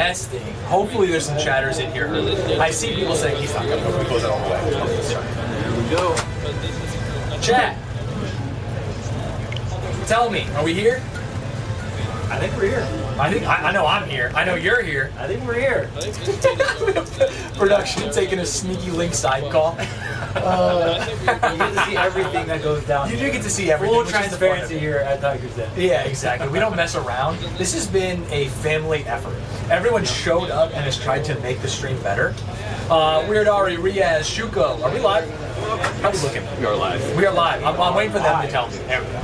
testing. Hopefully there's some chatters in here. I see people saying he's not coming over. We close it all the way. There we go. Chat. Tell me, are we here? I think we're here. I know I'm here. I know you're here. I think we're here. Production taking a sneaky link side call. You get to see everything that goes down. You do get to see everything. Full transparency here at Tiger's Den. Yeah, exactly. We don't mess around. This has been a family effort. Everyone showed up and has tried to make the stream better. Weird Ari, Riaz, Shuko, are we live? How are we looking? We are live. We are live. I'm waiting for them to tell me. There we go.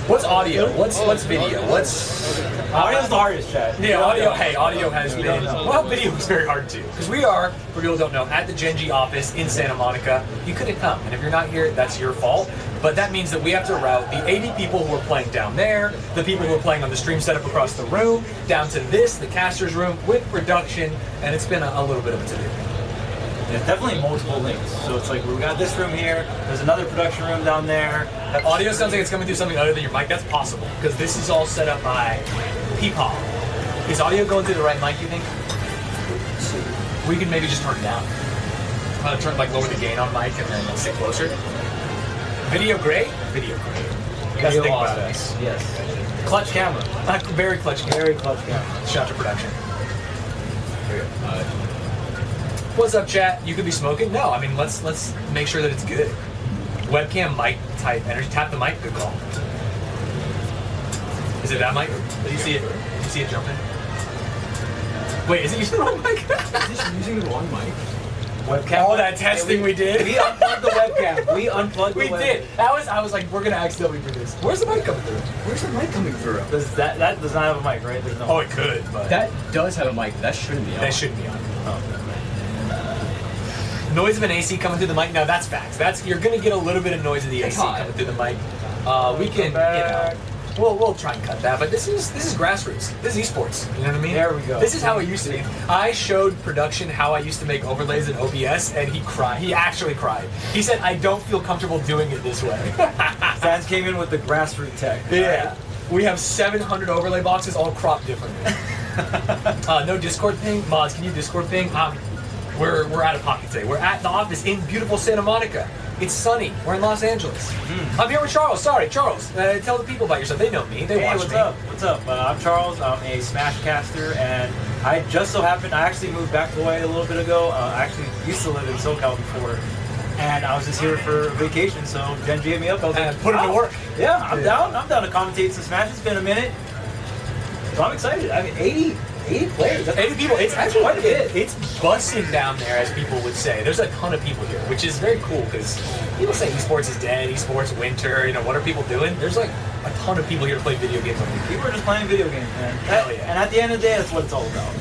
What's audio? What's video? Audio's the hardest, chat. Yeah, audio. Hey, audio has been. Well, video is very hard too, because we are, for people who don't know, at the GenG office in Santa Monica. You couldn't come, and if you're not here, that's your fault. But that means that we have to route the 80 people who are playing down there, the people who are playing on the stream setup across the room, down to this, the caster's room, with production, and it's been a little bit of a to-do. Yeah, definitely multiple links. So it's like we got this room here. There's another production room down there. Audio sounds like it's coming through something other than your mic. That's possible, because this is all set up by Peepaw. Is audio going through the right mic, you think? We can maybe just turn it down. Lower the gain on mic and then sit closer. Video great? Video great. That's the thing about us. Yes. Clutch camera. Very clutch camera. Very clutch camera. Shout to production. What's up, chat? You could be smoking? No, I mean, let's make sure that it's good. Webcam mic type energy. Tap the mic. Good call. Is it that mic? Do you see it? Do you see it jumping? Wait, is it using the wrong mic? Is this using the wrong mic? Webcam. All that testing we did. We unplugged the webcam. We unplugged the We webcam. did. I was like, we're gonna accidentally do this. Where's the mic coming through? Where's the mic coming through? That does not have a mic, right? There's no. Oh, it could, but That does have a mic. That shouldn't be on. that shouldn't be on. Noise of an AC coming through the mic. Now that's facts. You're gonna get a little bit of noise of the AC hot. coming through the mic. We can, we'll try and cut that. But this is grassroots. This is esports. You know what I mean? There we go. This is how it used to be. I showed production how I used to make overlays in OBS, and he cried. He actually cried. He said, "I don't feel comfortable doing it this way." Stanz came in with the grassroots tech. Yeah. Right? We have 700 overlay boxes all cropped differently. No Discord ping? Mods, can you Discord ping? We're out of pocket today. We're at the office in beautiful Santa Monica. It's sunny. We're in Los Angeles. I'm here with Charles. Sorry, Charles. Tell the people about yourself. They know me. They Hey, watch what's me. up? What's up? I'm Charles. I'm a Smash caster, and I just so happened I actually moved back away a little bit ago. I actually used to live in SoCal before, and I was just here for vacation. So GenG hit me up. I was like, Put him to work. Yeah, I'm down. I'm down to commentate some Smash. It's been a minute, so I'm excited. I mean, 80 players. That's 80 people. It's actually quite a bit. It's busting down there, as people would say. There's a ton of people here, which is very cool because people say esports is dead, esports winter. You know, what are people doing? There's like a ton of people here to play video games. People are just playing video games, man. Hell yeah. And at the end of the day, that's what it's all about.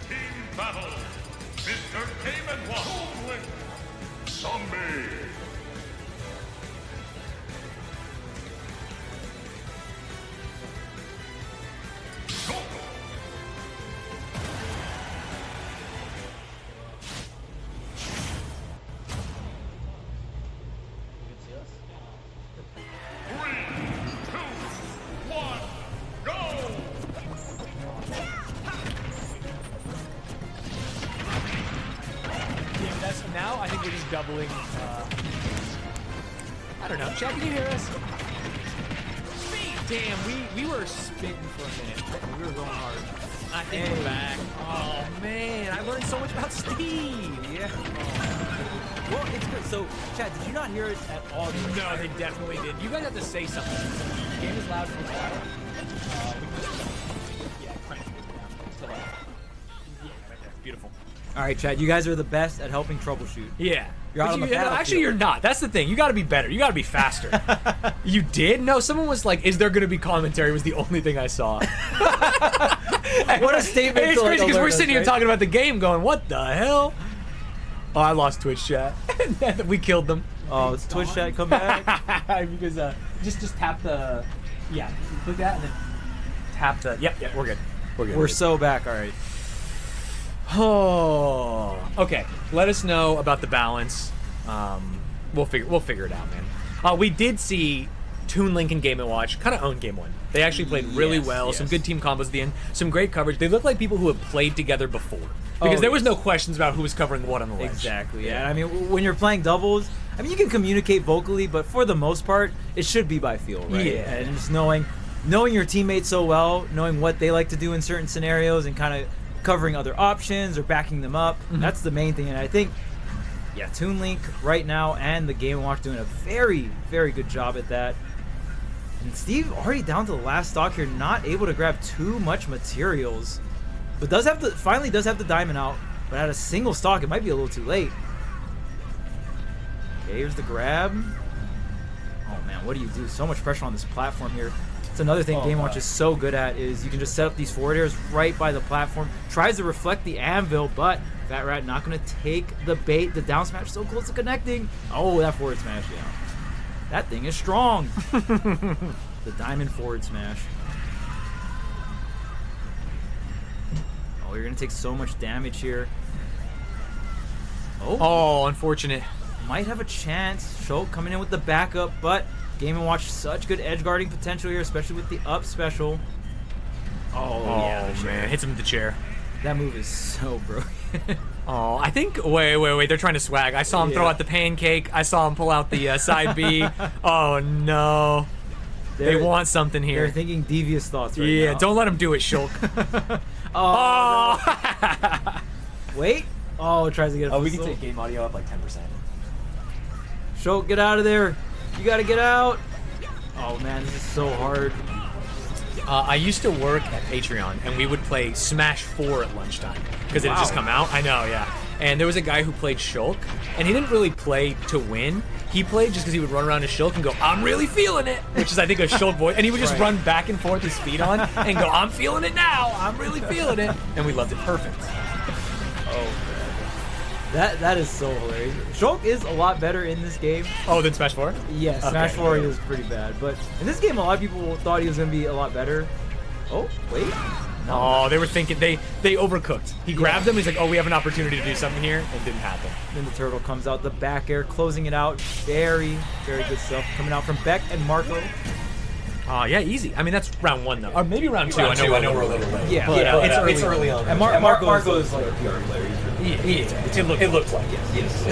Team battle. Mr. Game and One. Zombie. Now I think we're just doubling. I don't know. Chad, can you hear us? Damn, we were spitting for a minute. We were going hard. I think we're back. Oh man, I learned so much about Steve. Yeah. Well, it's good. So, Chad, did you not hear us at all? No, they definitely did. You guys have to say something. The game is loud for a while. Yeah, crank it down. Still loud. Yeah, right there. Beautiful. All right, Chad, you guys are the best at helping troubleshoot. Yeah. You're out on the battlefield. Actually, you're not. That's the thing. You got to be better. You got to be faster. You did? No, someone was like, is there going to be commentary was the only thing I saw. What a statement. It's crazy because we're sitting here talking about the game going, what the hell? Oh, I lost Twitch chat. We killed them. Oh, it's Twitch chat, come back. Because just tap the, yeah, click that and then tap the, yep, we're good. We're so back, all right. Oh, okay. Let us know about the balance. We'll figure it out, man. We did see Toon Link and Game & Watch kind of own Game 1. They actually played really well. Some good team combos at the end. Some great coverage. They look like people who have played together before. Because there was no questions about who was covering what on the ledge. Exactly, yeah. I mean, when you're playing doubles, I mean, you can communicate vocally, but for the most part, it should be by feel, right? Yeah. And just knowing your teammates so well, knowing what they like to do in certain scenarios, and kind of covering other options or backing them up. Mm-hmm. That's the main thing. And I think, yeah, Toon Link right now and the Game & Watch doing a very, very good job at that. And Steve already down to the last stock here, not able to grab too much materials, but finally does have the diamond out. But at a single stock, it might be a little too late. Okay, here's the grab. Oh man, what do you do? So much pressure on this platform here. It's another thing Game Watch is so good at is you can just set up these forward airs right by the platform. Tries to reflect the anvil, but Fat Rat not going to take the bait. The down smash so close to connecting. Oh, that forward smash, yeah. That thing is strong. The diamond forward smash. Oh, you're going to take so much damage here. Oh, unfortunate. Might have a chance. Shulk coming in with the backup, but Game & Watch such good edge guarding potential here, especially with the up special. Oh yeah, man, hits him with the chair. That move is so broken. Oh, I think, wait, they're trying to swag. I saw him throw out the pancake. I saw him pull out the side B. Oh no. They want something here. They're thinking devious thoughts right now. Yeah, don't let him do it, Shulk. Oh. Wait. Oh, tries to get a we can take game audio up like 10%. Shulk, get out of there. You gotta get out. Oh man, this is so hard. I used to work at Patreon, and we would play Smash 4 at lunchtime because it had just come out. I know, yeah. And there was a guy who played Shulk, and he didn't really play to win. He played just because he would run around as Shulk and go, "I'm really feeling it," which is, I think, a Shulk voice. And he would just run back and forth his speed on and go, "I'm feeling it now. I'm really feeling it," and we loved it. Perfect. Oh. That is so hilarious. Shulk is a lot better in this game. Oh, than Smash 4? Yes, okay. Smash 4 is pretty bad. But in this game, a lot of people thought he was going to be a lot better. Oh, wait. No. Oh, they were thinking, they overcooked. He grabbed them, he's like, oh, we have an opportunity to do something here. It didn't happen. Then the turtle comes out, the back air, closing it out. Very, very good stuff coming out from Beck and Marco. Yeah, easy. I mean, that's round 1, though. Or maybe round 2. I know we're a little late. Yeah, it's early on. And Marco is like a PR player. It looks like it. Yes.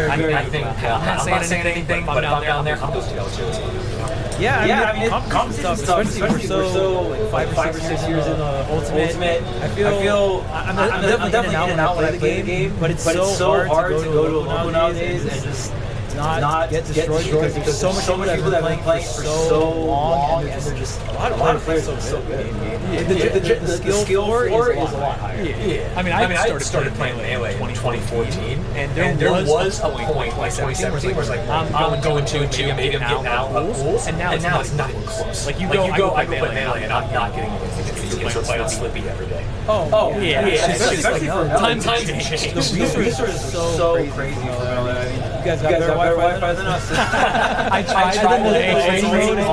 I think I'm not saying anything, but if I'm down there, I'll go see it. Yeah, I mean, competition stuff, especially we're so like 5 or 6 years in the Ultimate. I feel I'm definitely in and out when I play the game, but it's so hard to go to a local nowadays and just not get destroyed because there's so much people that have been playing for so long and they're just a lot of players are so good. The skill floor is a lot higher. Yeah. I mean, I started playing Melee in 2014, and there was a point like 2017 where it's like I'm going to maybe I'm getting out of pools, and now it's not even close. Like I go play Melee, and I'm not getting against these kids who play on Slippy every day. Oh yeah. Especially times have changed. The resources is so crazy for Melee. I mean, you guys got better Wi-Fi than us. I tried the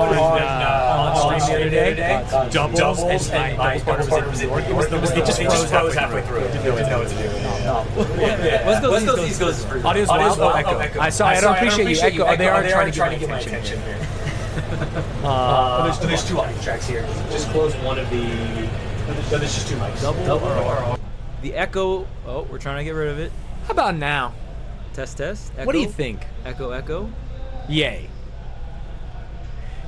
on stream the other day. Doubles, and my partner was in. It just froze halfway through. It didn't know what to do. West Coast, East Coast is pretty. Audio's wild. Echo. I don't appreciate you. Echo. They are trying to get my attention here. There's two audio tracks here. Just close one of the. There's just two mics. Double. The echo. Oh, we're trying to get rid of it. How about now? Test. Echo. What do you think? Echo. Yay.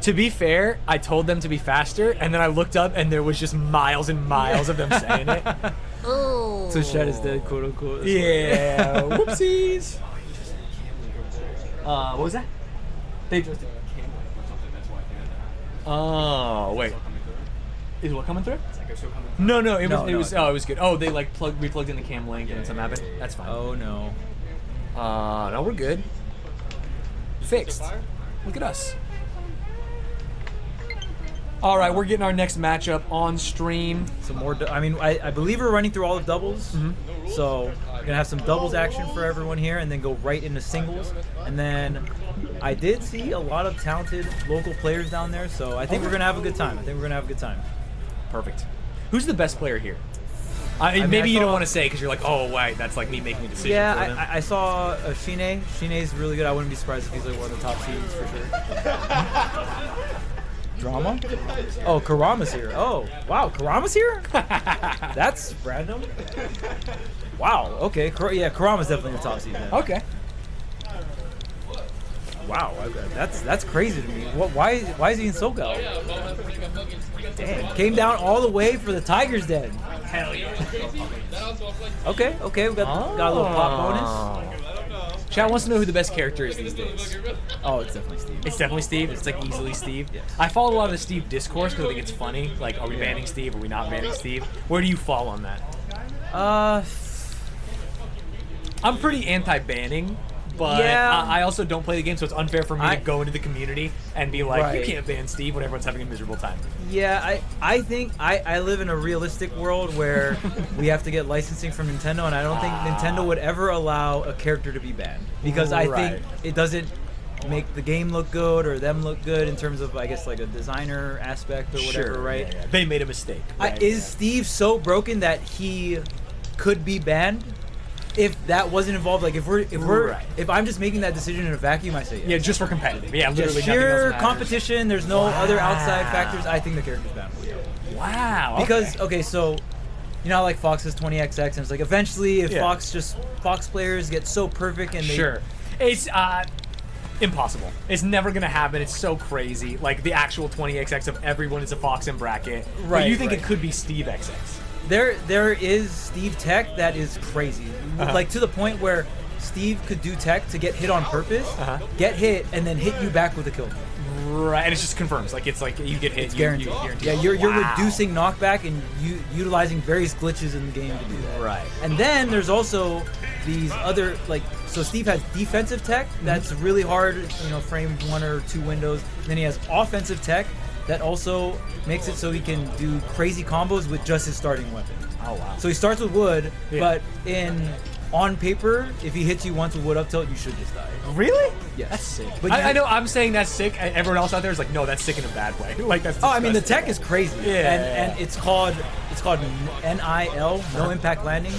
To be fair, I told them to be faster, and then I looked up, and there was just miles and miles of them saying it. Oh. So Shad is dead, quote unquote. Yeah. Whoopsies. What was that? They just. Oh wait. Is what coming through? No, it was. Oh, it was good. Oh, they like replugged in the cam link and something happened. That's fine. Oh no. No, we're good. Fixed. Look at us. All right, we're getting our next matchup on stream. Some more. I believe we're running through all of doubles. Mm-hmm. So we're gonna have some doubles action for everyone here, and then go right into singles. And then I did see a lot of talented local players down there, so I think we're gonna have a good time. Perfect. Who's the best player here? Maybe you don't want to say because you're like, oh, wait, that's like me making a decision. Yeah, I saw Shine. Shine's really good. I wouldn't be surprised if he's like one of the top seeds for sure. Drama? Oh, Karama's here. Oh, wow, Karama's here? That's random. Wow, okay. Karama's definitely the top seed then. Okay. Wow, that's crazy to me. Why is he in SoCal? Damn, came down all the way for the Tigers Den. Hell yeah. Okay, we got a little pop bonus. Chad wants to know who the best character is these days. Oh, it's definitely Steve. It's definitely Steve? It's like easily Steve? Yes. I follow a lot of the Steve discourse because I think it's funny. Like, are we banning Steve? Are we not banning Steve? Where do you fall on that? I'm pretty anti-banning. But yeah. I also don't play the game, so it's unfair for me to go into the community and be like, you can't ban Steve when everyone's having a miserable time. Yeah, I think I live in a realistic world where we have to get licensing from Nintendo, and I don't think Nintendo would ever allow a character to be banned. Because I think it doesn't make the game look good or them look good in terms of, I guess, like a designer aspect or whatever, right? Yeah. They made a mistake. Right? Is Steve so broken that he could be banned? If that wasn't involved, like if I'm just making that decision in a vacuum, I say yes. Yeah, just for competitive. Yeah, literally just sheer competition. There's no other outside factors. I think the character's bannable. Wow. Because so you know how like Fox has 20XX, and it's like eventually if Fox players get so perfect and they it's impossible. It's never gonna happen. It's so crazy. Like the actual 20XX of everyone is a Fox in bracket. Right. But you think it could be Steve XX? There is Steve tech that is crazy. Like to the point where Steve could do tech to get hit on purpose, get hit, and then hit you back with a kill. Right, and it just confirms. Like it's like you get hit. It's guaranteed. Yeah, you're reducing knockback and utilizing various glitches in the game to do that. Right. And then there's also these other so Steve has defensive tech that's really hard, frame 1 or 2 windows. And then he has offensive tech that also makes it so he can do crazy combos with just his starting weapon. Oh wow! So he starts with wood, but on paper, if he hits you once with wood up tilt, you should just die. Really? Yes. That's sick. But I know I'm saying that's sick, and everyone else out there is like, no, that's sick in a bad way. Like that's. I mean the tech is crazy. Yeah. And it's called NIL, no impact landing.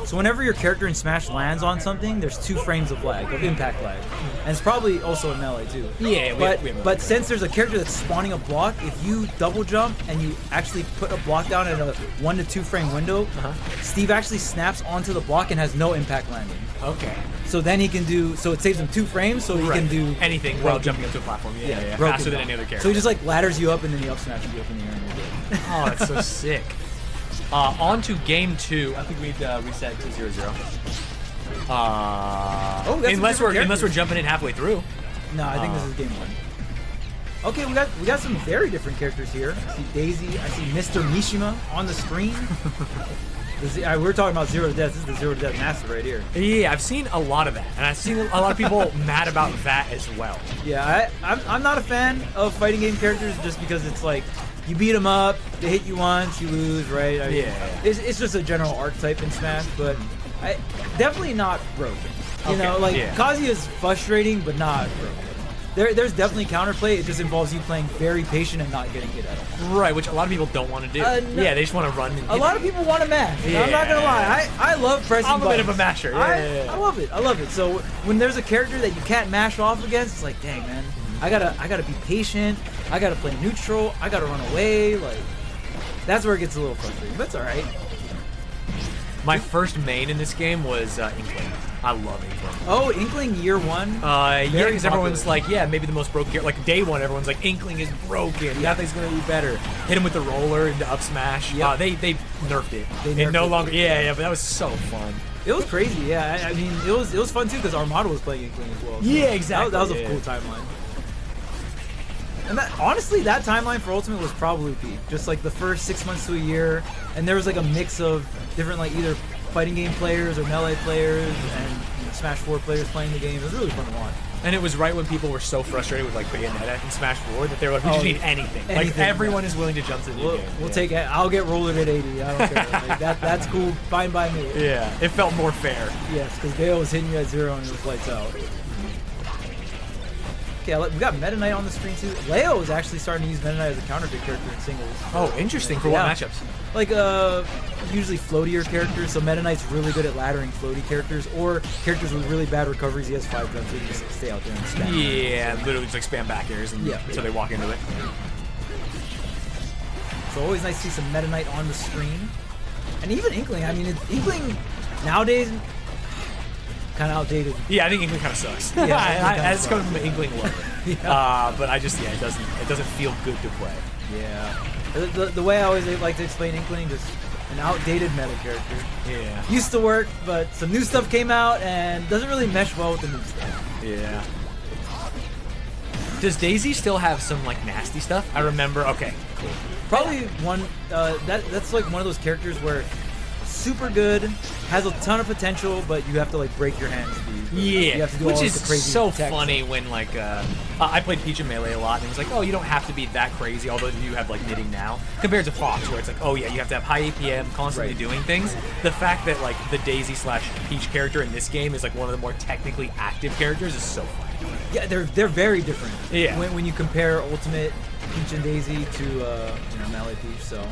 So whenever your character in Smash lands on something, there's 2 frames of lag, of impact lag, and it's probably also in Melee too. Yeah. But since there's a character that's spawning a block, if you double jump and you actually put a block down in a 1 to 2 frame window, Steve actually snaps onto the block and has no impact landing. Okay. So then he can so it saves him 2 frames, so he can do anything while jumping up to a platform. Yeah. Faster than any other character. So he just like ladders you up and then he up smashes you up in the air and you're good. Oh, that's so sick. On to game 2. I think we'd reset to 0-0. Unless we're jumping in halfway through. No, I think this is game 1. Okay, we got some very different characters here. I see Daisy. I see Mr. Mishima on the screen. We're talking about Zero to Death. This is the Zero to Death master right here. Yeah, I've seen a lot of that, and I've seen a lot of people mad about that as well. Yeah, I'm not a fan of fighting game characters just because it's like you beat them up, they hit you once, you lose, right? I mean, it's just a general archetype in Smash, but definitely not broken. You know, like Kazuya's frustrating, but not broken. There's definitely counterplay. It just involves you playing very patient and not getting hit at all. Right, which a lot of people don't want to do. No. Yeah, they just want to run. And a lot of people want to mash. Yeah. I'm not gonna lie. I love pressing buttons. I'm a bit of a masher. I love it. I love it. So when there's a character that you can't mash off against, it's like, dang man, I gotta be patient. I gotta play neutral. I gotta run away. Like that's where it gets a little frustrating. But it's all right. My first main in this game was Inkling. I love Inkling. Oh, Inkling year one? Yeah, because everyone's like, yeah, maybe the most broken character. Like, day one, everyone's like, Inkling is broken. Nothing's going to be better. Hit him with the roller into up smash. Yep. They nerfed it. It no longer... Yeah, but that was so fun. It was crazy, yeah. I mean, it was fun, too, because Armada was playing Inkling as well. So yeah, exactly. That was a cool timeline. And honestly, that timeline for Ultimate was probably peak. Just like the first 6 months to a year, and there was like a mix of different like either fighting game players or melee players and Smash 4 players playing the game. It was really fun to watch. And it was right when people were so frustrated with like Bayonetta and Smash 4 that they were like, we just need anything. Like everyone is willing to jump to the new game. We'll take it. I'll get rollered at 80. I don't care. Like, that's cool. Fine by me. Yeah, it felt more fair. Yes, because Gale was hitting you at 0 and it was lights out. Okay, we got Meta Knight on the screen too. Leo is actually starting to use Meta Knight as a counter pick character in singles. Oh, interesting. For what matchups? Like usually floatier characters. So Meta Knight's really good at laddering floaty characters, or characters with really bad recoveries. He has 5 jumps, so he can just stay out there and spam. Yeah, literally just like spam back airs until they walk into it. So always nice to see some Meta Knight on the screen, and even Inkling. I mean, Inkling nowadays. Kind of outdated. Yeah, I think Inkling kind of sucks. Yeah, it's coming from an Inkling lover. But I just it doesn't feel good to play. Yeah, the way I always like to explain Inkling, just an outdated meta character. Yeah. Used to work, but some new stuff came out and doesn't really mesh well with the new stuff. Yeah. Does Daisy still have some like nasty stuff? I remember. Okay, cool. Probably one. That's like one of those characters where. Super good, has a ton of potential, but you have to like break your hands. You have to do which all, is like, the crazy so tech funny stuff. when like I played Peach in Melee a lot, and it was like, oh, you don't have to be that crazy, although you have like knitting now, compared to Fox, where it's like, oh yeah, you have to have high APM, constantly doing things. The fact that like the Daisy / Peach character in this game is like one of the more technically active characters is so funny. Yeah, they're very different. Yeah. When you compare Ultimate Peach and Daisy to Melee Peach, so.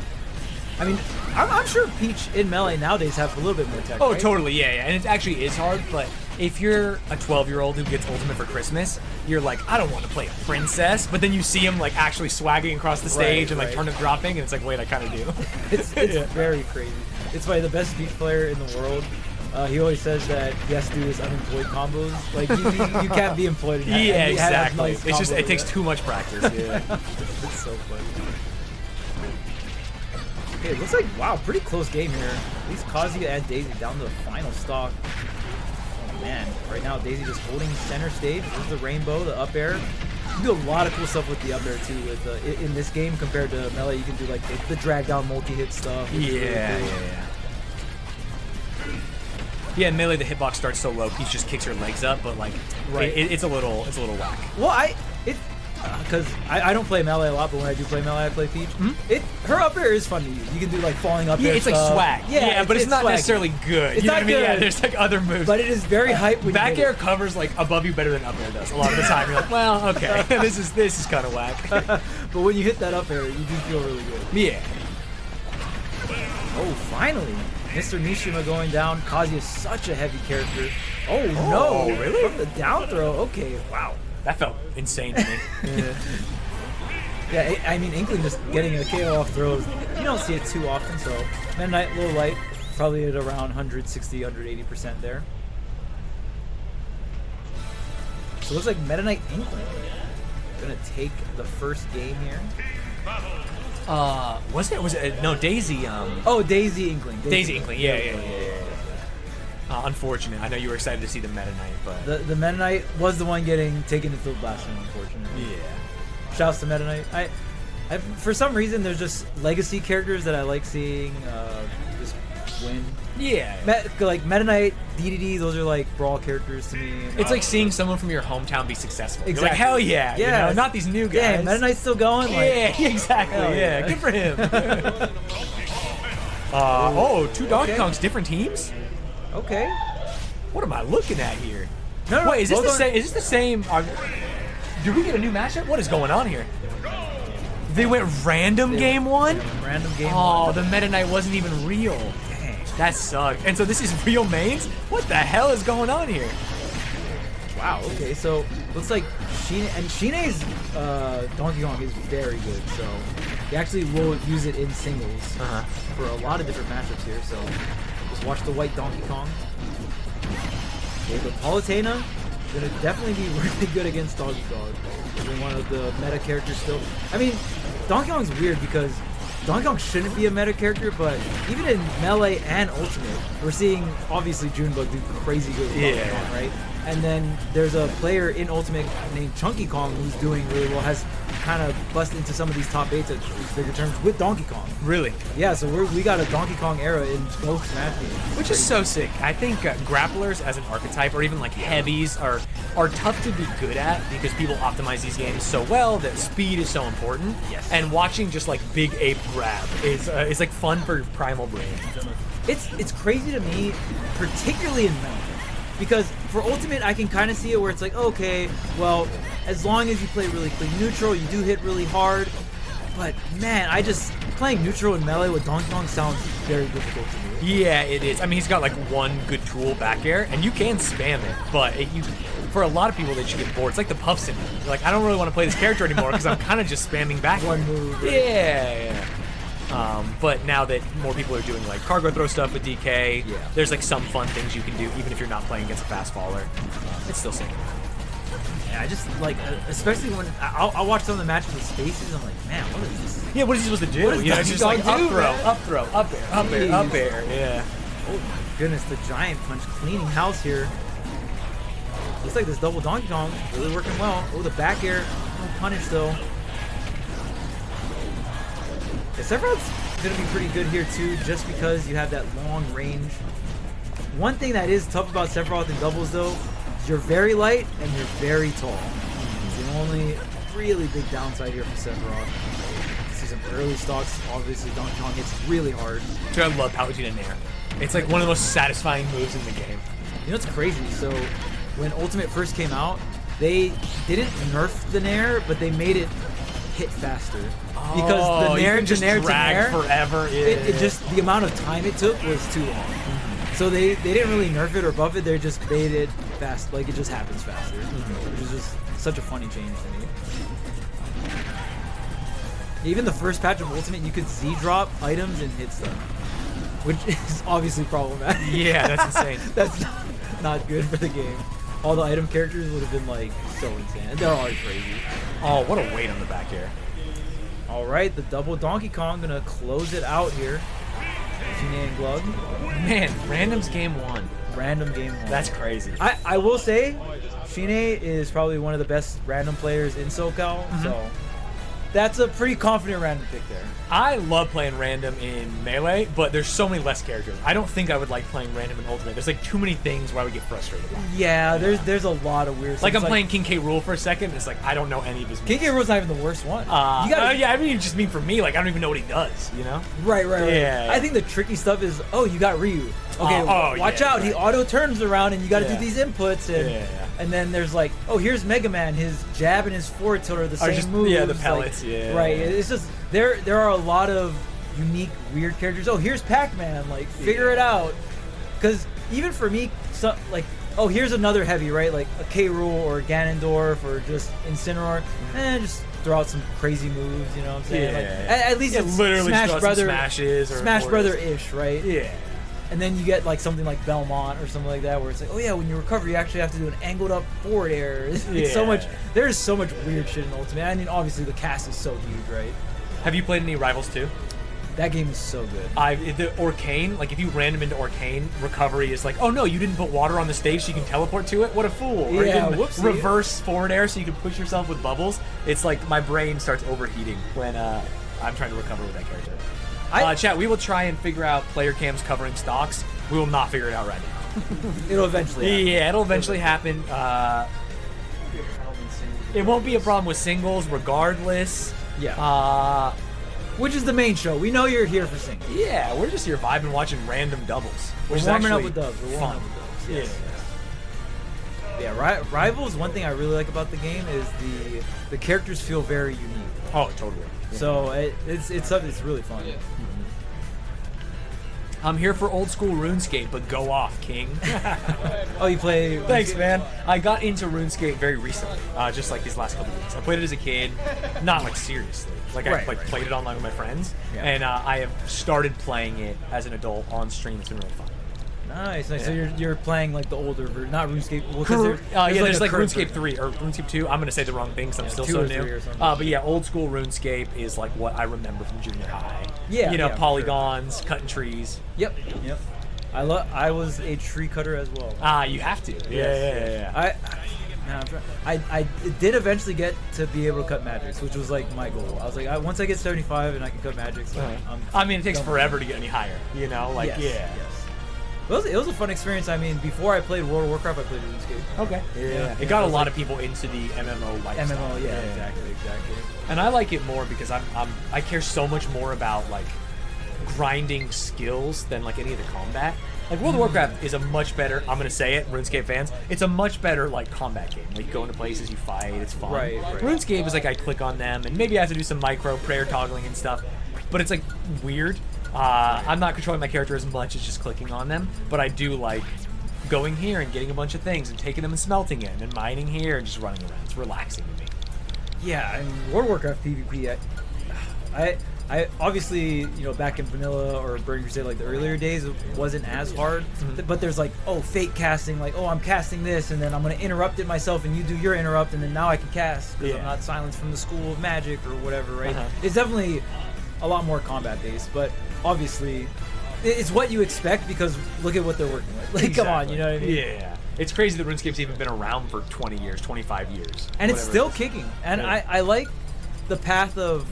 I mean, I'm sure Peach in Melee nowadays have a little bit more tech. Oh, right? totally, yeah, and it actually is hard, but if you're a 12-year-old who gets Ultimate for Christmas, you're like, I don't want to play a princess, but then you see him like actually swagging across the stage and like turnip dropping, and it's like, wait, I kind of do. It's very crazy. It's probably the best Peach player in the world. He always says that he has to do his unemployed combos. Like you can't be employed. Yeah, exactly. Nice it's just it takes too much practice. Yeah. It's so funny. Okay, it looks like, wow, pretty close game here. At least Kazuya and Daisy down to the final stock. Oh man, right now Daisy just holding center stage. There's the rainbow, the up air. You can do a lot of cool stuff with the up air too. With in this game compared to Melee, you can do like the drag down multi-hit stuff. Yeah. Yeah, in Melee the hitbox starts so low, Peach just kicks her legs up, but like it's a little whack. Well, because I don't play Melee a lot, but when I do play Melee, I play Peach. Her up air is fun to use. You can do like falling up air it's stuff. Like swag. Yeah, but it's not swag. Necessarily good. It's you know not what I mean? good. Yeah, there's like other moves. But it is very hype when back you air covers like above you better than up air does a lot of the time. You're like, well, okay, this is kind of whack. But when you hit that up air, you do feel really good. Yeah. Oh, finally. Mr. Mishima going down. Kazuya is such a heavy character. Oh, no. Really? From the down throw. Okay, wow. That felt insane to me. Yeah, I mean, Inkling just getting a KO off throws, you don't see it too often, so Meta Knight, a little light, probably at around 160, 180% there. So it looks like Meta Knight Inkling gonna take the first game here. Was it? No, Daisy. Oh, Daisy Inkling. Daisy Inkling. Yeah. Unfortunate. I know you were excited to see the Meta Knight, but the Meta Knight was the one getting taken into the blast room, unfortunately. Yeah. Shouts to Meta Knight. I for some reason there's just legacy characters that I like seeing just win. Yeah. Like Meta Knight, DDD, those are like brawl characters to me. It's like seeing someone from your hometown be successful. Exactly. You're like, hell yeah. Yeah. You know, not these new guys. Yeah, Meta Knight's still going. Yeah, Like, exactly. hell Yeah. yeah. Good for him. Two Donkey Kongs, different teams? Okay. What am I looking at here? No, Wait, is this both the are- same? Is this the same? Did we get a new matchup? What is going on here? They went random game one? Random game Oh, one. the Meta Knight wasn't even real. Dang. That sucked. And so this is real mains? What the hell is going on here? Wow. Okay, so looks like Shine's Donkey Kong is very good. So he actually will use it in singles for a lot of different matchups here. So just watch the white Donkey Kong. Okay, but Palutena gonna definitely be really good against Donkey Kong. He's one of the meta characters still. I mean, Donkey Kong's weird because Donkey Kong shouldn't be a meta character, but even in Melee and Ultimate, we're seeing obviously Junebug do crazy good with Donkey Kong, right? And then there's a player in Ultimate named Chunky Kong who's doing really well, has kind of busted into some of these top 8s at these bigger terms with Donkey Kong. Really? Yeah, so we got a Donkey Kong era in both Smash games. Which is so sick. I think grapplers as an archetype, or even like heavies, are tough to be good at because people optimize these games so well that speed is so important. Yes. And watching just like big ape grab is like fun for primal brain. It's crazy to me, particularly in Melee. Because for Ultimate, I can kind of see it where it's like, okay, well, as long as you play really clean neutral, you do hit really hard. But man, playing neutral in Melee with Donkey Kong sounds very difficult to me. Yeah, it is. I mean, he's got like one good tool back air, and you can spam it, but for a lot of people, they should get bored. It's like the puff syndrome. You're like, I don't really want to play this character anymore because I'm kind of just spamming back. One move. Right? Yeah. But now that more people are doing like cargo throw stuff with DK, there's like some fun things you can do even if you're not playing against a fast faller. It's still sick. Yeah, I just like, especially when I'll watch some of the matches with spaces, I'm like, man, what is this? Yeah, what is he supposed to do? What does You know, it's just Donkey like Kong up do, throw, man? up throw, up air, up air, up air. Yeah. Oh my goodness, the giant punch cleaning house here. Looks like this double Donkey Kong really working well. Oh, the back air, no punish though. Yeah, Sephiroth's gonna be pretty good here too, just because you have that long range. One thing that is tough about Sephiroth in doubles though, is you're very light and you're very tall. It's the only really big downside here for Sephiroth. See some early stocks. Obviously, Donkey Kong hits really hard. Dude, I love Palutena Nair. It's like one of the most satisfying moves in the game. You know what's crazy? So when Ultimate first came out, they didn't nerf the Nair, but they made it hit faster. Because the Nair to Nair to Nair, forever. it just, the amount of time it took was too long. So they didn't really nerf it or buff it, they just made it fast, like it just happens faster. Which is just such a funny change to me. Even the first patch of Ultimate, you could Z-drop items and hit stuff. Which is obviously problematic. Yeah, that's insane. That's not good for the game. All the item characters would have been like so insane. They're already crazy. Oh, what a weight on the back air. Alright, the double Donkey Kong gonna close it out here. Shine and Glug. Man, random's game one. Random game one. That's crazy. I will say, Shine is probably one of the best random players in SoCal, so that's a pretty confident random pick there. I love playing random in Melee, but there's so many less characters. I don't think I would like playing random in Ultimate. There's like too many things where I would get frustrated. Yeah, there's a lot of weird stuff. Like I'm playing King K. Rool for a second, and it's like I don't know any of his moves. King K. Rool's not even the worst one. Yeah, I mean just mean for me, like I don't even know what he does, you know? Right. Yeah. I think the tricky stuff is, oh, you got Ryu. Okay, watch out. He auto turns around, and you got to do these inputs. And, and then there's like, oh, here's Mega Man. His jab and his forward tilt are the same moves. Yeah, the pellets. Like, right. It's just there are a lot of unique, weird characters. Oh, here's Pac-Man. Like, figure it out. Because even for me, so, like, oh, here's another heavy, right? Like a K. Rool or a Ganondorf or just Incineroar. Just throw out some crazy moves. You know what I'm saying? Like, at least it's literally Smash Brother, smashes or Smash Brother-ish, right? Yeah. And then you get like something like Belmont or something like that, where it's like, oh yeah, when you recover, you actually have to do an angled up forward air. It's so much. There's so much weird shit in Ultimate. I mean, obviously the cast is so huge, right? Have you played any Rivals 2? That game is so good. The Orcane, like if you random into Orcane, recovery is like, oh no, you didn't put water on the stage so you can teleport to it? What a fool. Or Yeah, you whoopsie. reverse forward air so you can push yourself with bubbles. It's like my brain starts overheating when I'm trying to recover with that character. Chat, we will try and figure out player cams covering stocks. We will not figure it out right now. It'll eventually happen. Yeah, it'll eventually happen. It won't be a problem with singles regardless. Yeah. Which is the main show. We know you're here for singles. Yeah, we're just here vibing, watching random doubles. We're Which is warming up actually with dubs. We're warming fun. up with dubs. Yes. Yeah. Yeah, Rivals, one thing I really like about the game is the characters feel very unique. Oh, totally. So it's something that's really fun. I'm here for old school RuneScape, but go off, King. Oh, you play? Thanks, man. I got into RuneScape very recently, just like these last couple of weeks. I played it as a kid, not like seriously. Like I played it online with my friends, and I have started playing it as an adult on stream. It's been really fun. Nice. Yeah. So you're playing like the older version, not RuneScape. Well, there's like current RuneScape version. 3 or RuneScape 2. I'm gonna say the wrong thing because I'm still 2 so or 3 new. or something. But yeah, old school RuneScape is like what I remember from junior high. Yeah, you know, yeah, for polygons, cutting trees. Yep. I was a tree cutter as well. You have to. Yeah. I did eventually get to be able to cut magics, which was like my goal. I was like, once I get 75 and I can cut magics, I mean, it takes forever to get any higher. You know, like Yes. It was a fun experience. I mean, before I played World of Warcraft, I played RuneScape. Okay. Yeah. It got a lot of people into the MMO lifestyle. MMO, yeah, exactly. And I like it more because I care so much more about like grinding skills than like any of the combat. Like World of Warcraft is a much better, I'm gonna say it, RuneScape fans, it's a much better like combat game. Like you go into places, you fight, it's fun. Right. RuneScape is like I click on them and maybe I have to do some micro prayer toggling and stuff, but it's like weird. I'm not controlling my character as much as just clicking on them, but I do like going here and getting a bunch of things and taking them and smelting it and mining here and just running around. It's relaxing to me. Yeah, and World of Warcraft PvP, I obviously, back in vanilla or Burning Crusade, like the earlier days, it wasn't as hard. But there's like, fate casting, like, I'm casting this, and then I'm going to interrupt it myself, and you do your interrupt, and then now I can cast because I'm not silenced from the School of Magic or whatever, right? It's definitely a lot more combat based, but obviously, it's what you expect because look at what they're working with. Like, come on, you know what I mean? Yeah. It's crazy that RuneScape's even been around for 20 years, 25 years. And it's still kicking. And I like the path of,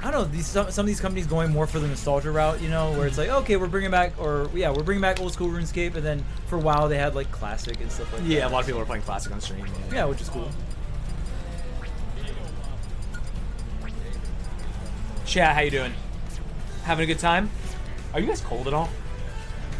I don't know, some of these companies going more for the nostalgia route, where it's like, okay, we're bringing back old school RuneScape, and then for a while they had like classic and stuff like that. Yeah, a lot of people are playing classic on stream. Yeah, which is cool. Chat, how you doing? Having a good time? Are you guys cold at all?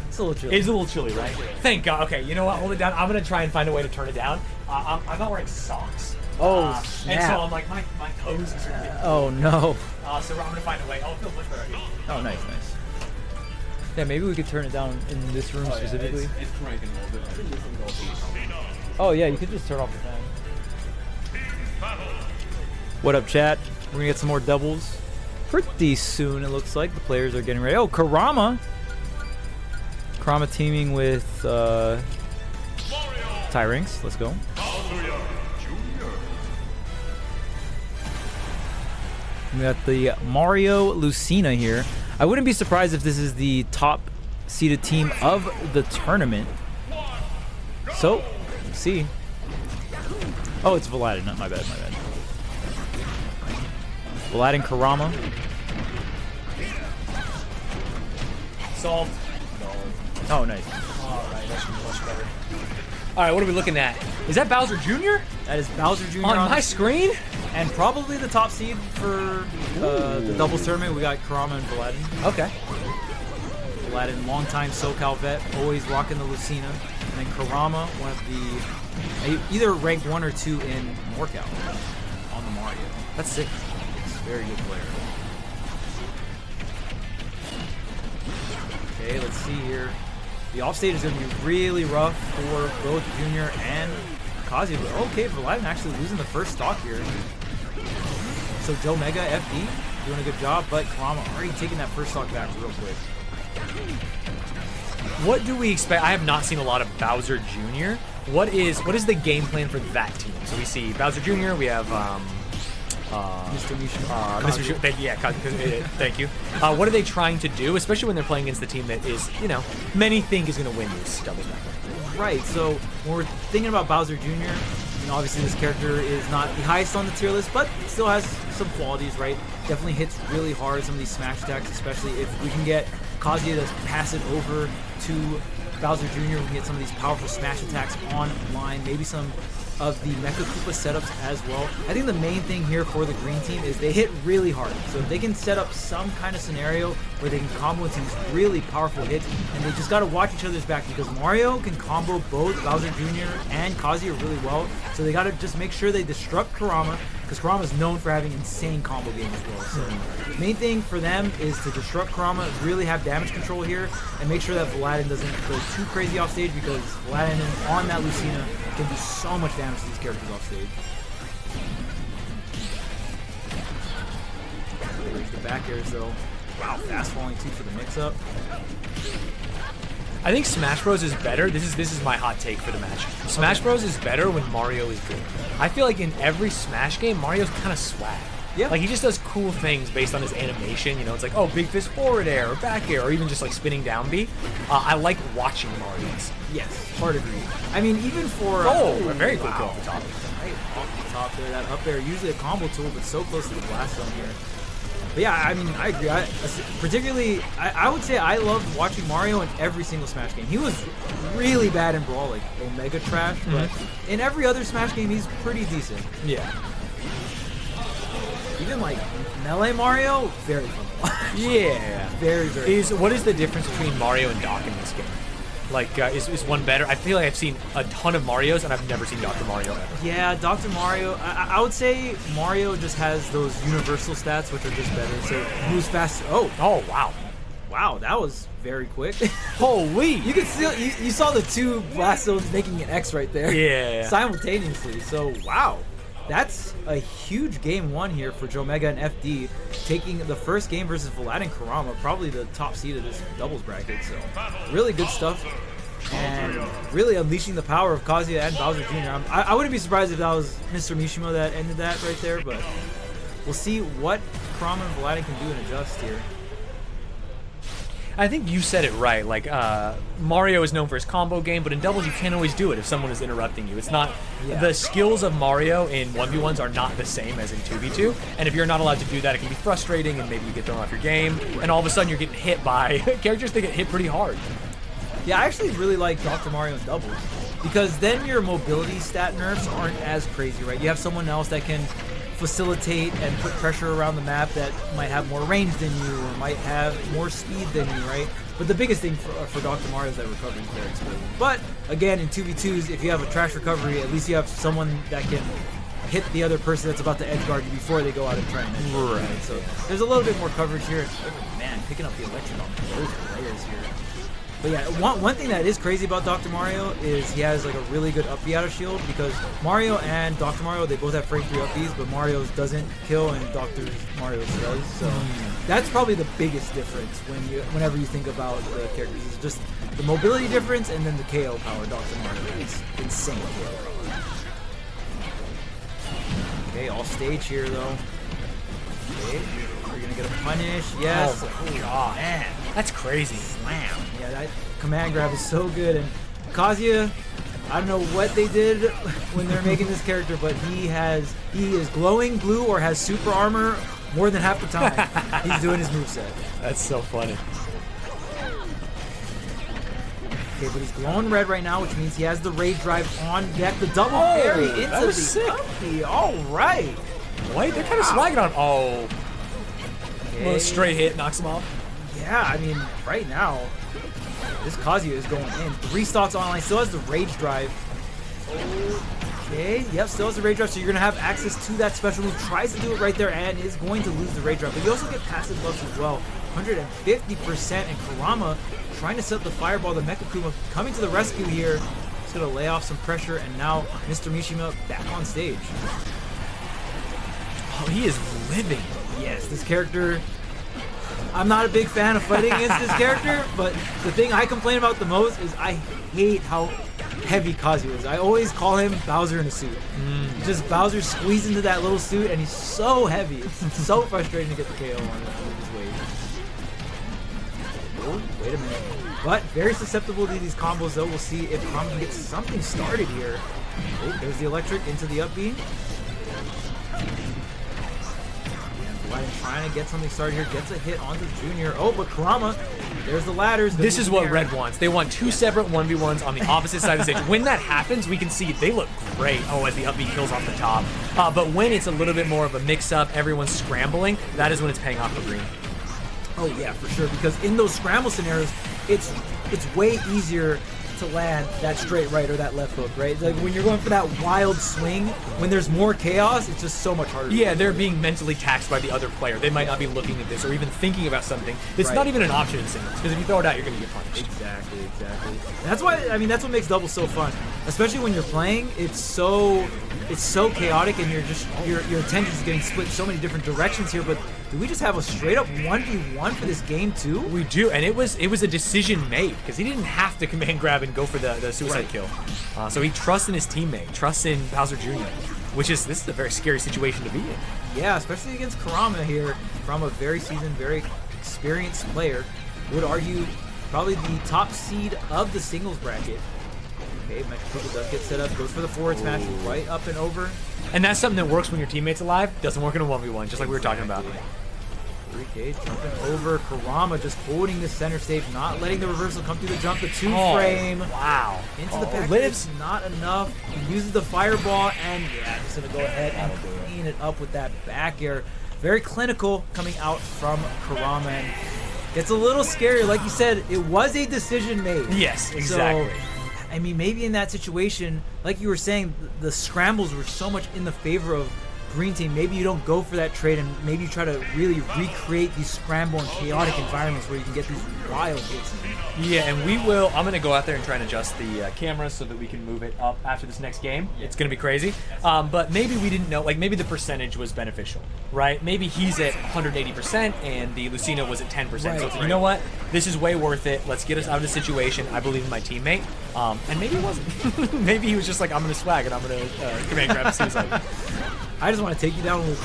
It's a little chilly. It's a little chilly, right? Thank God. Okay, you know what? Hold it down. I'm gonna try and find a way to turn it down. I'm not wearing socks. Oh, and snap. so I'm like my toes are getting Oh no. so I'm gonna find a way. Oh, it feels much better. Oh, nice. Yeah, maybe we could turn it down in this room specifically. It's cranking a little bit. Oh yeah, you could just turn off the fan. What up, chat? We're gonna get some more doubles pretty soon. It looks like the players are getting ready. Oh, Karama teaming with Tyrinx. Let's go. We got the Mario Lucina here. I wouldn't be surprised if this is the top seeded team of the tournament. So, let's see. Oh, it's Vlad. Not my bad. Vlad and Karama. Solved. Oh, nice. Alright, that should be much better. Alright, what are we looking at? Is that Bowser Jr.? That is Bowser Jr. on my screen? And probably the top seed for the doubles tournament. We got Karama and Vlad. Okay. Vlad, longtime SoCal vet, always rocking the Lucina. And then Karama, one of the either ranked 1 or 2 in Workout on the Mario. That's sick. Very good player. Okay, let's see here. The offstage is going to be really rough for both Junior and Kazuya. Okay, Vlad actually losing the first stock here. So Joe Mega, FD, doing a good job, but Karama already taking that first stock back real quick. What do we expect? I have not seen a lot of Bowser Jr. What is the game plan for that team? So we see Bowser Jr., we have Mr. Mishima. Mr. Shu, thank you. Yeah, thank you. What are they trying to do, especially when they're playing against the team that is, many think is going to win this doubles match? Right, so when we're thinking about Bowser Jr., obviously this character is not the highest on the tier list, but still has some qualities, right? Definitely hits really hard, some of these smash attacks, especially if we can get Kazuya to pass it over to Bowser Jr., we can get some of these powerful smash attacks online, maybe some of the Mecha Koopa setups as well. I think the main thing here for the green team is they hit really hard. So if they can set up some kind of scenario where they can combo into these really powerful hits, and they just got to watch each other's back because Mario can combo both Bowser Jr. and Kazuya really well. So they got to just make sure they disrupt Kurama, because Kurama is known for having insane combo games as well. So the main thing for them is to disrupt Kurama, really have damage control here, and make sure that Vladen doesn't go too crazy off stage, because Vladen on that Lucina can do so much damage to these characters off stage. There's the back airs though. Wow, fast falling too for the mix-up. I think Smash Bros is better. This is my hot take for the match. Smash Bros is better when Mario is good. I feel like in every Smash game, Mario's kind of swag. Yeah. Like he just does cool things based on his animation. It's like, oh, big fist forward air or back air, or even just like spinning down B. I like watching Mario's. Yes, hard agree. I mean, even for a very cool kill off the top. Right off the top there, that up air, usually a combo tool, but so close to the blast zone here. But yeah, I mean, I agree. Particularly, I would say I loved watching Mario in every single Smash game. He was really bad in Brawl, like Omega trash, but in every other Smash game, he's pretty decent. Yeah. Even like Melee Mario, very fun. Yeah. Very, very fun. What is the difference between Mario and Doc in this game? Like, is one better? I feel like I've seen a ton of Marios, and I've never seen Dr. Mario ever. Yeah, Dr. Mario, I would say Mario just has those universal stats, which are just better. So, moves fast. Oh, wow. Wow, that was very quick. Holy! You could still, you saw the two blast zones making an X right there. Yeah. Simultaneously. So, wow. That's a huge game one here for Jomega and FD, taking the first game versus Vladen Kurama, probably the top seed of this doubles bracket. So really good stuff, and really unleashing the power of Kazuya and Bowser Jr. I wouldn't be surprised if that was Mr. Mishima that ended that right there, but we'll see what Kurama and Vladen can do and adjust here. I think you said it right. Like, Mario is known for his combo game, but in doubles you can't always do it if someone is interrupting you. It's not the skills of Mario in 1v1s are not the same as in 2v2, and if you're not allowed to do that, it can be frustrating, and maybe you get thrown off your game, and all of a sudden you're getting hit by characters that get hit pretty hard. Yeah, I actually really like Dr. Mario in doubles, because then your mobility stat nerfs aren't as crazy, right? You have someone else that can facilitate and put pressure around the map that might have more range than you or might have more speed than you, right? But the biggest thing for Dr. Mario is that recovery is very explosive. But again, in 2v2s, if you have a trash recovery, at least you have someone that can hit the other person that's about to edge guard you before they go out and try and edge guard, right? So there's a little bit more coverage here. Oh, man, picking up the electric on both players here. But yeah, one thing that is crazy about Dr. Mario is he has like a really good up B out of shield, because Mario and Dr. Mario, they both have frame 3 up Bs, but Mario's doesn't kill and Dr. Mario's does. So that's probably the biggest difference whenever you think about the characters. It's just the mobility difference and then the KO power Dr. Mario is insane. Okay, off stage here though. Okay, we're gonna get a punish. Yes. Oh god, man, that's crazy. Slam. Yeah, that command grab is so good. And Kazuya, I don't know what they did when they're making this character, but he is glowing blue or has super armor more than half the time. He's doing his moveset. That's so funny. Okay, but he's glowing red right now, which means he has the rage drive on deck. The double parry into that was sick. All right. Wait, they're kind of swagging on. Oh. Okay. A straight hit knocks him off. Yeah, I mean, right now, this Kazuya is going in. 3 stocks online, still has the rage drive. Okay, yep, still has the rage drive, so you're going to have access to that special move. Tries to do it right there and is going to lose the rage drive. But you also get passive buffs as well. 150%, and Kurama trying to set up the fireball. The Mecha Kuma coming to the rescue here. He's going to lay off some pressure, and now Mr. Mishima back on stage. Oh, he is living. Yes, this character, I'm not a big fan of fighting against this character, but the thing I complain about the most is I hate how heavy Kazuya is. I always call him Bowser in a suit. Just Bowser squeezed into that little suit, and he's so heavy. It's so frustrating to get the KO on him with his weight. Oh, wait a minute. But very susceptible to these combos, though. We'll see if Kurama can get something started here. Oh, there's the electric into the up B. Aladdin trying to get something started here, gets a hit onto Junior. Oh, but Kurama, there's the ladders. This is what Red wants. They want 2 separate 1v1s on the opposite side of the stage. When that happens, we can see they look great. Oh, as the up B kills off the top. But when it's a little bit more of a mix-up, everyone's scrambling, that is when it's paying off for green. Oh yeah, for sure. Because in those scramble scenarios, it's way easier to land that straight right or that left hook, right? Like when you're going for that wild swing, when there's more chaos, it's just so much harder. Yeah, they're being mentally taxed by the other player. They might not be looking at this or even thinking about something. It's not even an option in singles, because if you throw it out, you're going to get punished. Exactly. And that's why, I mean, that's what makes doubles so fun. Especially when you're playing, it's so chaotic and your attention's getting split in so many different directions here, but do we just have a straight up 1v1 for this game too? We do, and it was a decision made, because he didn't have to command grab and go for the suicide kill. So he trusts in his teammate, trusts in Bowser Jr., this is a very scary situation to be in. Yeah, especially against Kurama here, from a very seasoned, very experienced player. Would argue probably the top seed of the singles bracket. Okay, Mexico does get set up, goes for the forward smash, right up and over. And that's something that works when your teammate's alive, doesn't work in a 1v1, just like we were talking about. 3K jumping over, Kurama just holding the center stage, not letting the reversal come through the jump, the 2-frame. Wow. Into the back, lives. Not enough. He uses the fireball, and yeah, just gonna go ahead and clean it up with that back air. Very clinical coming out from Kurama. And it's a little scary. Like you said, it was a decision made. Yes, exactly. So, I mean, maybe in that situation, like you were saying, the scrambles were so much in the favor of green team. Maybe you don't go for that trade, and maybe you try to really recreate these scramble and chaotic environments where you can get these wild hits. Yeah, and I'm going to go out there and try and adjust the camera so that we can move it up after this next game. It's going to be crazy. But maybe we didn't know, like maybe the percentage was beneficial, right? Maybe he's at 180% and the Lucino was at 10%. So it's like, you know what? This is way worth it. Let's get us out of the situation. I believe in my teammate. And maybe it wasn't. Maybe he was just like, I'm going to swag and I'm going to command grab suicide. I just want to take you down with.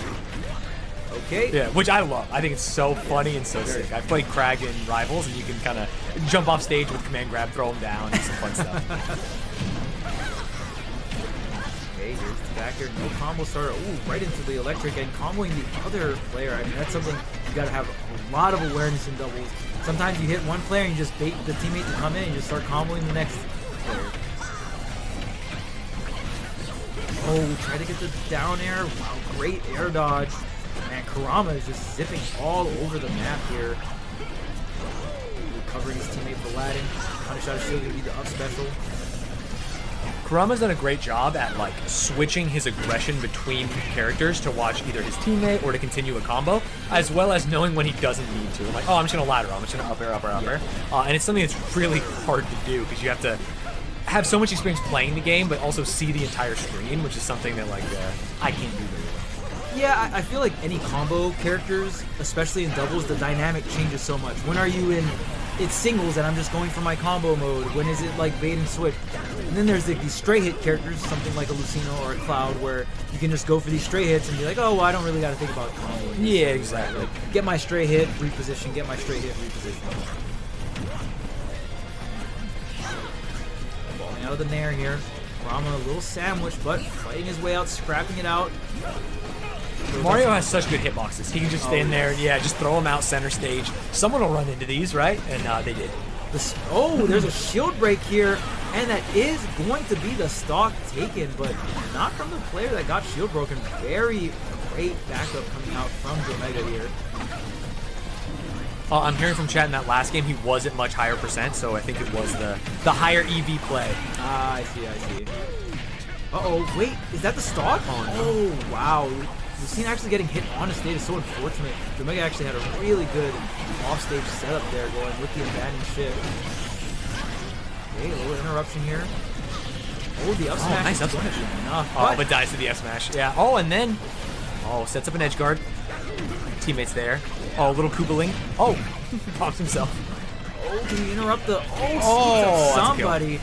Okay. Yeah, which I love. I think it's so funny and so sick. I've played Crag in Rivals, and you can kind of jump off stage with command grab, throw him down, and some fun stuff. Okay, here's the back here. No combo starter. Ooh, right into the electric and comboing the other player. I mean, that's something you got to have a lot of awareness in doubles. Sometimes you hit one player and you just bait the teammate to come in and you just start comboing the next player. Oh, try to get the down air. Wow, great air dodge. Man, Kurama is just zipping all over the map here. Recovering his teammate Aladdin. Punish out of shield, gonna be the up special. Kurama's done a great job at like switching his aggression between characters to watch either his teammate or to continue a combo, as well as knowing when he doesn't need to. Like, oh, I'm just gonna ladder, I'm just gonna up air, up air, up air. And it's something that's really hard to do because you have to have so much experience playing the game, but also see the entire screen, which is something that like I can't do very well. Yeah, I feel like any combo characters, especially in doubles, the dynamic changes so much. When are you in it's singles and I'm just going for my combo mode? When is it like bait and switch? And then there's like these straight hit characters, something like a Lucino or a Cloud, where you can just go for these straight hits and be like, oh, well, I don't really got to think about combo. Yeah, exactly. Like, get my straight hit, reposition, get my straight hit, reposition. Falling out of the nair here. Rama a little sandwich, but fighting his way out, scrapping it out. Mario has such good hitboxes. He can just stand there and just throw them out center stage. Someone will run into these, right? And they did. There's a shield break here, and that is going to be the stock taken, but not from the player that got shield broken. Very great backup coming out from Omega here. I'm hearing from chat in that last game he was at much higher percent, so I think it was the higher EV play. Ah, I see. Uh-oh, wait, is that the stock? Oh, wow. Lucina actually getting hit on the stage is so unfortunate. Omega actually had a really good off-stage setup there going with the abandoned shift. Okay, a little interruption here. Oh, the up smash. Nice up smash. Enough, but dies to the F smash. Yeah. Oh, and then sets up an edge guard. Teammates there. Oh, little Koopaling. Oh, pops himself. Oh, can you interrupt the somebody?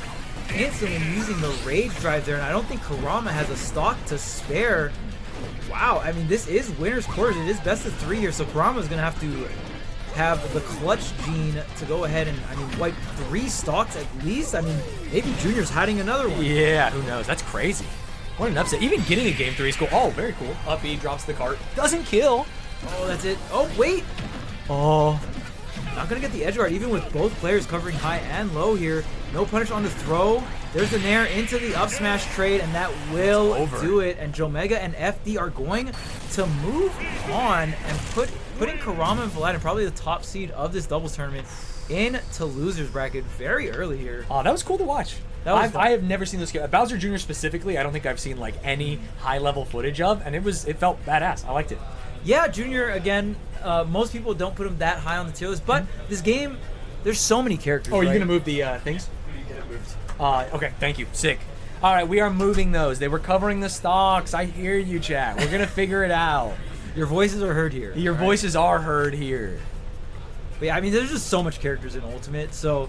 instantly using the rage drive there, and I don't think Kurama has a stock to spare. Wow, I mean, this is winner's quarters. It is best of 3 here, so Kurama's going to have to have the clutch gene to go ahead and, I mean, wipe 3 stocks at least. I mean, maybe Junior's hiding another one. Yeah, who knows? That's crazy. What an upset. Even getting a game 3 is cool. Oh, very cool. Up B, drops the cart. Doesn't kill. Oh, that's it. Oh, wait. Oh. Not going to get the edge guard, even with both players covering high and low here. No punish on the throw. There's the nair into the up smash trade, and that will do it. And Jomega and FD are going to move on and putting Kurama and Vlad in probably the top seed of this doubles tournament into losers bracket very early here. Oh, that was cool to watch. I have never seen this game. Bowser Jr. specifically, I don't think I've seen like any high-level footage of, and it felt badass. I liked it. Yeah, Junior, again, most people don't put him that high on the tier list, but this game, there's so many characters. Oh, are you right? going to move the things? Okay, thank you. Sick. All right, we are moving those. They were covering the stocks. I hear you, chat. We're going to figure it out. Your voices are heard here. Your voices are heard here. But yeah, I mean, there's just so much characters in Ultimate, so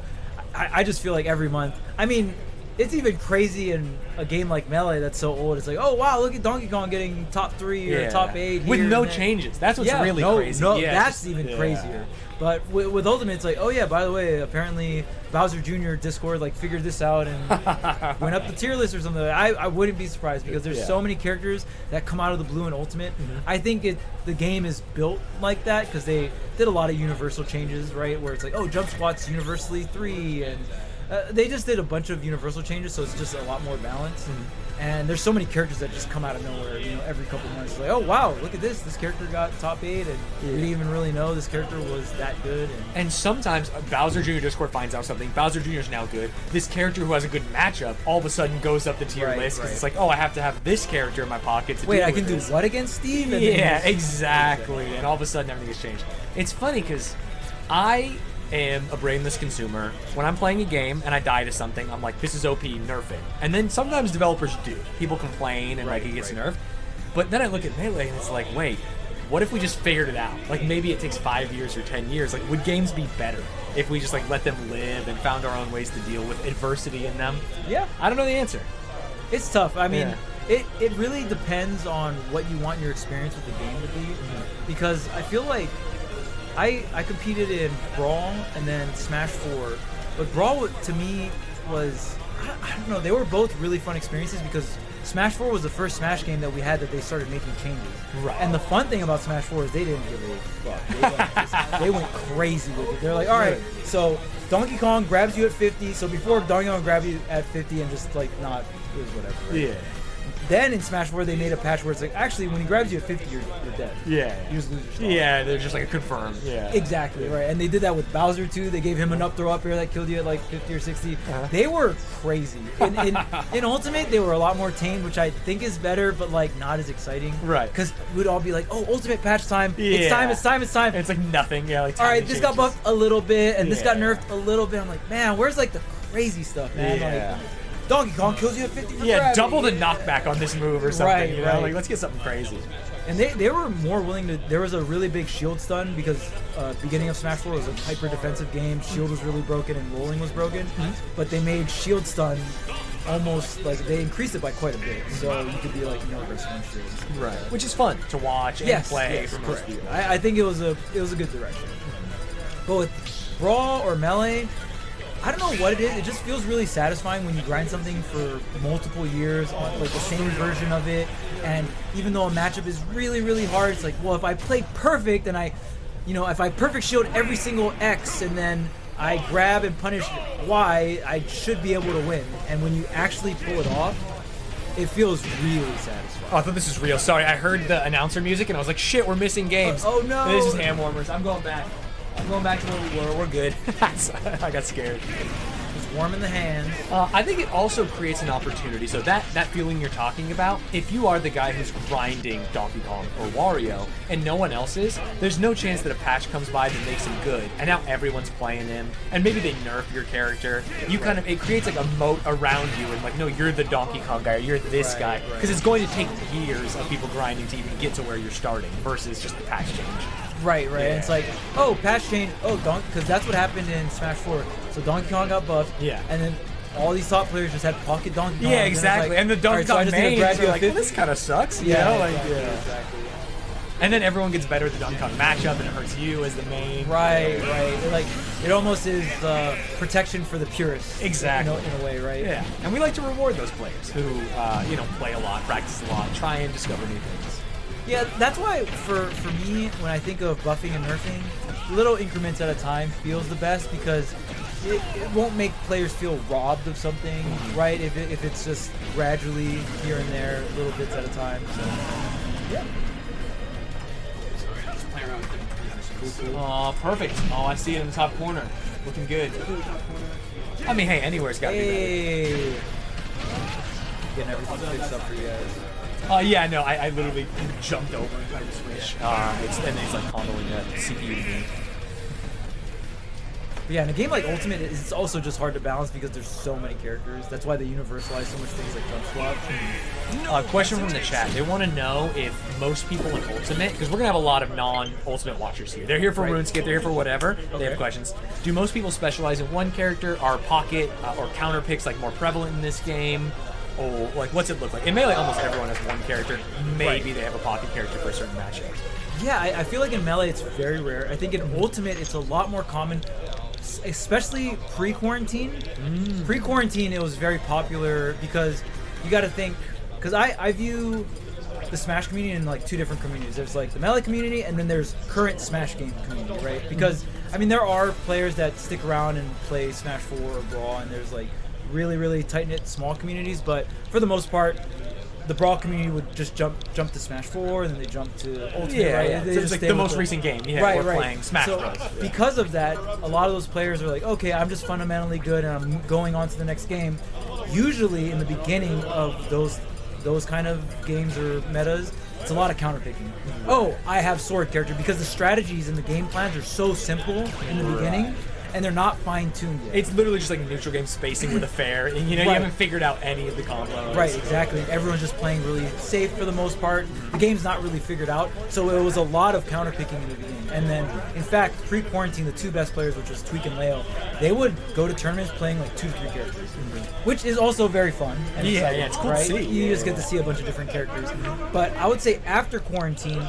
I just feel like every month, I mean, it's even crazy in a game like Melee that's so old. It's like, oh wow, look at Donkey Kong getting top 3 or top 8 with here no changes. That's what's really crazy. No, that's even crazier. But with Ultimate, it's like, oh yeah, by the way, apparently Bowser Jr. Discord like figured this out and went up the tier list or something. I wouldn't be surprised because there's so many characters that come out of the blue in Ultimate. I think the game is built like that because they did a lot of universal changes, right? Where it's like, oh, jump squat's universally 3 and they just did a bunch of universal changes, so it's just a lot more balanced. And there's so many characters that just come out of nowhere, you know, every couple months. It's like, oh wow, look at this! This character got top 8, and we didn't even really know this character was that good. And sometimes Bowser Jr. Discord finds out something. Bowser Jr. is now good. This character who has a good matchup all of a sudden goes up the tier list because it's like, oh, I have to have this character in my pocket to wait, deal I with can this. do what against Steve? And yeah, exactly. And all of a sudden everything has changed. It's funny because I am a brainless consumer. When I'm playing a game and I die to something, I'm like, this is OP, nerf it. And then sometimes developers do. People complain and like he gets nerfed. But then I look at Melee and it's like, wait, what if we just figured it out? Like maybe it takes 5 years or 10 years. Like would games be better if we just like let them live and found our own ways to deal with adversity in them? Yeah. I don't know the answer. It's tough. I mean, it really depends on what you want your experience with the game to be. Because I feel like I competed in Brawl and then Smash 4, but Brawl to me was, I don't know, they were both really fun experiences because Smash 4 was the first Smash game that we had that they started making changes. Right. And the fun thing about Smash 4 is they didn't give a fuck. They went crazy with it. They're like, all right, so Donkey Kong grabs you at 50, so before Donkey Kong grabbed you at 50 and just like not, it was whatever. Right? Yeah. Then in Smash 4, they made a patch where it's like, actually, when he grabs you at 50, you're dead. Yeah. You just lose your stuff. Yeah, they're just like a confirm. Yeah. Exactly, right. And they did that with Bowser, too. They gave him an up throw up here that killed you at like 50 or 60. They were crazy. In Ultimate, they were a lot more tame, which I think is better, but like not as exciting. Right. Because we'd all be like, oh, Ultimate patch time. Yeah. It's time. And it's like nothing. Yeah. Like all right, this got buffed a little bit, and this got nerfed a little bit. I'm like, man, where's like the crazy stuff, man? Yeah. Like, Donkey Kong kills you at 50 for gravity. Double the knockback on this move or something, you know? Like, let's get something crazy. And they were more willing to... There was a really big shield stun because beginning of Smash 4 was a hyper-defensive game. Shield was really broken and rolling was broken. But they made shield stun almost... Like, they increased it by quite a bit. So you could be like, versus one shield. Right. Which is fun to watch and play from most people. I think it was a good direction. But with Brawl or Melee... I don't know what it is. It just feels really satisfying when you grind something for multiple years on like the same version of it. And even though a matchup is really, really hard, it's like, well, if I play perfect and if I perfect shield every single X and then I grab and punish Y, I should be able to win. And when you actually pull it off, it feels really satisfying. Oh, I thought this was real. Sorry, I heard the announcer music and I was like, shit, we're missing games. Oh no! This is hand warmers. I'm going back. I'm going back to where we were. We're good. I got scared. It's warm in the hands. I think it also creates an opportunity. So that feeling you're talking about, if you are the guy who's grinding Donkey Kong or Wario and no one else is, there's no chance that a patch comes by that makes him good. And now everyone's playing him. And maybe they nerf your character. You it creates like a moat around you and like, no, you're the Donkey Kong guy or you're this guy. Because it's going to take years of people grinding to even get to where you're starting versus just the patch change. Right. Yeah. And it's like, oh, patch change. Oh, because that's what happened in Smash 4. So Donkey Kong got buffed. Yeah. And then all these top players just had pocket Donkey Kong. Yeah, exactly. And the Donkey Kong mains are like, well, this kind of sucks. You know? Like, exactly. And then everyone gets better at the Donkey Kong matchup, and it hurts you as the main. Right. Like, it almost is protection for the purists. Exactly. In a way, right? Yeah. And we like to reward those players who, play a lot, practice a lot, try and discover new things. Yeah, that's why for me, when I think of buffing and nerfing, little increments at a time feels the best because it won't make players feel robbed of something, right? If it's just gradually here and there, little bits at a time. So, yeah. Oh, perfect. Oh, I see it in the top corner. Looking good. I mean, hey, anywhere's got to be better. Getting everything fixed up for you guys. Yeah, no, I literally jumped over and tried to switch. And it's like condoling the CPU to me. But yeah, in a game like Ultimate, it's also just hard to balance because there's so many characters. That's why they universalize so much things like jump swap. Question from the chat. They want to know if most people in Ultimate, because we're going to have a lot of non-Ultimate watchers here. They're here for RuneScape, they're here for whatever. Okay. They have questions. Do most people specialize in one character? Are pocket or counter picks like more prevalent in this game? Or like, what's it look like? In Melee, almost everyone has one character. Maybe they have a pocket character for a certain matchup. Yeah, I feel like in Melee it's very rare. I think in Ultimate it's a lot more common, especially pre-quarantine. Pre-quarantine it was very popular because you got to think, because I view the Smash community in like two different communities. There's like the Melee community and then there's current Smash game community, right? Because I mean there are players that stick around and play Smash 4 or Brawl, and there's like really tight-knit small communities, but for the most part the Brawl community would just jump to Smash 4 and then they jump to Ultimate. Yeah, right? yeah. They So just it's like stay the with most recent game. Yeah, right, we're playing Smash so Bros. Because of that, a lot of those players are like, okay, I'm just fundamentally good and I'm going on to the next game. Usually in the beginning of those kind of games or metas, it's a lot of counterpicking. Oh, I have sword character, because the strategies and the game plans are so simple in the beginning and they're not fine-tuned yet. It's literally just like a neutral game spacing with a fair, and you haven't figured out any of the combos. Right, exactly. Everyone's just playing really safe for the most part. The game's not really figured out, so it was a lot of counterpicking in the beginning. And then, in fact, pre-quarantine, the two best players, which was Tweak and Leo, they would go to tournaments playing like 2 to 3 characters, which is also very fun. And exciting, it's cool right? to see. You just get to see a bunch of different characters. But I would say after quarantine,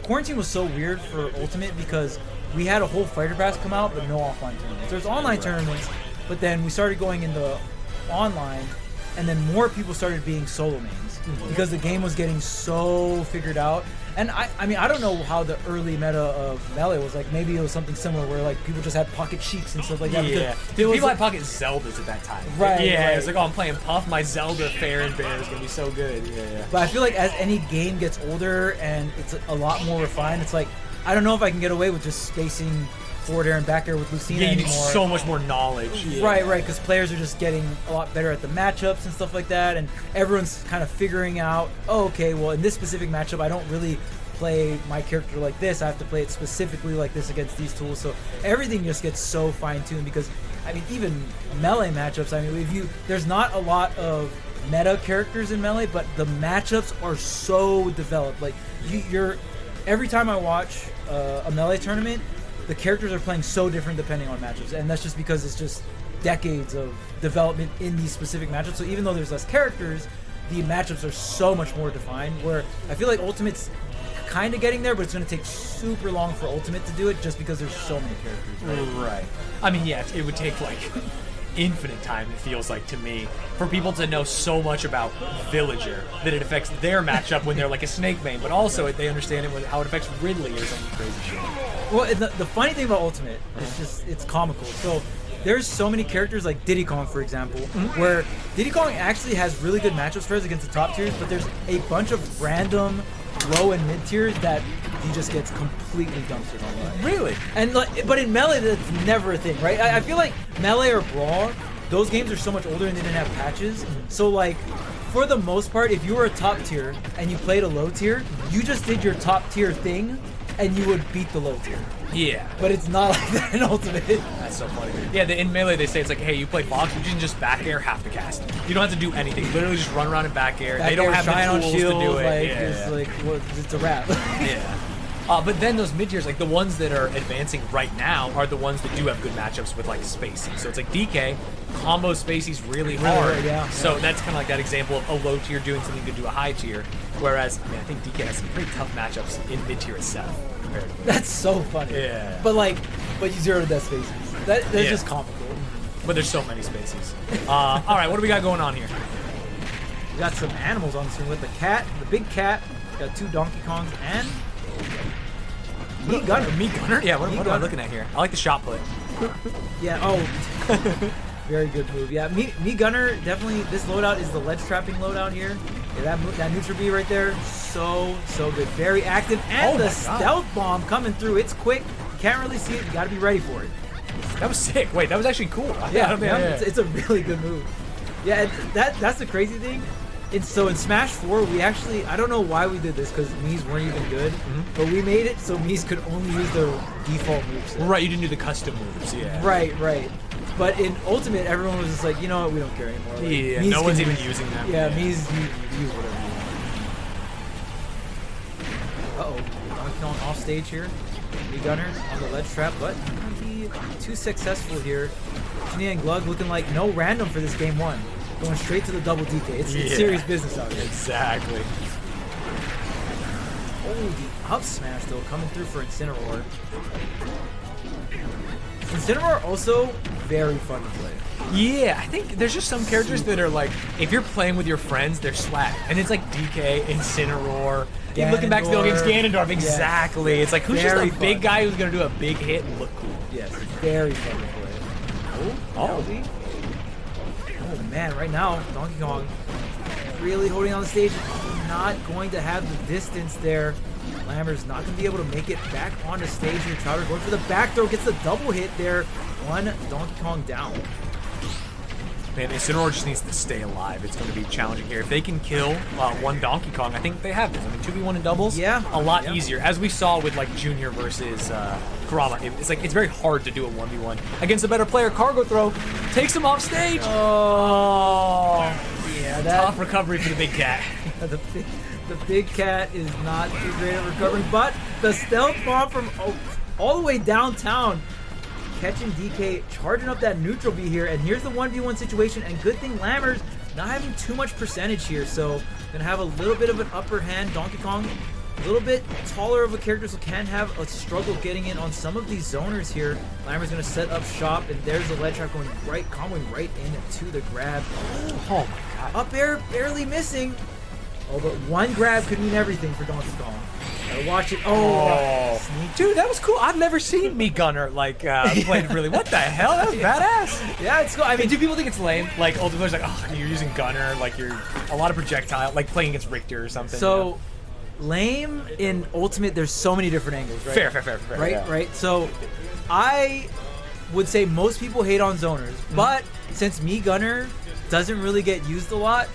quarantine was so weird for Ultimate because we had a whole fighter pass come out, but no offline tournaments. There's online tournaments, but then we started going into online, and then more people started being solo mains because the game was getting so figured out. And I mean, I don't know how the early meta of Melee was like. Maybe it was something similar where like people just had pocket Sheiks and stuff like that. Yeah, people had pocket Zeldas at that time. Right. Yeah, right. it's like, oh, I'm playing Puff. My Zelda Fair and Bear is gonna be so good. Yeah. But I feel like as any game gets older and it's a lot more refined, it's like I don't know if I can get away with just spacing forward air and back air with Lucina Yeah, you need anymore. so much more knowledge. Yeah. Right, because players are just getting a lot better at the matchups and stuff like that, and everyone's kind of figuring out, oh, okay, well, in this specific matchup, I don't really play my character like this. I have to play it specifically like this against these tools. So everything just gets so fine-tuned because, I mean, even Melee matchups, I mean, there's not a lot of meta characters in Melee, but the matchups are so developed. Like, every time I watch a Melee tournament, the characters are playing so different depending on matchups, and that's just because it's just decades of development in these specific matchups. So even though there's less characters, the matchups are so much more defined, where I feel like Ultimate's kind of getting there, but it's going to take super long for Ultimate to do it just because there's so many characters. Right. I mean, yeah, it would take like infinite time, it feels like to me, for people to know so much about Villager that it affects their matchup when they're like a snake main, but also they understand it how it affects Ridley or some crazy shit. Well, the funny thing about Ultimate is just it's comical. So there's so many characters like Diddy Kong, for example, where Diddy Kong actually has really good matchups for us against the top tiers, but there's a bunch of random low and mid tiers that he just gets completely dumpstered on. Really? And but in Melee, that's never a thing, right? I feel like Melee or Brawl, those games are so much older and they didn't have patches. So like, for the most part, if you were a top tier and you played a low tier, you just did your top tier thing and you would beat the low tier. Yeah. But it's not like that in Ultimate. That's so funny. Yeah, in Melee they say it's like, hey, you play Fox, you can just back air half the cast. You don't have to do anything. Literally just run around and back air. They don't have the tools to do it. Like, it's a wrap. Yeah. But then those mid tiers, like the ones that are advancing right now, are the ones that do have good matchups with like spacing. So it's like DK combo spacey's really hard. Yeah. So that's kind of like that example of a low tier doing something good to a high tier. Whereas I think DK has some pretty tough matchups in mid tier itself. Comparatively. That's so funny. Yeah. But you zero to death spaces. That's just comical. But there's so many spaces. All right, what do we got going on here? We got some animals on the screen with the cat, the big cat. We got 2 Donkey Kongs and Me Gunner. Me Gunner? Yeah, what am I looking at here? I like the shot put. Yeah, oh. Very good move. Yeah, Me Gunner, definitely, this loadout is the ledge trapping loadout here. Yeah, that neutral B right there, so good. Very active. And the stealth bomb coming through. It's quick. You can't really see it. You got to be ready for it. That was sick. Wait, that was actually cool. Yeah. It's a really good move. Yeah, that's the crazy thing. So in Smash 4, we actually, I don't know why we did this because Mii's weren't even good, but we made it so Mii's could only use their default moves. Right, you didn't do the custom moves, yeah. Right. But in Ultimate, everyone was just like, you know what, we don't care anymore. Like, yeah, no one's even using them. Yeah, Mii's, you use whatever you want. Uh-oh, Donkey Kong off stage here. Me Gunner on the ledge trap, but not going to be too successful here. Jania and Glug looking like no random for this game 1. Going straight to the double DK. It's serious business out here. Exactly. Oh, the up smash though coming through for Incineroar. Incineroar also very fun to play. Yeah, I think there's just some characters that are like, if you're playing with your friends, they're swag. And it's like DK, Incineroar. You're looking back to the old games, Ganondorf, exactly. It's like, who's just a big guy who's going to do a big hit and look cool? Yes, very fun to play. Oh, man, right now, Donkey Kong really holding on the stage, not going to have the distance there. Lammer's not going to be able to make it back on the stage here. Chowder going for the back throw, gets the double hit there. 1 Donkey Kong down. Man, Incineroar just needs to stay alive. It's going to be challenging here. If they can kill 1 Donkey Kong, I think they have this. I mean, 2v1 in doubles, a lot easier. As we saw with like Junior versus Kurama, it's very hard to do a 1v1 against a better player. Cargo throw takes him off stage. Oh, yeah, tough recovery for the big cat. The big cat is not too great at recovering, but the stealth bomb from all the way downtown. Catching DK, charging up that neutral B here, and here's the 1v1 situation, and good thing Lammers not having too much percentage here, so gonna have a little bit of an upper hand. Donkey Kong, a little bit taller of a character, so can have a struggle getting in on some of these zoners here. Lammers gonna set up shop, and there's the ledge trap going right, comboing right into the grab. Oh my god. Up air, barely missing. Oh, but 1 grab could mean everything for Donkey Kong. Gotta watch it. Oh, dude, that was cool. I've never seen Me Gunner played really. What the hell? That was badass. Yeah, it's cool. I mean, do people think it's lame? Like Ultimate's like, oh, you're using Gunner, like you're a lot of projectile, like playing against Richter or something. So, lame in Ultimate. There's so many different angles, right? Fair. Right, yeah. Right. So, I would say most people hate on zoners, but since Me Gunner doesn't really get used a lot.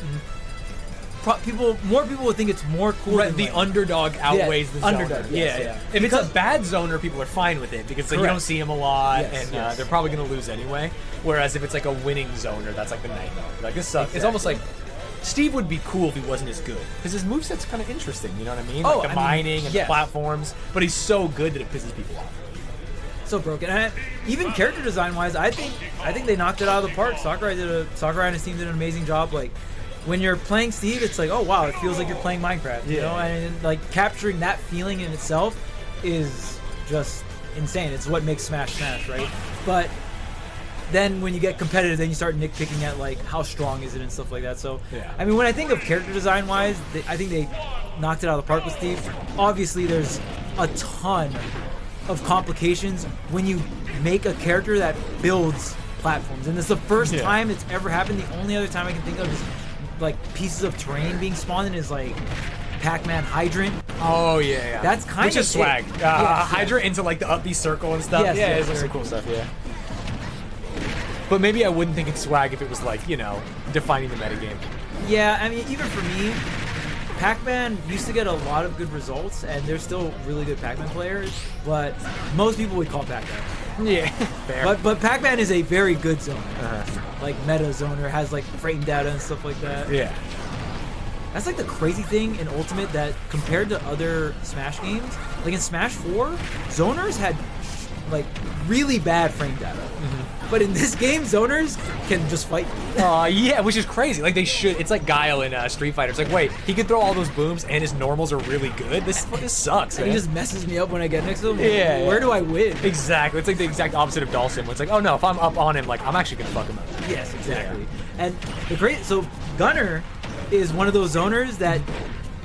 More people would think it's more cool. Right, the underdog outweighs the zoner. Underdog, yes. If it's a bad zoner, people are fine with it because you don't see him a lot, and they're probably going to lose anyway. Whereas if it's like a winning zoner, that's like the nightmare. Like this sucks. Exactly. It's almost like Steve would be cool if he wasn't as good because his moveset's kind of interesting. You know what I mean? Like the mining and the platforms, but he's so good that it pisses people off. So broken. And even character design wise, I think they knocked it out of the park. Sakurai and his team did an amazing job. Like, when you're playing Steve, it's like, oh wow, it feels like you're playing Minecraft, you know? And like capturing that feeling in itself is just insane. It's what makes Smash, right? But then when you get competitive, then you start nitpicking at like how strong is it and stuff like that. So, I mean, when I think of character design wise, I think they knocked it out of the park with Steve. Obviously, there's a ton of complications when you make a character that builds platforms, and it's the first time it's ever happened. The only other time I can think of is like pieces of terrain being spawned in is like Pac-Man Hydrant. Oh yeah. That's kind of swag. Hydrant into like the up B circle and stuff. It's some cool stuff. But maybe I wouldn't think it's swag if it was like, you know, defining the metagame. Yeah, I mean, even for me, Pac-Man used to get a lot of good results, and there's still really good Pac-Man players, but most people would call Pac-Man. Yeah, fair. But Pac-Man is a very good zoner. Like meta zoner, has like frame data and stuff like that. Yeah. That's like the crazy thing in Ultimate that compared to other Smash games, like in Smash 4, zoners had like really bad frame data. But in this game, zoners can just fight you. Yeah, which is crazy. Like they should. It's like Guile in Street Fighter. It's like, wait, he can throw all those booms and his normals are really good. This sucks. And Man. he just messes me up when I get next to him. Yeah, Where do I win? Exactly. It's like the exact opposite of Dhalsim. It's like, oh no, if I'm up on him, like I'm actually gonna fuck him up. Yes, exactly. And the great so Gunner is one of those zoners that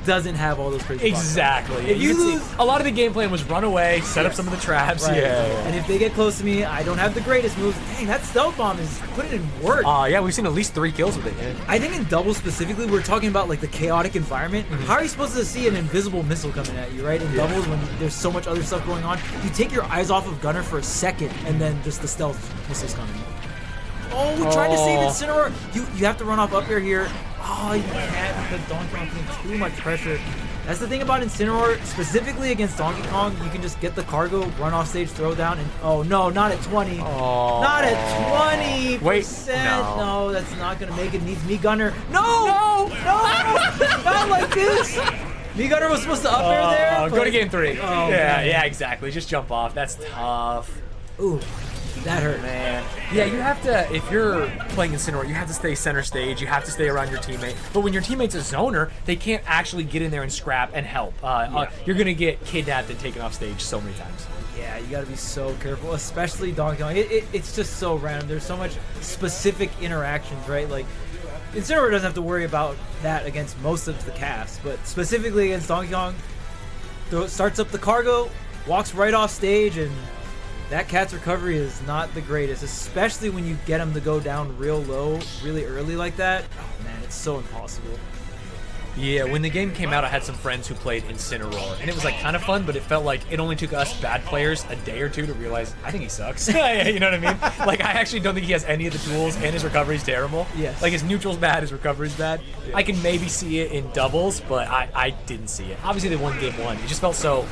doesn't have all those crazy spots. Exactly. If you can see, lose- a lot of the game plan was run away, set up some of the traps. Right. Yeah. And if they get close to me, I don't have the greatest moves. Dang, that stealth bomb is putting in work. Yeah, we've seen at least 3 kills with it. Yeah. I think in doubles specifically, we're talking about like the chaotic environment. How are you supposed to see an invisible missile coming at you, right? In doubles, when there's so much other stuff going on, you take your eyes off of Gunner for a second, and then just the stealth missiles coming. Oh, we tried to save Incineroar. You have to run off up air here. Oh, you can't because Donkey Kong putting too much pressure. That's the thing about Incineroar, specifically against Donkey Kong, you can just get the cargo, run off stage, throw down, and oh no, not at 20. Not at 20%. Wait, no, that's not gonna make it. Needs me Gunner. No, not like this. Me Gunner was supposed to up air there. Go to game 3. Oh, yeah, man. yeah, exactly. Just jump off. That's tough. Ooh, that hurt. Man. Yeah, you have to, if you're playing Incineroar, you have to stay center stage, you have to stay around your teammate. But when your teammate's a zoner, they can't actually get in there and scrap and help. You're going to get kidnapped and taken off stage so many times. Yeah, you gotta be so careful, especially Donkey Kong. It's just so random. There's so much specific interactions, right? Like, Incineroar doesn't have to worry about that against most of the cast, but specifically against Donkey Kong, starts up the cargo, walks right off stage, and that cat's recovery is not the greatest, especially when you get him to go down real low, really early like that. Oh man, it's so impossible. Yeah, when the game came out, I had some friends who played Incineroar, and it was like kind of fun, but it felt like it only took us bad players a day or two to realize, I think he sucks. You know what I mean? Like, I actually don't think he has any of the tools, and his recovery's terrible. Yes. Like, his neutral's bad, his recovery's bad. Yeah. I can maybe see it in doubles, but I didn't see it. Obviously, they won game 1. It just felt so...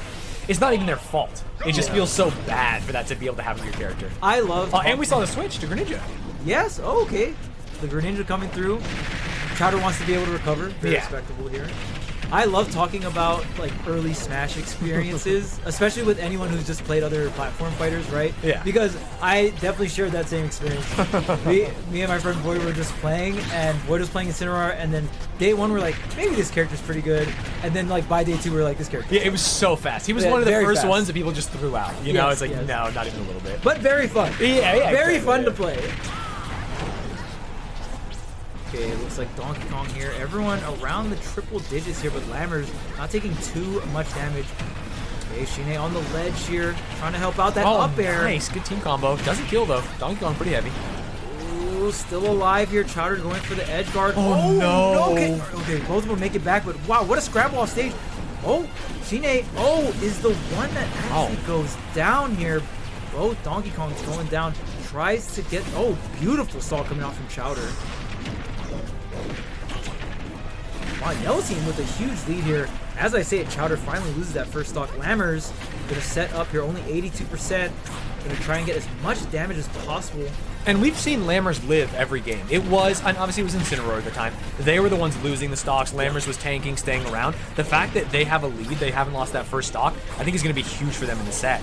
It's not even their fault. It just feels so bad for that to be able to happen to your character. I love... and we saw the switch to Greninja. Yes, oh, okay. The Greninja coming through. Chowder wants to be able to recover. Very respectable here. I love talking about like early Smash experiences, especially with anyone who's just played other platform fighters, right? Yeah. Because I definitely shared that same experience. me and my friend Boyd were just playing, and Boyd was playing Incineroar, and then day 1 we're like, maybe this character's pretty good, and then like by day 2 we're like, this character. Yeah, it was so fast. He was one of the first ones that people just threw out. You know, it's like, no, not even a little bit. But very fun. Yeah. Very fun to play. Okay, it looks like Donkey Kong here. Everyone around the triple digits here, but Lammers not taking too much damage. Okay, Shine on the ledge here, trying to help out that up air. Nice, good team combo. Doesn't kill though. Donkey Kong pretty heavy. Ooh, still alive here. Chowder going for the edge guard. Oh, no. Okay, both of them make it back, but wow, what a scrabble off stage. Oh, Shine, is the one that actually goes down here. Both Donkey Kong's going down. Tries to get, beautiful stall coming out from Chowder. Wow, Yellow Team with a huge lead here. As I say it, Chowder finally loses that first stock. Lammers gonna set up here, only 82%. Gonna try and get as much damage as possible. And we've seen Lammers live every game. It was, and obviously it was Incineroar at the time. They were the ones losing the stocks. Lammers was tanking, staying around. The fact that they have a lead, they haven't lost that first stock, I think is going to be huge for them in the set.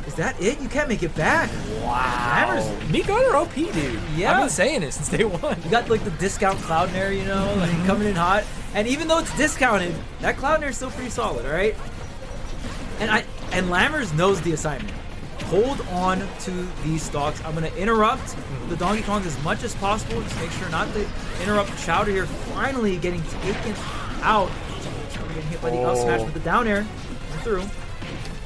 Is that it? You can't make it back. Wow. Lammers. Me Gunner OP, dude. Yeah. I've been saying it since day 1. You got like the discount Cloudnair, you know, like coming in hot. And even though it's discounted, that Cloudnair is still pretty solid, all right? And Lammers knows the assignment. Hold on to these stocks. I'm going to interrupt the Donkey Kong as much as possible. Just make sure not to interrupt Chowder here. Finally getting taken out. Chowder getting hit by the up smash with the down air. Went through.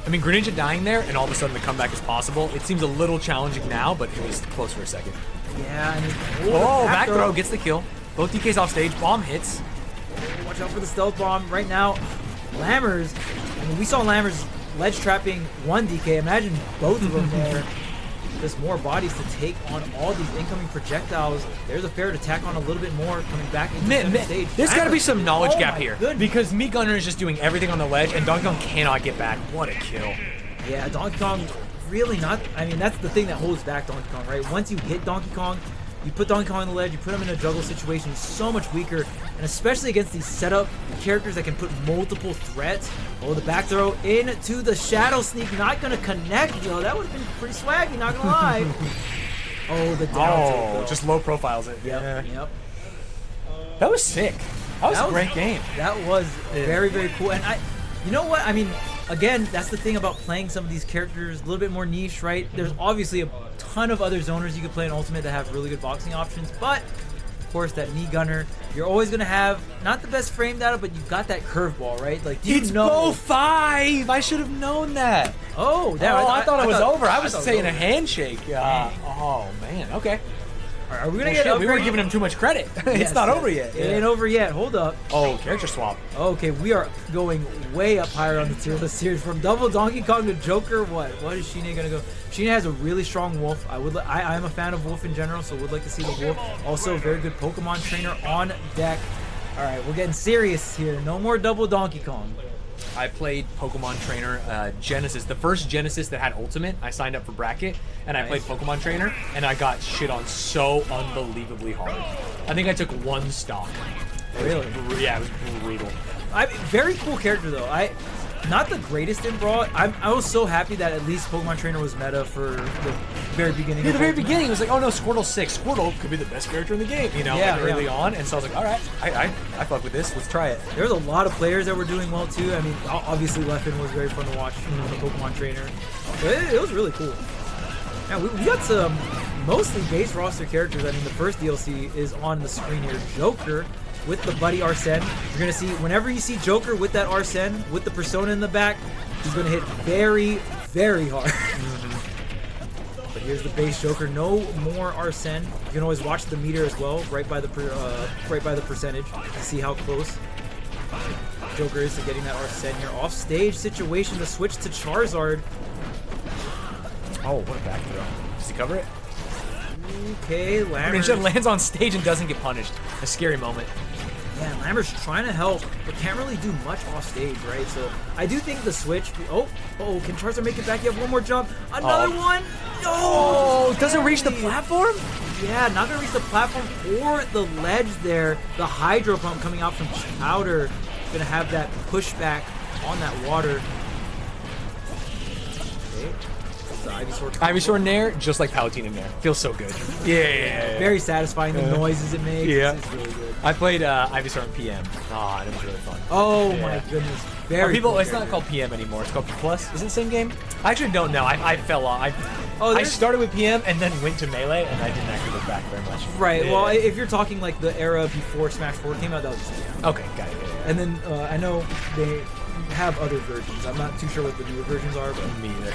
I mean, Greninja dying there, and all of a sudden the comeback is possible. It seems a little challenging now, but it was close for a second. Yeah, and back throw gets the kill. Both DKs off stage. Bomb hits. Watch out for the stealth bomb. Right now, Lammers, I mean, we saw Lammers ledge trapping one DK. Imagine both of them there. There's more bodies to take on all these incoming projectiles. There's a ferret attack on a little bit more coming back into the stage. There's got to be some knowledge gap here. Goodness. Because Meat Gunner is just doing everything on the ledge, and Donkey Kong cannot get back. What a kill. Yeah, Donkey Kong really not... I mean, that's the thing that holds back Donkey Kong, right? Once you hit Donkey Kong, You put Donkey Kong on the ledge, you put him in a juggle situation, he's so much weaker, and especially against these setup characters that can put multiple threats. Oh, the back throw into the shadow sneak, not gonna connect, yo. That would have been pretty swaggy, not gonna lie. Oh, the down tilt, just low profiles it. Yep. That was sick. That was a great game. That was very, very cool. And you know what? I mean, again, that's the thing about playing some of these characters, a little bit more niche, right? There's obviously a ton of other zoners you could play in Ultimate that have really good boxing options, but of course that knee gunner, you're always gonna have not the best frame data, but you've got that curveball, right? Like It's Bow 5. I should have known that. Oh, damn! I thought it was over. I was saying a handshake. Oh man. Okay. Are we gonna get? We were giving him too much credit. It's not over yet. It ain't over yet. Hold up. Oh, character swap. Okay, we are going way up higher on the tier list series from double Donkey Kong to Joker. What is Shine gonna go? Shine has a really strong Wolf. I am a fan of Wolf in general, so would like to see the Wolf. Also, very good Pokemon trainer on deck. All right, we're getting serious here. No more double Donkey Kong. I played Pokemon Trainer Genesis, the first Genesis that had Ultimate. I signed up for Bracket, and I played Pokemon Trainer, and I got shit on so unbelievably hard. I think I took 1 stock. Really? Yeah, it was brutal. Very cool character though. Not the greatest in Brawl. I was so happy that at least Pokemon Trainer was meta for the very beginning. Yeah, the very beginning, it was like, oh no, Squirtle's 6. Squirtle could be the best character in the game, you know, early on. And so I was like, all right, I fuck with this. Let's try it. There was a lot of players that were doing well too. I mean, obviously Leffen was very fun to watch, the Pokemon Trainer. But it was really cool. Yeah, we got some mostly base roster characters. I mean, the first DLC is on the screen here. Joker with the buddy Arsene. You're going to see, whenever you see Joker with that Arsene, with the persona in the back, he's going to hit very, very hard. But here's the base Joker. No more Arsene. You can always watch the meter as well, right by the percentage, to see how close Joker is to getting that Arsene here. Off stage situation, the switch to Charizard. Oh, what a back throw. Does he cover it? Okay, Lammers. Ninja lands on stage and doesn't get punished. A scary moment. Yeah, Lammers trying to help, but can't really do much off stage, right? So I do think the switch. Oh, can Charizard make it back? You have one more jump. Another one. No. Oh, doesn't reach the platform? Yeah, not gonna reach the platform or the ledge there. The Hydro Pump coming out from Chowder. Gonna have that pushback on that water. Okay. Ivysaur Nair, just like Palutena Nair. Feels so good. Yeah. Very satisfying, the noises it makes. Yeah. It's really good. I played Ivysaur in PM. And it was really fun. Oh my goodness. Very people, cool it's not called PM anymore. It's called P+. Is it the same game? I actually don't know. I fell off. I started with PM and then went to Melee, and I didn't actually look back very much. Right. Yeah. Well, if you're talking like the era before Smash 4 came out, that was just PM. Okay, got it. And then I know they have other versions. I'm not too sure what the newer versions are, but me either.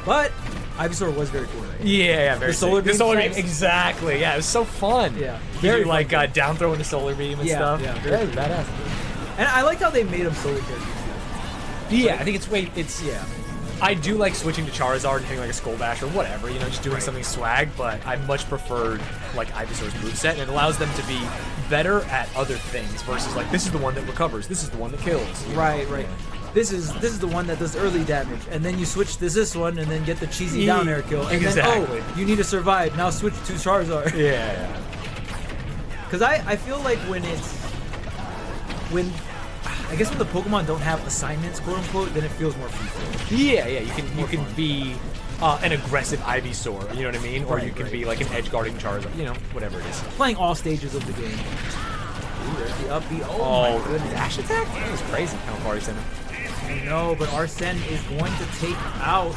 But Ivysaur was very cool, right? Yeah, very cool. The solar beam, exactly. Yeah, it was so fun. Yeah, very like down throw into solar beam and stuff. Yeah, very badass. And I liked how they made him solar characters. Yeah, I think it's I do like switching to Charizard and hitting like a Skull Bash or whatever, you know, just doing something swag, but I much preferred like Ivysaur's moveset, and it allows them to be better at other things versus like this is the one that recovers, this is the one that kills. Right. This is the one that does early damage, and then you switch to this one and then get the cheesy down air kill. And then, you need to survive. Now switch to Charizard. Yeah. Because I feel like when I guess when the Pokemon don't have assignments, quote unquote, then it feels more free. Yeah, you can be an aggressive Ivysaur, you know what I mean? Or you can be like an edge guarding Charizard, you know, whatever it is. Playing all stages of the game. Ooh, there's the up B. Oh my goodness. Dash attack? That was crazy how far he sent him. No, but Arsene is going to take out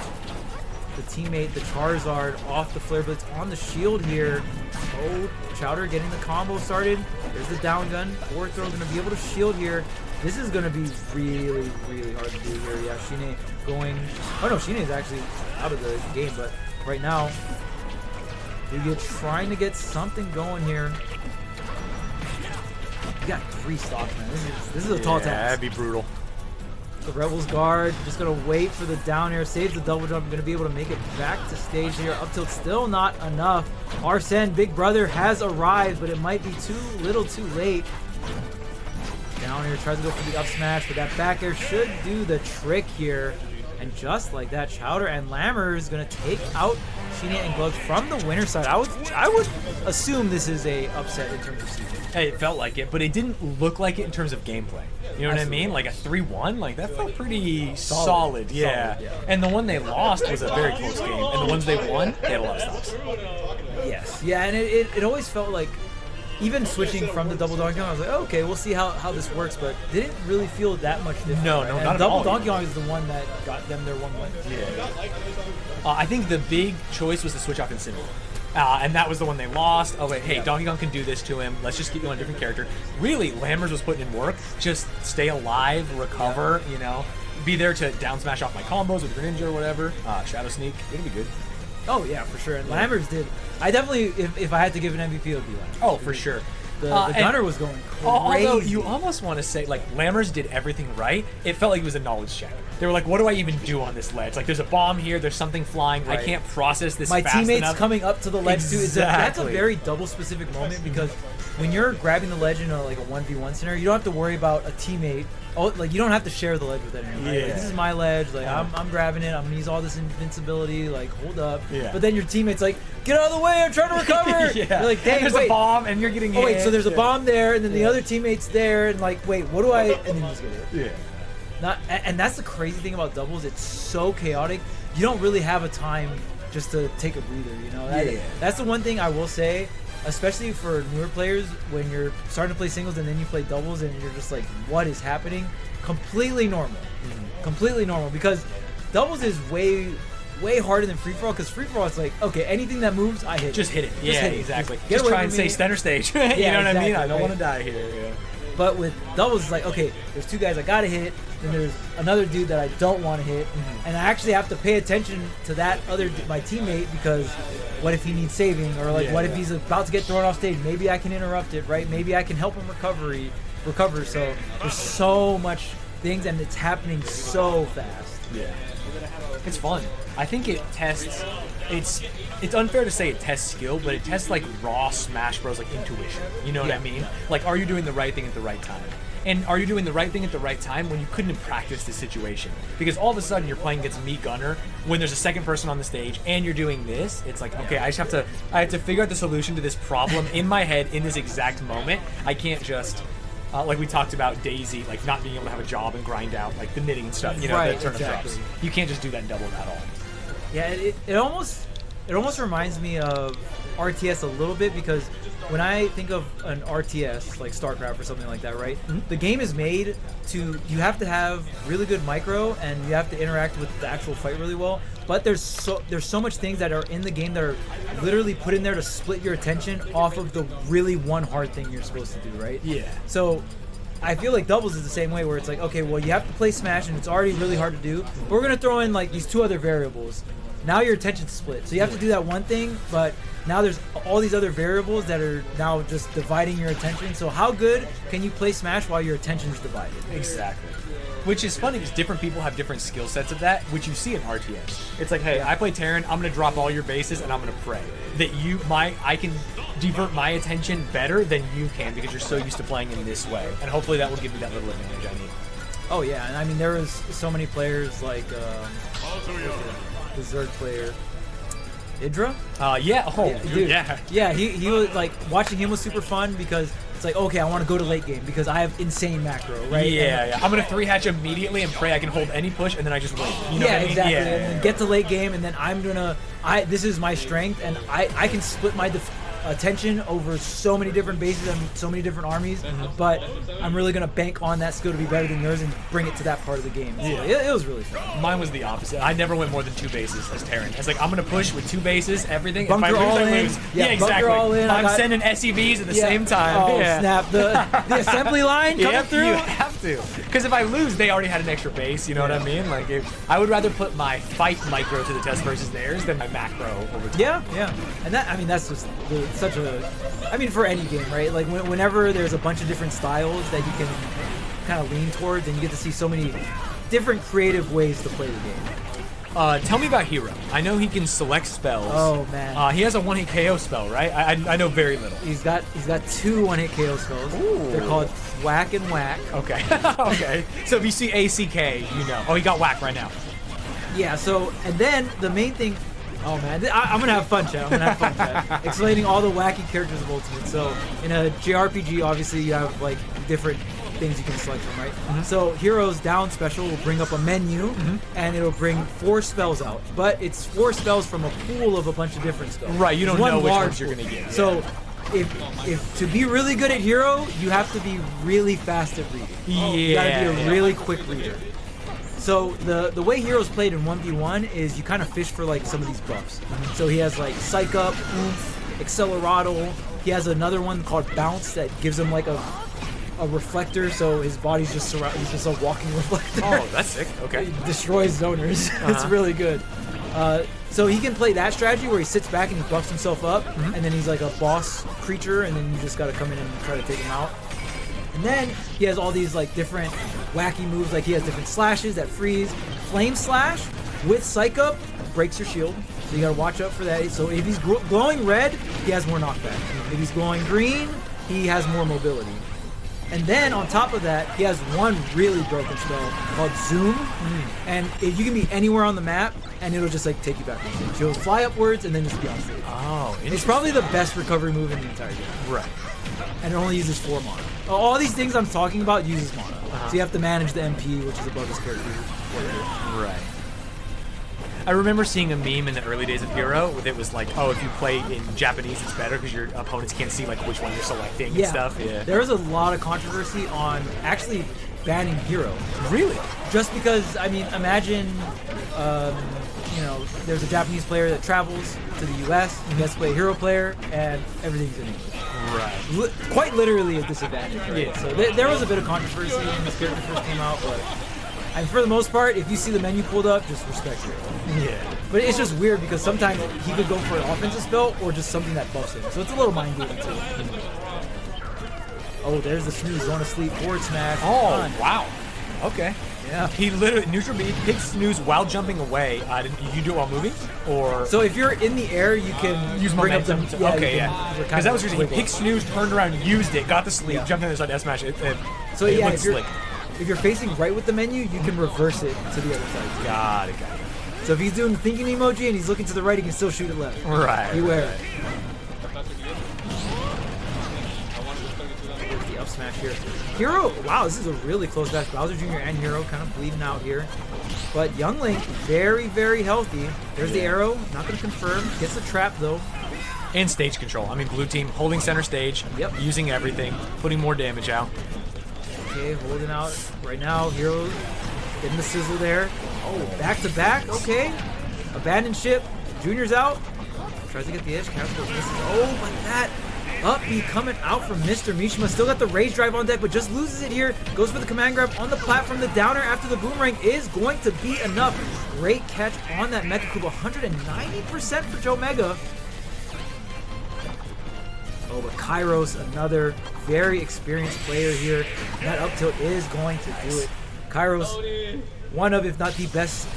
the teammate, the Charizard, off the Flare Blitz on the shield here. Oh, Chowder getting the combo started. There's the down gun. Forward throw going to be able to shield here. This is going to be really, really hard to do here. Yeah, Shine going... Oh no, Shine is actually out of the game, but right now, you're trying to get something going here. You got 3 stocks, man. This is a tall task. Yeah, that'd be brutal. The Rebels guard just gonna wait for the down air, saves the double jump, gonna be able to make it back to stage here. Up tilt still not enough. Arsene, Big Brother, has arrived, but it might be too late. Down air tries to go for the up smash, but that back air should do the trick here. And just like that, Chowder and Lammer is going to take out Sheena and Glugs from the winner side. I would assume this is a upset in terms of seeding. Hey, it felt like it, but it didn't look like it in terms of gameplay. You know what I mean? Like a 3-1, like that felt pretty solid. Yeah. And the one they lost was a very close game, and the ones they won, they had a lot of stops. Yes. Yeah, and it always felt like, even switching from the double Donkey Kong, I was like, oh, okay, we'll see how this works, but didn't really feel that much different. No, right? no, and not at double all. Donkey Kong is the one that got them their 1 win. Yeah. I think the big choice was to switch off Incinerator. And that was the one they lost. Oh, wait, hey, Donkey Kong can do this to him. Let's just get you on a different character. Really, Lammers was putting in work. Just stay alive, recover, you know. Be there to down smash off my combos with Greninja or whatever. Shadow Sneak, it'll be good. Oh, yeah, for sure. And Lammers did. I definitely, if I had to give an MVP, it would be Lammers. Oh, for sure. The gunner was going crazy. Although you almost want to say, like, Lammers did everything right, it felt like it was a knowledge check. They were like, what do I even do on this ledge? Like, there's a bomb here, there's something flying, I can't process this My fast teammates enough. coming up to the ledge, too. That's a Exactly. very double-specific moment, because when you're grabbing the ledge in a 1v1 scenario, you don't have to worry about a teammate. Oh, like, you don't have to share the ledge with anyone. Right? Yeah. Like, this is my ledge. Like, I'm grabbing it. I'm gonna use all this invincibility. Like, hold up. Yeah. But then your teammate's like, get out of the way. I'm trying to recover. Yeah. You're like, dang, and there's wait. a bomb, and you're getting Oh wait, hit. so there's a Yeah. bomb there, and then the other teammate's there, and like, wait, what do I? And then you just get it. Yeah. And that's the crazy thing about doubles. It's so chaotic. You don't really have a time just to take a breather. You know. That's the one thing I will say, especially for newer players, when you're starting to play singles and then you play doubles, and you're just like, what is happening? Completely normal. Completely normal, because doubles is way harder than free for all, because free for all is like, okay, anything that moves, I hit. Just hit it. Just Yeah, hit it. exactly. Get Just away try from and stay me. center stage. You know what I exactly, mean? I don't right. want to die here. Yeah. But with doubles, it's like, okay, there's two guys I gotta hit, then there's another dude that I don't want to hit, and I actually have to pay attention to that my teammate, because what if he needs saving, or like, what if he's about to get thrown off stage? Maybe I can interrupt it, right? Maybe I can help him recover. So there's so much things, and it's happening so fast. Yeah. It's fun. I think it tests. It's unfair to say it tests skill, but it tests like raw Smash Bros. Like intuition. You know what I mean? Like, are you doing the right thing at the right time? And are you doing the right thing at the right time when you couldn't practice the situation? Because all of a sudden you're playing against me, Gunner, when there's a second person on the stage and you're doing this. It's like, okay, I have to figure out the solution to this problem in my head in this exact moment. I can't just. Like we talked about Daisy, like not being able to have a job and grind out like the knitting stuff, you know, Right, the turnip exactly. drops. You can't just do that in double at all. Yeah, it almost reminds me of RTS a little bit, because when I think of an RTS like StarCraft or something like that, right? The game is made to, you have to have really good micro, and you have to interact with the actual fight really well. But there's so much things that are in the game that are literally put in there to split your attention off of the really one hard thing you're supposed to do, right? Yeah. So I feel like doubles is the same way, where it's like, okay, well, you have to play Smash and it's already really hard to do, but we're gonna throw in like these two other variables. Now your attention's split, so you have to do that one thing, but now there's all these other variables that are now just dividing your attention. So how good can you play Smash while your attention is divided? Exactly. Which is funny because different people have different skill sets of that, which you see in RTS. It's like, hey, I play Terran, I'm gonna drop all your bases and I'm gonna pray that I can divert my attention better than you can, because you're so used to playing in this way. And hopefully that will give me that little advantage I need. Oh yeah, and I mean, there was so many players like the Zerg player, Idra. Yeah. Oh, Yeah, dude, yeah. Yeah, he was like, watching him was super fun, because it's like, okay, I want to go to late game because I have insane macro, right? Yeah. I'm gonna 3-hatch immediately and pray I can hold any push, and then I just wait. You know Yeah, what I mean? exactly. Yeah. And then get to late game, and then this is my strength, and I can split my attention over so many different bases and so many different armies, but I'm really gonna bank on that skill to be better than yours and bring it to that part of the game. So it was really fun. Mine was the opposite. I never went more than 2 bases as Terran. It's like, I'm gonna push with 2 bases, everything. Bunker if I lose, all I in. lose. Yeah, Yeah, bunker exactly. all in. I'm sending SEVs at the same time. Oh Yeah. snap! The assembly line coming Yep, through. you have to. Because if I lose, they already had an extra base, you know what I mean? Like, I would rather put my fight micro to the test versus theirs than my macro over time. Yeah, and that's just such a. I mean, for any game, right? Like whenever there's a bunch of different styles that you can kind of lean towards, and you get to see so many different creative ways to play the game. Tell me about Hero. I know he can select spells. Oh man, He has a 1-hit KO spell, right? I know very little. he's got 2 1-hit KO spells. Ooh. They're called Whack and Whack. Okay. Okay. So if you see ACK, you know. Oh, he got whack right now. Yeah, so, and then the main thing, oh man, I'm gonna have fun, chat. I'm gonna have fun, chat. Explaining all the wacky characters of Ultimate. So, in a JRPG, obviously, you have like different things you can select from, right? So, Heroes Down Special will bring up a menu, and it'll bring 4 spells out. But it's 4 spells from a pool of a bunch of different spells. Right, you don't One know which large ones you're pool. gonna get. So, if to be really good at Hero, you have to be really fast at reading. You gotta be a really quick reader. So the way Heroes played in 1v1 is you kind of fish for like some of these buffs. So he has like Psych Up, Oomph, Accelerato. He has another one called Bounce that gives him like a reflector, so his body's just he's just a walking reflector. Oh, that's sick. Okay. He destroys zoners. It's really good. So he can play that strategy where he sits back and he buffs himself up, and then he's like a boss creature, and then you just got to come in and try to take him out. And then he has all these like different wacky moves, like he has different slashes that freeze. Flame Slash with Psych Up breaks your shield, so you gotta watch out for that. So if he's glowing red, he has more knockback. If he's glowing green, he has more mobility. And then on top of that, he has one really broken spell called Zoom, and you can be anywhere on the map, and it'll just like take you back on stage. You'll fly upwards and then just be on stage. Oh, It's probably the best recovery move in the entire game. right. And it only uses 4 mana. All these things I'm talking about uses mana. So you have to manage the MP, which is above his character. Right. I remember seeing a meme in the early days of Hero that was like, oh, if you play in Japanese, it's better because your opponents can't see like which one you're selecting and stuff. Yeah. There was a lot of controversy on actually banning Hero. Really? Just because, I mean, imagine, there's a Japanese player that travels to the US, he has to play a Hero player, and everything's in English. Right. Quite literally a disadvantage. Right? Yeah. So there was a bit of controversy when this character first came out, but for the most part, if you see the menu pulled up, just respect Hero. Yeah. But it's just weird because sometimes he could go for an offensive spell or just something that buffs him. So it's a little mind gaming too. Oh, there's the snooze, going to sleep, forward smash. Oh, Fun. wow. Okay. Yeah. He literally neutral B hits snooze while jumping away. You do it while moving, or So if you're in the air, you can use bring up momentum. the, Okay, you yeah. can Because kind that of was usually he wiggle. picked snooze, turned around, used it, got the sleep, Yeah. jumped in the side, smash it. So it yeah, looked if you're, slick. if you're facing right with the menu, you can reverse it to the other side. Got it. So if he's doing the thinking emoji and he's looking to the right, he can still shoot it left. Right. Beware. Here's the up smash here. Hero, wow, this is a really close match. Bowser Jr. and Hero kind of bleeding out here. But Young Link, very, very healthy. There's the arrow, not going to confirm. Gets the trap though. And stage control. I mean, blue team holding center stage, using everything, putting more damage out. Okay, holding out right now. Hero getting the sizzle there. Oh, back to back. Okay. Abandoned ship. Junior's out. Tries to get the edge. Castle misses. Oh, but that up B coming out from Mr. Mishima. Still got the rage drive on deck, but just loses it here. Goes for the command grab on the platform. The downer after the boomerang is going to be enough. Great catch on that Mecha Koopa. 190% for Joe Mega. Oh, but Kairos, another very experienced player here. That up tilt is going to do it. Kairos, one of, if not the best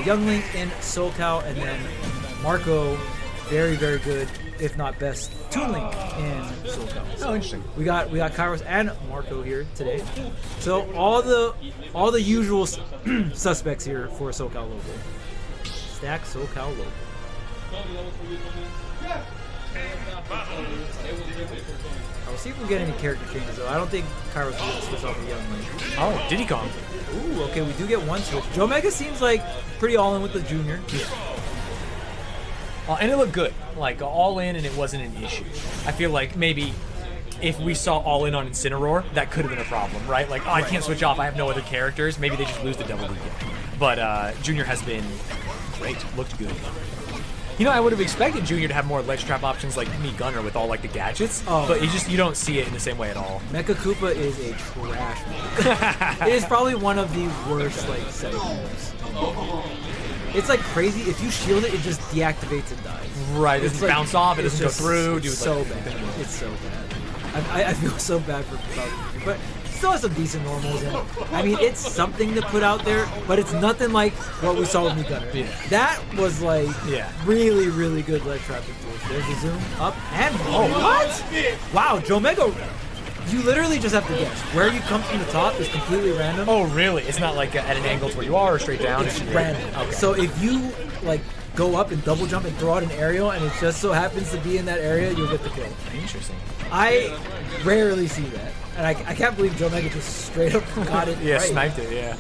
Young Link in SoCal, and then Marco, very, very good, if not best, Toon Link in SoCal. Oh, interesting. We got Kairos and Marco here today. So all the usual suspects here for SoCal local. Stack SoCal local. I'll see if we get any character changes though. I don't think Kairos will switch off the Young Link. Oh, Diddy Kong. Ooh, okay, we do get one switch. Joe Mega seems like pretty all in with the Junior. And it looked good, like all in, and it wasn't an issue. I feel like maybe if we saw all in on Incineroar, that could have been a problem, right? Like, oh, I can't switch off, I have no other characters. Maybe they just lose the double D. But Junior has been great, looked good. You know, I would have expected Junior to have more ledge trap options like Me Gunner with all like the gadgets, but you don't see it in the same way at all. Mecha Koopa is a trash move. It is probably one of the worst like setting moves. It's like crazy. If you shield it, it just deactivates and dies. Right, it doesn't bounce off, it doesn't go through. It's so bad. It's so bad. I feel so bad for Bowser, but still has some decent normals. And I mean, it's something to put out there, but it's nothing like what we saw with Me Gunner. Yeah. That was like really, really good ledge trapping tools. There's the zoom up and what? Wow, Joe Mega You literally just have to guess. Where you come from the top is completely random. Oh, really? It's not like at an angle to where you are or straight down? It's random. Okay. So if you like go up and double jump and throw out an aerial and it just so happens to be in that area, you'll get the kill. Interesting. I rarely see that. And I can't believe Joe Mega just straight up got it Yeah, right. sniped it, yeah.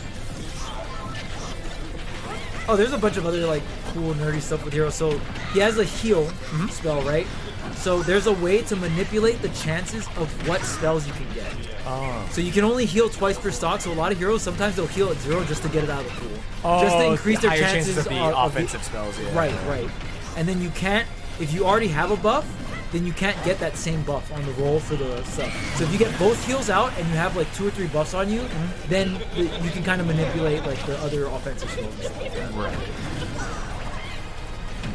Oh, there's a bunch of other like cool nerdy stuff with Hero. So he has a heal spell, right? So there's a way to manipulate the chances of what spells you can get. Oh. So you can only heal twice per stock. So a lot of heroes sometimes they'll heal at 0 just to get it out of the pool, just to increase their higher chances of the offensive spells. Yeah. Right. And then you can't, if you already have a buff, then you can't get that same buff on the roll for the stuff. So if you get both heals out and you have like 2 or 3 buffs on you, then you can kind of manipulate like the other offensive spells. And stuff like that. Right.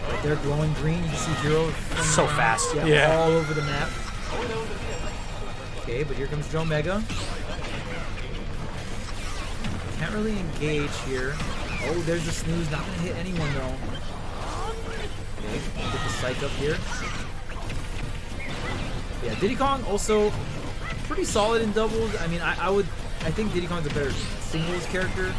Right there, glowing green. You can see heroes So fast. Yeah, all over the map. Okay, but here comes Joe Mega. Can't really engage here. Oh, there's the snooze. Not gonna hit anyone though. Okay, get the psych up here. Yeah, Diddy Kong also pretty solid in doubles. I mean, I think Diddy Kong's a better singles character,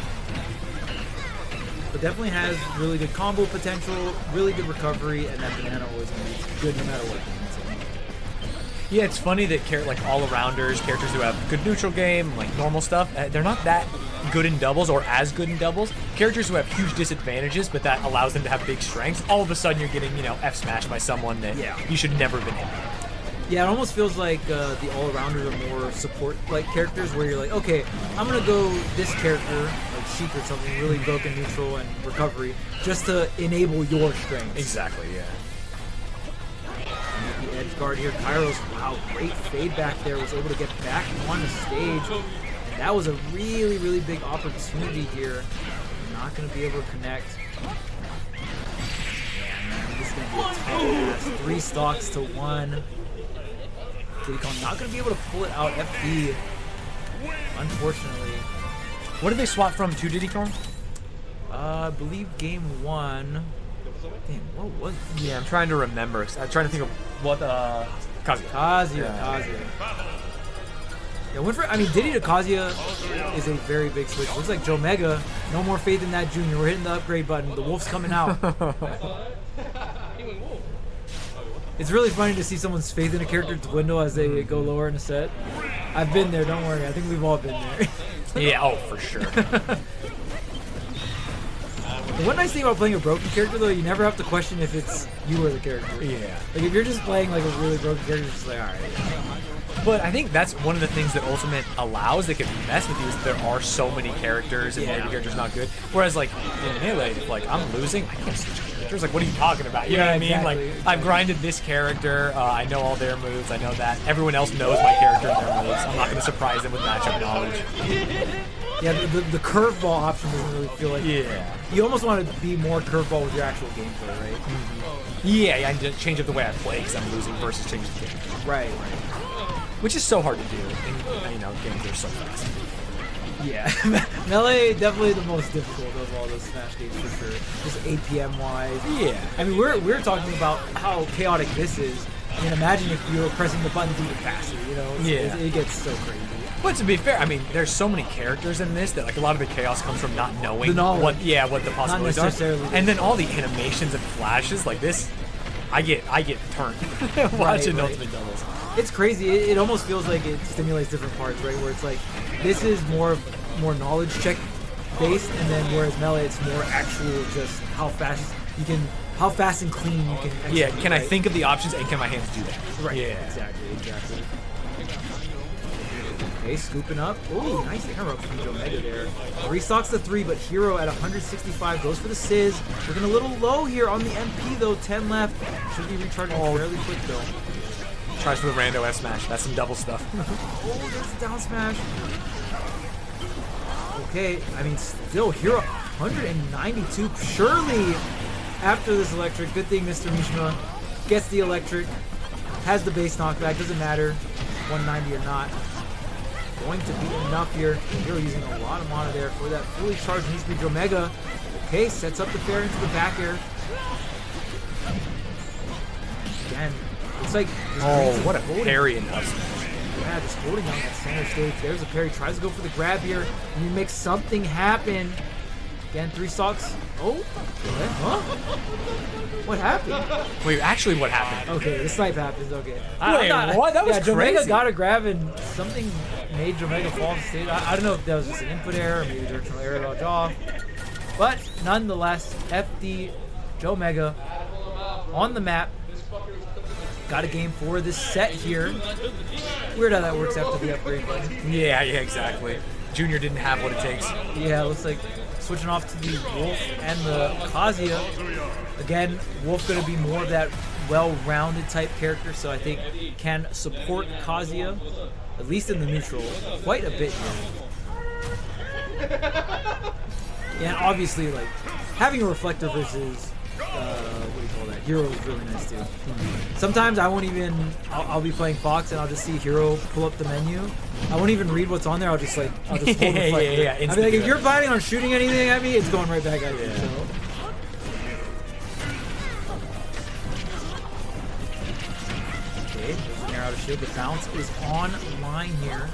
but definitely has really good combo potential, really good recovery, and that banana always gonna be good no matter what. Yeah, it's funny that like all-arounders, characters who have good neutral game, like normal stuff, they're not that good in doubles or as good in doubles. Characters who have huge disadvantages, but that allows them to have big strengths, all of a sudden you're getting, F-smashed by someone that you should never have been hit by. Yeah, it almost feels like the all-arounders are more support-like characters where you're like, okay, I'm going to go this character, like Sheik or something, really broken neutral and recovery, just to enable your strengths. Exactly, yeah. And the edge guard here, Kairos, wow, great fade back there, was able to get back on the stage. And that was a really, really big opportunity here. Not going to be able to connect. Yeah, man, this is going to be a tough pass. 3 stocks to 1. Diddy Kong not going to be able to pull it out. FD, unfortunately. What did they swap from to Diddy Kong? I believe game 1. Damn, what was it? Yeah, I'm trying to remember. I'm trying to think of what, Kazuya. Kazuya. Yeah, went for, Diddy to Kazuya is a very big switch. Looks like Joe Mega, no more faith in that junior. We're hitting the upgrade button. The wolf's coming out. It's really funny to see someone's faith in a character dwindle as they go lower in a set. I've been there, don't worry. I think we've all been there. Yeah, oh, for sure. The one nice thing about playing a broken character, though, you never have to question if it's you or the character. Yeah. Like, if you're just playing, like, a really broken character, it's just like, alright. But I think that's one of the things that Ultimate allows that can mess with you is there are so many characters and maybe characters not good. Whereas, like, in Melee, if, like, I'm losing, I can't switch characters. Like, what are you talking about? You know what I mean? Exactly, Like, I've grinded this character. I know all their moves. I know that. Everyone else knows my character and their moves. I'm not going to surprise them with matchup knowledge. Yeah, the curveball option doesn't really feel like... Yeah. You almost want to be more curveball with your actual gameplay, right? Mm-hmm. Yeah, I need to change up the way I play because I'm losing versus change the game. Right. Which is so hard to do in, games that are so fast. Yeah. Melee, definitely the most difficult of all the Smash games for sure. Just APM-wise. Yeah. I mean, we're talking about how chaotic this is. I mean, imagine if you were pressing the button even faster, It gets so crazy. But to be fair, I mean, there's so many characters in this that like a lot of the chaos comes from not knowing the knowledge. what the possibilities Not are. necessarily. And then all the animations and flashes like this, I get turned watching Ultimate Doubles. It's crazy. It almost feels like it stimulates different parts, right? Where it's like this is more knowledge check based, and then whereas Melee, it's more actual just how fast and clean you can. Yeah, can I think of the options and can my hands do that? Right. Yeah. Exactly. Okay, scooping up. Ooh, nice interrupt from Joe Mega there. Restocks the 3, but Hero at 165 goes for the Sizz. Looking a little low here on the MP though. 10 left. Should be recharging fairly quick though. Tries for the rando F smash. That's some double stuff. Oh, there's a down smash. Okay, I mean, still Hero 192. Surely after this electric, good thing Mr. Mishima gets the electric, has the base knockback. Doesn't matter, 190 or not. Going to be enough here. Hero using a lot of mana there for that fully charged Knee Speed Omega. Okay, sets up the fair into the back air. Again, it's like... Oh, what a parry and up smash. Yeah, just holding on that center stage. There's a parry. Tries to go for the grab here. And you make something happen. Again, 3 stocks. Oh, huh? What happened? Wait, actually, what happened? Okay, the snipe happens. Okay. Wait, what? That was Jomega crazy. got a grab and something made Jomega fall off the stage. I don't know if that was just an input error or maybe directional error dodge off. But nonetheless, FD Jomega on the map. Got a game for this set here. Weird how that works after the upgrade button. Yeah, exactly. Junior didn't have what it takes. Yeah, it looks like switching off to the Wolf and the Kazuya. Again, Wolf going to be more of that well-rounded type character, so I think can support Kazuya, at least in the neutral, quite a bit here. And obviously, like, having a reflector versus, what do you call that, Hero is really nice too. Sometimes I won't even, I'll be playing Fox and I'll just see Hero pull up the menu. I won't even read what's on there, I'll just hold reflector. yeah. I'll be like, if you're planning on shooting anything at me, it's going right back at you. So. Okay, there's an air out of shield. The bounce is online here.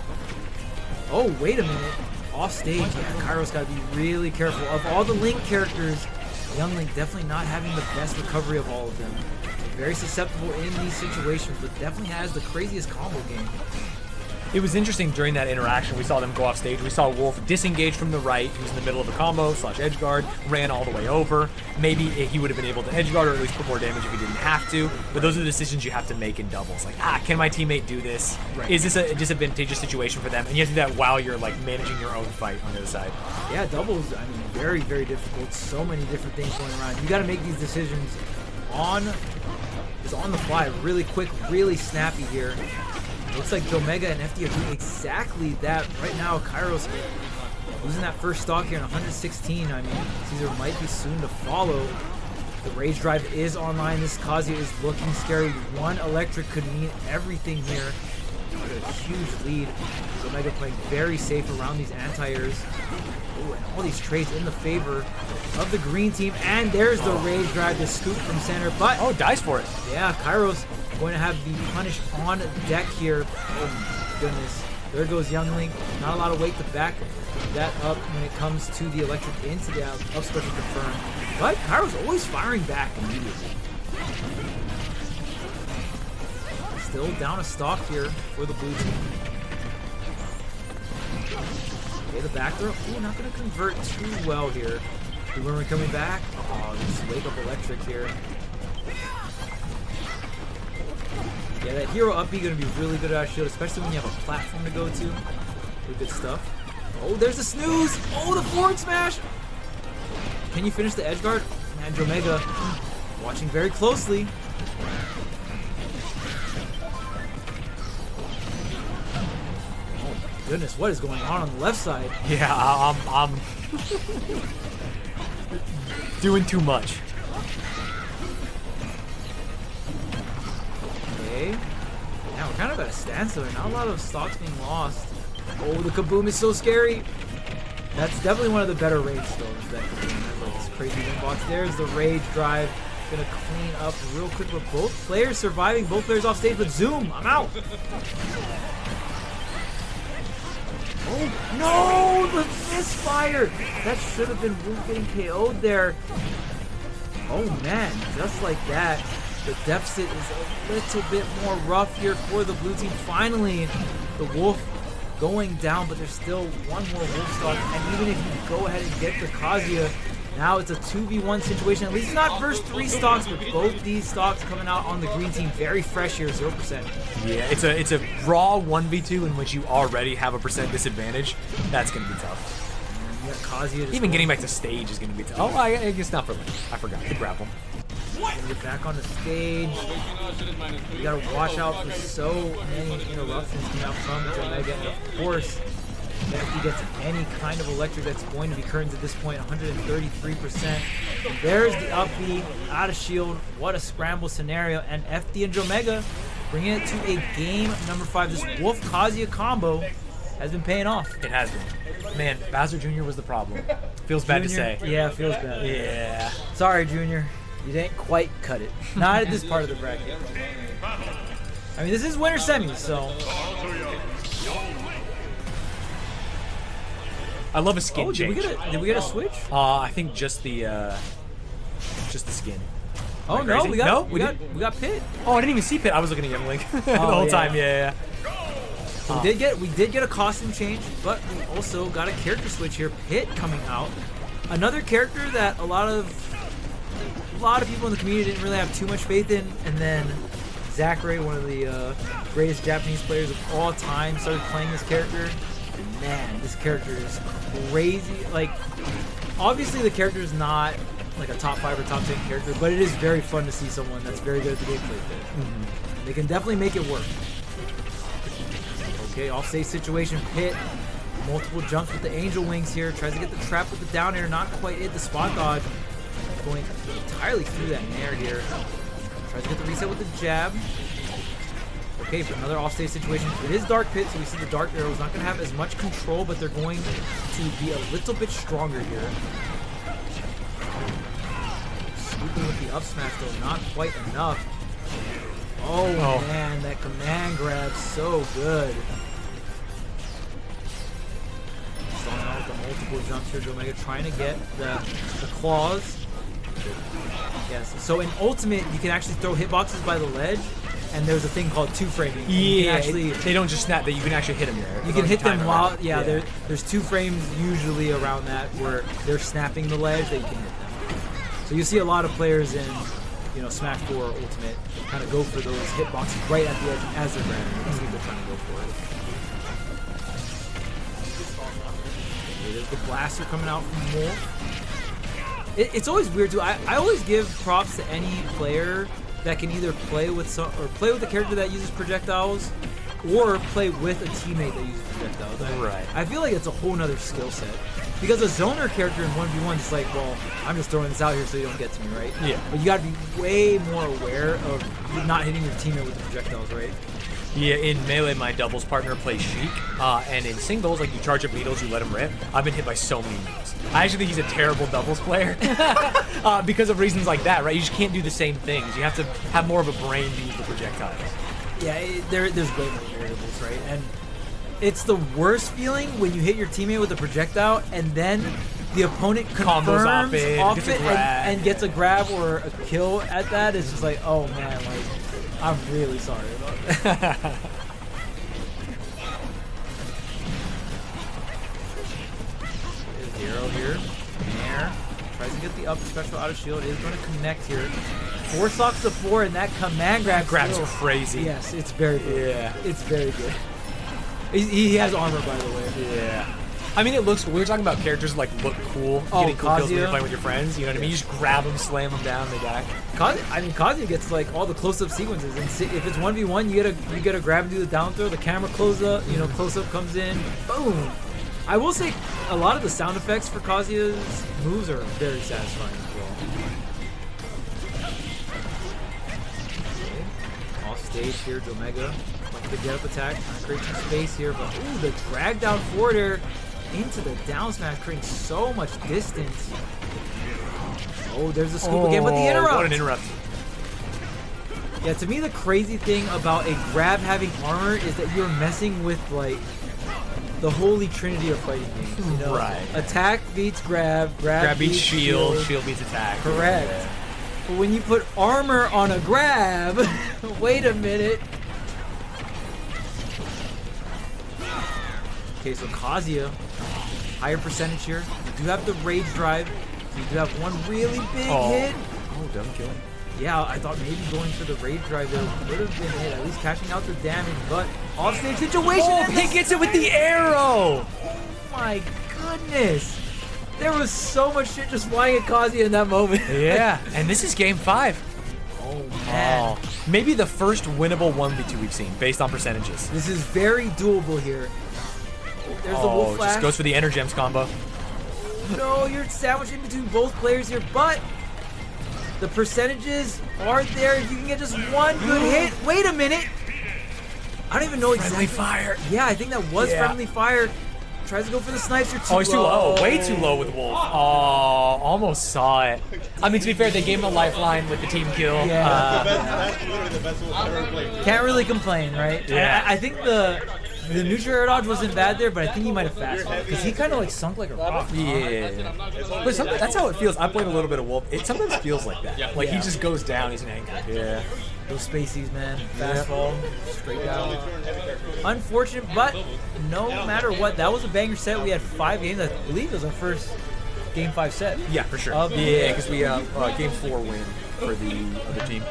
Oh, wait a minute. Off stage, yeah, Kairo's got to be really careful. Of all the Link characters, Young Link definitely not having the best recovery of all of them. Very susceptible in these situations, but definitely has the craziest combo game. It was interesting during that interaction. We saw them go off stage. We saw Wolf disengage from the right. He was in the middle of a combo / edge guard, ran all the way over. Maybe he would have been able to edge guard or at least put more damage if he didn't have to. But those are the decisions you have to make in doubles. Like, can my teammate do this? Right. Is this a disadvantageous situation for them? And you have to do that while you're like managing your own fight on the other side. Yeah, doubles, I mean, very, very difficult. So many different things going around. You got to make these decisions on the fly, really quick, really snappy here. Looks like Jomega and FD are doing exactly that. Right now, Kairos losing that first stock here in 116. I mean, Caesar might be soon to follow. The Rage Drive is online. This Kazuya is looking scary. One electric could mean everything here. What a huge lead. Jomega playing very safe around these anti-airs. Ooh, and all these trades in the favor of the green team. And there's the Rage Drive, the scoop from center. But oh, dies for it. Yeah, Kairos going to have the punish on deck here. Oh my goodness. There goes Young Link. Not a lot of weight to back that up when it comes to the electric into the up special confirm. But Kairos always firing back immediately. Still down a stock here for the blue team. Okay, the back throw. Ooh, not going to convert too well here. When we're coming back. Oh, this wake up electric here. Yeah, that hero up B gonna be really good at our shield, especially when you have a platform to go to. Really good stuff. Oh, there's the snooze! Oh, the forward smash! Can you finish the edge guard? Man, Jomega watching very closely. Oh my goodness, what is going on the left side? Yeah, I'm doing too much. Yeah, we're kind of at a standstill here. Not a lot of stocks being lost. Oh, the Kaboom is so scary. That's definitely one of the better rage stones. That Kaboom has like this crazy inbox. There's the Rage Drive. Gonna clean up real quick, but both players surviving. Both players off stage, but Zoom, I'm out. Oh, no, the misfire. That should have been Wolf getting KO'd there. Oh man, just like that. The deficit is a little bit more rough here for the blue team. Finally, the Wolf going down, but there's still one more Wolf stock. And even if you go ahead and get the Kazuya, now it's a 2v1 situation. At least it's not first 3 stocks, but both these stocks coming out on the green team very fresh here, 0%. Yeah, it's a raw 1v2 in which you already have a percent disadvantage. That's going to be tough. Yeah, Kazuya even getting back to stage is going to be tough. Oh, I guess not for Link. I forgot to grab him. Gonna get back on the stage. You gotta watch out for so many interruptions coming out from Jomega. And of course, if he gets any kind of electric that's going to be curtains at this point, 133%. There's the up B, out of shield. What a scramble scenario. And FD and Jomega bringing it to a game number 5. This Wolf Kazuya combo has been paying off. It has been. Man, Bowser Jr. was the problem. Feels bad to say. Yeah, feels bad. Yeah. Sorry, Junior. You didn't quite cut it. Not at this part of the bracket. I mean, this is winter semis, so. I love a skin Oh, change. did we get a switch? I think just the skin. Oh Am I no, crazy? we got Pit. Oh, I didn't even see Pit. I was looking at Young Link the Oh, whole yeah. time. Yeah. So we did get a costume change, but we also got a character switch here. Pit coming out, another character that a lot of people in the community didn't really have too much faith in, and then Zachary, one of the greatest Japanese players of all time, started playing this character. And man, this character is crazy. Like, obviously the character is not like a top 5 or top 10 character, but it is very fun to see someone that's very good at the gameplay fit. They can definitely make it work. Okay, offstage situation. Pit, multiple jumps with the angel wings here. Tries to get the trap with the down air, not quite hit the spot dodge. Going entirely through that nair here. Tries to get the reset with the jab. Okay, for another offstage situation. It is Dark Pit, so we see the Dark Arrow is not going to have as much control, but they're going to be a little bit stronger here. Swooping with the up smash, though, not quite enough. Oh, man, that command grab, so good. Starting out with the multiple jumps here, Omega trying to get the claws. Yes, so in Ultimate, you can actually throw hitboxes by the ledge, and there's a thing called two-framing. Yeah, they don't just snap, that you can actually hit them there. You can hit them while, there's 2 frames usually around that where they're snapping the ledge that you can hit them. So you see a lot of players in, Smash 4 Ultimate kind of go for those hitboxes right at the edge as they're grabbing. That's what they're trying to go for. Okay, there's the blaster coming out from Wolf. It's always weird too. I always give props to any player that can either play with a character that uses projectiles, or play with a teammate that uses projectiles. Right. I feel like it's a whole nother skill set. Because a zoner character in 1v1 is like, well, I'm just throwing this out here so you don't get to me, right? Yeah. But you gotta be way more aware of not hitting your teammate with the projectiles, right? Yeah, in Melee, my doubles partner plays Sheik, and in singles, like, you charge up needles, you let him rip. I've been hit by so many needles. I actually think he's a terrible doubles player because of reasons like that, right? You just can't do the same things. You have to have more of a brain to use the projectiles. Yeah, there's way more variables, right? And it's the worst feeling when you hit your teammate with a projectile and then the opponent confirms off it and gets a grab or a kill at that. It's just like, oh man, like, I'm really sorry about that. Zero here. Nair. Tries to get the up special out of shield. Is going to connect here. 4 stocks to 4, and that command grab's crazy. Yes, it's very good. Yeah. It's very good. He has armor, by the way. Yeah. I mean, it looks. We were talking about characters like look cool, getting cool kills when you're playing with your friends. You know what I mean? You just grab them, slam them down, they die. Kazuya gets like all the close-up sequences, and if it's 1v1, you get a grab and do the down throw. The camera close up, close-up comes in, boom. I will say, a lot of the sound effects for Kazuya's moves are very satisfying as well. Okay. Off stage here, Omega. The get up attack, trying to create some space here, but ooh, the drag down forward air into the down smash, creating so much distance. Oh, there's a scoop again with the interrupt. What an interrupt. Yeah, to me the crazy thing about a grab having armor is that you're messing with like the holy trinity of fighting games. Right. Attack beats grab, grab beats shield, shield beats attack. Correct. Yeah. But when you put armor on a grab, wait a minute. Okay, so Kazuya, higher percentage here. You do have the rage drive. So you do have one really big hit. Oh, double kill. Yeah, I thought maybe going for the rage drive there would have been hit, at least cashing out the damage, but offstage situation. Oh, he gets it with the arrow! Oh my goodness. There was so much shit just flying at Kazuya in that moment. Yeah, and this is game 5. Oh, man. Maybe the first winnable 1v2 we've seen, based on percentages. This is very doable here. There's the wolf flash. Just goes for the Energems combo. No, you're sandwiched in between both players here, but the percentages are there. If you can get just one good hit. Wait a minute. I don't even know exactly. Friendly fire. Yeah, I think that was friendly fire. tries to go for the snipes. You're too Oh, he's too low. Way too low with Wolf. Oh, almost saw it. I mean, to be fair, they gave him a lifeline with the team kill. Yeah. That's literally the best Wolf ever played. Can't really complain, right? Yeah. I think the neutral air dodge wasn't bad there, but I think he might have fast because he kind of like sunk like a rock. Yeah. But that's how it feels. I played a little bit of Wolf. It sometimes feels like that. Like he just goes down. He's an anchor. Yeah. Those spacies, man. Fastball, straight down. Unfortunate, but no matter what, that was a banger set. We had 5 games. I believe it was our first Game 5 set. Yeah, for sure. Yeah, because we Game 4 win for the other team.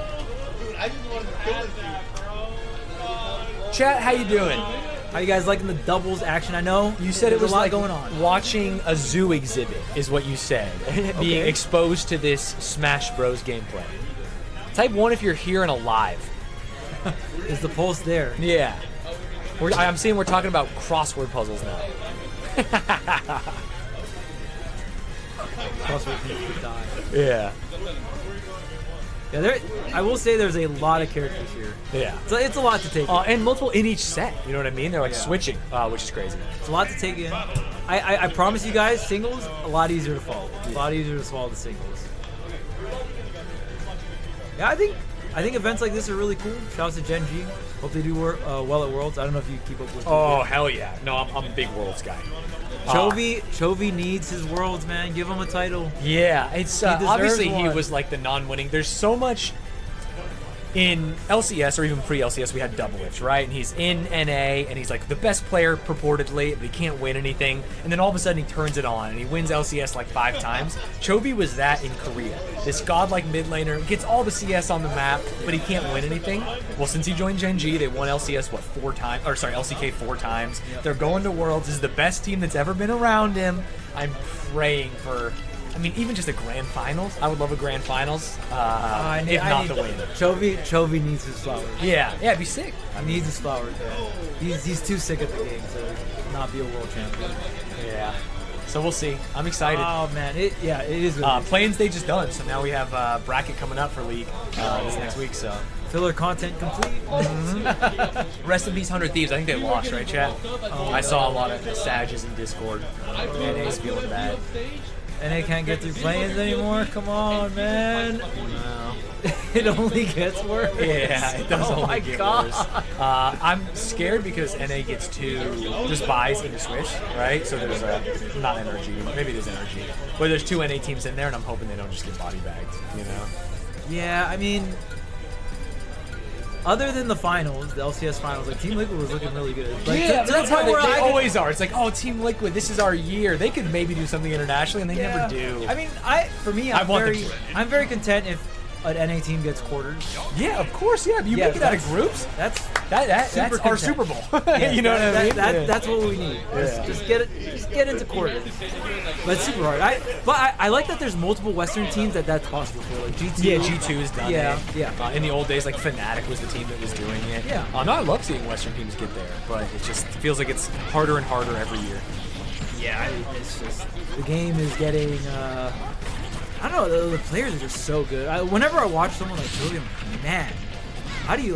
Chat, how you doing? How you guys liking the doubles action? I know You said it there's was a lot like going on. watching a zoo exhibit, is what you said. Being exposed to this Smash Bros. Gameplay. Type 1 if you're here and alive. Is the pulse there? Yeah. I'm seeing we're talking about crossword puzzles now. Crossword could die. Yeah. Yeah, I will say there's a lot of characters here. Yeah. So it's a lot to take in. And multiple in each set. You know what I mean? They're like switching, which is crazy. It's a lot to take in. I promise you guys, singles, a lot easier to follow. A lot easier to swallow the singles. Yeah, I think events like this are really cool. Shout out to GenG. Hope they do well at Worlds. I don't know if you keep up with Oh, hell yeah. No, I'm a big Worlds guy. Chovy needs his Worlds, man. Give him a title. Yeah, it's deserves obviously he one. was like the non-winning. There's so much in LCS or even pre-LCS we had double lift, right? And he's in NA and he's like the best player purportedly, but he can't win anything. And then all of a sudden he turns it on and he wins LCS like 5 times. Chovy was that in Korea. This godlike mid laner gets all the CS on the map, but he can't win anything. Well, since he joined GenG, they won LCS what 4 times? Or sorry, LCK 4 times. They're going to Worlds. This is the best team that's ever been around him. I'm praying for. I mean, even just a grand finals. I would love a grand finals. If not the win. Chovy needs his flowers. Yeah, it'd be sick. He needs his flowers. Yeah. He's too sick at the game to not be a world champion. Yeah. So we'll see. I'm excited. Oh man, it is. Good. Playing stage is done, so now we have bracket coming up for League this next week. So Filler content complete. rest in peace, 100 Thieves. I think they lost, right, chat? I saw a lot of Sages in Discord. NA's feeling bad. NA can't get through play-ins anymore. Come on, man. No. It only gets worse. Yeah, it does Oh only my get God. worse. I'm scared because NA gets 2 just buys into Switch, right? So there's not NRG, maybe there's NRG, but there's 2 NA teams in there, and I'm hoping they don't just get body bagged, you know? Yeah, I mean, other than the finals, the LCS finals, like Team Liquid was looking really good. Like, Yeah, to that's the how point where they I could- always are. It's like, oh, Team Liquid, this is our year. They could maybe do something internationally, and they Yeah. never do. I mean, I'm very content if an NA team gets quarters. Yeah, of course, yeah. You make it out of groups. That's That's super our content. Super Bowl. Yeah, you know what I mean? That's what we need. Yeah. Just get into quarters. But it's super hard. I like that there's multiple Western teams that's possible for. Like G2. Yeah, G2 has done Yeah, it. yeah. In the old days, like Fnatic was the team that was doing it. Yeah. No, I love seeing Western teams get there, but it just feels like it's harder and harder every year. Yeah, it's just the game is getting. I don't know. The players are just so good. Whenever I watch someone like Chovy, I'm like, man, how do you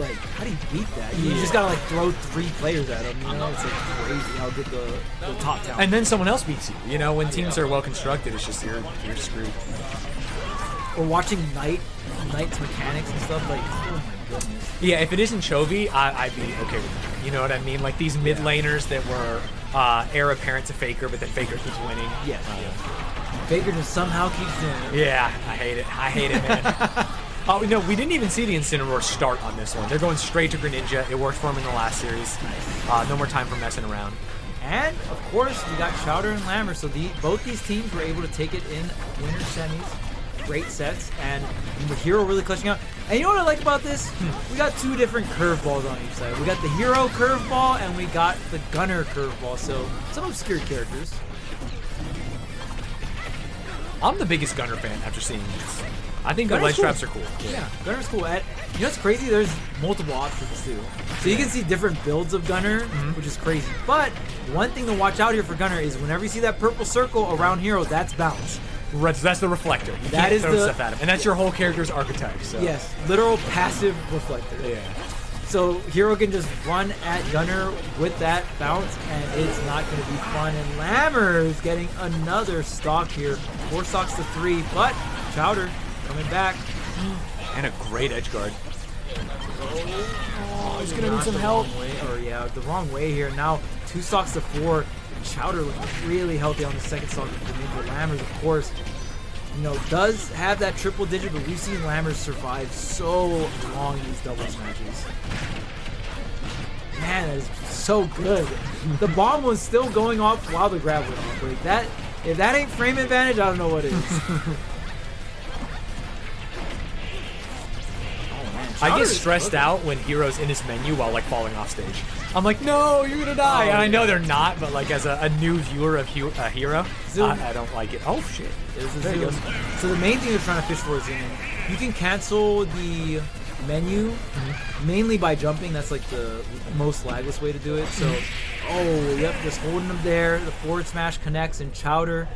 beat that? You just gotta like throw 3 players at them. You know, it's like crazy how good the top talent. And then someone else beats you. You know, when teams are well constructed, it's just you're screwed. Or watching Knight's mechanics and stuff. Like, oh my goodness. Yeah, if it isn't Chovy, I'd be okay with that. You know what I mean? Like these mid laners that were heir apparent to Faker, but then Faker keeps winning. Yes. Faker just somehow keeps doing it. Yeah, I hate it, man. Oh, no, we didn't even see the Incineroar start on this one. They're going straight to Greninja. It worked for him in the last series. No more time for messing around. And, of course, we got Chowder and Lammer, so both these teams were able to take it in winter semis. Great sets, and the Hero really clutching out. And you know what I like about this? We got 2 different curveballs on each side. We got the Hero curveball, and we got the Gunner curveball, so some obscure characters. I'm the biggest Gunner fan after seeing this. I think the Gunner's ledge cool. traps are cool. Yeah, Gunner's cool. You know what's crazy? There's multiple options too. So you can see different builds of Gunner, which is crazy. But one thing to watch out here for Gunner is whenever you see that purple circle around Hero, that's bounce. Right, so that's the reflector. You That can't is throw the- stuff at him. And that's your whole character's archetype. So. Yes, literal passive reflector. Yeah. So Hero can just run at Gunner with that bounce, and it's not going to be fun. And Lammers getting another stock here. 4 stocks to 3, but Chowder coming back. And a great edge guard. Oh, he's gonna need some help. The wrong way here. Now 2 stocks to 4. Chowder looking really healthy on the second stock of the Ninja. Lammers, of course, does have that triple digit, but we've seen Lammers survive so long in these doubles matches. Man, that is so good. The bomb was still going off while the grab went off. Like that, if that ain't frame advantage, I don't know what is. I get stressed out when Hero's in his menu while like falling off stage. I'm like, no, you're gonna die. And I know they're not, but like as a new viewer of Hero, I don't like it. Oh shit. There he goes. So the main thing they're trying to fish for is zooming. You can cancel the menu mainly by jumping. That's like the most lagless way to do it. So, just holding them there. The forward smash connects, and Chowder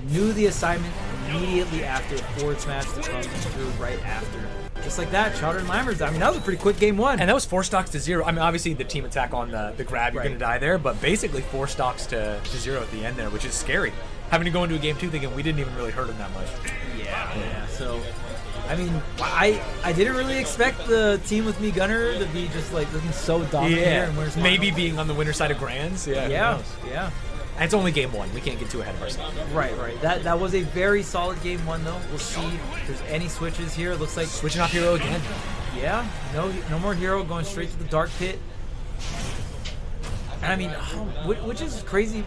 knew the assignment immediately after forward smash to come through right after. Just like that, Chowder and Lammers. I mean, that was a pretty quick game 1. And that was 4 stocks to 0. I mean, obviously the team attack on the grab, you're going to die there, but basically 4 stocks to 0 at the end there, which is scary. Having to go into a game 2 thinking we didn't even really hurt him that much. Yeah. So, I mean, I didn't really expect the team with me Gunner to be just like looking so dominant here. And maybe being on the winner side of Grands. Yeah. And it's only game 1. We can't get too ahead of ourselves. Right. That was a very solid game 1 though. We'll see if there's any switches here. It looks like switching off Hero again. Yeah. No more Hero, going straight to the dark pit. And I mean, which is crazy.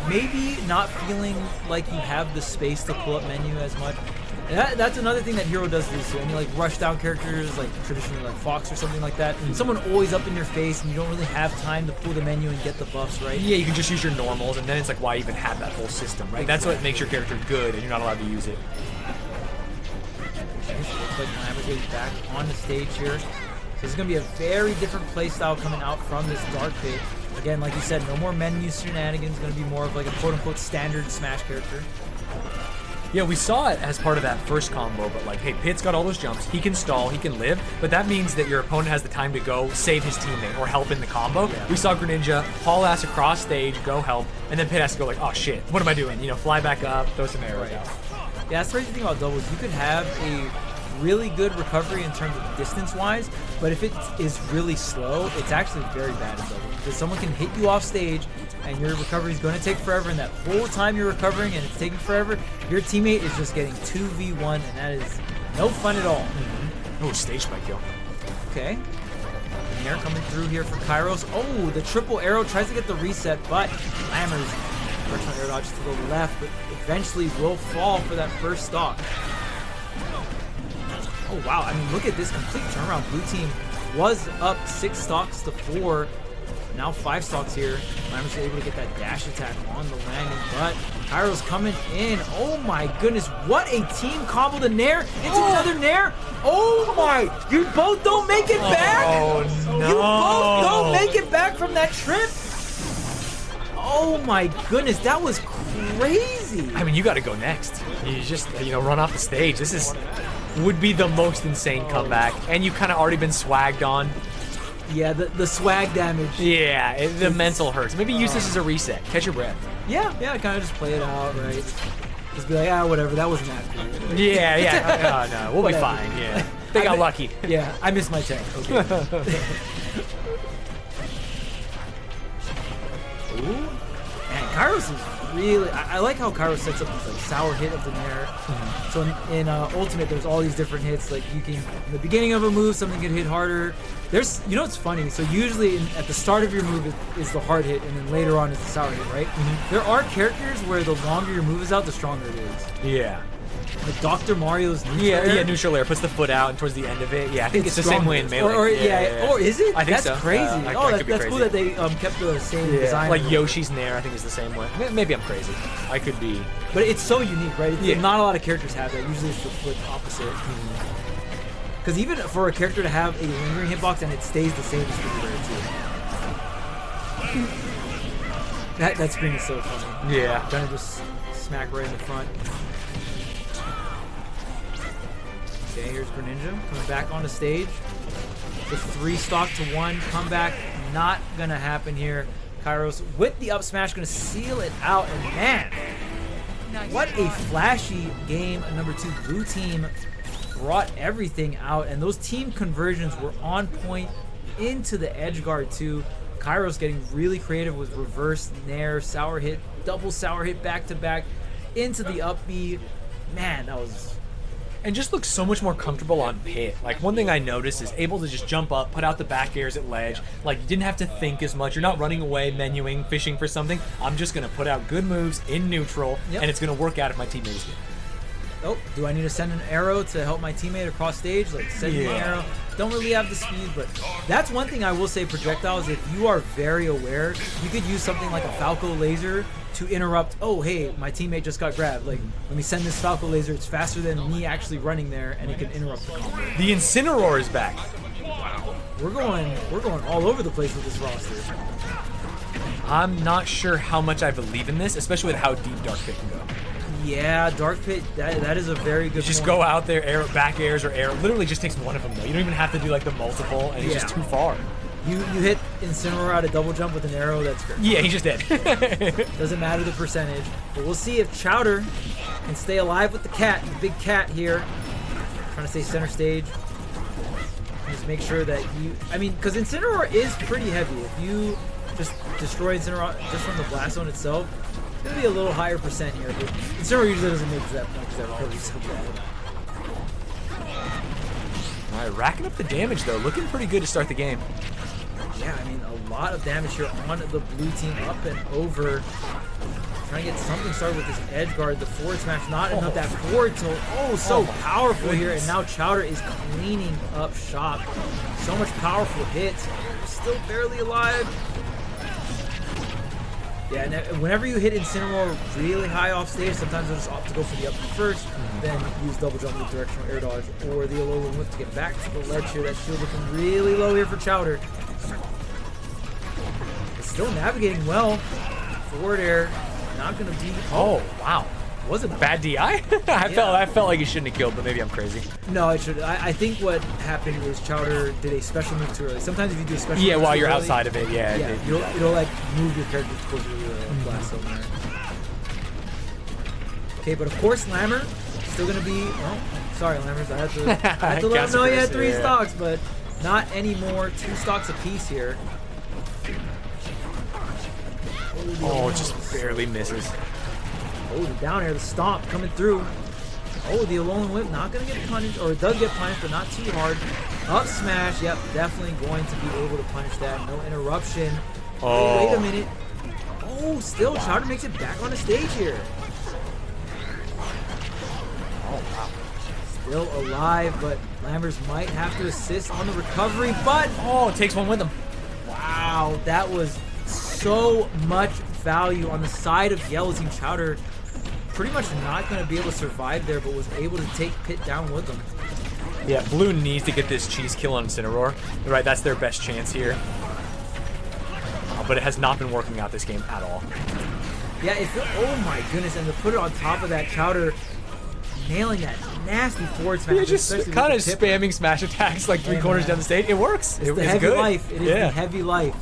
Maybe not feeling like you have the space to pull up menu as much. That's another thing that Hero does do. So when you like rush down characters, like traditionally like Fox or something like that, someone always up in your face, and you don't really have time to pull the menu and get the buffs, right? Yeah, you can just use your normals, and then it's like, why even have that whole system, right? Exactly. That's what makes your character good, and you're not allowed to use it. Looks like Lammers is back on the stage here. So this is going to be a very different playstyle coming out from this dark pit. Again, like you said, no more menu shenanigans. Going to be more of like a quote-unquote standard Smash character. Yeah, we saw it as part of that first combo, but like, hey, Pit's got all those jumps. He can stall, he can live, but that means that your opponent has the time to go save his teammate or help in the combo. Yeah. We saw Greninja haul ass across stage, go help, and then Pit has to go like, oh shit, what am I doing? Fly back up, throw some arrows out. Yeah, that's the crazy thing about doubles. You could have a really good recovery in terms of distance-wise, but if it is really slow, it's actually very bad in doubles because someone can hit you off stage and your recovery is going to take forever, and that whole time you're recovering and it's taking forever, your teammate is just getting 2v1, and that is no fun at all. Oh, stage spike kill. Okay. Nair coming through here for Kairos. Oh, the triple arrow tries to get the reset, but Lammers personal air dodge to the left, but eventually will fall for that first stock. Oh, wow. I mean, look at this complete turnaround. Blue team was up 6 stocks to 4. Now 5 stocks here. Lammers able to get that dash attack on the landing, but Kairos coming in. Oh my goodness, what a team combo. The Nair into another Nair. Oh my, you both don't make it back. Oh no. You both don't make it back from that trip. Oh my goodness, that was crazy. I mean, you got to go next. You just, run off the stage. This would be the most insane comeback, and you've kind of already been swagged on. Yeah, the swag damage. Yeah, the mental hurts. Maybe use this as a reset. Catch your breath. Yeah, kind of just play it out, right? Just be like, whatever, that wasn't that cool. Yeah. No, we'll be fine. Yeah, they got lucky. Yeah, I missed my tank. Okay. Ooh, man, Kairos is really. I like how Kairos sets up this like sour hit of the Nair. So in Ultimate, there's all these different hits. Like you can, in the beginning of a move, something can hit harder. There's, it's funny. So usually at the start of your move is the hard hit, and then later on is the sour hit, right? There are characters where the longer your move is out, the stronger it is. Yeah. Like Dr. Mario's neutral air. Neutral air puts the foot out, and towards the end of it, I think it's the same way in Melee. Or is it? I think that's so. Crazy. That's crazy. cool that they kept the same design. Like Yoshi's Nair, I think is the same way. Maybe I'm crazy. I could be. But it's so unique, right? Not a lot of characters have that. Usually it's the flip opposite. Because even for a character to have a lingering hitbox and it stays the same is pretty rare too. That screen is so funny. Yeah. Trying to just smack right in the front. Okay, here's Greninja coming back on the stage. The 3-stock to 1 comeback, not gonna happen here. Kairos with the up smash gonna seal it out, and man, what a flashy game. Number 2, blue team brought everything out, and those team conversions were on point into the edge guard too. Kairos getting really creative with reverse nair, sour hit, double sour hit back to back into the up B. Man, that was... And just looks so much more comfortable on pit. Like, one thing I noticed is able to just jump up, put out the back airs at ledge. Like, you didn't have to think as much. You're not running away, menuing, fishing for something. I'm just going to put out good moves in neutral, and it's going to work out if my teammate is good. Oh, do I need to send an arrow to help my teammate across stage? Like, send me an arrow. Don't really have the speed, but that's one thing I will say, projectiles, if you are very aware, you could use something like a Falco laser to interrupt, oh, hey, my teammate just got grabbed. Like, let me send this Falco laser. It's faster than me actually running there, and it can interrupt the combo. The Incineroar is back. We're going all over the place with this roster. I'm not sure how much I believe in this, especially with how deep Dark Pit can go. Yeah, Dark Pit, that is a very good Just point. go out there, air, back airs or air. Literally just takes one of them, though. You don't even have to do, like, the multiple, and it's just too far. You hit Incineroar out of double jump with an arrow, that's great. Yeah, he just did. Doesn't matter the percentage. But we'll see if Chowder can stay alive with the cat, the big cat here. Trying to stay center stage. Just make sure that you... I mean, because Incineroar is pretty heavy. If you just destroy Incineroar just from the blast zone itself, it's going to be a little higher percent here. But Incineroar usually doesn't make that much because that recovery is so bad. All right, racking up the damage, though. Looking pretty good to start the game. Yeah, I mean, a lot of damage here on the blue team, up and over. Trying to get something started with this edge guard. The forward smash, not enough. That forward tilt, so powerful here. And now Chowder is cleaning up shop. So much powerful hits. Still barely alive. Yeah, and whenever you hit Incineroar really high off stage, sometimes they'll just opt to go for the up first, then use double jump with directional air dodge or the Alolan Whip to get back to the ledge here. That shield looking really low here for Chowder. Still navigating well. Forward air, not gonna be. Oh wow, wasn't bad DI. I felt like he shouldn't have killed, but maybe I'm crazy. No, it should. I think what happened was Chowder did a special move too early. Sometimes if you do a special move while too you're early, outside of it, it'll like move your character closer to the blast zone there. Okay, but of course Lammer still gonna be. Oh, sorry, Lammers. I had to let him know you had 3 stocks, but not anymore. 2 stocks apiece here. Oh, just barely misses. Oh, the down air, the stomp coming through. Oh, the Alolan Whip not going to get punished, or it does get punished, but not too hard. Up smash, yep, definitely going to be able to punish that. No interruption. Oh. Wait a minute. Oh, still, Chowder makes it back on the stage here. Oh, wow. Still alive, but Lammers might have to assist on the recovery, but... Oh, it takes one with him. Wow, that was so much value on the side of Yellow Team. Chowder pretty much not going to be able to survive there, but was able to take Pit down with him. Yeah, Blue needs to get this cheese kill on Incineroar. Right, that's their best chance here. But it has not been working out this game at all. Yeah, oh my goodness, and to put it on top of that, Chowder nailing that nasty forward smash. Yeah, just kind of spamming smash attacks like 3 quarters down the stage. It works. It's the heavy life. It is the heavy life.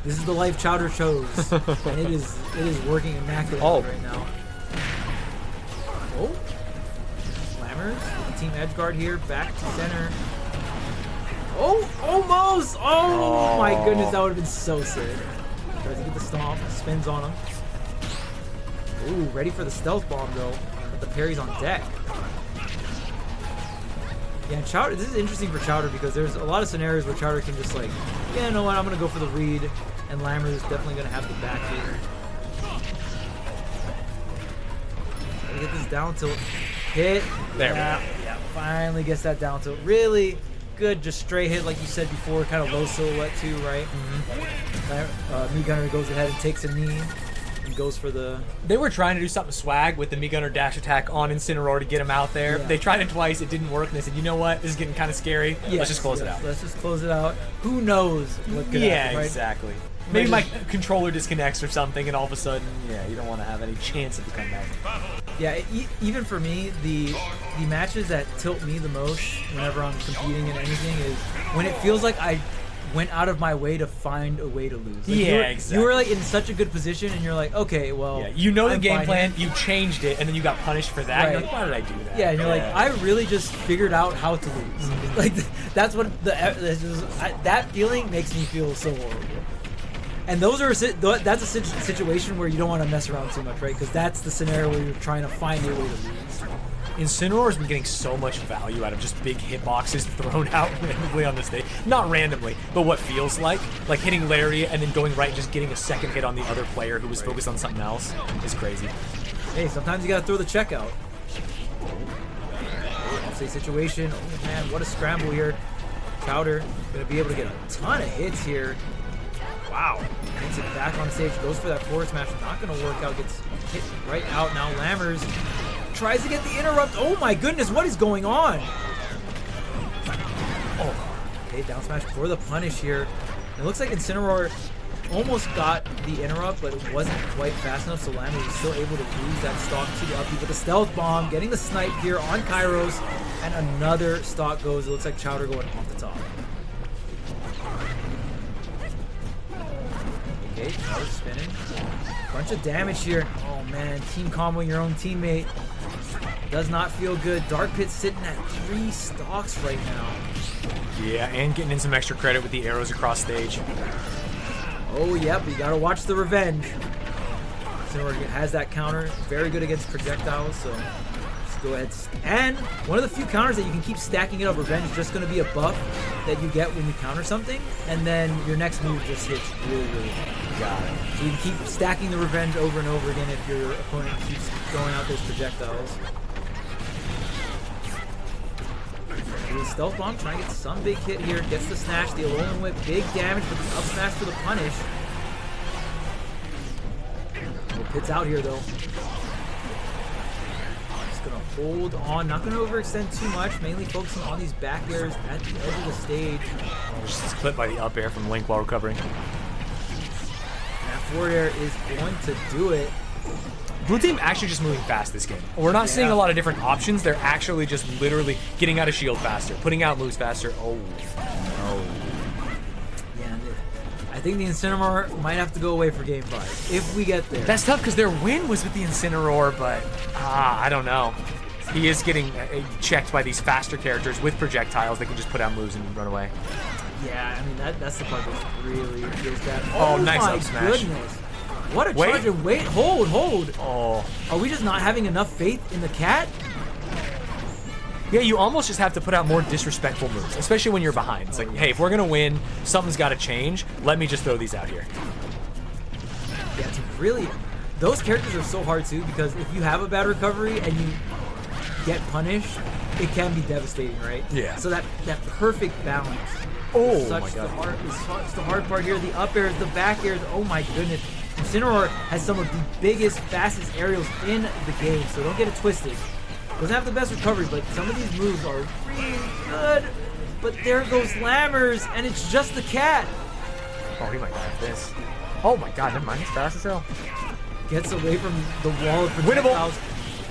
This is the life Chowder chose, and it is working immaculately right now. Oh, Lammers, Team Edgeguard here, back to center. Oh, almost! Oh my goodness, that would have been so sick. Tries to get the stomp, spins on him. Ooh, ready for the stealth bomb though, but the parry's on deck. Yeah, Chowder, this is interesting for Chowder because there's a lot of scenarios where Chowder can just like, yeah, you know what, I'm going to go for the read, and Lammer is definitely going to have the back here. Gotta get this down tilt. Hit. There we go. Yeah, finally gets that down tilt. Really good, just straight hit like you said before, kind of low silhouette too, right? Meat Gunner goes ahead and takes a knee. and goes for the... They were trying to do something swag with the Mii Gunner dash attack on Incineroar to get him out there. Yeah. They tried it twice, it didn't work, and they said, you know what, this is getting kind of scary. Let's just close it out. Let's just close it out. Who knows what could happen, right? Exactly. Maybe my controller disconnects or something, and all of a sudden, you don't want to have any chance of becoming that. Yeah, even for me, the matches that tilt me the most whenever I'm competing in anything is when it feels like I went out of my way to find a way to lose. Like Exactly. You were like in such a good position, and you're like, okay, well, you know the I'm game fine plan, here. you changed it, and then you got punished for that. Right. You're like, why did I do that? Yeah, and you're like, I really just figured out how to lose. Like that's what that feeling makes me feel so horrible. And those are that's a situation where you don't want to mess around too much, right? Because that's the scenario where you're trying to find your way to lose. Incineroar's been getting so much value out of just big hitboxes thrown out randomly on the stage. Not randomly, but what feels like hitting Lariat and then going right and just getting a second hit on the other player who was focused on something else is crazy. Hey, sometimes you gotta throw the check out. Say situation. Oh man, what a scramble here. Chowder gonna be able to get a ton of hits here. Wow. Gets it back on stage, goes for that forward smash. Not gonna work out, gets hit right out. Now Lammers tries to get the interrupt. Oh my goodness, what is going on? Oh, okay, down smash for the punish here. It looks like Incineroar almost got the interrupt, but it wasn't quite fast enough, so Lammers was still able to lose that stock to the uppie. But the stealth bomb, getting the snipe here on Kairos, and another stock goes. It looks like Chowder going off the top. Okay, Chowder spinning. Bunch of damage here. Oh man, team comboing your own teammate. Does not feel good. Dark Pit's sitting at 3 stocks right now. Yeah, and getting in some extra credit with the arrows across stage. Oh, yep, you gotta watch the revenge. Incineroar has that counter. Very good against projectiles, so just go ahead. And one of the few counters that you can keep stacking it up. Revenge is just gonna be a buff that you get when you counter something, and then your next move just hits really, really hard. Got it. So you can keep stacking the revenge over and over again if your opponent keeps throwing out those projectiles. The stealth bomb trying to get some big hit here. Gets the snatch, the Alolan Whip, big damage, but the up smash for the punish. Well, Pit's out here though. Just gonna hold on, not gonna overextend too much, mainly focusing on these back airs at the edge of the stage. Just clipped by the up air from Link while recovering. That forward air is going to do it. Blue team actually just moving fast this game. We're not seeing a lot of different options. They're actually just literally getting out of shield faster, putting out moves faster. Oh. Yeah, I think the Incineroar might have to go away for game 5 if we get there. That's tough because their win was with the Incineroar, but I don't know. He is getting checked by these faster characters with projectiles that can just put out moves and run away. Yeah, I mean that's the part that really feels bad. Oh, nice my up smash. Goodness. What a Wait. charge and wait, hold. Oh. Are we just not having enough faith in the cat? Yeah, you almost just have to put out more disrespectful moves, especially when you're behind. It's like, hey, if we're going to win, something's got to change. Let me just throw these out here. Yeah, it's really... Those characters are so hard too, because if you have a bad recovery and you get punished, it can be devastating, right? Yeah. So that perfect balance. Oh, is my God. Such the hard part here. The up airs, the back airs. Oh my goodness. Incineroar has some of the biggest, fastest aerials in the game, so don't get it twisted. Doesn't have the best recovery, but some of these moves are really good. But there goes Lammers, and it's just the cat. Oh, he might have this. Oh my God, never mind. He's fast as hell. Gets away from the wall of projectiles.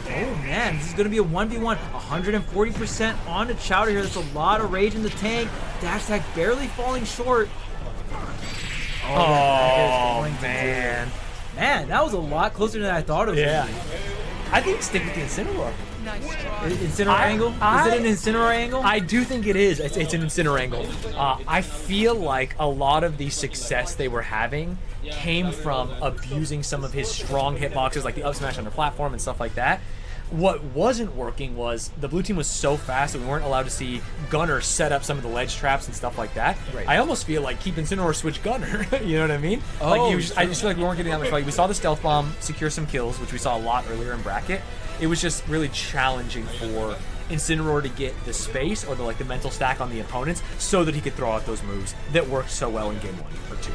Oh man, this is going to be a 1v1. 140% on to Chowder here. There's a lot of rage in the tank. Dash attack barely falling short. Oh, man. Man, that was a lot closer than I thought it was. Yeah. I think stick with the Incineroar. Incineroar angle? Is it an Incineroar angle? I do think it is. It's an Incineroar angle. I feel like a lot of the success they were having came from abusing some of his strong hitboxes, like the up smash on the platform and stuff like that. What wasn't working was the blue team was so fast that we weren't allowed to see Gunner set up some of the ledge traps and stuff like that. Right. I almost feel like keep Incineroar switch Gunner. You know what I mean? Oh, Like I just feel like we weren't getting that much value. We saw the stealth bomb secure some kills, which we saw a lot earlier in bracket. It was just really challenging for Incineroar to get the space or the mental stack on the opponents so that he could throw out those moves that worked so well in game 1 or 2.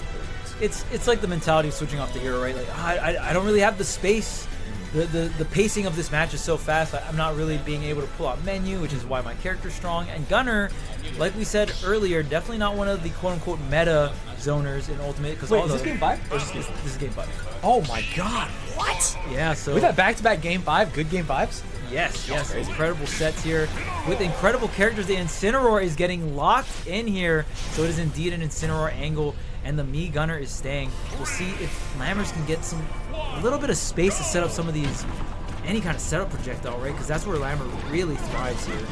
It's like the mentality of switching off the hero, right? Like I don't really have the space. The pacing of this match is so fast. I'm not really being able to pull out menu, which is why my character's strong. And Gunner, like we said earlier, definitely not one of the quote-unquote meta zoners in Ultimate. Because wait, is this game 5? Or is this is game 5. Oh my god, what? Yeah, so we've had back-to-back game 5, good game 5s? Yes, incredible sets here with incredible characters. The Incineroar is getting locked in here, so it is indeed an Incineroar angle, and the Mii Gunner is staying. We'll see if Lammers can get a little bit of space to set up some of these, any kind of setup projectile, right? Because that's where Lammer really thrives here.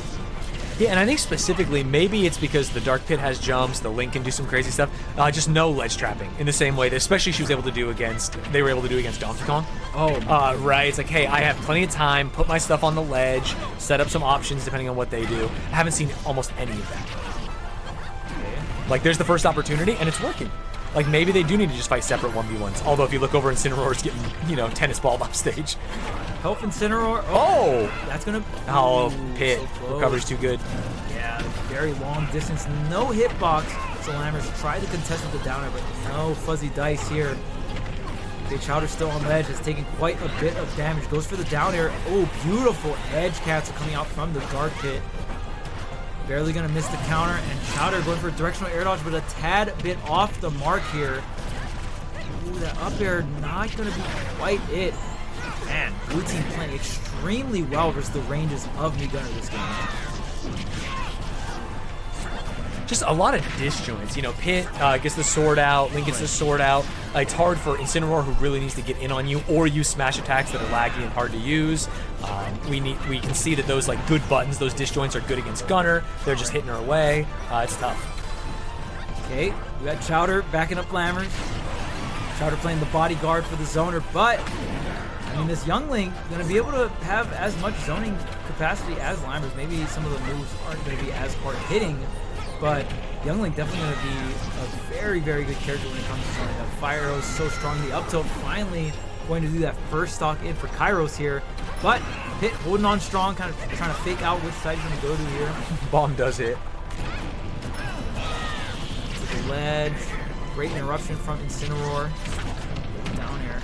Yeah, and I think specifically, maybe it's because the Dark Pit has jumps, the Link can do some crazy stuff. Just no ledge trapping in the same way that especially they were able to do against Donkey Kong. Oh, right. It's like, hey, I have plenty of time, put my stuff on the ledge, set up some options depending on what they do. I haven't seen almost any of that. okay. Like, there's the first opportunity, and it's working. Like, maybe they do need to just fight separate 1v1s. Although, if you look over, Incineroar's getting, tennis balled off stage. Help Incineroar. Oh! That's gonna. Oh, Pit. So Recovery's too good. Yeah, very long distance, no hitbox. So Lammers tried to contest with the downer, but no fuzzy dice here. Okay, Chowder's still on ledge, is taking quite a bit of damage. Goes for the down air. Oh, beautiful edge cats are coming out from the Dark Pit. Barely gonna miss the counter, and Chowder going for a directional air dodge, but a tad bit off the mark here. Ooh, that up air not gonna be quite it. Man, blue team playing extremely well versus the ranges of Mii Gunner this game. Just a lot of disjoints. Pit gets the sword out, Link gets the sword out. It's hard for Incineroar, who really needs to get in on you, or use smash attacks that are laggy and hard to use. We can see that those good buttons, those disjoints are good against Gunner. They're just hitting her away. It's tough. Okay, we got Chowder backing up Lammers. Chowder playing the bodyguard for the zoner, but this young Link gonna be able to have as much zoning capacity as Lammers. Maybe some of the moves aren't gonna be as hard hitting, but young Link definitely gonna be a very, very good character when it comes to zoning. That fire arrow is so strong. The up tilt finally going to do that first stock in for Kairos here, but Pit holding on strong, kind of trying to fake out which side he's gonna go to here. Bomb does hit. To the ledge, great interruption from Incineroar. Down here.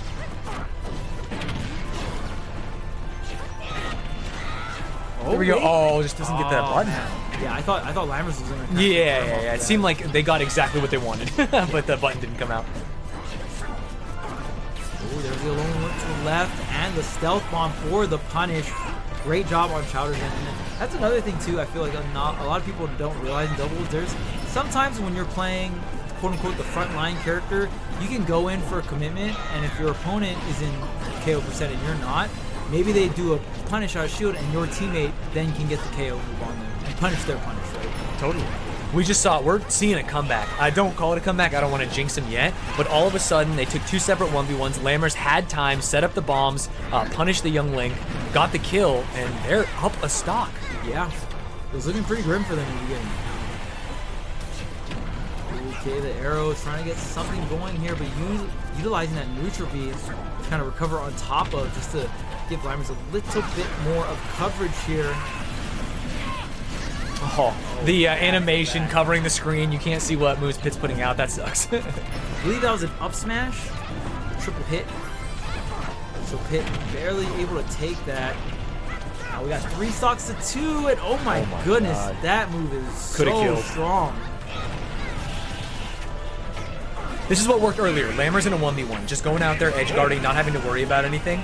Here we go. Oh, just doesn't get that button. Yeah, I thought Lammers was gonna. Yeah. It seemed like they got exactly what they wanted, but the button didn't come out. Ooh, there's the alone look to the left and the stealth bomb for the punish. Great job on Chowder's end. And that's another thing too. I feel like a lot of people don't realize in doubles. There's sometimes when you're playing quote unquote the front line character, you can go in for a commitment, and if your opponent is in KO percent and you're not, maybe they do a punish out of shield, and your teammate then can get the KO move on them and punish their punish, right? Totally. We're seeing a comeback. I don't call it a comeback. I don't want to jinx them yet. But all of a sudden, they took 2 separate 1v1s. Lammers had time, set up the bombs, punished the young Link, got the kill, and they're up a stock. Yeah. It was looking pretty grim for them in the beginning. Okay, the arrow is trying to get something going here, but utilizing that neutral beam to kind of recover on top of, just to give Lammers a little bit more of coverage here. Oh, the animation covering the screen. You can't see what moves Pit's putting out. That sucks. I believe that was an up smash, triple hit. So Pit barely able to take that. Now we got 3 stocks to 2, and oh my goodness, God. that move is Coulda so killed. strong. This is what worked earlier. Lammers in a 1v1, just going out there, edge guarding, not having to worry about anything.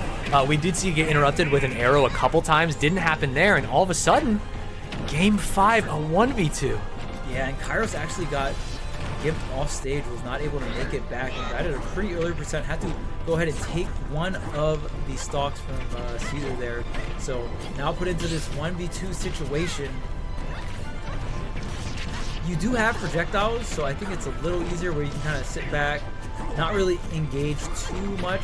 We did see you get interrupted with an arrow a couple times. Didn't happen there, and all of a sudden, game 5, a 1v2. Yeah, and Kairos actually got gimped off stage, was not able to make it back, and died at a pretty early percent. Had to go ahead and take one of the stocks from Caesar there. So now put into this 1v2 situation. You do have projectiles, so I think it's a little easier where you can kind of sit back, not really engage too much.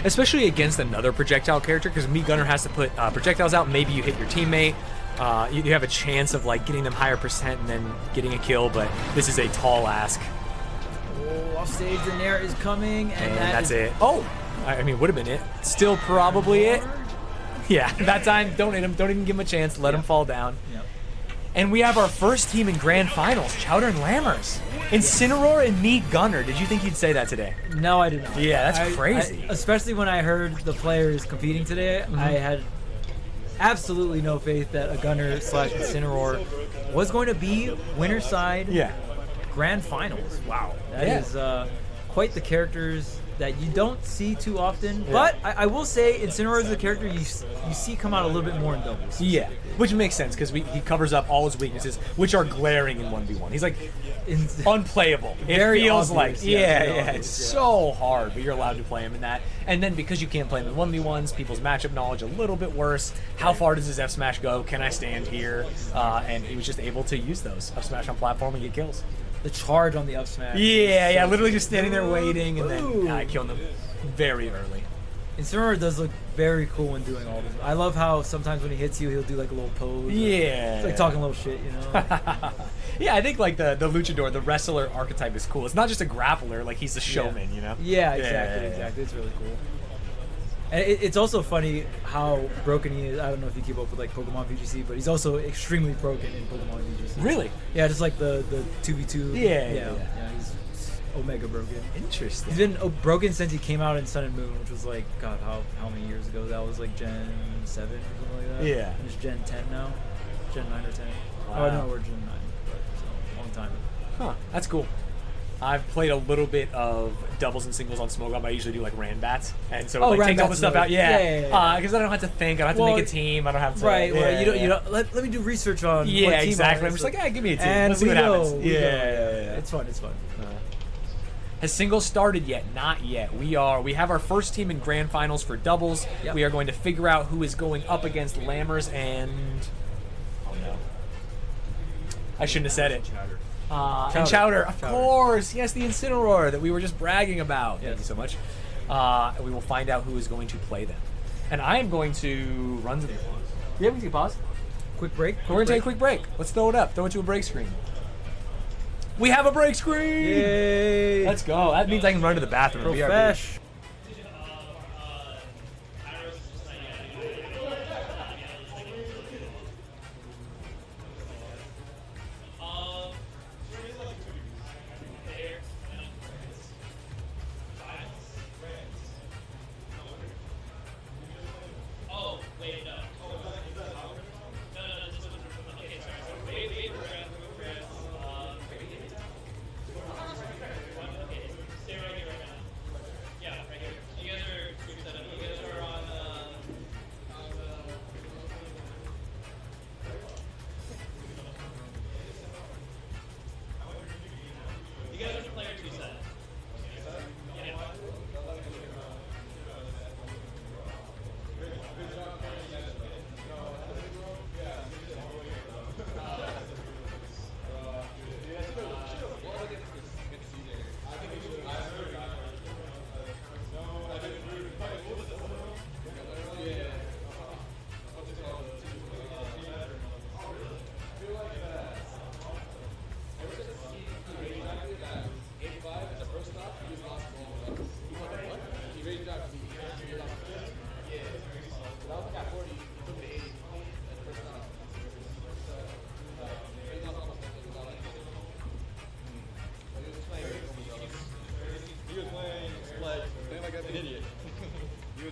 Especially against another projectile character, because Mii Gunner has to put projectiles out. Maybe you hit your teammate. You have a chance of getting them higher percent and then getting a kill, but this is a tall ask. Oh, off stage, the Nair is coming, and that's it. Oh, I mean, would have been it. Still probably it. Yeah, that time, don't hit him. Don't even give him a chance. Let him fall down. Yep. And we have our first team in grand finals, Chowder and Lammers. Incineroar and me, Gunner. Did you think you'd say that today? No, I did not. Yeah, that's crazy. Especially when I heard the players competing today, I had absolutely no faith that a Gunner / Incineroar was going to be winner side grand finals. Wow, that is quite the characters that you don't see too often. But I will say Incineroar is a character you see come out a little bit more in doubles. Yeah, which makes sense because he covers up all his weaknesses, which are glaring in 1v1. He's like unplayable. It Very feels obvious, like, it's so hard, but you're allowed to play him in that. And then because you can't play him in 1v1s, people's matchup knowledge a little bit worse. How far does his F smash go? Can I stand here? And he was just able to use those F smash on platform and get kills. The charge on the up smash. Yeah, literally just standing there waiting and then killing them very early. Incineroar does look very cool when doing all this. I love how sometimes when he hits you, he'll do like a little pose. Yeah. It's like talking a little shit, you know? Yeah, I think like the luchador, the wrestler archetype is cool. It's not just a grappler, like he's a showman, you know? Yeah, exactly. It's really cool. And it's also funny how broken he is. I don't know if you keep up with like Pokemon VGC, but he's also extremely broken in Pokemon VGC. Really? Yeah, just like the 2v2. Yeah, he's Omega broken. Interesting. He's been broken since he came out in Sun and Moon, which was like, God, how many years ago? That was like Gen 7 or something like that? Yeah. It's Gen 10 now? Gen 9 or 10? Wow. Oh, no, we're Gen 9. But, so, long time. Huh, that's cool. I've played a little bit of doubles and singles on Smoke but I usually do like Ranbats, and so it like, takes all the stuff out. Because I don't have to think. I don't have to make a team. I don't have to. Right. You don't. Let me do research on. Yeah, what team exactly. I'm just like, give me a team. And let's see what happens. Yeah. It's fun. Has singles started yet? Not yet. We have our first team in grand finals for doubles. Yep. We are going to figure out who is going up against Lammers and no, I shouldn't have said it. And Chowder, of course. Yes, the Incineroar that we were just bragging about. Thank you so much. We will find out who is going to play them. And I am going to run to the pause. Yeah, we can pause. Quick break. We're going to take a quick break. Let's throw it up. Throw it to a break screen. We have a break screen! Yay! Let's go. That means I can run to the bathroom. Profesh.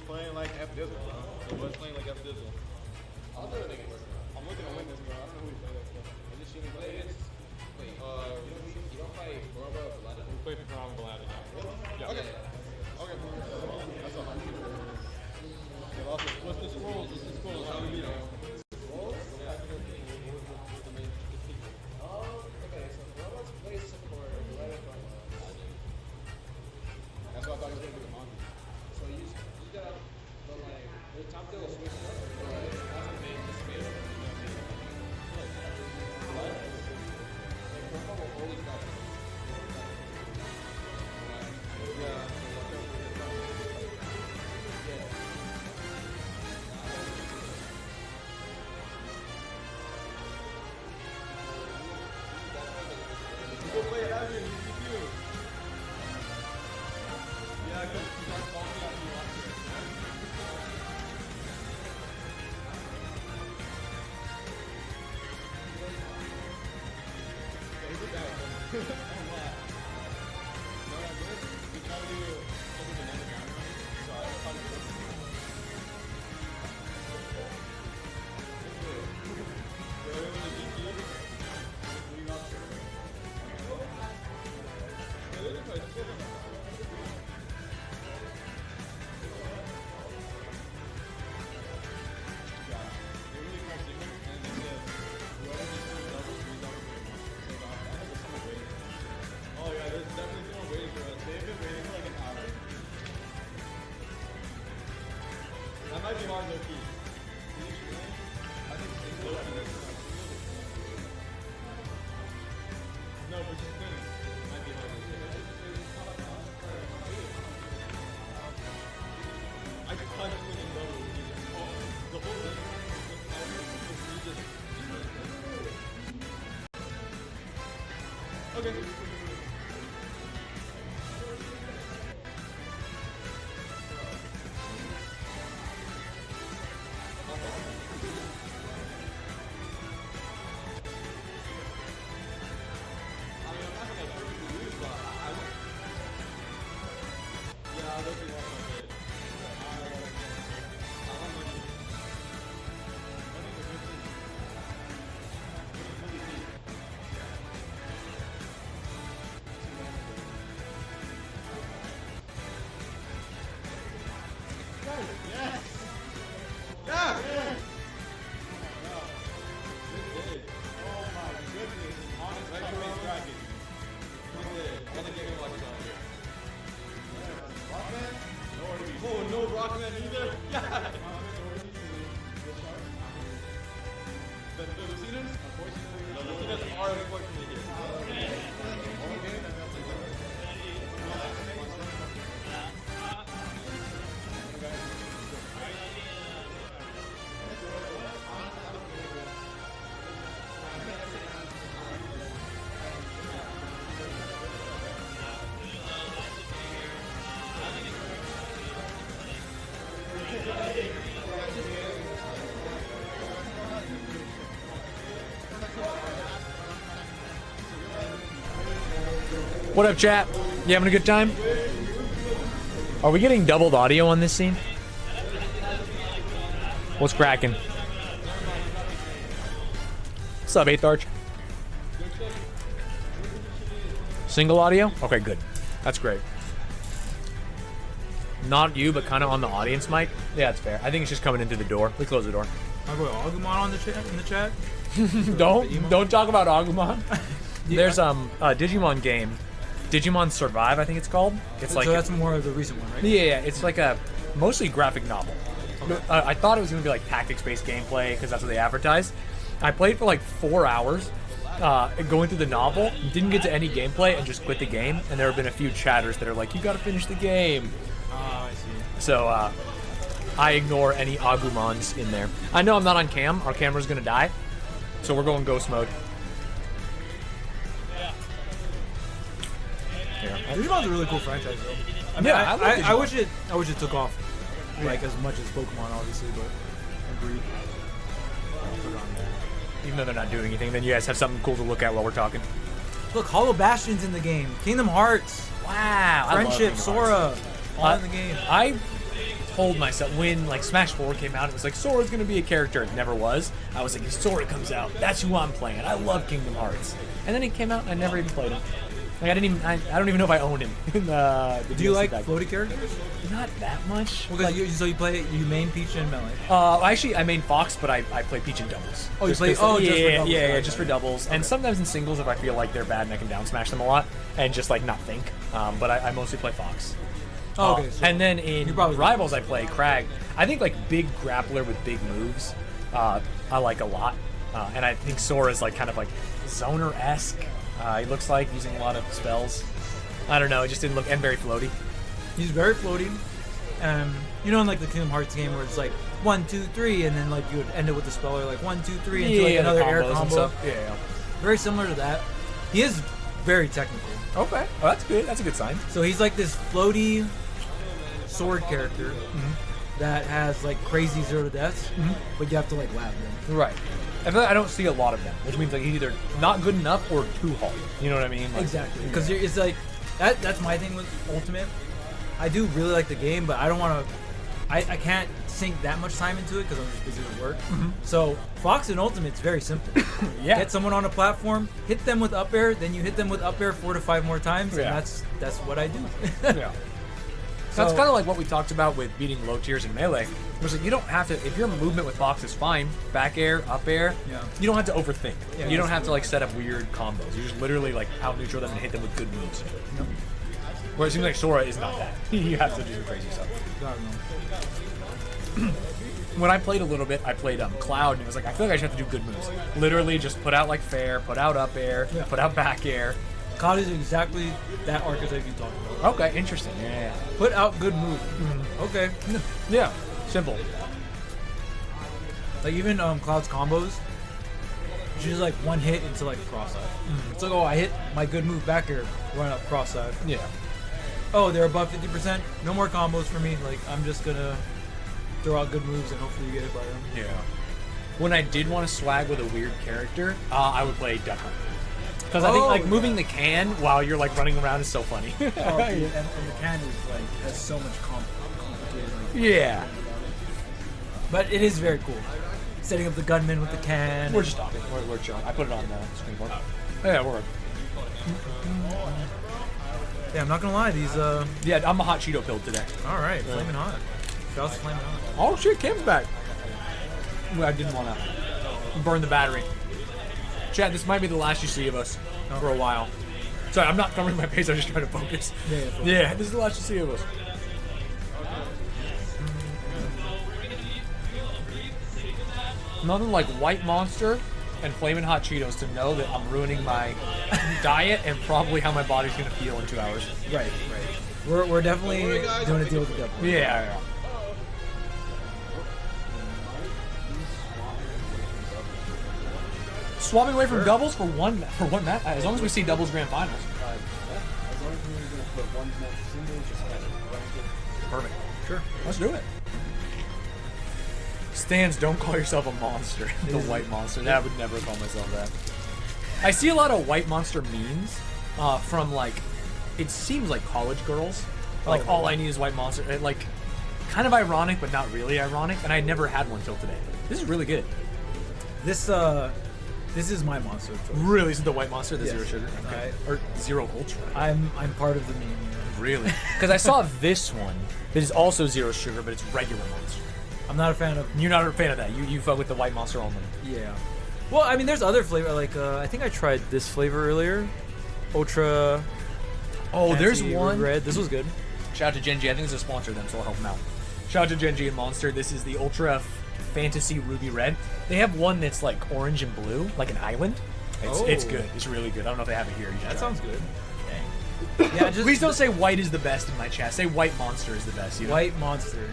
Playing like F Dizzle. He was playing like F Dizzle. I'm looking to win this, bro. I don't know who he played against. I just seen him play against. Wait, you don't fight Gorba or Vlad? We played Gorba and Vlad again. Yeah. Okay. That's all I need. Yeah, also, what's the scrolls? How do you beat him? Scrolls? Yeah. Okay, so Gorba's play support. That's what I thought he was going to do with Monty. So you gotta, but like, the top deal is switch up. That's the main, the space. Like, Gorba will always got it. You go play it out here, you do. Yeah, because you can't call me out here. That might be hard low key. I think single no, but just think. It might be hard low key. I could punch him in double. The whole thing is okay. Oh, no Rockman either? Yeah! The Lucinas? Unfortunately. The Lucinas are unfortunately here. What up, chat? You having a good time? Are we getting doubled audio on this scene? What's cracking? What's up, 8th Arch? Single audio? Okay, good. That's great. Not you, but kind of on the audience mic. Yeah, that's fair. I think it's just coming into the door. We close the door. My boy Agumon on the chat in the chat. Don't talk about Agumon. There's a Digimon game, Digimon Survive, I think it's called. It's like so that's more of the recent one, right? Yeah, it's like a mostly graphic novel. Okay. I thought it was gonna be like tactics-based gameplay because that's what they advertised. I played for like 4 hours, going through the novel, didn't get to any gameplay, and just quit the game. And there have been a few chatters that are like, "You gotta finish the game." Oh, I see. So I ignore any Agumons in there. I know I'm not on cam. Our camera's gonna die, so we're going ghost mode. Digimon's a really cool franchise, though. I mean, Yeah, I wish it took off like as much as Pokemon, obviously, but agreed. Put it on there. Even though they're not doing anything, then you guys have something cool to look at while we're talking. Look, Hollow Bastion's in the game. Kingdom Hearts. Wow. Friendship, Sora, all in the game. I told myself when like Smash 4 came out, it was like Sora's gonna be a character. It never was. I was like, if Sora comes out, that's who I'm playing. I love Kingdom Hearts. And then he came out, and I never even played him. Like I don't even know if I own him. In the Do you like back. floaty characters? Not that much. Well, Like, so you main Peach and Melee. actually, I main Fox, but I play Peach in doubles. Oh, you Just play? 'cause- Oh, yeah, just for doubles. yeah, just for doubles, and sometimes in singles if I feel like they're bad and I can down smash them a lot and just like not think. But I mostly play Fox. Oh, okay. So And then in you probably- Rivals, I play Crag. I think like big grappler with big moves, I like a lot. And I think Sora's like kind of like Zoner-esque. He looks like using a lot of spells. I don't know. It just didn't look, and very floaty. he's very floaty. You know, in like the Kingdom Hearts game where it's like 1, 2, 3, and then like you would end it with the spell or like 1, 2, 3 into like the another air combos and combo. stuff. Yeah. Very similar to that. He is very technical. Okay. Oh, that's good. That's a good sign. So he's like this floaty sword character, that has like crazy 0 to deaths, but you have to like lab them. Right. I feel like I don't see a lot of them, which means like he's either not good enough or too hard. You know what I mean? Like, Exactly, because it's like that's my thing with Ultimate. I do really like the game, but I don't want to. I can't sink that much time into it because I'm just busy with work. So Fox and Ultimate's very simple. Yeah. Get someone on a platform, hit them with up air, then you hit them with up air 4 to 5 more times, Yeah. and that's what I do. Yeah. So- That's kind of like what we talked about with beating low tiers in Melee. It was like you don't have to, if your movement with Fox is fine, back air, up air, Yeah. you don't have to overthink. Yeah, you don't that's have to good. like set up weird combos. You just literally like out neutral them and hit them with good moves. Where it seems like Sora is not that. You have to do the crazy stuff. God, no. When I played a little bit, I played Cloud, and it was like I feel like I just have to do good moves. Literally, just put out like fair, put out up air, Yeah. put out back air. COD is exactly that archetype you talked about. Okay, interesting. Yeah, Put out good moves. Okay. yeah. Simple. Like even Cloud's combos, it's just like one hit into like a cross side. It's like, oh, I hit my good move back air, run up cross side. Yeah. Oh, they're above 50%. No more combos for me. Like I'm just gonna throw out good moves and hopefully you get it by them. Yeah. When I did want to swag with a weird character, I would play Duck Hunt. Because I think like Oh, moving the can while you're like running around is so funny. Oh, dude, and the can is like has so much complicated. Like, Yeah. but it is very cool. Setting up the gunman with the can. We're just talking. We're chilling. I put it on the screen board. Yeah, we're. Yeah, I'm not gonna lie. These Yeah, I'm a hot Cheeto pill today. all right, flaming hot. Shouts to flaming hot. Oh shit, Kim's back. Well, I didn't want to burn the battery. Chad, this might be the last you see of us for a while. Sorry, I'm not covering my face. I'm just trying to focus. Yeah, Yeah, this is the last you see of us. Nothing like White Monster and Flamin' Hot Cheetos to know that I'm ruining my diet and probably how my body's gonna feel in 2 hours. Right, right. We're definitely doing a deal with the devil. Yeah. Swapping away from doubles for one match, as long as we see doubles grand finals. As long as we're going to put one match single, just kind of rank it. Perfect. Sure. Let's do it. Stanz, don't call yourself a monster. The white monster. I would never call myself that. I see a lot of white monster memes from like, it seems like college girls. Like all I need is white monster. Like, kind of ironic, but not really ironic. And I never had one till today. This is really good. This is my monster of choice. Really, is it the white monster, the Yes. zero sugar? Okay. Or zero ultra. I'm part of the meme. You Really? Because I saw this one that is also zero sugar, but it's regular monster. know? I'm not a fan of. You're not a fan of that. You fuck with the white monster only. Yeah. Well, I mean, there's other flavor. Like I think I tried this flavor earlier, Ultra. Oh, there's Fancy one. red. This was good. Shout out to GenG. I think it's a sponsor of them, so I'll help them out. Shout out to GenG and Monster. This is the Ultra Fantasy Ruby Red. They have one that's like orange and blue, like an island. It's Oh. good. It's really good. I don't know if they have it here. You should That try sounds good. it. Yeah, just Please don't say white is the best in my chat. Say white monster is the best. You know? white monster.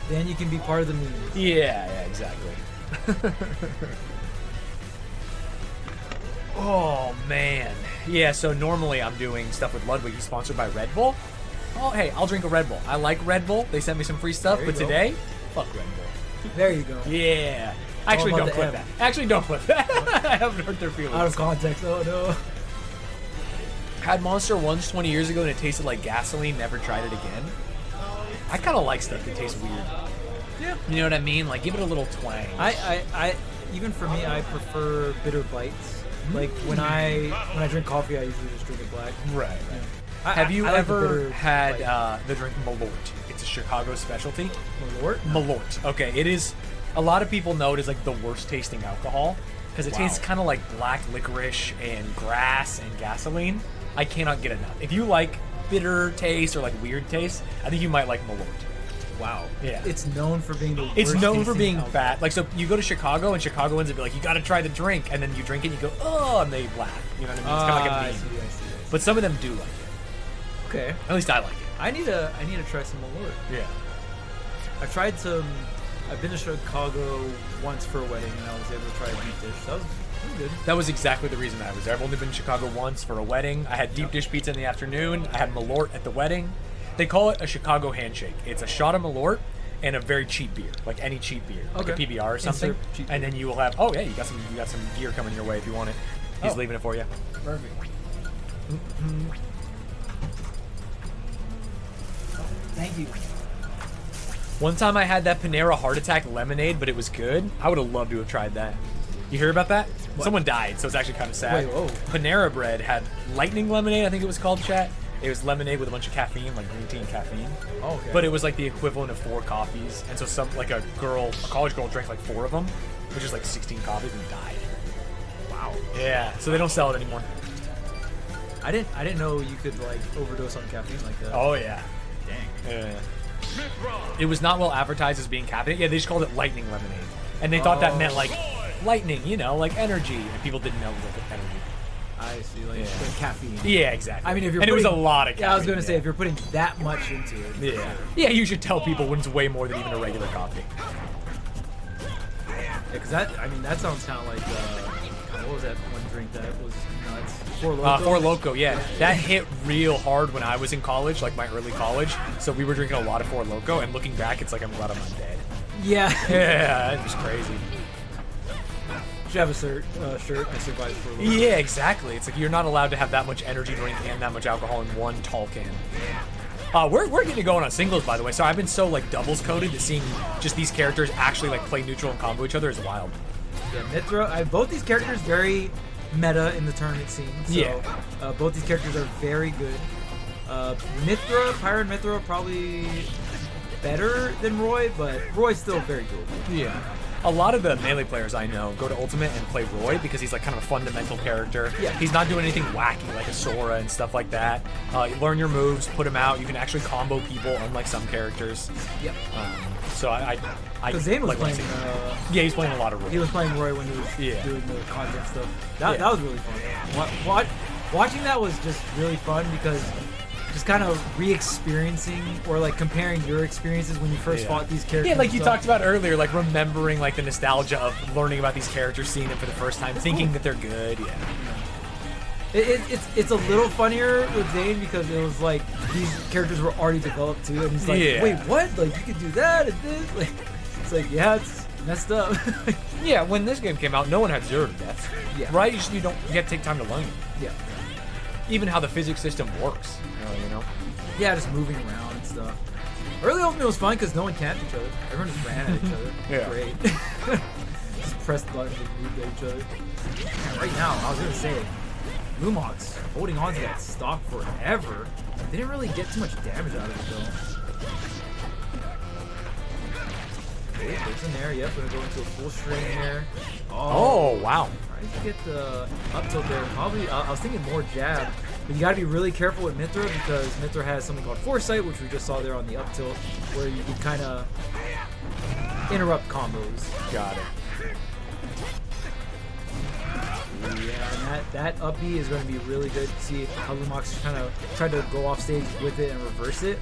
Then you can be part of the meme. Yeah, exactly. Oh man. Yeah, so normally I'm doing stuff with Ludwig. He's sponsored by Red Bull. Oh hey, I'll drink a Red Bull. I like Red Bull. They sent me some free stuff, There you but go. today, fuck Red Bull. There you go. Yeah. Actually, about don't the clip M. that. Actually, don't clip that. I haven't hurt their feelings. Out of context. Oh no. Had Monster once 20 years ago and it tasted like gasoline. Never tried it again. I kind of like stuff that tastes weird. Yeah. You know what I mean? Like, give it a little twang. I even for me, I prefer bitter bites. Like when I drink coffee, I usually just drink it black. Right. Have you I like the ever bitter had bite. the drink Malort? It's a Chicago specialty. Malort? Malort. Okay, it is. A lot of people know it is like the worst tasting alcohol because it tastes kind of like black licorice and grass and gasoline. I cannot get enough. If you like bitter taste or like weird taste, I think you might like Malort. Wow. Yeah. It's known for being the worst. It's known for tasting being alcohol. bad. Like, so you go to Chicago and Chicagoans would be like, you got to try the drink, and then you drink it, and you go, oh, and they laugh. You know what I mean? It's kind of like a I meme. see. But some of them do like it. Okay. At least I like it. I need to try some Malort. Yeah. I've tried some. I've been to Chicago once for a wedding, and I was able to try a deep dish. That was good. That was exactly the reason I was there. I've only been to Chicago once for a wedding. I had deep dish pizza in the afternoon. I had Malort at the wedding. They call it a Chicago handshake. It's a shot of Malort, and a very cheap beer, like any cheap beer, like a Okay. PBR or something. Insert cheap And then you will have, oh yeah, you got some gear coming your way if you want it. He's Oh. leaving it for you. Perfect. Thank you. One time I had that Panera Heart Attack lemonade, but it was good. I would have loved to have tried that. You hear about that? What? Someone died, so it's actually kind of sad. Wait, whoa. Panera Bread had lightning lemonade, I think it was called, chat. It was lemonade with a bunch of caffeine, like green tea and caffeine. Oh, okay. But it was like the equivalent of 4 coffees. And so a college girl drank like 4 of them, which is like 16 coffees, and died. Wow. Yeah, so they don't sell it anymore. I didn't know you could like overdose on caffeine like that. Oh yeah. Dang. Yeah. It was not well advertised as being caffeinated. Yeah, they just called it lightning lemonade. And they thought that meant like lightning, like energy. And people didn't know it was like energy. I see, like, Yeah. like caffeine. Yeah, exactly. I mean, if you're and it was a putting- lot of caffeine. Yeah, I was gonna say yeah. if you're putting that much into it. Yeah. Yeah, you should tell people when it's way more than even a regular coffee. Because that sounds kind of like what was that one drink that was nuts? Four Loko. Four Loko, yeah. That hit real hard when I was in college, like my early college. So we were drinking a lot of Four Loko, and looking back, it's like I'm glad I'm not dead. Yeah. Yeah, it was crazy. Should have a shirt. I survived Four Loko. Yeah, exactly. It's like you're not allowed to have that much energy drink and that much alcohol in one tall can. We're getting going on singles, by the way. So I've been so like doubles coded that seeing just these characters actually like play neutral and combo each other is wild. Yeah, Mithra. Both these characters very meta in the tournament scene. So, Yeah. both these characters are very good. Mithra, Pyra and Mithra are probably better than Roy, but Roy's still very good. Yeah. A lot of the melee players I know go to Ultimate and play Roy because he's like kind of a fundamental character. Yeah. He's not doing anything wacky like a Sora and stuff like that. You learn your moves, put them out. You can actually combo people, unlike some characters. Yep. So I Because Zane was like playing. yeah, he's playing a lot of Roy. He was playing Roy when he was Yeah. doing the content stuff. That Yeah. was really fun. Watching that was just really fun because just kind of re-experiencing or like comparing your experiences when you first fought these characters. Yeah, like you and stuff. talked about earlier, like remembering like the nostalgia of learning about these characters, seeing them for the first time, thinking that they're good. Yeah. It's a little funnier with Zane because it was like these characters were already developed too, and he's like, Yeah. wait, what? Like you could do that and this? Like, it's like, yeah, it's messed up. Yeah, when this game came out, no one had 0 to deaths. Yeah. Right? You have to take time to learn it. Yeah. Even how the physics system works. You know? Yeah, just moving around and stuff. Early Ultimate was fun because no one camped each other. Everyone just ran at each other. Yeah. Great. Just pressed buttons and moved at each other. Yeah, right now, I was going to say, Lumok's holding on to that stock forever. They didn't really get too much damage out of it, though. Okay, there's in there. Yep, gonna go into a full string here. Oh, wow. Trying to get the up tilt there. Probably, I was thinking more jab. But you gotta be really careful with Mithra because Mithra has something called Foresight, which we just saw there on the up tilt, where you can kind of interrupt combos. Got it. Yeah, and that up B is going to be really good to see how Lumok's kind of tried to go off stage with it and reverse it.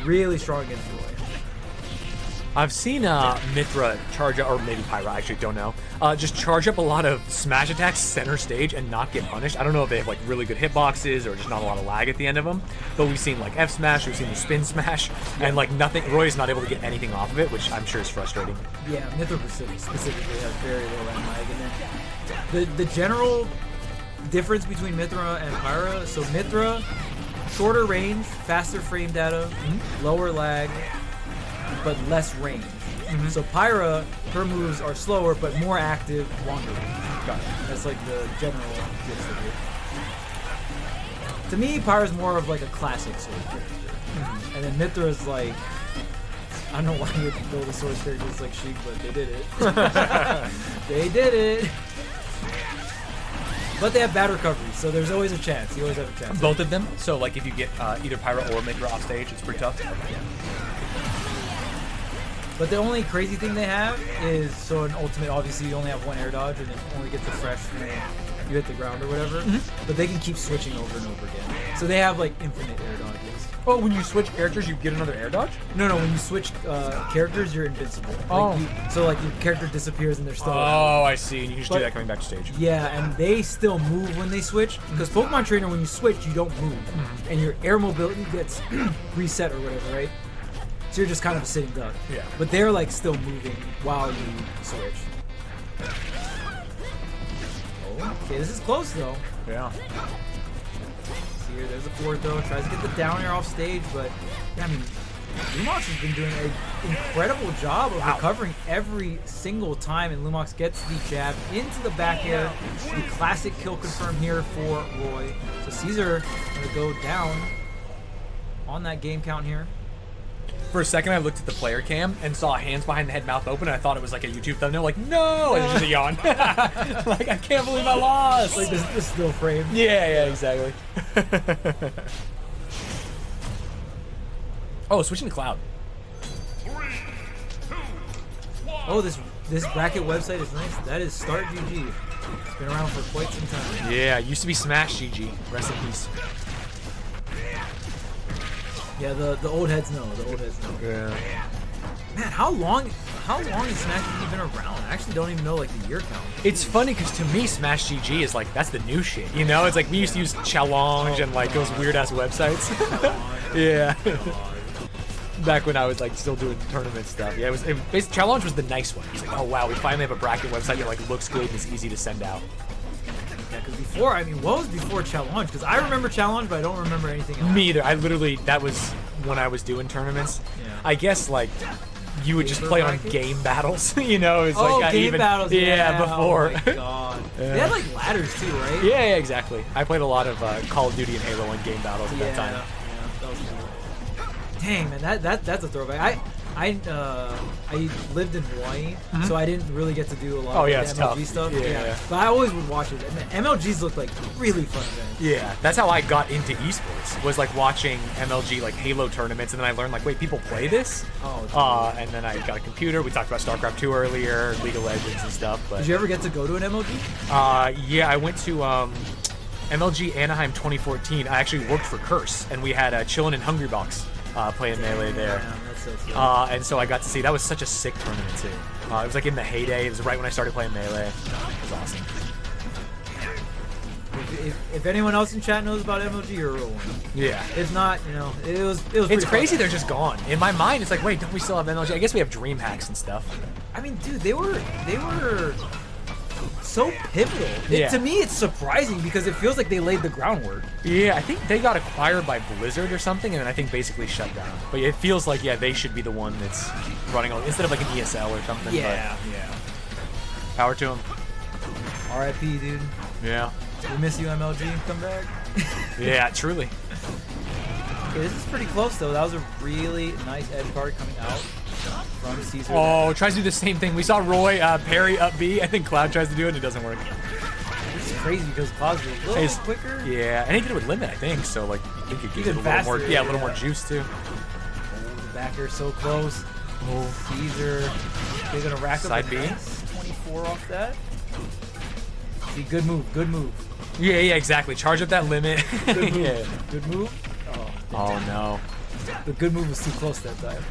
Really strong against Roy. I've seen Mithra charge up, or maybe Pyra, I actually don't know, just charge up a lot of smash attacks center stage and not get punished. I don't know if they have like really good hitboxes or just not a lot of lag at the end of them, but we've seen like F smash, we've seen the spin smash, and like nothing, Roy's not able to get anything off of it, which I'm sure is frustrating. Yeah, Mithra specifically has very low end lag. And then the general difference between Mithra and Pyra, so Mithra, shorter range, faster frame data, lower lag, but less range. So Pyra, her moves are slower but more active, longer range. Got it. That's like the general gist of it. To me, Pyra's more of like a classic sword character. And then Mithra is like, I don't know why you would build a sword character just like Sheik, but they did it. They did it. But they have bad recovery, so there's always a chance. You always have a chance. Both of them? So like if you get either Pyra or Mithra off stage, it's pretty tough? But the only crazy thing they have is, so in Ultimate, obviously you only have one air dodge, and it only gets the fresh when you hit the ground or whatever. But they can keep switching over and over again. So they have like infinite air dodges. Oh, when you switch characters, you get another air dodge? No, when you switch characters, you're invincible. Oh. So like your character disappears and they're still around. Oh, I see. And you can just do But- that coming back to stage. Yeah, and they still move when they switch. Because Pokemon Trainer, when you switch, you don't move. And your air mobility gets reset or whatever, right? So you're just kind of a sitting duck. Yeah. But they're like still moving while you switch. Oh, okay, this is close though. Yeah. See here, there's a forward throw. Tries to get the down air off stage, but yeah, I mean, Lumox has been doing an incredible job of recovering every single time, and Lumox gets the jab into the back air. The classic kill confirm here for Roy. So Caesar going to go down on that game count here. For a second, I looked at the player cam and saw hands behind the head, mouth open, and I thought it was like a YouTube thumbnail, like, no! And it's just a yawn. Like, I can't believe I lost! Like this still frame. Yeah, exactly. Oh, switching to Cloud. 3, 2, 1. Oh, this bracket website is nice. That is Start GG. It's been around for quite some time. Yeah, used to be Smash GG. Rest in peace. Yeah, the old heads know. The old heads know. Yeah. Man, how long has Smash GG been around? I actually don't even know like the year count. It's funny because to me, Smash GG is like, that's the new shit, you know? It's like we used to use Challenge and like those weird ass websites. Yeah. Back when I was like still doing tournament stuff. Yeah, basically Challenge was the nice one. It's like, oh wow, we finally have a bracket website that like looks good and is easy to send out. Yeah, because before, I mean, what was before Challenge? Because I remember Challenge, but I don't remember anything else. Me either. I literally, that was when I was doing tournaments. Yeah. I guess like you would just Paper play on brackets? game battles, you know? It's Oh, like game battles. Yeah, before. Oh my god. Yeah. They had like ladders too, right? Yeah, exactly. I played a lot of Call of Duty and Halo and game battles at that time. Yeah, that was cool. Dang, man, that's a throwback. I lived in Hawaii, so I didn't really get to do a lot of it's the MLG tough. stuff. Yeah. But I always would watch it. And MLGs looked like really fun events. Yeah, that's how I got into esports. Was like watching MLG like Halo tournaments, and then I learned like, wait, people play this? Oh, And then I got a computer. We talked about StarCraft 2 earlier, League of Legends and stuff. But did you ever get to go to an MLG? yeah, I went to MLG Anaheim 2014. I actually worked for Curse, and we had Chillin' and Hungry Box playing Melee there. Damn, that's so sick. And so I got to see, that was such a sick tournament too. It was like in the heyday. It was right when I started playing Melee. It was awesome. If anyone else in chat knows about MLG, you're a real one. Yeah. If not, you know, it was pretty It's crazy fun. they're just gone. In my mind, it's like, wait, don't we still have MLG? I guess we have Dream Hacks and stuff. I mean, dude, they were so pivotal. Yeah. To me, it's surprising because it feels like they laid the groundwork. Yeah, I think they got acquired by Blizzard or something, and then I think basically shut down. But it feels like, yeah, they should be the one that's running on, instead of like an ESL or something. Yeah. But power to them. R.I.P. dude. Yeah. We miss you, MLG. Come back. Yeah, truly. Okay, this is pretty close though. That was a really nice edge guard coming out from Caesar. Oh, tries to do the same thing. We saw Roy parry up B. I think Cloud tries to do it and it doesn't work. This is crazy because Cloud's a little bit quicker. Yeah, and he did it with limit, I think. So like, I think it gives it a little faster, more. Yeah, a little yeah. more juice too. Oh, the backer so close. Oh. Caesar, they're gonna rack up Side a B. nice 24 off that. See, good move, good move. Yeah, exactly. Charge up that limit. Good move. Yeah. Good move. Oh no. The good move was too close that time.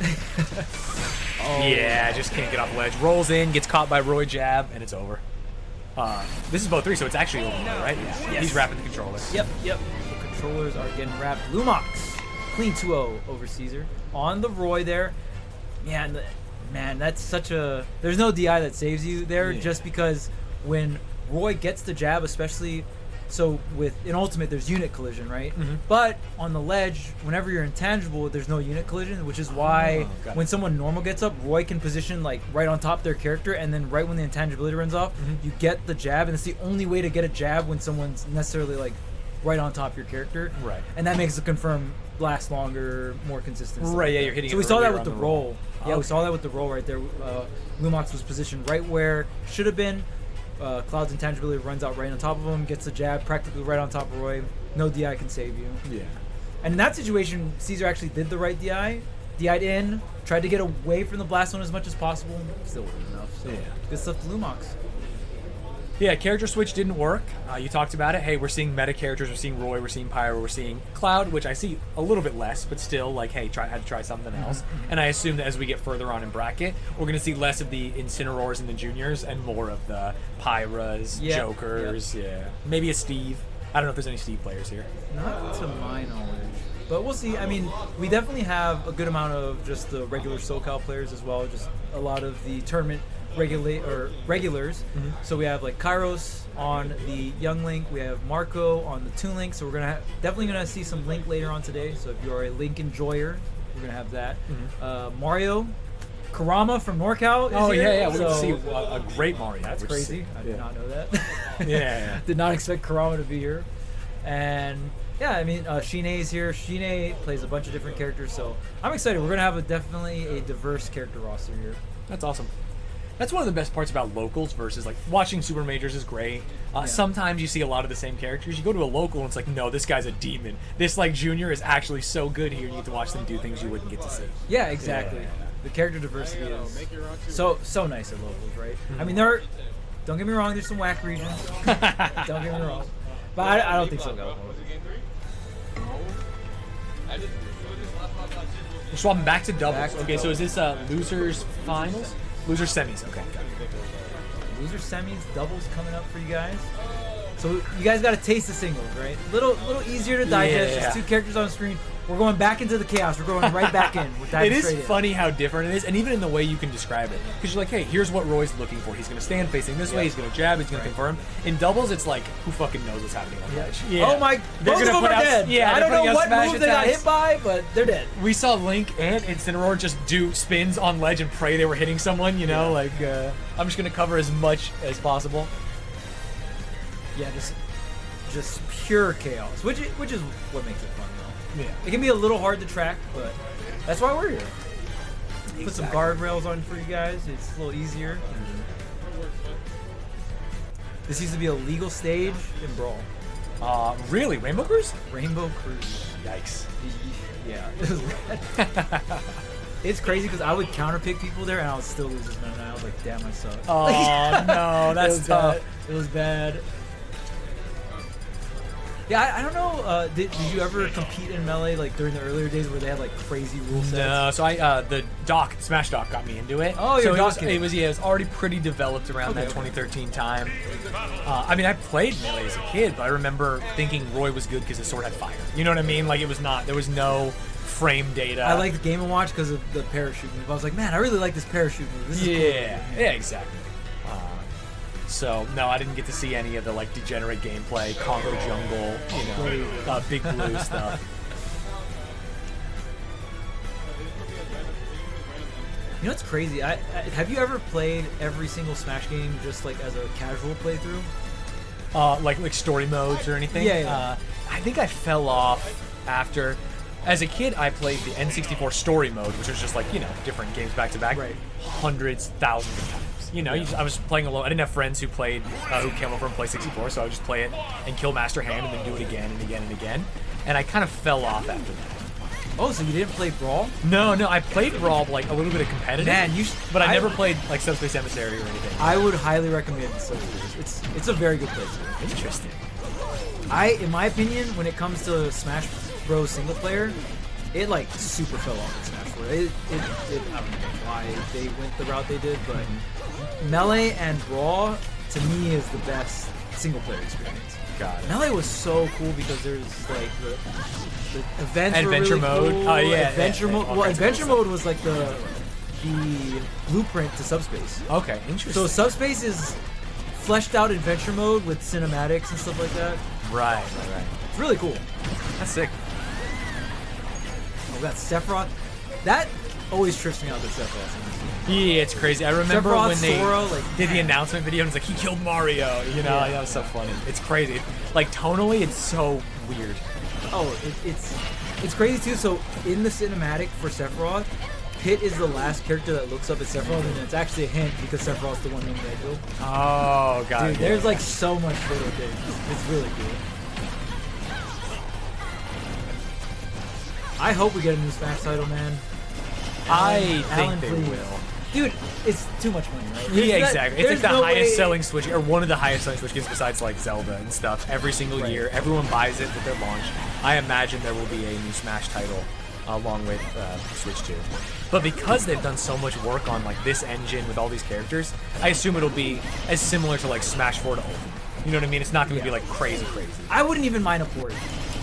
Yeah, just can't get off the ledge. Rolls in, gets caught by Roy jab, and it's over. This is both 3, so it's actually over, right? Yeah. Yes. He's wrapping the controller. Yep. The controllers are getting wrapped. Lumox, clean 2-0 over Caesar. On the Roy there. Man, that's such a... There's no DI that saves you there just because when Roy gets the jab, especially... So in Ultimate, there's unit collision, right? Mm-hmm. But on the ledge, whenever you're intangible, there's no unit collision, which is why got when it. someone normal gets up, Roy can position like right on top of their character, and then right when the intangibility runs off, you get the jab, and it's the only way to get a jab when someone's necessarily like right on top of your character. Right. And that makes the confirm last longer, more consistent. stuff Right, like yeah, that. you're hitting So it we saw that earlier with on the the roll. roll. Yeah, we Okay. saw that with the roll right there. Lumox was positioned right where should have been. Cloud's intangibility runs out right on top of him, gets the jab practically right on top of Roy. No DI can save you. Yeah. And in that situation, Caesar actually did the right DI. DI'd in, tried to get away from the blast zone as much as possible. Still wasn't enough. So Yeah. good stuff to Lumox. Yeah, character switch didn't work. You talked about it. Hey, we're seeing meta characters. We're seeing Roy. We're seeing Pyro. We're seeing Cloud, which I see a little bit less, but still, like, hey, had to try something else. And I assume that as we get further on in bracket, we're going to see less of the Incineroars and the Juniors and more of the Pyras, Yep, Jokers. Yeah, maybe a Steve. I don't know if there's any Steve players here. Not to my knowledge. But we'll see. I mean, we definitely have a good amount of just the regular SoCal players as well. Just a lot of the tournament regulars. So we have like Kairos on the Young Link. We have Marco on the Toon Link. So we're definitely gonna see some Link later on today. So if you're a Link enjoyer, we're gonna have that. Mario, Karama from NorCal. Is here. yeah. We're So gonna see a great Mario. that's crazy. I did not know that. Yeah. Did not expect Karama to be here. And yeah, I mean, Shine is here. Shine plays a bunch of different characters, so I'm excited. We're gonna have definitely a diverse character roster here. That's awesome. That's one of the best parts about locals versus like watching Super Majors is great. Sometimes you see a lot of the same characters. You go to a local and it's like, no, this guy's a demon. This like junior is actually so good here. You get to watch them do things you wouldn't get to see. Yeah, exactly. The character diversity is so nice at locals, right? I mean, don't get me wrong, there's some whack regions. Don't get me wrong, but I don't think so. We're swapping back to doubles. Okay, so is this losers finals? Losers semis. Okay, got it. Loser semis, doubles coming up for you guys. So you guys got to taste the singles, right? Little easier to digest. Yeah. Just 2 characters on screen. We're going back into the chaos. We're going right back in. We're diving It is straight in. funny how different it is, and even in the way you can describe it. Because you're like, hey, here's what Roy's looking for. He's going to stand facing this way. He's going to jab. He's going to confirm. In doubles, it's like, who fucking knows what's happening on ledge? Oh my! They're Both of gonna them put are out- dead. yeah, I they're don't know putting out what smash move they got attacks. hit by, but they're dead. We saw Link and Incineroar just do spins on ledge and pray they were hitting someone, you know? Like, I'm just going to cover as much as possible. Yeah, just pure chaos, which is what makes it fun, though. Yeah. It can be a little hard to track, but that's why we're here. Put some Exactly. guardrails on for you guys. It's a little easier. This used to be a legal stage in Brawl. Really? Rainbow Cruise? Rainbow Cruise. Yikes. Yeah, it was bad. It's crazy because I would counterpick people there and I would still lose this man. And I was like, damn, I suck. Oh, no, that's it was tough. Bad. It was bad. Yeah, I don't know. Did you ever compete in Melee like during the earlier days where they had like crazy rule sets? No, so the Smash Doc got me into it. Oh, you're so Doc kid. it was already pretty developed around that 2013 time. I mean, I played Melee as a kid, but I remember thinking Roy was good because his sword had fire. You know what I mean? Like, there was no frame data. I liked Game & Watch because of the parachute move. I was like, man, I really like this parachute move. This is cool. Yeah, exactly. So no, I didn't get to see any of the like degenerate gameplay, Congo Jungle, Big Blue stuff. You know what's crazy? Have you ever played every single Smash game just like as a casual playthrough? Like story modes or anything. Yeah. I think I fell off after. As a kid, I played the N64 story mode, which was just like different games back to back, Right. hundreds, thousands of times. I was playing alone. I didn't have friends who played, who came over and played 64, so I would just play it and kill Master Hand and then do it again and again and again. And I kind of fell off after that. Oh, so you didn't play Brawl? No, I played Brawl, like a little bit of competitive. Man, but I never played like Subspace Emissary or anything. I would highly recommend Subspace. It's a very good playthrough. Interesting. In my opinion, when it comes to Smash Bros. Single player, it like super fell off in Smash Bros. I don't know why they went the route they did, but Melee and Brawl to me is the best single player experience. Got it. Melee was so cool because there's like the events Adventure were really mode. cool. Oh, yeah, Adventure yeah, mode. all Well, kinds of Adventure cool mode was like the blueprint to Subspace. Okay, interesting. So Subspace is fleshed out adventure mode with cinematics and stuff like that. Right. It's really cool. That's sick. Oh, we got Sephiroth. That always trips me out, the Sephiroth. Yeah, it's crazy. I remember Sephiroth, when they Sora, did the man. announcement video and it's like, he killed Mario. Yeah. That was so funny. It's crazy. Like, tonally, it's so weird. Oh, it's crazy too. So in the cinematic for Sephiroth, Pit is the last character that looks up at Sephiroth, and it's actually a hint because Sephiroth's the one named Edgel. Oh, God. Dude, there's like so much little things. It's really cool. I hope we get a new Smash title, man. I Alan, think they please. will. Dude, it's too much money, right? Yeah, There's exactly. It's like there's the no highest way- selling Switch, or one of the highest selling Switch games besides like Zelda and stuff. Every single Right. year, everyone buys it with their launch. I imagine there will be a new Smash title along with Switch 2. But because they've done so much work on like this engine with all these characters, I assume it'll be as similar to like Smash 4 to Ultimate. You know what I mean? It's not going to be like crazy. I wouldn't even mind a port.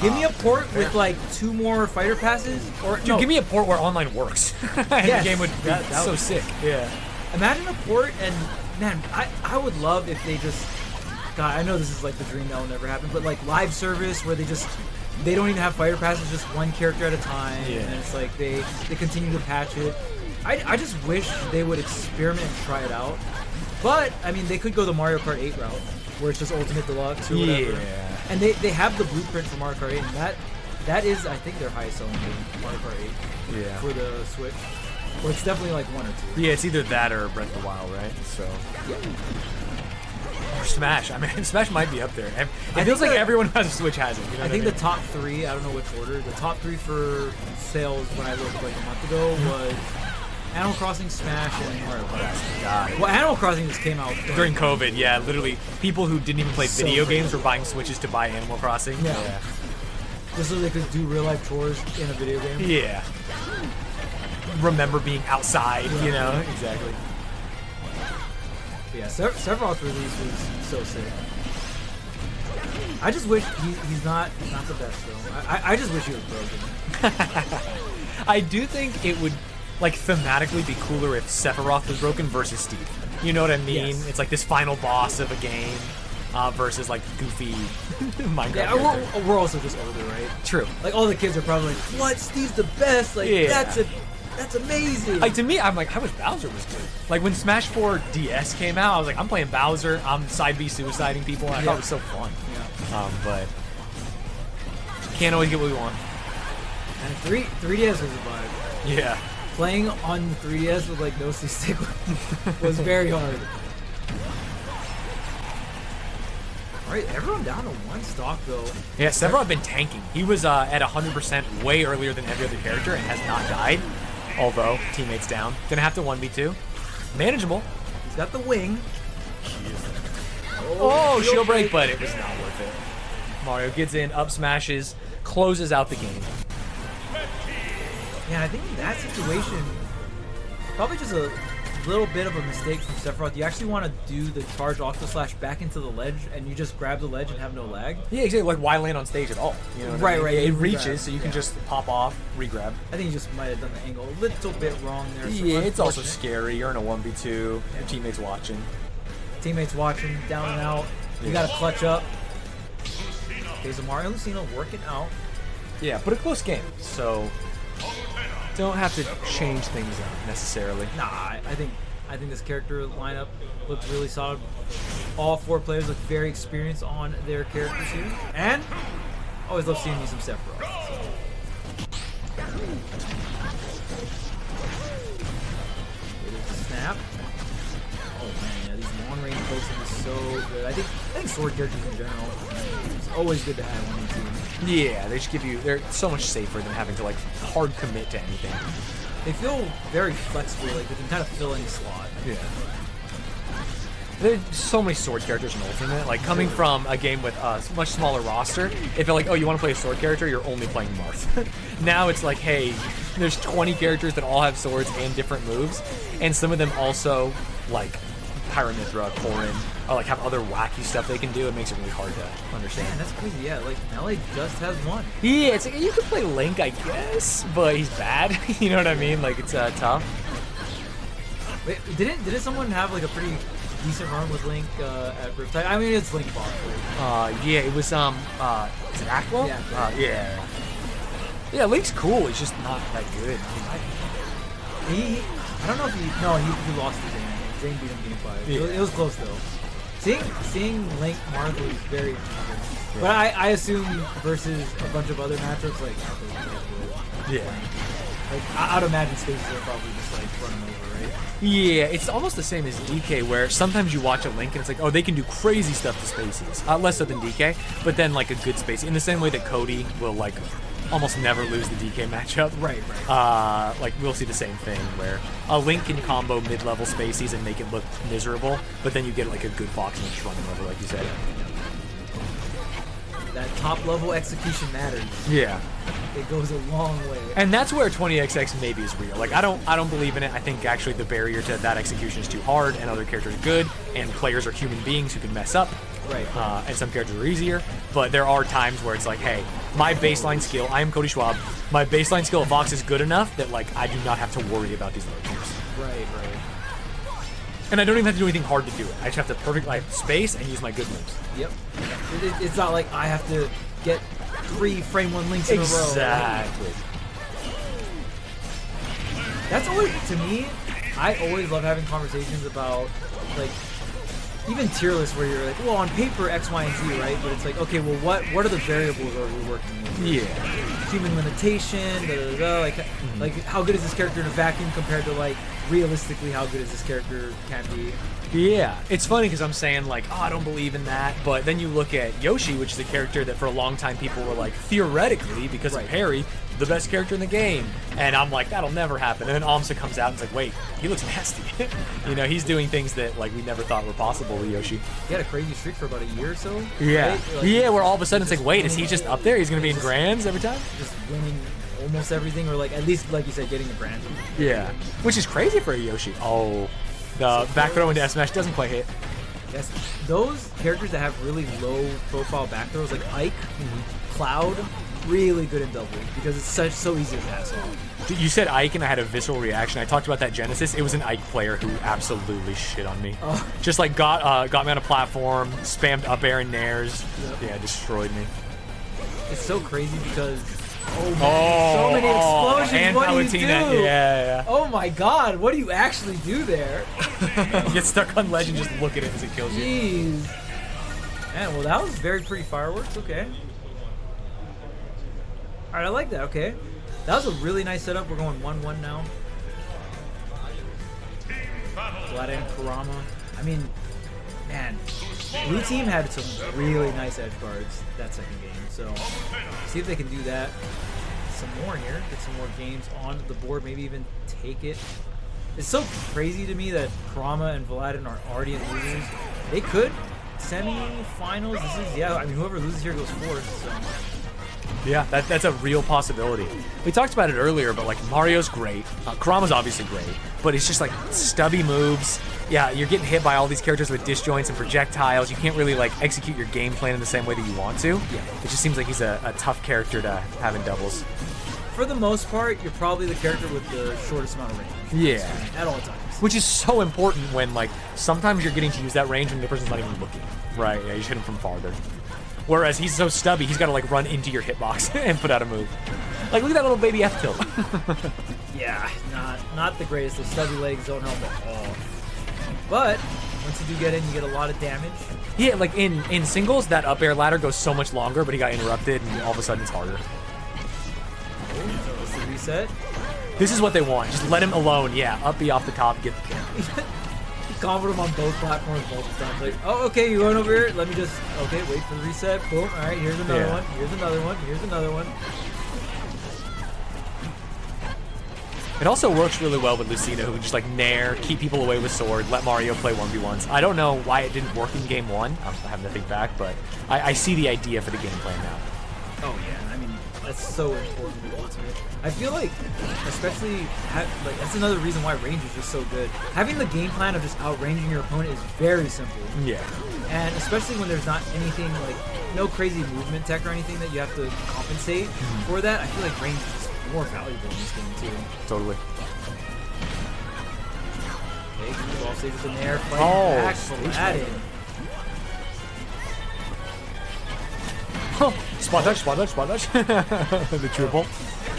Give me a port with like 2 more fighter passes, or Dude, no, give me a port where online works. And Yes, the game would be that so would- sick. Yeah. Imagine a port, and man, I would love if they just. God, I know this is like the dream that will never happen, but like live service where they don't even have fighter passes, just one character at a time, Yeah. and it's like they continue to patch it. I just wish they would experiment and try it out. But I mean, they could go the Mario Kart 8 route, where it's just Ultimate Deluxe or whatever. Yeah. And they have the blueprint for Mario Kart 8, and that is, I think, their highest selling game, Mario Kart 8 Yeah. for the Switch. Or it's definitely like 1 or 2. Yeah, it's either that or Breath of the Wild, right? So. Yeah. Or Smash. I mean, Smash might be up there. It I feels think like the- everyone who has a Switch has it. You know I what think mean? the top 3, I don't know which order, the top 3 for sales when I looked like a month ago was Animal Crossing, Smash, and Mario Kart. God. Well, Animal Crossing just came out During COVID, yeah, literally, people who didn't even play So video crazy. games were buying Switches to buy Animal Crossing. Yeah. just so they could do real life chores in a video game. Yeah. Remember being outside, you know? Exactly. Yeah, Sephiroth's release was so sick. I just wish he's not the best though. I just wish he was broken. I do think it would, like, thematically be cooler if Sephiroth was broken versus Steve. You know what I mean? Yes. It's like this final boss of a game versus, like, goofy Minecraft Yeah, character. we're also just older, right? True. Like all the kids are probably like, "What? Steve's the best! Like Yeah. that's amazing!" Like, to me, I'm like, I wish Bowser was good. Like, when Smash 4 DS came out, I was like, I'm playing Bowser, I'm side B suiciding people, and I thought it was so fun. Yeah. But can't always get what we want. And 3DS was a vibe. Yeah. Playing on the 3DS with like no C-stick was very hard. Alright, everyone down to 1 stock though. Yeah, Sephiroth been tanking. He was at 100% way earlier than every other character and has not died. Although, teammates down. Gonna have to 1v2. Manageable. He's got the wing. Oh, shield break, but it was not worth it. Mario gets in, up smashes, closes out the game. Yeah, I think in that situation, probably just a little bit of a mistake from Sephiroth. You actually want to do the charge off the slash back into the ledge, and you just grab the ledge and have no lag. Yeah, exactly. Like, why land on stage at all? You know what I Right, mean? right, It you reaches, regrab, so you can yeah. just pop off, regrab. I think he just might have done the angle a little bit wrong there. So Yeah, it's also unfortunate. scary. You're in a 1v2. Your teammates watching. Teammates watching, down and out. You Yeah. got to clutch up. Okay, so Mario and Lucina working out. Yeah, but a close game, so don't have to change things up necessarily. Nah, I think this character lineup looks really solid. All 4 players look very experienced on their characters here, and always love seeing me some Sephiroth. So. It is a snap. Oh man, yeah, these long range posting is so good. I think sword characters in general, it's always good to have on your team. Yeah, they just give you, they're so much safer than having to like hard commit to anything. They feel very flexible, like they can kind of fill any slot. Yeah. There's so many sword characters in Ultimate. Like, coming from a game with a much smaller roster, it felt like, oh, you want to play a sword character? You're only playing Marth. Now it's like, hey, there's 20 characters that all have swords and different moves, and some of them also, like, Pyramithra, Corrin, or like have other wacky stuff they can do. It makes it really hard to Man, understand. that's crazy. Yeah, like Melee just has one. Yeah, it's like, you could play Link, I guess, but he's bad. You know what I mean? Like, it's tough. Wait, didn't someone have like a pretty decent run with Link at Riptide? I mean, it's Link Fox. Yeah, it was is it Aqua? Yeah. Yeah. Yeah, Link's cool. He's just not that good. I don't know if he lost to Zane. Zane beat him game 5. Yeah. It was close though. Seeing Link Marth was very interesting. But I assume versus a bunch of other matchups like Yeah. like I'd imagine spaces are probably just like running over, right? Yeah, it's almost the same as DK, where sometimes you watch a Link and it's like, oh, they can do crazy stuff to spaces. Less so than DK, but then like a good space. In the same way that Cody will like almost never lose the DK matchup. Right. Like we'll see the same thing where a Link can combo mid-level spaces and make it look miserable, but then you get like a good Fox and just running over, like you said. That top level execution matters. Yeah. It goes a long way. And that's where 20XX maybe is real. Like I don't believe in it. I think actually the barrier to that execution is too hard, and other characters are good, and players are human beings who can mess up. Right. And some characters are easier, but there are times where it's like, hey, my baseline skill, I am Cody Schwab, my baseline skill of Vox is good enough that like I do not have to worry about these other teams. Right. And I don't even have to do anything hard to do it. I just have to perfectly space and use my good moves. Yep. It's not like I have to get 3 frame 1 links in a row. Exactly. That's always, to me, I always love having conversations about, like, even tier lists where you're like, well, on paper, X, Y, and Z, right? But it's like, okay, well, what are the variables are we working with? Yeah. Human limitation, like how good is this character in a vacuum compared to, like, realistically how good is this character can be? Yeah, it's funny because I'm saying like, oh, I don't believe in that, but then you look at Yoshi, which is a character that for a long time people were like, theoretically, because of parry, the best character in the game, and I'm like, that'll never happen. And then Amsa comes out and it's like, wait, he looks nasty. You know, he's doing things that like we never thought were possible with Yoshi. He had a crazy streak for about a year or so. Yeah, right? Like, yeah, where all of a sudden it's like, wait, is he just up there? He's gonna be in grands every time? Just winning almost everything, or like at least like you said, getting a brand. Yeah, which is crazy for a Yoshi. Oh, the back throw into S smash doesn't quite hit. Yes, those characters that have really low profile back throws, like Ike, Cloud, really good in double because it's so easy to pass off. Dude, you said Ike and I had a visceral reaction. I talked about that Genesis. It was an Ike player who absolutely shit on me. Oh. Just like got me on a platform, spammed up air and nairs. Yep. Yeah, destroyed me. It's so crazy because so many explosions. And what do you Palutena. do? Yeah. Oh my god, what do you actually do there? You get stuck on ledge and just look at it as it kills you. Jeez. Man, well that was very pretty fireworks. Okay. All right, I like that. Okay, that was a really nice setup. We're going 1-1 now. Vlad and Kurama. I mean, man, blue team had some really nice edge guards that second game. So see if they can do that. Some more here. Get some more games on the board. Maybe even take it. It's so crazy to me that Kurama and Vladen are already in losers. They could semi-finals. This is I mean, whoever loses here goes fourth. So. Yeah, that's a real possibility. We talked about it earlier, but like Mario's great. Kurama's obviously great, but it's just like stubby moves. Yeah, you're getting hit by all these characters with disjoints and projectiles. You can't really like execute your game plan in the same way that you want to. Yeah. It just seems like he's a tough character to have in doubles. For the most part, you're probably the character with the shortest amount of range. Yeah. At all times. Which is so important when like sometimes you're getting to use that range when the person's not even looking. Right, yeah, you just hit him from farther. Whereas he's so stubby, he's got to like run into your hitbox and put out a move. Like look at that little baby F tilt. Yeah, not the greatest. The stubby legs don't help at all. But once you do get in, you get a lot of damage. Yeah, like in singles, that up air ladder goes so much longer, but he got interrupted, and all of a sudden it's harder. So it's the reset. This is what they want. Just let him alone. Yeah, up B off the top, get the kill. Comboed him on both platforms multiple times. Like, oh, okay, you're going over here. Let me just, okay, wait for the reset. Boom. All right, here's another one. Here's another one. Here's another one. It also works really well with Lucina, who can just like nair, keep people away with sword, let Mario play 1v1s. I don't know why it didn't work in game one. I have nothing back, but I see the idea for the game plan now. Oh yeah, I mean that's so important to Ultimate. I feel like, especially like that's another reason why range is just so good. Having the game plan of just outranging your opponent is very simple. Yeah. And especially when there's not anything like no crazy movement tech or anything that you have to compensate for that, I feel like range is just more valuable in this game too. Totally. Okay, ball stays in there, fighting back, Aladdin. Spot dodge, spot dodge, spot dodge. The triple.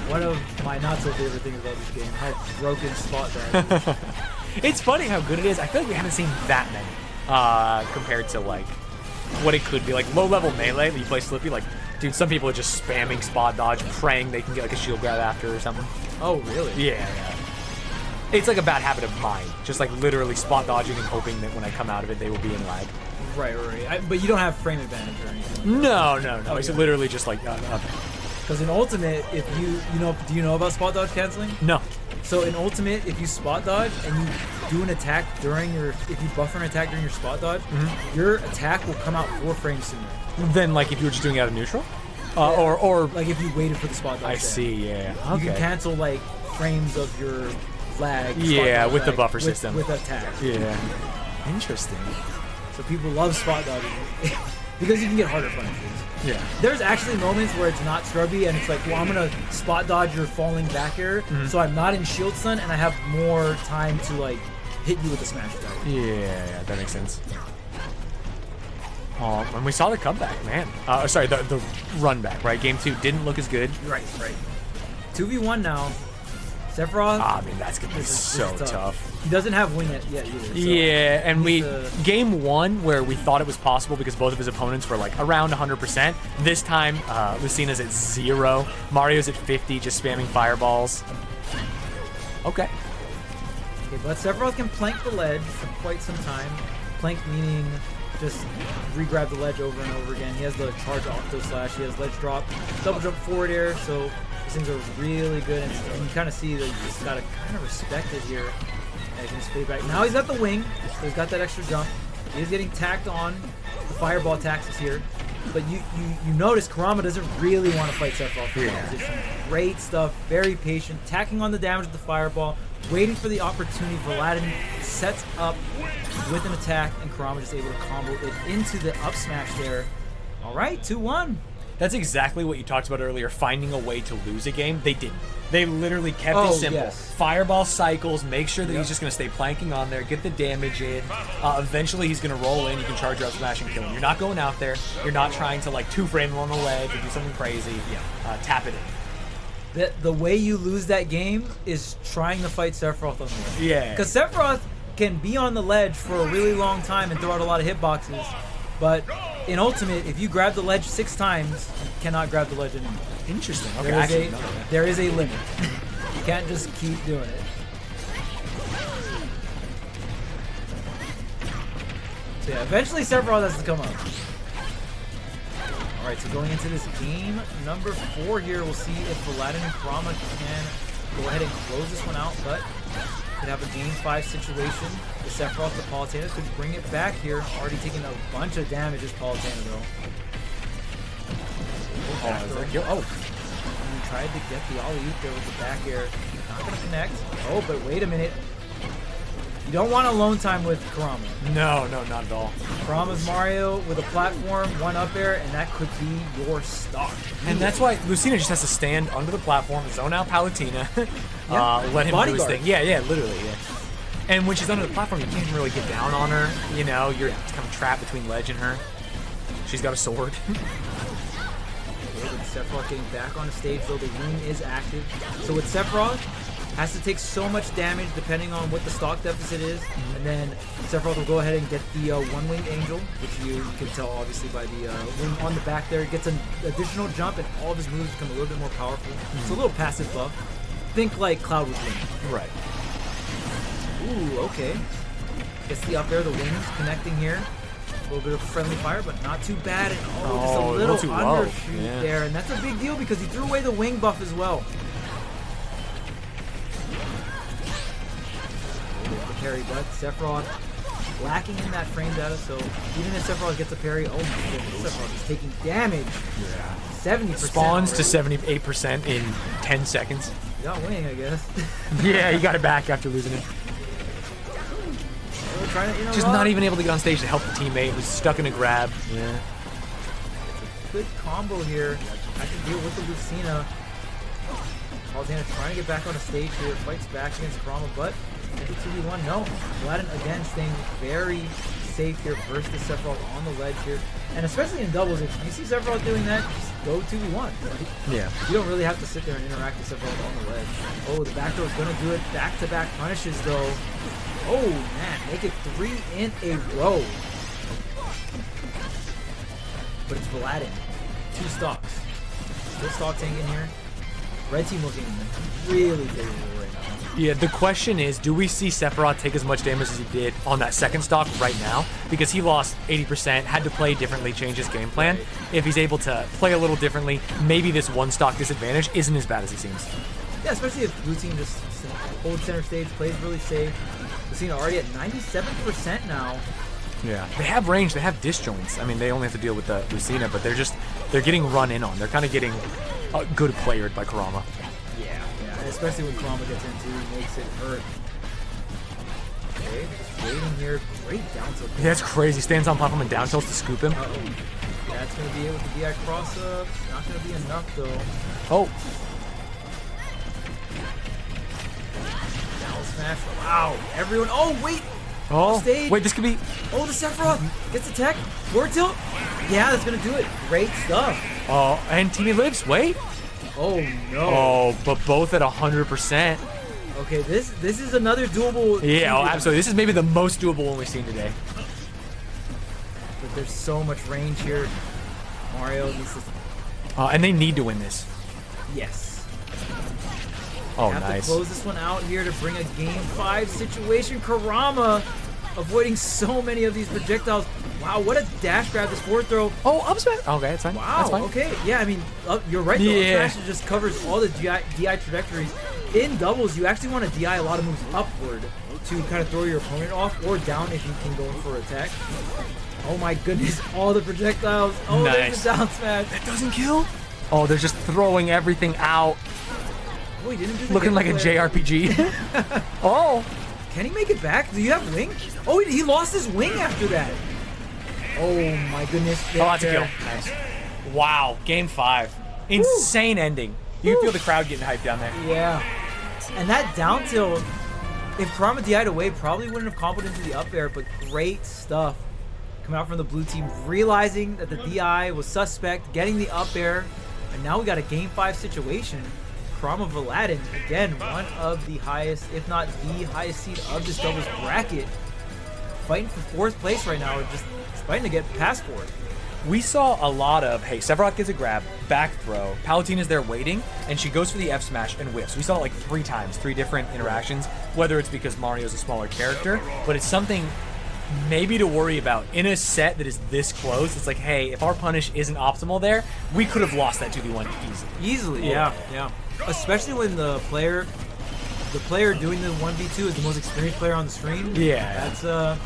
One of my not so favorite things about this game, how broken spot dodge is. It's funny how good it is. I feel like we haven't seen that many compared to like what it could be. Like low level melee that you play Slippy, like dude, some people are just spamming spot dodge, praying they can get like a shield grab after or something. Oh really? Yeah. It's like a bad habit of mine. Just like literally spot dodging and hoping that when I come out of it, they will be in lag. Right. But you don't have frame advantage or anything. No. Okay. It's literally just like because in Ultimate, if do you know about spot dodge canceling? No. So in Ultimate, if you spot dodge and you do an attack if you buffer an attack during your spot dodge, your attack will come out 4 frames sooner. Then like if you were just doing it out of neutral? Or like if you waited for the spot dodge. I see, yeah. Okay. You can cancel like frames of your lag. Yeah, with the lag buffer system. With attack. Yeah. Interesting. So people love spot dodging because you can get harder punishes. Yeah. There's actually moments where it's not scrubby and it's like, well, I'm gonna spot dodge your falling back air, so I'm not in shield stun and I have more time to like hit you with a smash attack. Yeah, that makes sense. And we saw the comeback, man. Sorry, the run back, right? Game 2 didn't look as good. Right. 2v1 now. Sephiroth. I mean, that's gonna be so tough. He doesn't have wing yet either. So yeah, and game 1 where we thought it was possible because both of his opponents were like around 100%. This time, Lucina's at 0. Mario's at 50, just spamming fireballs. Okay, but Sephiroth can plank the ledge for quite some time. Plank meaning just re-grab the ledge over and over again. He has the charge octo slash. He has ledge drop, double jump forward air. So these things are really good, and you kind of see that you just gotta kind of respect it here. As he can just fade back. Now he's got the wing, so he's got that extra jump. He's getting tacked on. The fireball tax is here, but you notice Kurama doesn't really want to fight Sephiroth in that position. Great stuff, very patient, tacking on the damage with the fireball, waiting for the opportunity. Paladin sets up with an attack, and Kurama just able to combo it into the up smash there. All right, 2-1. that's exactly what you talked about earlier. Finding a way to lose a game, they didn't. They literally kept it simple. Yes. Fireball cycles, make sure that he's just going to stay planking on there, get the damage in. Eventually he's going to roll in, you can charge up, smash, and kill him. You're not going out there. You're not trying to like two-frame him on the ledge or do something crazy. Tap it in. The way you lose that game is trying to fight Sephiroth on the ledge. Yeah. Because Sephiroth can be on the ledge for a really long time and throw out a lot of hitboxes, but in Ultimate, if you grab the ledge 6 times, you cannot grab the ledge anymore. Interesting. Okay, there is a limit. You can't just keep doing it. So yeah, eventually Sephiroth has to come up. Alright, so going into this game number 4 here, we'll see if Paladin and Kurama can go ahead and close this one out, but could have a game 5 situation. The Sephiroth, the Palutena could bring it back here. Already taking a bunch of damage as Palutena though. And he tried to get the alley-oop there with the back air. Not gonna connect. Oh, but wait a minute. You don't want alone time with Kurama. No, not at all. Kurama's Mario with a platform, 1-up air, and that could be your stock. And that's why Lucina just has to stand under the platform, zone out Palutena, let him do his thing. Yeah, literally, yeah. And when she's under the platform, you can't even really get down on her. You know, you're kind of trapped between ledge and her. She's got a sword. Sephiroth getting back on the stage, though the wing is active. So with Sephiroth, has to take so much damage depending on what the stock deficit is, and then Sephiroth will go ahead and get the one-winged angel, which you can tell obviously by the wing on the back there. It gets an additional jump, and all of his moves become a little bit more powerful. It's a little passive buff. Think like Cloud with wing. Right. Ooh, okay. Gets the up air, the wings connecting here. A little bit of friendly fire, but not too bad. And just a little too undershoot there, and that's a big deal because he threw away the wing buff as well. The parry, but Sephiroth lacking in that frame data, so even if Sephiroth gets a parry, oh my goodness, Sephiroth is taking damage. 70%. Spawns to 78% in 10 seconds. You got wing, I guess. Yeah, you got it back after losing it. Just not even able to get on stage to help the teammate who's stuck in a grab. Yeah. Good combo here. I can deal with the Lucina. Palutena trying to get back on the stage here. Fights back against Kurama, but into 2v1. No. Paladin again staying very safe here versus Sephiroth on the ledge here. And especially in doubles, if you see Sephiroth doing that, just go 2v1. Right? Yeah. You don't really have to sit there and interact with Sephiroth on the ledge. Oh, the back throw is going to do it. Back-to-back punishes though. Oh man, make it 3 in a row. But it's Paladin. 2 stocks. Still stock tank in here. Red team looking really favorable right now. Yeah, the question is, do we see Sephiroth take as much damage as he did on that second stock right now? Because he lost 80%, had to play differently, change his game plan. If he's able to play a little differently, maybe this 1 stock disadvantage isn't as bad as it seems. Yeah, especially if blue team just holds center stage, plays really safe. Lucina already at 97% now. Yeah, they have range, they have disjoints. I mean, they only have to deal with the Lucina, but they're getting run in on. They're kind of getting good playered by Kurama. Yeah, and especially when Kurama gets into, he makes it hurt. Okay, just waiting here. Great down tilt. Yeah, that's crazy. Stands on platform and down tilts to scoop him. Uh-oh. That's going to be it with the DI cross up. Not going to be enough, though. Oh. Down smash. Wow. Everyone. Oh, wait. Oh. Stage. Wait, this could be. Oh, the Sephiroth gets the tech. Forward tilt. Yeah, that's going to do it. Great stuff. Oh, and teammate lives. Wait. Oh, no. Oh, but both at 100%. Okay, this is another doable. Yeah, oh, absolutely. This is maybe the most doable one we've seen today. But there's so much range here. Mario needs to. And they need to win this. Yes. Oh, have nice. to close this one out here to bring a game 5 situation. Kurama avoiding so many of these projectiles. Wow, what a dash grab this forward throw. Oh, up smash. Okay, that's fine. Wow, That's fine. okay. Yeah, I mean, you're right. The Yeah. up smash just covers all the DI trajectories. In doubles, you actually want to DI a lot of moves upward to kind of throw your opponent off, or down if you can go in for attack. Oh my goodness, all the projectiles. Oh, Nice. there's the down smash. That doesn't kill? Oh, they're just throwing everything out. Oh, he didn't do the Looking like a giveaway. JRPG. Oh. Can he make it back? Do you have wing? Oh, he lost his wing after that. Oh my goodness. Oh, that's a kill. Nice. Wow, game 5. Insane ending. You can feel the crowd getting hyped down there. Yeah. And that down tilt, if Kurama DI'd away, probably wouldn't have comboed into the up air, but great stuff coming out from the blue team, realizing that the DI was suspect, getting the up air, and now we got a game 5 situation. Kurama Valadin, again, one of the highest, if not the highest seed of this doubles bracket, fighting for 4th place right now, or just fighting to get past 4th. We saw a lot of, hey, Sephiroth gets a grab, back throw, Palatina is there waiting, and she goes for the F smash and whiffs. We saw it like 3 times, 3 different interactions, whether it's because Mario's a smaller character, but it's something maybe to worry about. In a set that is this close, it's like, hey, if our punish isn't optimal there, we could have lost that 2v1 easily. Easily, yeah. Especially when the player doing the 1v2 is the most experienced player on the stream. Yeah. That's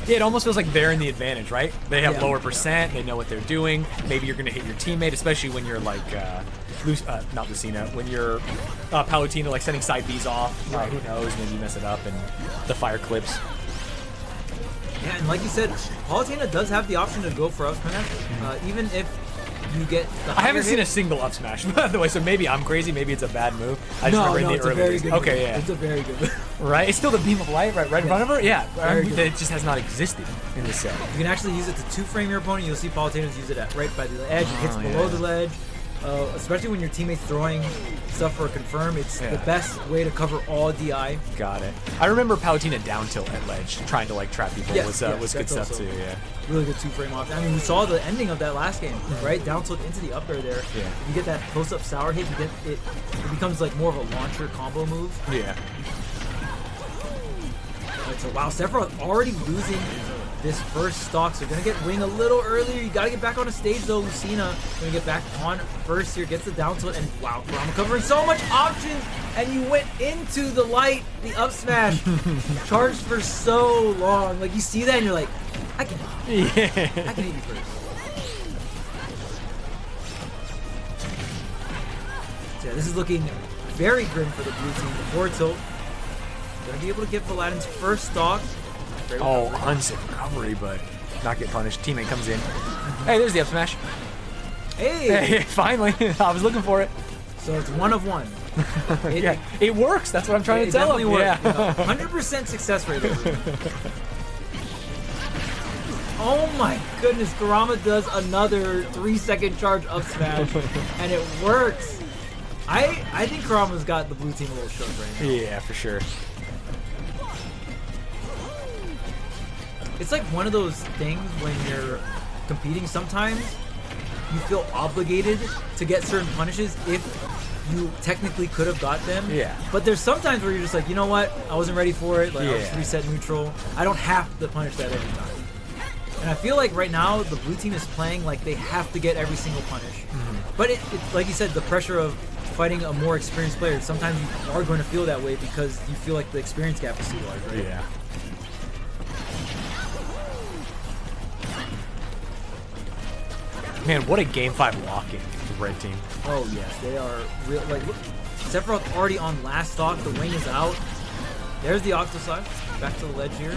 Yeah, it almost feels like they're in the advantage, right? They have Yeah. lower percent, they know what they're doing. Maybe you're going to hit your teammate, especially when you're like, not Lucina, when you're Palutena, like setting side Bs off. Who knows? Maybe you mess it up and the fire clips. Yeah, and like you said, Palutena does have the option to go for up smash, even if you get the I haven't higher seen a hit. single up smash, by the way, so maybe I'm crazy, maybe it's a bad move. I just remember in the it's a early very days. good Okay, move. yeah. It's a very good move. Right? It's still the beam of light right in front of her? Yeah. Very good. It just has not existed in this set. You can actually use it to 2-frame your opponent. You'll see Palutena's use it at right by the edge. It hits below yeah. the ledge. Especially when your teammate's throwing stuff for a confirm, it's Yeah. the best way to cover all DI. Got it. I remember Palutena down tilt at ledge, trying to like trap people was good that's stuff also too, yeah. Really good 2-frame option. I mean, we saw the ending of that last game, right? Down tilt into the up air there. Yeah. You get that close-up sour hit, you get it becomes like more of a launcher combo move. Yeah. Right, so wow, Sephiroth already losing this first stock, so gonna get wing a little earlier. You gotta get back on a stage though. Lucina gonna get back on first here, gets the down tilt, and wow, Kurama covering so much options, and you went into the light, the up smash, charged for so long. Like you see that and you're like, I can hit you first. So yeah, this is looking very grim for the blue team. The forward tilt gonna be able to get Paladin's first stock. Great Oh, recovery. unsafe recovery, but not get punished. Teammate comes in. Hey, there's the up smash. Hey! Hey, finally. I was looking for it. So it's 1 of 1. Yeah, it works. That's what I'm trying to It tell definitely him. worked. Yeah. 100% success rate. Oh my goodness, Kurama does another 3-second charge up smash, and it works. I think Kurama's got the blue team a little shook right now. Yeah, for sure. It's like one of those things when you're competing, sometimes you feel obligated to get certain punishes if you technically could have got them. Yeah. But there's sometimes where you're just like, you know what? I wasn't ready for it. Like, I'll just Yeah. reset neutral. I don't have to punish that every time. And I feel like right now the blue team is playing like they have to get every single punish. But it's like you said, the pressure of fighting a more experienced player, sometimes you are going to feel that way because you feel like the experience gap is too large, right? Yeah. Man, what a game 5 lock-in, the red team. Oh yes, they are real. Like look, Sephiroth already on last stock. The wing is out. There's the Octo Slash. Back to the ledge here.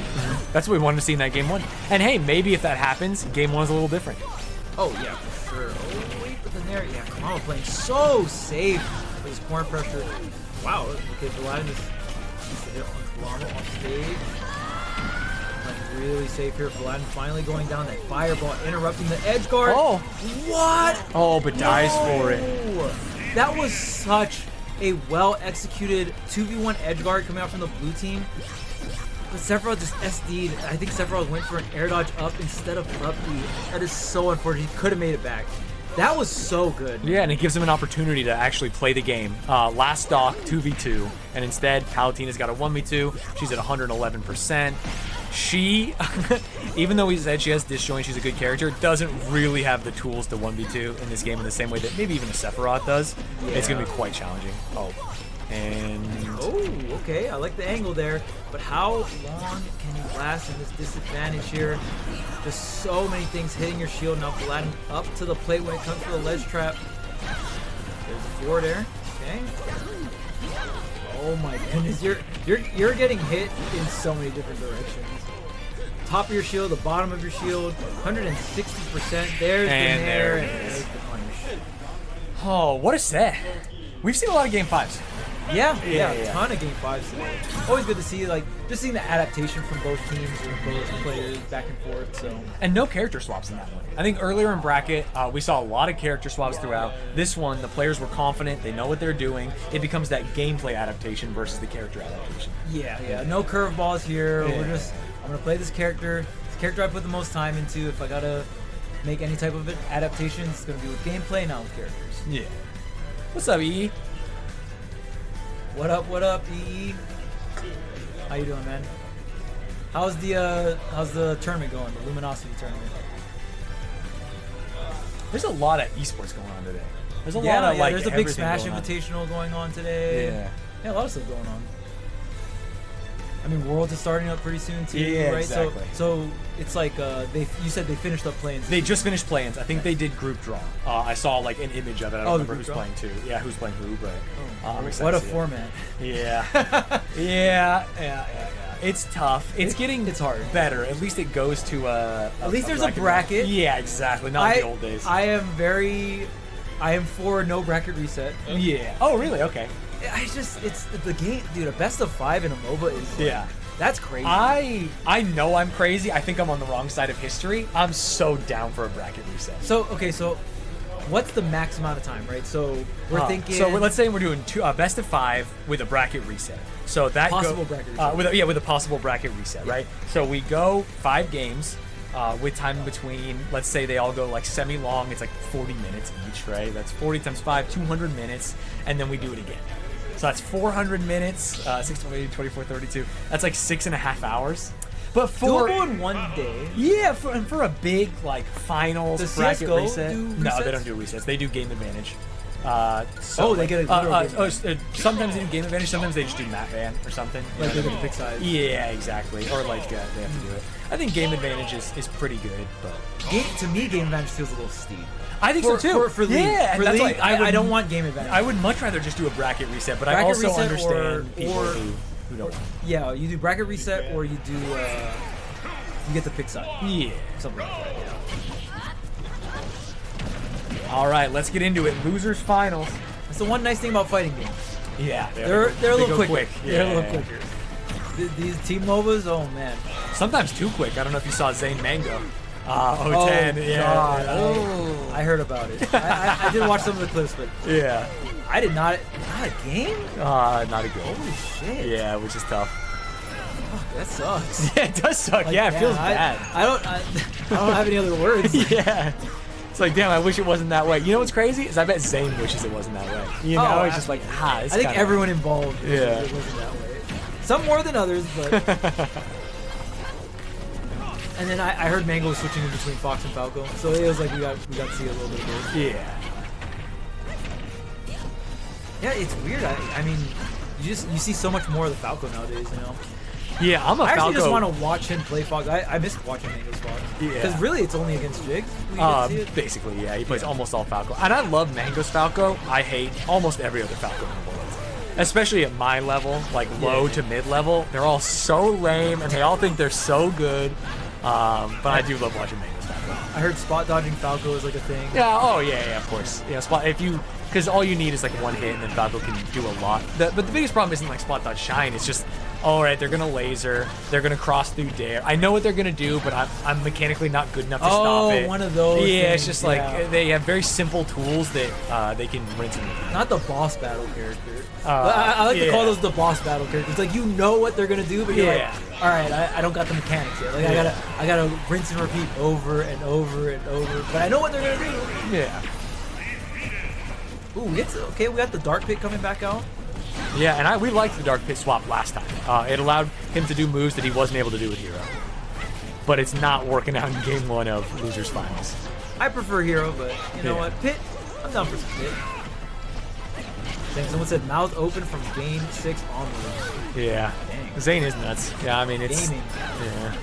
That's what we wanted to see in that game 1. And hey, maybe if that happens, game 1 is a little different. Oh, yeah, for sure. Oh, wait, but then there, yeah, Kamala playing so safe with his corner pressure. Wow, okay, Paladin is hit on Kamala off stage. Playing really safe here. Paladin finally going down that fireball, interrupting the edge guard. Oh. What? Oh, but dies for it. No! That was such a well-executed 2v1 edge guard coming out from the blue team. But Sephiroth just SD'd. I think Sephiroth went for an air dodge up instead of up B. That is so unfortunate. He could have made it back. That was so good. Yeah, and it gives him an opportunity to actually play the game. Last stock, 2v2, and instead, Palatina has got a 1v2. She's at 111%. She, even though he said she has disjoint, she's a good character, doesn't really have the tools to 1v2 in this game in the same way that maybe even a Sephiroth does. Yeah. It's going to be quite challenging. Oh, and... Oh, okay. I like the angle there. But how long can you last in this disadvantage here? Just so many things hitting your shield. Now Paladin up to the plate when it comes to the ledge trap. There's the forward air. Okay. Oh my goodness, you're getting hit in so many different directions. Top of your shield, the bottom of your shield, 160%. There's the nair, and there's the punish. Oh, what a set! We've seen a lot of game 5s. Yeah, a ton of game 5s today. Always good to see, like, just seeing the adaptation from both teams or both players back and forth. So. And no character swaps in that one. I think earlier in bracket, we saw a lot of character swaps throughout. This one, the players were confident, they know what they're doing. It becomes that gameplay adaptation versus the character adaptation. Yeah. No curveballs here. Yeah. I'm gonna play this character. This character I put the most time into. If I gotta make any type of adaptation, it's gonna be with gameplay, not with characters. Yeah. What's up, EE? What up, EE? How you doing, man? How's the tournament going? The Luminosity tournament. There's a lot of esports going on today. There's a lot of like there's a big everything Smash going on. Invitational going on today. Yeah, a lot of stuff going on. I mean, Worlds is starting up pretty soon too, right? Exactly. So it's like you said they finished up play-ins. They just finished play-ins. I think they did group draw. I saw like an image of it. I don't remember who's playing too. Yeah, who's playing who, but I'm excited. What a to see format. Yeah. yeah. It's tough. It's hard. Better. At least it goes to At least there's a bracket. Yeah, exactly. Not the old days. I am for no bracket reset. Yeah. Oh, really? Okay. It's the game, dude. A best of 5 in a MOBA is that's crazy. I know I'm crazy. I think I'm on the wrong side of history. I'm so down for a bracket reset. So what's the max amount of time, right? So we're thinking. So let's say we're doing best of 5 with a bracket reset. So that possible bracket reset. With a possible bracket reset, right? So we go 5 games. With time in between, let's say they all go like semi-long, it's like 40 minutes each, right? That's 40 times 5, 200 minutes, and then we do it again. So that's 400 minutes, 6, 24, 32. That's like 6.5 hours. But for doable in one day. Yeah, for a big like finals Does bracket CS:GO reset. do No, resets? they don't do resets. They do game advantage. They get a sometimes they do game advantage. Sometimes they just do map ban or something. Like they get the pick size. Yeah, exactly. Or like they have to do it. I think game advantage is pretty good, but to me, game advantage feels a little steep. I think so too. For league, yeah, for that's league, I don't want game advantage. I would much rather just do a bracket reset, but bracket I also reset understand people who don't. Yeah, you do bracket reset or you do you get the pick size. Yeah, something like that. Yeah. All right, let's get into it. Losers finals. That's the one nice thing about fighting games. Yeah, they're a little quick. Yeah, they're a little quicker. These team MOBAs, oh man. Sometimes too quick. I don't know if you saw Zane Mango. 0-10. Oh, yeah. God. I heard about it. I did watch some of the clips, but yeah, I did not. Not a game? Not a good. Holy shit. Yeah, which is tough. Fuck, that sucks. Yeah, it does suck. Like, yeah, it feels bad. I don't have any other words. Yeah. It's like, damn, I wish it wasn't that way. You know what's crazy? Is I bet Zane wishes it wasn't that way. You know, it's just like, I think everyone involved wishes Yeah. it wasn't that way. Some more than others, but... And then I heard Mango was switching in between Fox and Falco, so it was like we got to see a little bit of both. Yeah. Yeah, it's weird. I mean, you see so much more of the Falco nowadays, you know? Yeah, I'm a I Falco. actually just want to watch him play Fox. I miss watching Mango's Fox. Yeah. Because really, it's only against Jigs. We get to see it. Basically, yeah. He plays almost all Falco. And I love Mango's Falco. I hate almost every other Falco in the world. especially at my level, like low to mid level, they're all so lame and they all think they're so good. But I do love watching Mango's Falco. I heard spot dodging Falco is like a thing. Yeah, oh yeah, of course. Yeah, spot because all you need is like one hit and then Falco can do a lot. But the biggest problem isn't like spot dodge shine, it's just, all right, they're gonna laser, they're gonna cross through dare. I know what they're gonna do, but I'm mechanically not good enough to stop it. Oh, one of those. Yeah, things, it's just like they have very simple tools that they can rinse and repeat. not the boss battle character. I like to call those the boss battle characters. Like you know what they're gonna do, but you're like, all right, I don't got the mechanics yet. Like I gotta rinse and repeat over and over and over. But I know what they're gonna do. Yeah. Ooh, it's okay. We got the Dark Pit coming back out. Yeah, and we liked the Dark Pit swap last time. It allowed him to do moves that he wasn't able to do with Hero. But it's not working out in Game 1 of Losers Finals. I prefer Hero, but you know what? Pit, I'm down for some Pit. Dang, someone said mouth open from Game 6 onwards. Yeah. Dang. Zane is nuts. Yeah, I mean, it's... Gaming. Yeah.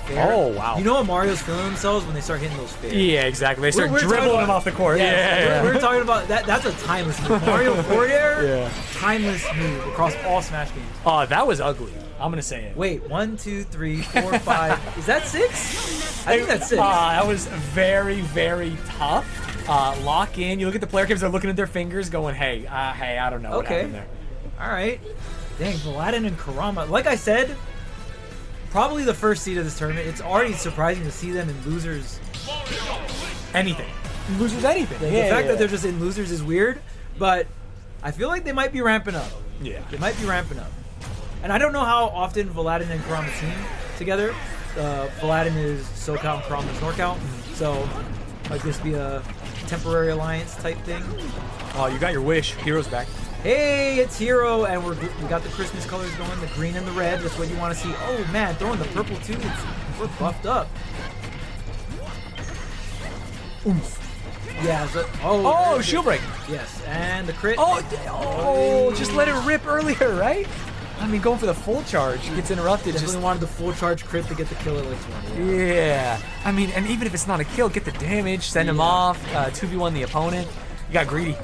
Fair. Oh, wow. You know what Mario's feeling themselves when they start hitting those fairs. Yeah, exactly. They start We're dribbling talking him about- off the court. Yeah. We're talking about that. That's a timeless move. Mario forward air, Yeah. timeless move across all Smash games. Oh, that was ugly. I'm going to say it. Wait, 1, 2, 3, 4, 5. Is that 6? I think that's 6. That was very, very tough. Lock in. You look at the player cams, they're looking at their fingers going, hey, I don't know what happened there. All right. Dang, Paladin and Kurama. Like I said, probably the first seed of this tournament. It's already surprising to see them in losers. Anything. Losers anything. The fact that they're just in losers is weird, but I feel like they might be ramping up. Yeah. They might be ramping up. And I don't know how often Paladin and Kurama team together. Paladin is SoCal and Kurama is NorCal. So might this be a temporary alliance type thing? Oh, you got your wish. Hero's back. Hey, it's Hero, and we got the Christmas colors going, the green and the red. That's what you want to see. Oh man, throwing the purple too. We're buffed up. Oomph. Yeah. Oh, shield break. Yes, and the crit. Oh, just let it rip earlier, right? I mean, going for the full charge gets interrupted. Definitely wanted the full charge crit to get the kill at like 20. Yeah. I mean, and even if it's not a kill, get the damage, send him off, 2v1 the opponent. You got greedy.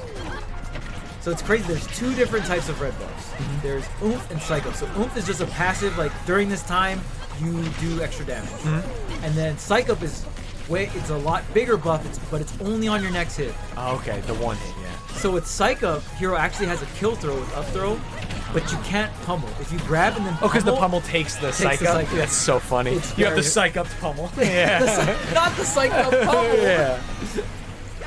So it's crazy. There's two different types of red buffs. There's Oomph and Psycho. So Oomph is just a passive, like during this time, you do extra damage. And then Psycho is it's a lot bigger buff, but it's only on your next hit. Oh, okay, the one hit, yeah. So with Psycho, Hero actually has a kill throw with up throw, but you can't pummel. If you grab and then pummel, because the pummel takes the psych up. That's so funny. You have the psych up pummel. Yeah. Not the Psycho pummel. Yeah.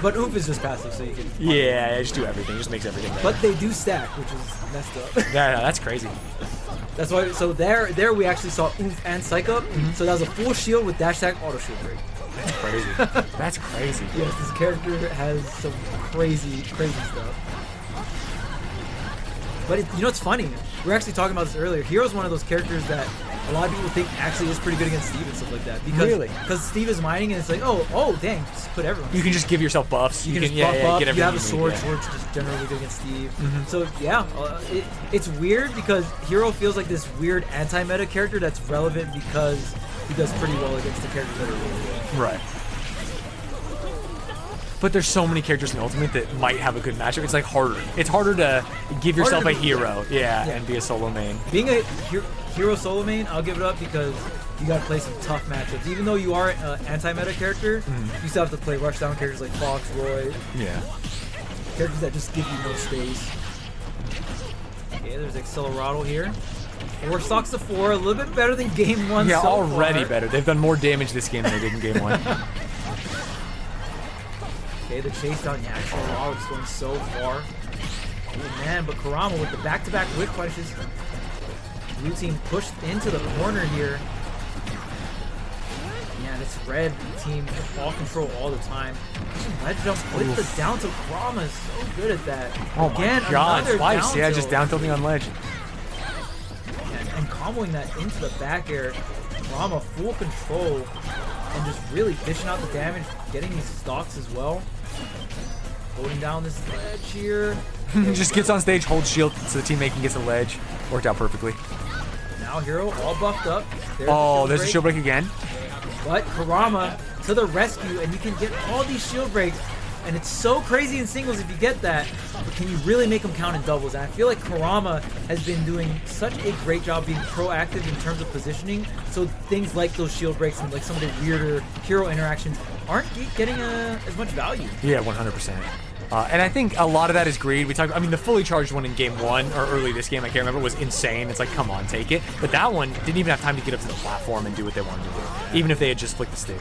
But Oomph is just passive, so you can. Yeah, just do everything. Just makes everything better. But they do stack, which is messed up. Yeah, that's crazy. That's why. So there we actually saw Oomph and Psych Up. So that was a full shield with dash attack auto shield break. That's crazy. That's crazy. Yes, this character has some crazy stuff. But you know what's funny? We were actually talking about this earlier. Hero's one of those characters that a lot of people think actually is pretty good against Steve and stuff like that. Because Steve is mining and it's like, oh dang, just put everyone. You can just give yourself buffs. You can just buff up. Get everything you have a need, sword. Sword's just generally good against Steve. So yeah, it's weird because Hero feels like this weird anti-meta character that's relevant because he does pretty well against the characters that are really good. Right. But there's so many characters in Ultimate that might have a good matchup. It's like harder. It's harder to give yourself a hero, and be a solo main. Being a hero solo main, I'll give it up because you gotta play some tough matchups. Even though you are an anti-meta character, you still have to play rushdown characters like Fox, Roy. Yeah. Characters that just give you no space. Okay, there's Accelerado here. 4 stocks to 4, a little bit better than Game 1 Yeah, so already far. better. They've done more damage this game than they did in Game 1. Okay, the chase down Accelerado is going so far. Oh man, but Kurama with the back-to-back whip punishes. Blue team pushed into the corner here. Yeah, this red team ball control all the time. Ledge jump with the down tilt. Kurama is so good at that. Oh Again, my god, another twice. down Yeah, tilt. just down tilting on ledge. And comboing that into the back air. Kurama full control and just really dishing out the damage, getting these stocks as well. Holding down this ledge here. Just gets on stage, holds shield so the teammate can get the ledge. Worked out perfectly. Now Hero all buffed up. There's a shield break again. But Kurama to the rescue, and you can get all these shield breaks, and it's so crazy in singles if you get that, but can you really make them count in doubles? And I feel like Kurama has been doing such a great job being proactive in terms of positioning, so things like those shield breaks and like some of the weirder hero interactions aren't getting as much value. Yeah, 100%. And I think a lot of that is greed. I mean, the fully charged one in game 1, or early this game, I can't remember, was insane. It's like, come on, take it. But that one didn't even have time to get up to the platform and do what they wanted to do, even if they had just flicked the stick.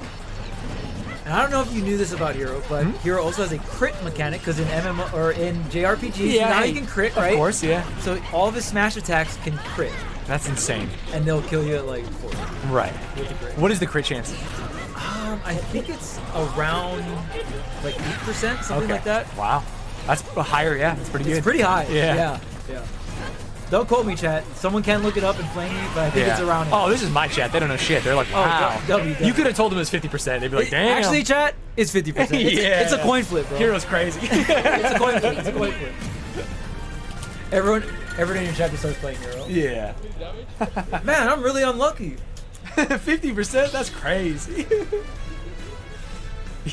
And I don't know if you knew this about Hero, but Hero also has a crit mechanic, because in MMO or in JRPGs, now you can crit, right? Of course, yeah. So all of his smash attacks can crit, That's insane. and they'll kill you at like 40. Right. With the crit. What is the crit chance? I think it's around like 8%, something like that. Wow. That's higher, yeah. That's pretty good. It's pretty high. Yeah. Yeah. Don't quote me, chat. Someone can look it up and flame me, but I think it's around. Oh, this is my chat. They don't know shit. They're like, wow. W. You could have told them it was 50%. They'd be like, damn. Actually, chat, it's 50%. It's a coin flip, bro. Hero's crazy. It's a coin flip. It's a coin flip. Everyone in your chat just starts playing Hero. Yeah. Man, I'm really unlucky. 50%? That's crazy.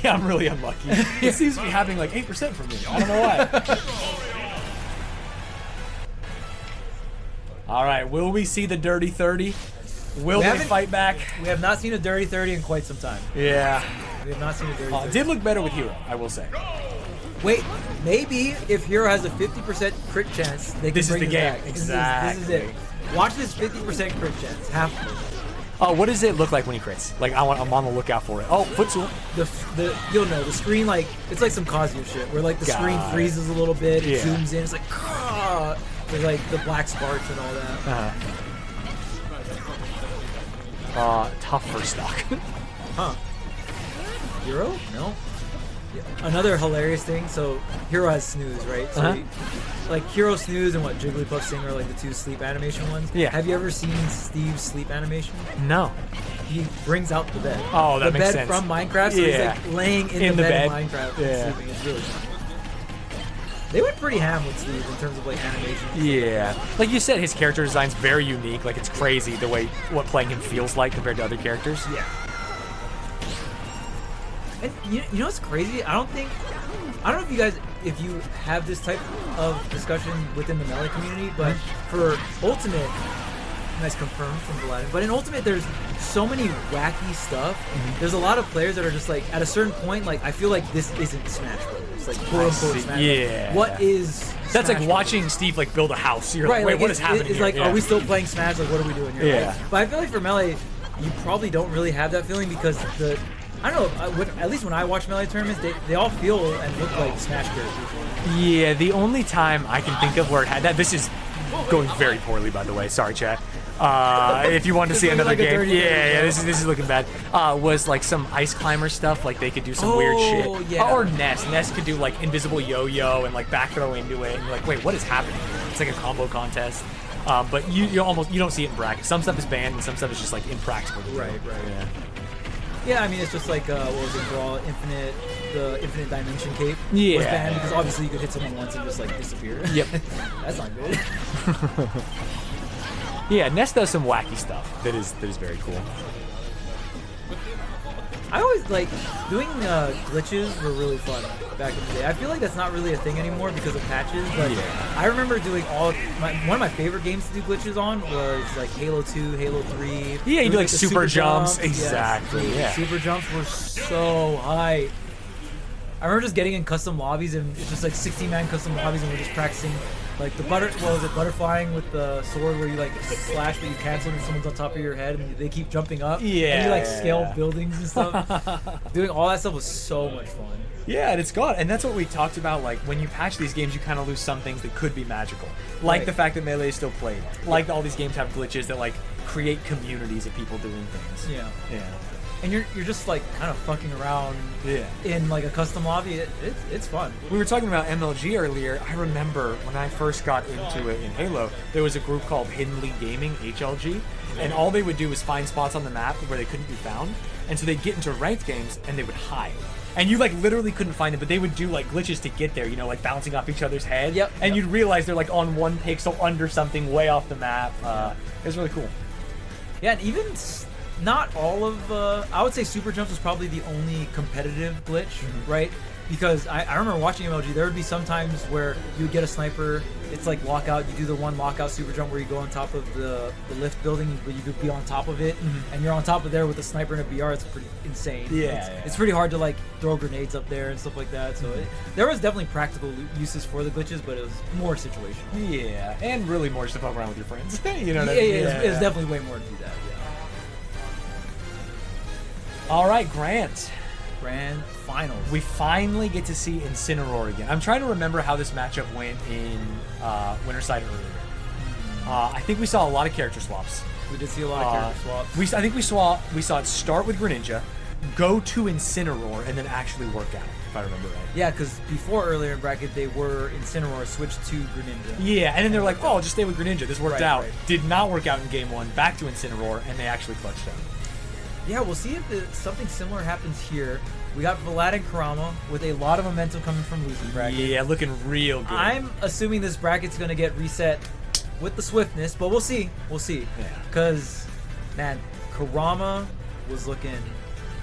Yeah, I'm really unlucky. It seems to be happening like 8% for me. I don't know why. All right, will we see the Dirty 30? Will they fight back? We have not seen a Dirty 30 in quite some time. Yeah. We have not seen a Dirty 30. It did look better with Hero, I will say. Wait, maybe if Hero has a 50% crit chance, they can This is bring the him game. back. Exactly. This is it. Watch this 50% crit chance. Half. Oh, what does it look like when he crits? Like, I'm on the lookout for it. Oh, footstool. You'll know the screen, like it's like some Kazuya shit where like the screen freezes a little bit, it zooms in, it's like with like the black sparks and all that. Tough for stock. Huh? Hero? No. Yeah. Another hilarious thing. So Hero has snooze, right? So like Hero snooze and what Jigglypuff Sing are like the two sleep animation ones. Yeah. Have you ever seen Steve's sleep animation? No. He brings out the bed. Oh, that makes sense. The bed from Minecraft, so he's like laying in the bed in Minecraft and sleeping. It's really fun. They went pretty ham with Steve in terms of like animation. Yeah. Like you said, his character design's very unique. Like, it's crazy the way what playing him feels like compared to other characters. Yeah. And you know what's crazy? I don't know if you guys, if you have this type of discussion within the Melee community, but for Ultimate, nice confirmed from Paladin, but in Ultimate there's so many wacky stuff. There's a lot of players that are just like, at a certain point, like, I feel like this isn't Smash Brothers. Like, quote unquote Smash Brothers. What is That's Smash like watching Steve like build a house. You're right, like, wait, like, what is happening It's here? like, are we still playing Smash? Like, what are we doing here? Yeah. Like, but I feel like for Melee, you probably don't really have that feeling because I don't know, at least when I watch Melee tournaments, they all feel and look like Smash characters. Yeah, the only time I can think of where it had that, this is going very poorly, by the way. Sorry, chat. If you want to see another like game, this is looking bad. Was like some ice climber stuff, like they could do some weird shit. Yeah. Or Ness could do like invisible yo-yo and like back throw into it, and you're like, wait, what is happening? It's like a combo contest. But you don't see it in brackets. Some stuff is banned, and some stuff is just like impractical. Right. Yeah. Yeah, I mean, it's just like, what was it, Brawl, the Infinite Dimension Cape Yeah. was banned because obviously you could hit someone once and just like disappear. Yep. That's not good. Yeah, Ness does some wacky stuff that is very cool. I always like doing glitches were really fun back in the day. I feel like that's not really a thing anymore because of patches, but I remember doing one of my favorite games to do glitches on was like Halo 2, Halo 3. Yeah, you do like the super jumps. Yes. Exactly. Yeah. Super jumps were so high. I remember just getting in custom lobbies and it's just like 60-man custom lobbies and we're just practicing like the butterflying with the sword where you like slash but you cancel and someone's on top of your head and they keep jumping up. Yeah. And you like scale buildings and stuff. Doing all that stuff was so much fun. Yeah, and it's gone. And that's what we talked about. Like, when you patch these games, you kind of lose some things that could be magical. Like the fact that Melee is still played. Like all these games have glitches that, like, create communities of people doing things. Yeah. Yeah. And you're just, like, kind of fucking around in, like, a custom lobby. It's fun. We were talking about MLG earlier. I remember when I first got into it in Halo, there was a group called Hidden League Gaming, HLG, and all they would do was find spots on the map where they couldn't be found. And so they'd get into ranked games, and they would hide. And you, like, literally couldn't find it, but they would do, like, glitches to get there, you know, like, bouncing off each other's head. Yep. And you'd realize they're, like, on one pixel under something way off the map. It was really cool. Yeah, and even not all of... I would say Super Jumps was probably the only competitive glitch, right? because I remember watching MLG. There would be some times where you would get a sniper. It's like lockout. You do the one lockout super jump where you go on top of the lift building, but you could be on top of it, and you're on top of there with a sniper and a BR. It's pretty insane. It's pretty hard to like throw grenades up there and stuff like that. So there was definitely practical uses for the glitches, but it was more situational. Yeah, and really more just to fuck around with your friends. You know what I Yeah, mean? it was definitely way more to do that. Yeah. All right, Grant. Grand finals. We finally get to see Incineroar again. I'm trying to remember how this matchup went in Winterside earlier. I think we saw a lot of character swaps. We did see a lot of character swaps. I think we saw it start with Greninja, go to Incineroar, and then actually work out, if I remember right. Yeah, because before earlier in bracket, they were Incineroar switched to Greninja. Yeah, and then they're like, oh, I'll just stay with Greninja. This worked out. Right. Did not work out in game 1. Back to Incineroar, and they actually clutched out. Yeah, we'll see if something similar happens here. We got Vlad and Kurama with a lot of momentum coming from losing bracket. Yeah, looking real good. I'm assuming this bracket's going to get reset with the swiftness, but we'll see. We'll see. Yeah. Because, man, Kurama was looking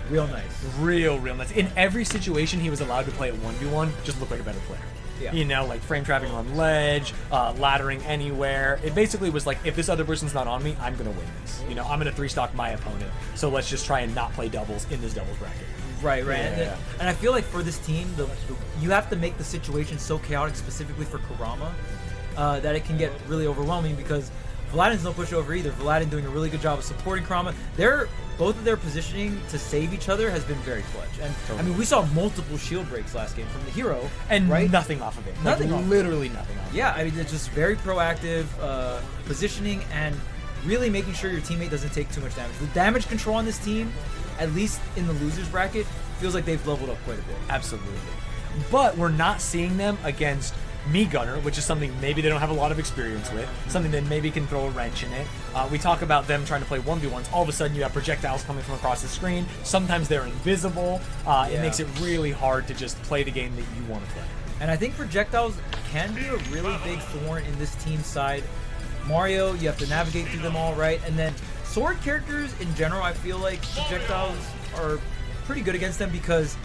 real nice. Real nice. In every situation he was allowed to play at 1v1, just looked like a better player. Yeah. You know, like frame trapping on ledge, laddering anywhere. It basically was like, if this other person's not on me, I'm going to win this. You know, I'm going to 3-stock my opponent. So let's just try and not play doubles in this doubles bracket. Right. Yeah. And I feel like for this team, you have to make the situation so chaotic specifically for Kurama that it can get really overwhelming because Vladin's no pushover either. Vladin doing a really good job of supporting Kurama. Both of their positioning to save each other has been very clutch. And Totally. I mean, we saw multiple shield breaks last game from the hero. And right? nothing off of it. Nothing off of it. Literally nothing off of it. Yeah, I mean, it's just very proactive positioning and really making sure your teammate doesn't take too much damage. The damage control on this team, at least in the losers bracket, feels like they've leveled up quite a bit. Absolutely. But we're not seeing them against Me Gunner, which is something maybe they don't have a lot of experience with, something that maybe can throw a wrench in it. We talk about them trying to play 1v1s. All of a sudden, you have projectiles coming from across the screen. Sometimes they're invisible. It makes it really hard to just play the game that you want to play. And I think projectiles can be a really big thorn in this team's side. Mario, you have to navigate through them all, right? And then sword characters in general, I feel like projectiles are pretty good against them because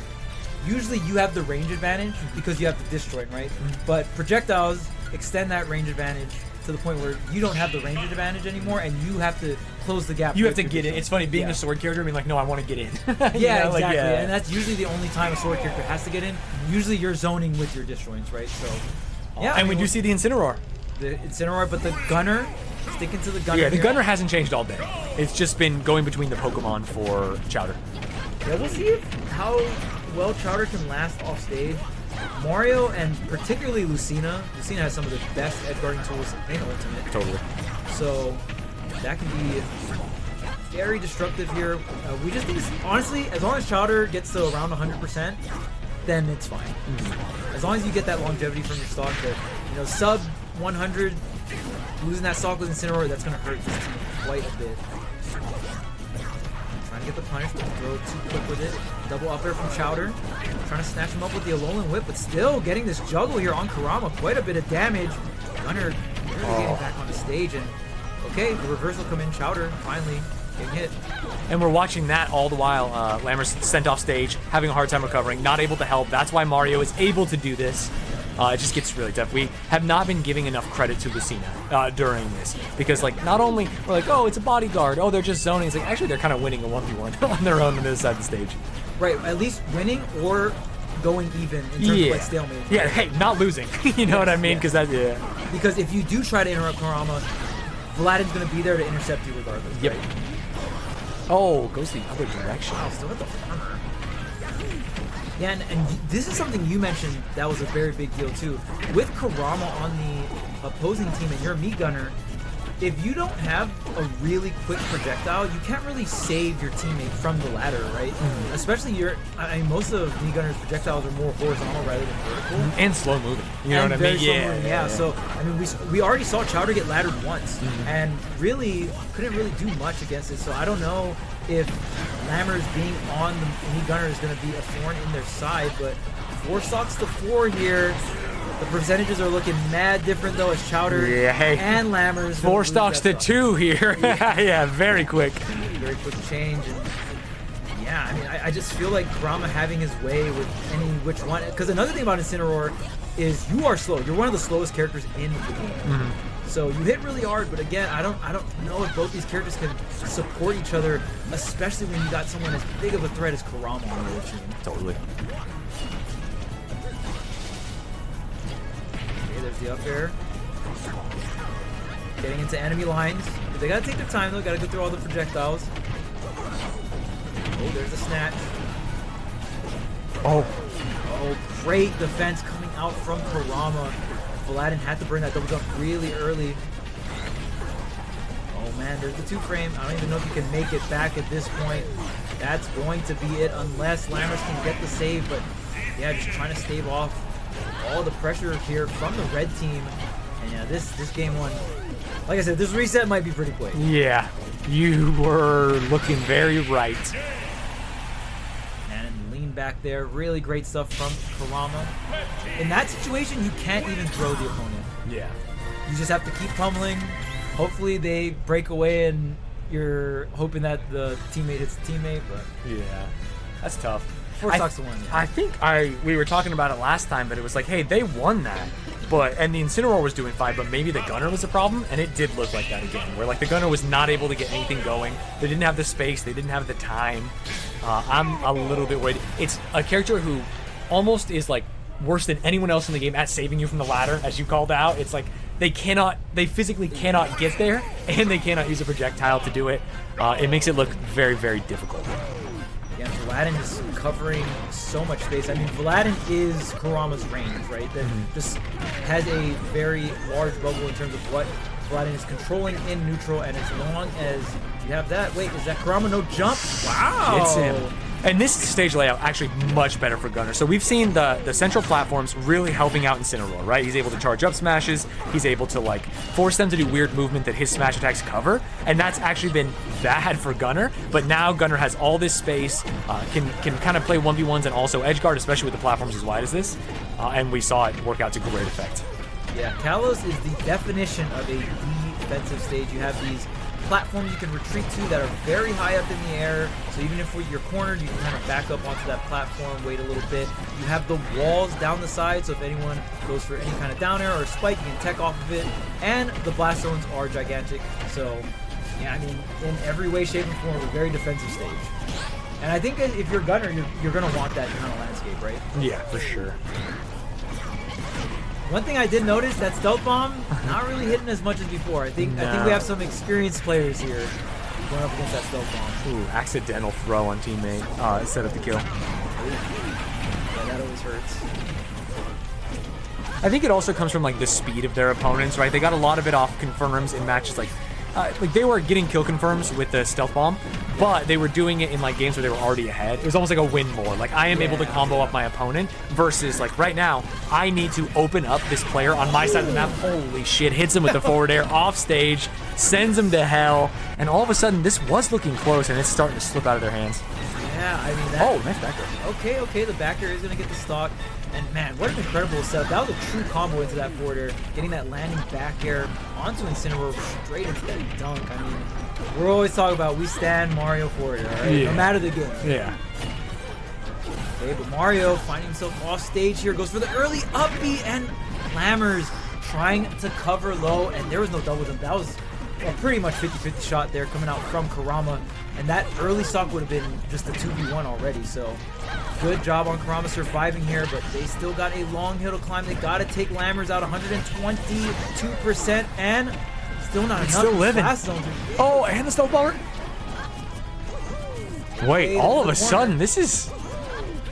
usually you have the range advantage because you have the disjoint, right? But projectiles extend that range advantage to the point where you don't have the range advantage anymore and you have to close the gap. You have to get in. It's funny, being a sword character, being like, no, I want to get in. Yeah, exactly. And that's usually the only time a sword character has to get in. Usually you're zoning with your disjoints, right? So, yeah. And we do see the Incineroar. The Incineroar, but the Gunner, sticking to the Gunner. Yeah, the here. Gunner hasn't changed all day. It's just been going between the Pokemon for Chowder. Yeah, we'll see how well Chowder can last off stage. Mario and particularly Lucina. Lucina has some of the best edgeguarding tools in Ultimate. Totally. So that can be very destructive here. We just need, honestly, as long as Chowder gets to around 100%, then it's fine. As long as you get that longevity from your stock, but sub 100, losing that stock with Incineroar, that's going to hurt this team quite a bit. Trying to get the punish, but throw too quick with it. Double up air from Chowder. Trying to snatch him up with the Alolan Whip, but still getting this juggle here on Kurama. Quite a bit of damage. Gunner really getting back on the stage. And okay, the reversal come in. Chowder finally getting hit. And we're watching that all the while. Lammer's sent off stage, having a hard time recovering, not able to help. That's why Mario is able to do this. It just gets really tough. We have not been giving enough credit to Lucina during this because, not only we're like, oh, it's a bodyguard, oh, they're just zoning. It's like, actually, they're kind of winning a 1v1 on their own on this side of the stage. Right, at least winning or going even in terms of stalemate. Yeah, hey, not losing. You know what I mean? Because Because if you do try to interrupt Kurama, Vladim's going to be there to intercept you regardless. Yep. Right? Oh, goes the other direction. Wow, still at the farmer. Yeah, and this is something you mentioned that was a very big deal too. With Kurama on the opposing team and you're a meat gunner, if you don't have a really quick projectile, you can't really save your teammate from the ladder, right? Especially most of meat gunners' projectiles are more horizontal rather than vertical. And slow moving. You know what I mean? Yeah. So, I mean, we already saw Chowder get laddered once and really couldn't really do much against it. So I don't know if Lammers being on the meat gunner is going to be a thorn in their side, but 4 stocks to 4 here. The percentages are looking mad different though as Chowder and Lammers. 4 stocks to 2 here. Yeah, very quick. Very quick change. And Yeah, I mean, I just feel like Kurama having his way with any which one. Because another thing about Incineroar is you are slow. You're one of the slowest characters in the game. So you hit really hard, but again, I don't know if both these characters can support each other, especially when you got someone as big of a threat as Kurama on the other team. Totally. Okay, there's the up air. Getting into enemy lines. They gotta take their time though, gotta go through all the projectiles. Oh, there's a snatch. Oh. Oh, great defense coming out from Kurama. Vladen had to burn that double jump really early. Oh man, there's the 2-frame. I don't even know if you can make it back at this point. That's going to be it unless Lammers can get the save, but yeah, just trying to stave off all the pressure here from the red team. And yeah, this game one, like I said, this reset might be pretty quick. Yeah, you were looking very right. And lean back there. Really great stuff from Kurama. In that situation, you can't even throw the opponent. Yeah. You just have to keep pummeling. Hopefully they break away and you're hoping that the teammate hits the teammate, but Yeah. That's tough. 4 stocks to 1. Yeah. I think we were talking about it last time, but it was like, hey, they won that. And the Incineroar was doing fine, but maybe the Gunner was the problem, and it did look like that again, where like the Gunner was not able to get anything going. They didn't have the space, they didn't have the time. I'm a little bit worried. It's a character who almost is like worse than anyone else in the game at saving you from the ladder, as you called out. It's like they physically cannot get there, and they cannot use a projectile to do it. It makes it look very, very difficult. Yeah, Vladen is covering so much space. I mean, Vladen is Kurama's range, right? That just has a very large bubble in terms of what Vladen is controlling in neutral, and as long as you have that, wait, is that Kurama no jump? Wow! It's him. And this stage layout actually much better for Gunner. So we've seen the central platforms really helping out Incineroar, right? He's able to charge up smashes. He's able to like force them to do weird movement that his smash attacks cover, and that's actually been bad for Gunner. But now Gunner has all this space, can kind of play 1v1s and also edge guard, especially with the platforms as wide as this. And we saw it work out to great effect. Yeah, Kalos is the definition of a defensive stage. You have these platforms you can retreat to that are very high up in the air, so even if you're cornered, you can kind of back up onto that platform, wait a little bit. You have the walls down the side, so if anyone goes for any kind of down air or spike, you can tech off of it, and the blast zones are gigantic. So yeah, I mean, in every way, shape, and form, a very defensive stage. And I think if you're Gunner, you're going to want that kind of landscape, right? Yeah, for sure. One thing I did notice, that stealth bomb not really hitting as much as before. I think we have some experienced players here going up against that stealth bomb. Ooh, accidental throw on teammate set up the kill. Yeah, that always hurts. I think it also comes from like the speed of their opponents, right? They got a lot of it off confirms in matches like they were getting kill confirms with the stealth bomb, but they were doing it in like games where they were already ahead. It was almost like a win more. Like I am able to combo up my opponent versus like right now, I need to open up this player on my side of the map. Holy shit, hits him with the forward air off stage, sends him to hell, and all of a sudden this was looking close and it's starting to slip out of their hands. Yeah, I mean that. Oh, nice back air. Okay, the back air is gonna get the stock. And man, what an incredible setup. That was a true combo into that forward air. Getting that landing back air onto Incineroar straight into that dunk. I mean, we're always talking about we stand Mario forward air, right? Yeah. No matter the game. Yeah. Okay, but Mario finding himself off stage here, goes for the early up B, and Lammers trying to cover low, and there was no double jump. That was a pretty much 50-50 shot there coming out from Kurama, and that early stock would have been just a 2v1 already, so good job on Kurama surviving here, but they still got a long hill to climb. They got to take Lammers out 122%, and still not enough. Still living. Oh, and the stealth bomber. Wait, all of a sudden, this is...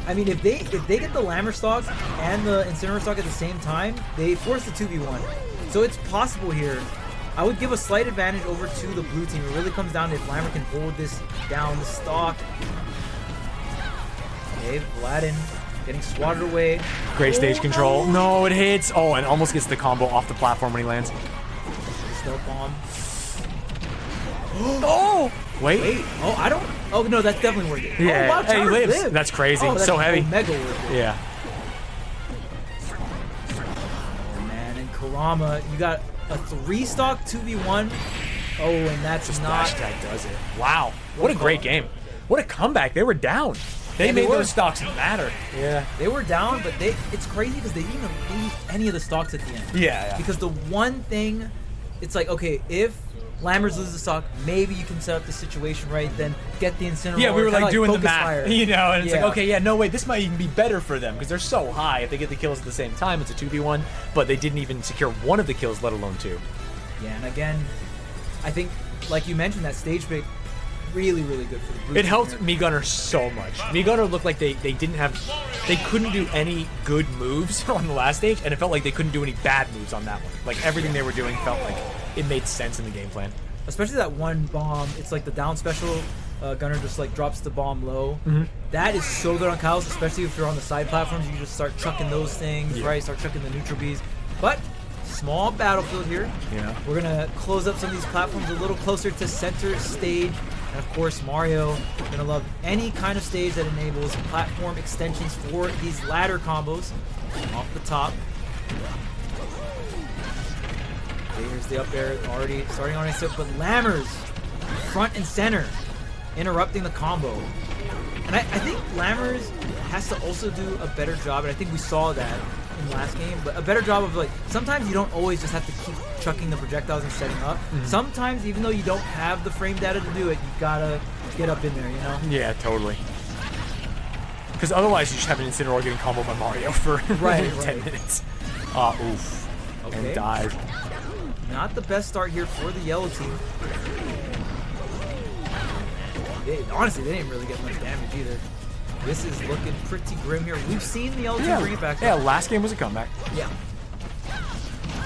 I mean, if they get the Lammer stock and the Incineroar stock at the same time, they force the 2v1. So it's possible here. I would give a slight advantage over to the blue team. It really comes down to if Lammer can hold this down, the stock. Okay, Vladen getting swatted away. Great stage control. No, it hits. Oh, and almost gets the combo off the platform when he lands. Stealth bomb. Oh! Wait. Oh, I don't... Oh, no, that's definitely worth it. Yeah, oh, wow, hey, he lives. lived. That's crazy. Oh, that's so heavy. Mega worth it. Yeah. Oh, man, and Kurama, you got a 3-stock 2v1. Oh, and that's Just not... hashtag does it. Wow. What a great game. What a comeback. They were down. They made those stocks matter. Yeah. They were down, but it's crazy because they didn't even lose any of the stocks at the end. Yeah. Because the one thing, it's like, okay, if Lammers loses the stock, maybe you can set up the situation right, then get the Incineroar. Yeah, we were like doing the math, fire. and it's like, okay, yeah, no, wait, this might even be better for them because they're so high. If they get the kills at the same time, it's a 2v1, but they didn't even secure one of the kills, let alone 2. Yeah, and again, I think, like you mentioned, that stage pick, really, really good for the blue It team helped here. Me Gunner so much. Me Gunner looked like they couldn't do any good moves on the last stage, and it felt like they couldn't do any bad moves on that one. Like everything they were doing felt like it made sense in the game plan. Especially that one bomb, it's like the down special, Gunner just like drops the bomb low. That is so good on Kyle's, especially if you're on the side platforms, you can just start chucking those things, right? Start chucking the neutral bees. But small battlefield here. Yeah. We're gonna close up some of these platforms a little closer to center stage. And of course, Mario gonna love any kind of stage that enables platform extensions for these ladder combos off the top. Okay, here's the up air already starting on its tip, but Lammers front and center interrupting the combo. And I think Lammers has to also do a better job, and I think we saw that in last game, but a better job of like, sometimes you don't always just have to keep chucking the projectiles and setting up. Sometimes, even though you don't have the frame data to do it, you gotta get up in there, you know? Yeah, totally. Because otherwise you just have an Incineroar getting comboed by Mario for 10 minutes. Oof. Okay. And died. Not the best start here for the yellow team. Honestly, they didn't really get much damage either. This is looking pretty grim here. We've seen the yellow team bring it back Yeah, up. last game was a comeback. Yeah.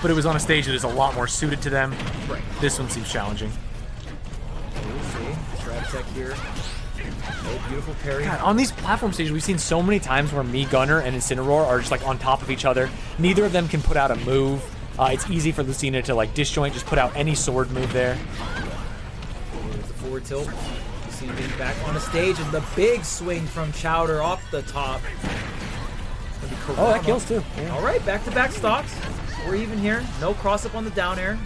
But it was on a stage that is a lot more suited to them. Right. This one seems challenging. We'll see. Grab tech here. Oh, beautiful parry. God, on these platform stages, we've seen so many times where Me Gunner and Incineroar are just like on top of each other. Neither of them can put out a move. It's easy for Lucina to like disjoint, just put out any sword move there. There's the forward tilt. Lucina getting back on the stage, and the big swing from Chowder off the top. Oh, that kills too. Yeah. All right, back-to-back stocks. We're even here. No cross-up on the down air.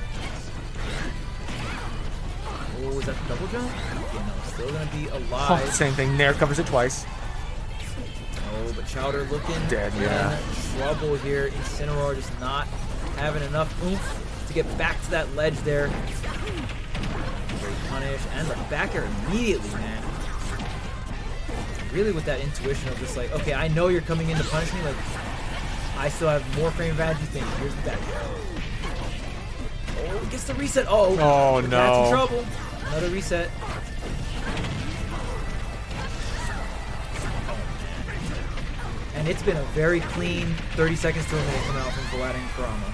Oh, is that the double jump? Yeah, no, still going to be alive. Same thing. Nair covers it twice. Oh, but Chowder looking Dead, yeah. in trouble here. Incineroar just not having enough oomph to get back to that ledge there. Great punish, and the back air immediately, man. Really with that intuition of just like, okay, I know you're coming in to punish me, like, I still have more frame advantage you think. Here's the back air. Oh, gets the reset. Oh, Oh, that's no. in trouble. Another reset. And it's been a very clean 30 seconds to a minute from out from Vlad and Karama.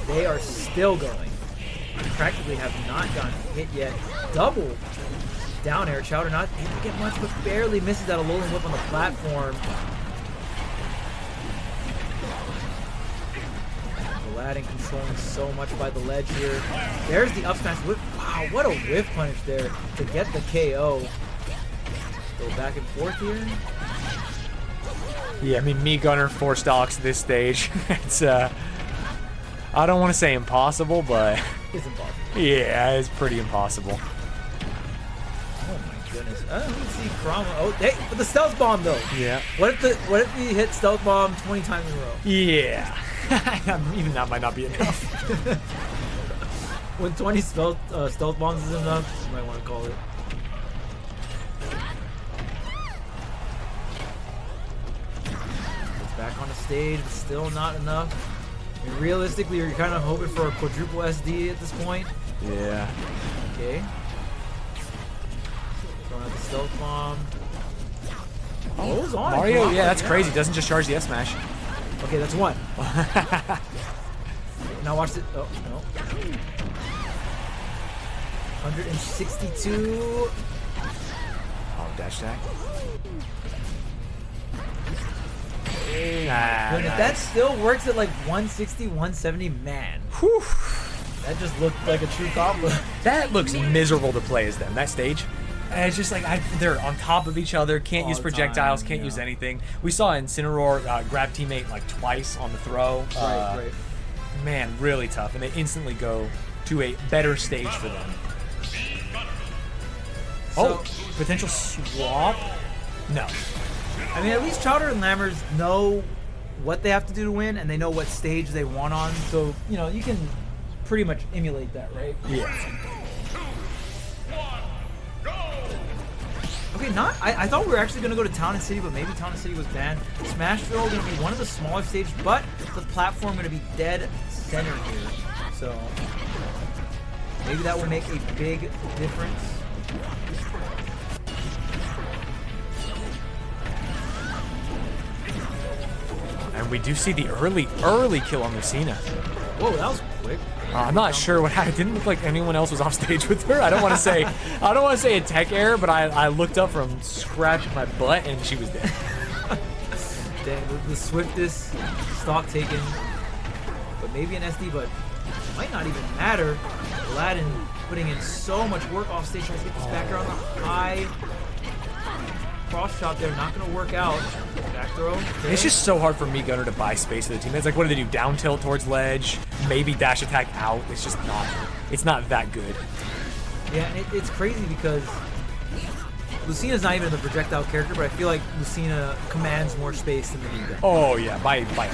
They are still going. Practically have not gotten hit yet. Double down air. Chowder not able to get much, but barely misses that Alolan whip on the platform. Aladdin controlling so much by the ledge here. There's the up smash whip. Wow, what a whiff punish there to get the KO. Go back and forth here. Yeah, I mean, Me Gunner 4 stocks this stage. It's I don't want to say impossible, but It's impossible. yeah, it's pretty impossible. Oh my goodness. Let me see Karama. Oh, hey, but the stealth bomb though. Yeah. What if we hit stealth bomb 20 times in a row? Yeah. Even that might not be enough. When 20 stealth bombs is enough, you might want to call it. It's back on the stage, but still not enough. I mean, realistically, you're kind of hoping for a quadruple SD at this point. Yeah. Okay. Throwing out the stealth bomb. Oh, it was on. Mario, Come yeah, on, that's crazy. Doesn't just charge the S smash. Okay, that's one. Now watch it. Oh, no. 162. Oh, dash attack. And if that still works at like 160, 170, man. Whew. That just looked like a true combo. That looks miserable to play as them, that stage. And it's just like, they're on top of each other, can't All use the projectiles, time, can't yeah. use anything. We saw Incineroar grab teammate like twice on the throw. Right. Man, really tough. And they instantly go to a better stage for them. Oh, potential swap? No. I mean, at least Chowder and Lammers know what they have to do to win, and they know what stage they want on. So, you know, you can pretty much emulate that, right? Yeah. Okay, I thought we were actually going to go to Town and City, but maybe Town and City was banned. Smashville going to be one of the smaller stages, but the platform going to be dead center here. So maybe that will make a big difference. And we do see the early kill on Lucina. Whoa, that was quick. I'm not sure what happened. It didn't look like anyone else was off stage with her. I don't want to say a tech error, but I looked up from scratching my butt and she was dead. Dang, the swiftest stock taken, but maybe an SD, but it might not even matter. Aladdin putting in so much work off stage, trying to get this back air on the high cross shot there, not going to work out. Back throw. Okay. It's just so hard for me, Gunner, to buy space for the team. It's like, what do they do? Down tilt towards ledge, maybe dash attack out. It's just not. It's not that good. Yeah, and it's crazy because Lucina's not even the projectile character, but I feel like Lucina commands more space than the Niga. Oh yeah, by a lot.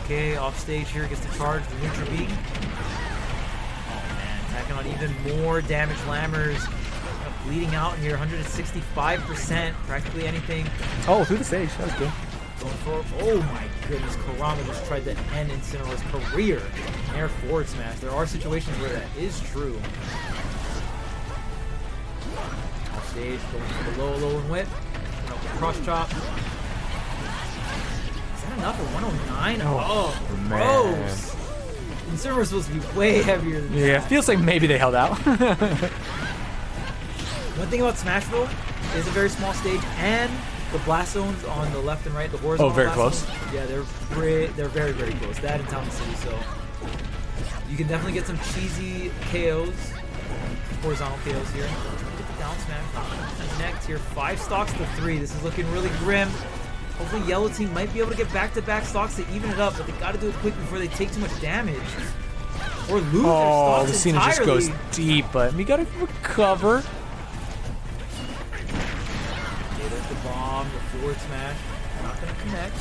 Okay, off stage here, gets the charge, the neutral B. Oh man, attacking on even more damage. Lammers bleeding out in here, 165%, practically anything. Oh, through the stage, that was good. Going for, oh my goodness, Kurama just tried to end Incineroar's career. Air forward smash. There are situations where that is true. Off stage, going for the low and whip. Cross chop. Is that enough at 109? Oh, gross. Incineroar's supposed to be way heavier than that. Yeah, feels like maybe they held out. One thing about Smashville is a very small stage, and the blast zones on the left and right, the horizontal. Oh, very blast close. zones, yeah, they're very, very close. That in Town and City, so you can definitely get some cheesy KOs, horizontal KOs here. Get the down smash, connect here. 5 stocks to 3. This is looking really grim. Hopefully, yellow team might be able to get back-to-back stocks to even it up, but they got to do it quick before they take too much damage. Or lose their stocks Lucina entirely. just goes deep, but we gotta recover. The bomb, the forward smash, not gonna connect.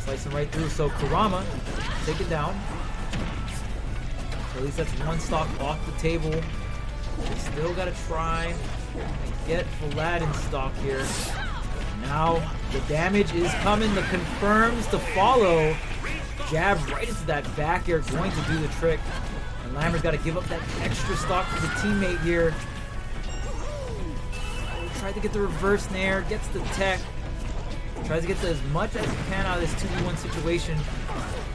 Slicing right through, so Kurama, take it down. So at least that's one stock off the table. They still gotta try and get Aladdin stock here. Now the damage is coming, the confirms to follow. Jab right into that back air, going to do the trick. And Lammer's gotta give up that extra stock for the teammate here. Tried to get the reverse nair, gets the tech. Tries to get as much as he can out of this 2v1 situation.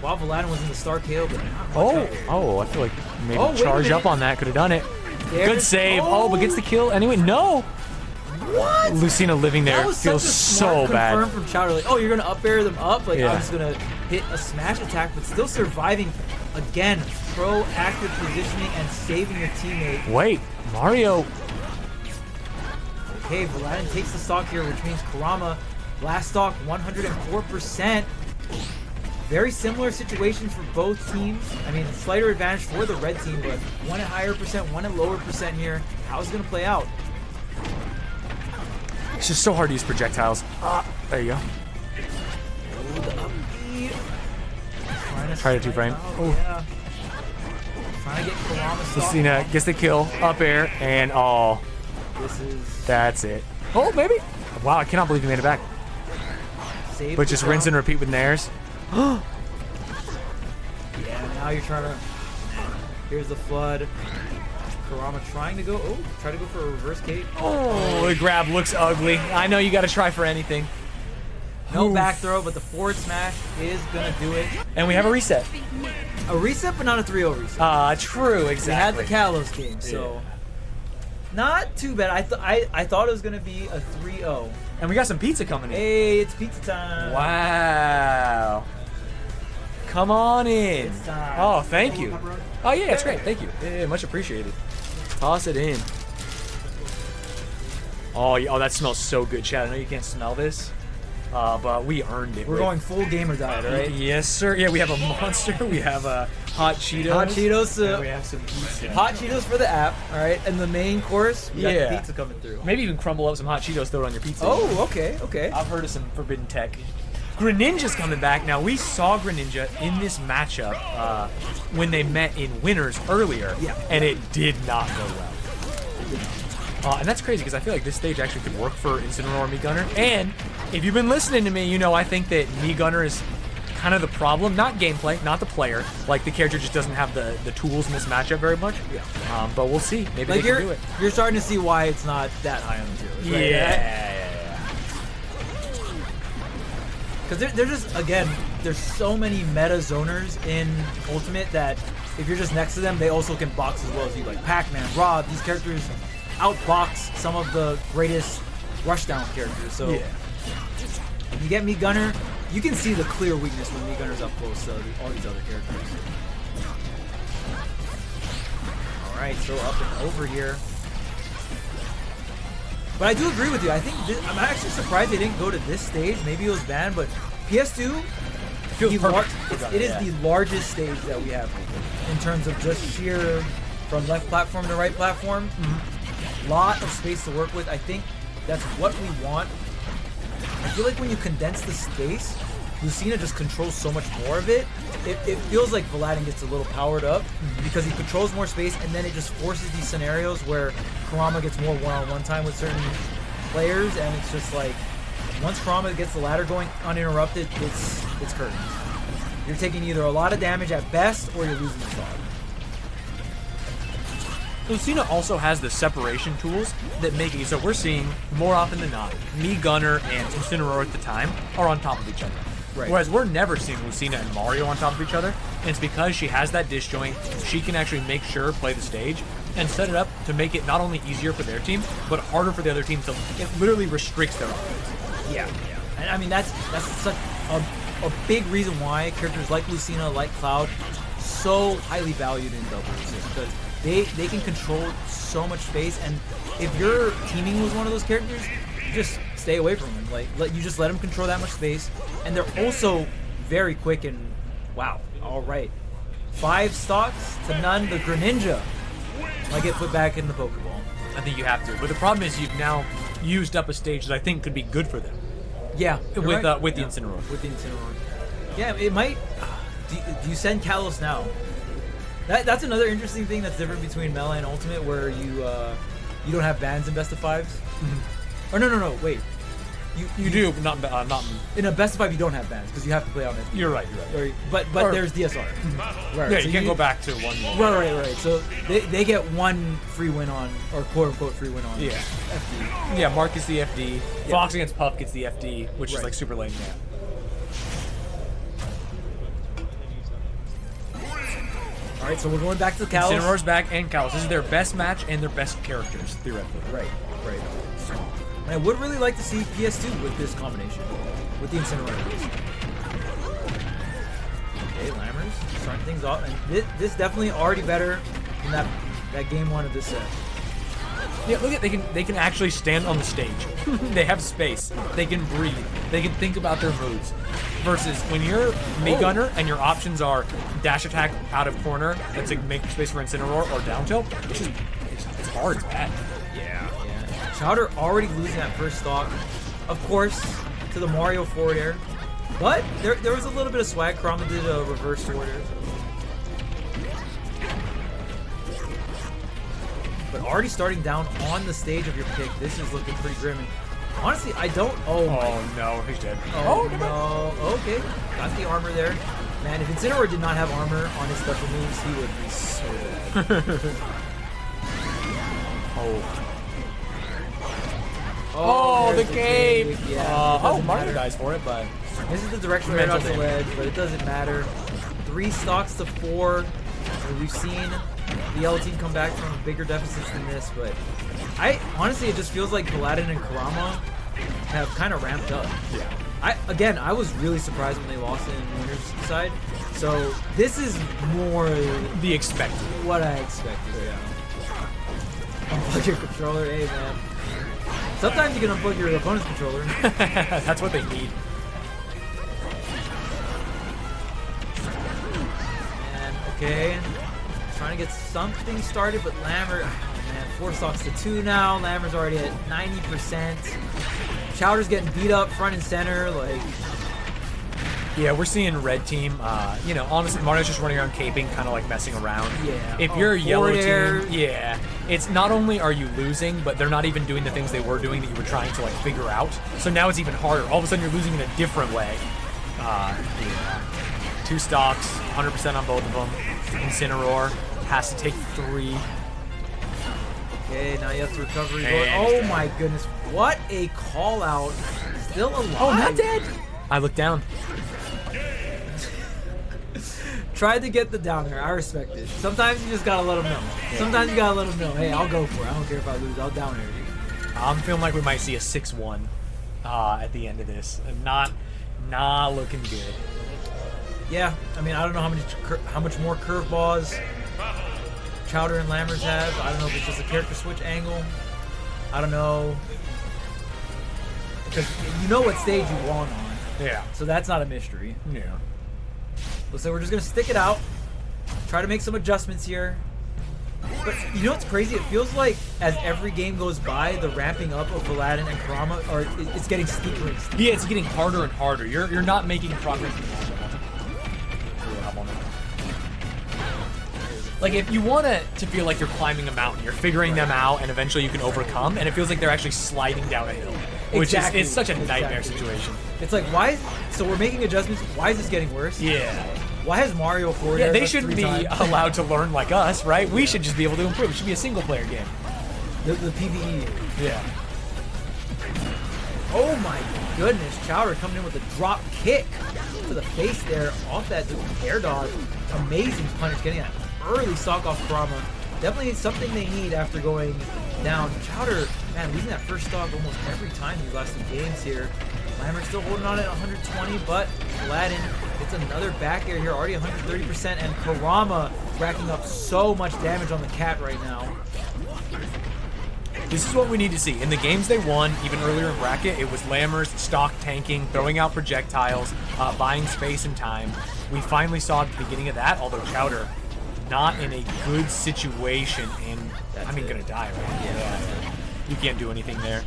While Aladdin was in the star KO, but not much. I feel like maybe charge up on that. Could have done it. There Good save. Oh, but gets the kill anyway. No. What? Lucina living there That was feels such a so smart bad. confirm from Chowder, like, oh, you're gonna up air them up. Like, Yeah. I'm just gonna hit a smash attack, but still surviving. Again, proactive positioning and saving your teammate. Wait, Mario. Okay, Aladdin takes the stock here, which means Kurama, last stock 104%. Very similar situations for both teams. I mean, slighter advantage for the red team, but one at higher percent, one at lower percent here. How's it gonna play out? It's just so hard to use projectiles. There you go. Oh, the upbeat. Try to two-frame. Oh, yeah. Trying to get Kurama stock. Lucina gets the kill, up air, and This is that's it. Oh, maybe. Wow, I cannot believe he made it back. save. But just rinse and repeat with nairs. Yeah, now you're trying to. Here's the flood. Kurama trying to go. Oh, try to go for a reverse cape. Oh, the grab looks ugly. I know you got to try for anything. No Oof. back throw, but the forward smash is gonna do it. And we have a reset. A reset, but not a 3-0 reset. True, We had the exactly. Kalos game, so not too bad. I thought it was gonna be a 3-0. And we got some pizza coming in. Hey, it's pizza time. Wow. Come on in. It's time. Oh, thank you. Oh, yeah, it's great. Thank you. Yeah, much appreciated. Toss it in. Oh, yeah, oh, that smells so good, Chad. I know you can't smell this. but we earned it. We're going full gamer diet, right? Yes, sir. Yeah, we have a monster. We have a hot Cheetos. Hot Cheetos. And we have some pizza. Hot Cheetos for the app, all right? And the main course, we got the pizza coming through. Maybe even crumble up some hot Cheetos, throw it on your pizza. Oh, okay, okay. I've heard of some forbidden tech. Greninja's coming back. Now, we saw Greninja in this matchup when they met in Winners earlier, and it did not go well. And that's crazy because I feel like this stage actually could work for Incineroar or Mii Gunner. And if you've been listening to me, you know I think that Mii Gunner is kind of the problem. Not gameplay, not the player. Like, the character just doesn't have the tools in this matchup very much. Yeah. But we'll see. Maybe like they can do it. You're starting to see why it's not that high on the tier list, right? Yeah. Because they're just, again, there's so many meta zoners in Ultimate that if you're just next to them, they also can box as well as you. Like Pac-Man, Rob, these characters outbox some of the greatest rushdown characters. So if you get Mii Gunner, you can see the clear weakness when Mii Gunner's up close to all these other characters. Alright, so up and over here. But I do agree with you. I think I'm actually surprised they didn't go to this stage. Maybe it was banned, but PS2 it is the largest stage that we have in terms of just sheer from left platform to right platform. Lot of space to work with. I think that's what we want. I feel like when you condense the space, Lucina just controls so much more of it. It feels like Paladin gets a little powered up because he controls more space, and then it just forces these scenarios where Kurama gets more one-on-one time with certain players, and it's just like once Kurama gets the ladder going uninterrupted, it's curtains. You're taking either a lot of damage at best, or you're losing the stock. Lucina also has the separation tools that make it so we're seeing more often than not Mii Gunner and Incineroar at the time are on top of each other. Right. Whereas we're never seeing Lucina and Mario on top of each other, and it's because she has that disjoint. She can actually make sure play the stage and set it up to make it not only easier for their team, but harder for the other team. So it literally restricts their offense. Yeah. And I mean that's such a big reason why characters like Lucina, like Cloud, so highly valued in doubles, because they can control so much space, and if you're teaming with one of those characters, just stay away from them. Like you just let them control that much space, and they're also very quick and wow. All right, 5 stocks to none. The Greninja might get put back in the Pokeball. I think you have to, but the problem is you've now used up a stage that I think could be good for them. Yeah, with the Incineroar. With the Incineroar. Yeah, it might. Do you send Kalos now? That's another interesting thing that's different between Melee and Ultimate, where you don't have bans in best of 5s. Or no, wait. You do, not in a best of 5 you don't have bans because you have to play on it. You're right. But there's DSR. Right. Yeah, so you can't go back to one more. Right. So they get one free win on, or quote unquote free win on. Yeah. FD. Yeah, Mark gets the FD. Fox against Puff gets the FD, which is like super lame. Yeah. All right, so we're going back to the Kalos. Incineroar's back and Kalos. This is their best match and their best characters, theoretically. Right. And I would really like to see PS2 with this combination, with the Incineroar. Okay, Lammers starting things off, and this definitely already better than that game 1 of this set. Yeah, look at they can actually stand on the stage. They have space. They can breathe. They can think about their moves. Versus when you're Mii Gunner and your options are dash attack out of corner, that's like make space for Incineroar, or down tilt, it's hard. It's bad. Yeah. Chowder already losing that first stock, of course, to the Mario forward air. But there was a little bit of swag. Kurama did a reverse forward air. But already starting down on the stage of your pick, this is looking pretty grim. And honestly, I don't. Oh no, he's dead. Oh no. Okay, got the armor there. Man, if Incineroar did not have armor on his special moves, he would be so bad. Oh, the cave! Yeah. Mario dies for it, but this is the direction right off the ledge, but it doesn't matter. 3 stocks to 4. We've seen the yellow team come back from bigger deficits than this, but honestly, it just feels like Paladin and Kurama have kind of ramped up. Yeah. I was really surprised when they lost in winner's side. So this is more the expected. What I expected. Yeah. Unplug your controller, hey man. Sometimes you can unplug your opponent's controller. That's what they need. And okay, trying to get something started, but Lammer, oh man, 4 stocks to 2 now. Lammer's already at 90%. Chowder's getting beat up front and center. Like, Yeah, we're seeing red team. You know, honestly, Mario's just running around caping, kind of like messing around. Yeah. If you're a yellow forward air. team, yeah, it's not only are you losing, but they're not even doing the things they were doing that you were trying to like figure out. So now it's even harder. All of a sudden, you're losing in a different way. Yeah. 2 stocks, 100% on both of them. Incineroar has to take 3. Okay, now you have to recovery. And Oh my goodness, what a call out! Still alive. Oh, not dead. I looked down. Tried to get the down there. I respect it. Sometimes you just gotta let them know. Sometimes you gotta let them know. Hey, I'll go for it. I don't care if I lose. I'll down air you. I'm feeling like we might see a 6-1 at the end of this. Not looking good. Yeah, I mean, I don't know how much more curveballs Chowder and Lammers have. I don't know if it's just a character switch angle. I don't know. Because you know what stage you won on. Yeah. So that's not a mystery. Yeah. Looks like we're just going to stick it out. Try to make some adjustments here. But you know what's crazy? It feels like as every game goes by, the ramping up of Aladdin and Kurama, it's getting steeper and steeper. Yeah, it's getting harder and harder. You're not making progress anymore. Like, if you want to feel like you're climbing a mountain, you're figuring them out, and eventually you can overcome, and it feels like they're actually sliding down a hill, which Exactly. is such a nightmare situation. It's like, why? So we're making adjustments. Why is this getting worse? Yeah. Why has Mario forward Yeah, air they like shouldn't 3 be times? allowed to learn like us, right? We should just be able to improve. It should be a single-player game. The PvE. Yeah. Oh my goodness, Chowder coming in with a drop kick to the face there off that air dodge. Amazing punish, getting that early stock off Kurama. Definitely something they need after going down. Chowder, man, losing that first stock almost every time these last 2 games here. Lammer still holding on at 120, but Aladdin gets another back air here, already 130%, and Kurama racking up so much damage on the cat right now. This is what we need to see. In the games they won, even earlier in bracket, it was Lammers, stock tanking, throwing out projectiles, buying space and time. We finally saw at the beginning of that, although Chowder not in a good situation and, gonna die, right? Yeah. You can't do anything there.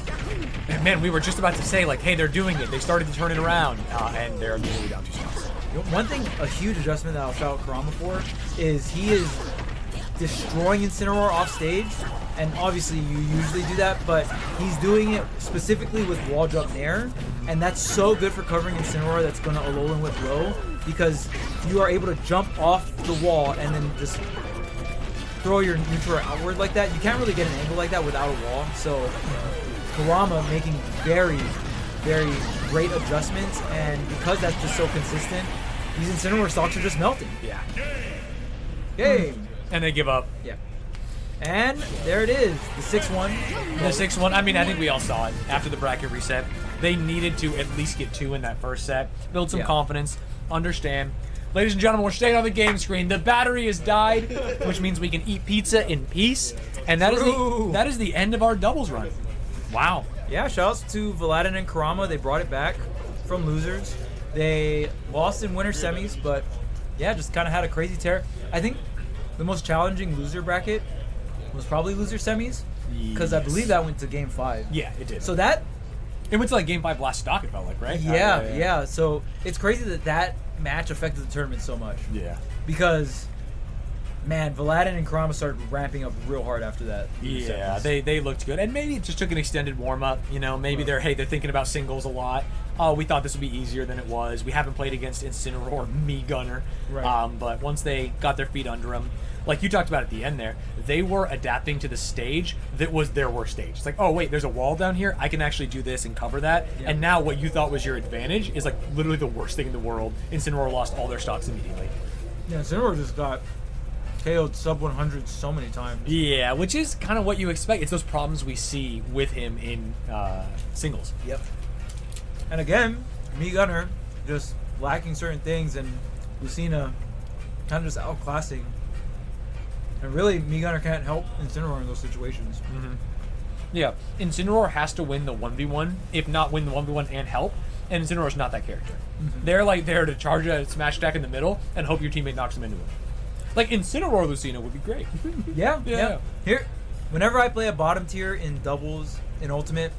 And man, we were just about to say, like, hey, they're doing it. They started to turn it around, and they're immediately down 2 stocks. One thing, a huge adjustment that I'll shout out Kurama for is he is destroying Incineroar off stage, and obviously you usually do that, but he's doing it specifically with wall jump nair, and that's so good for covering Incineroar that's going to Alolan Whip low, because you are able to jump off the wall and then just throw your neutral outward like that. You can't really get an angle like that without a wall, so Kurama making very, very great adjustments, and because that's just so consistent, these Incineroar stocks are just melting. Yeah. Game. And they give up. Yeah. And there it is, the 6-1. The 6-1, I think we all saw it after the bracket reset. They needed to at least get 2 in that first set, build some confidence, understand. Ladies and gentlemen, we're staying on the game screen. The battery has died, which means we can eat pizza in peace. And that is the end of our doubles run. Wow. Yeah, shoutouts to Aladdin and Kurama. They brought it back from losers. They lost in winter semis, but yeah, just kind of had a crazy tear. I think the most challenging loser bracket was probably loser semis, because I believe that went to game 5. Yeah, it did. So that... It went to like game 5 last stock, it felt like, right? Yeah. So it's crazy that match affected the tournament so much. Yeah. Because, man, Aladdin and Kurama started ramping up real hard after that. Yeah, they looked good. And maybe it just took an extended warm-up. You know, maybe they're thinking about singles a lot. Oh, we thought this would be easier than it was. We haven't played against Incineroar or Me Gunner. Right. But once they got their feet under them, like you talked about at the end there, they were adapting to the stage that was their worst stage. It's like, oh, wait, there's a wall down here. I can actually do this and cover that. Yeah. And now what you thought was your advantage is like literally the worst thing in the world. Incineroar lost all their stocks immediately. Yeah, Incineroar just got KO'd sub 100 so many times. Yeah, which is kind of what you expect. It's those problems we see with him in singles. Yep. And again, Me Gunner just lacking certain things, and Lucina kind of just outclassing. And really, Me Gunner can't help Incineroar in those situations. Mm-hmm. Yeah, Incineroar has to win the 1v1, if not win the 1v1 and help, and Incineroar's not that character. They're like there to charge a smash attack in the middle and hope your teammate knocks them into it. Like Incineroar Lucina would be great. Yeah. Here, whenever I play a bottom tier in doubles in Ultimate,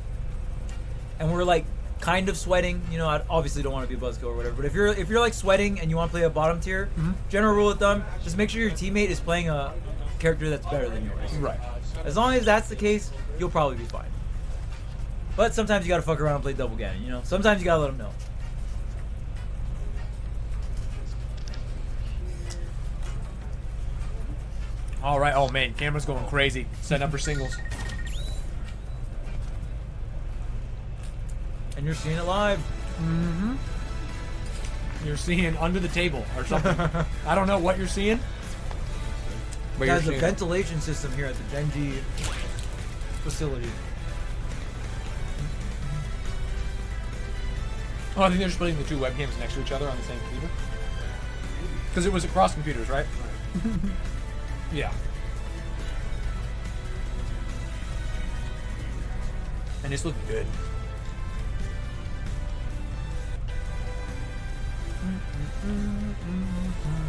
and we're like kind of sweating, you know, I obviously don't want to be a buzzkill or whatever, but if you're like sweating and you want to play a bottom tier, general rule of thumb, just make sure your teammate is playing a character that's better than yours. Right. As long as that's the case, you'll probably be fine. But sometimes you gotta fuck around and play double Ganon, you know? Sometimes you gotta let them know. All right. Oh man, camera's going crazy. Setting up for singles. And you're seeing it live. You're seeing under the table or something. I don't know what you're seeing. But There's you're a seeing it. ventilation system here at the GenG facility. Oh, I think they're just putting the two webcams next to each other on the same computer. Because it was across computers, right? Yeah. And it's looking good.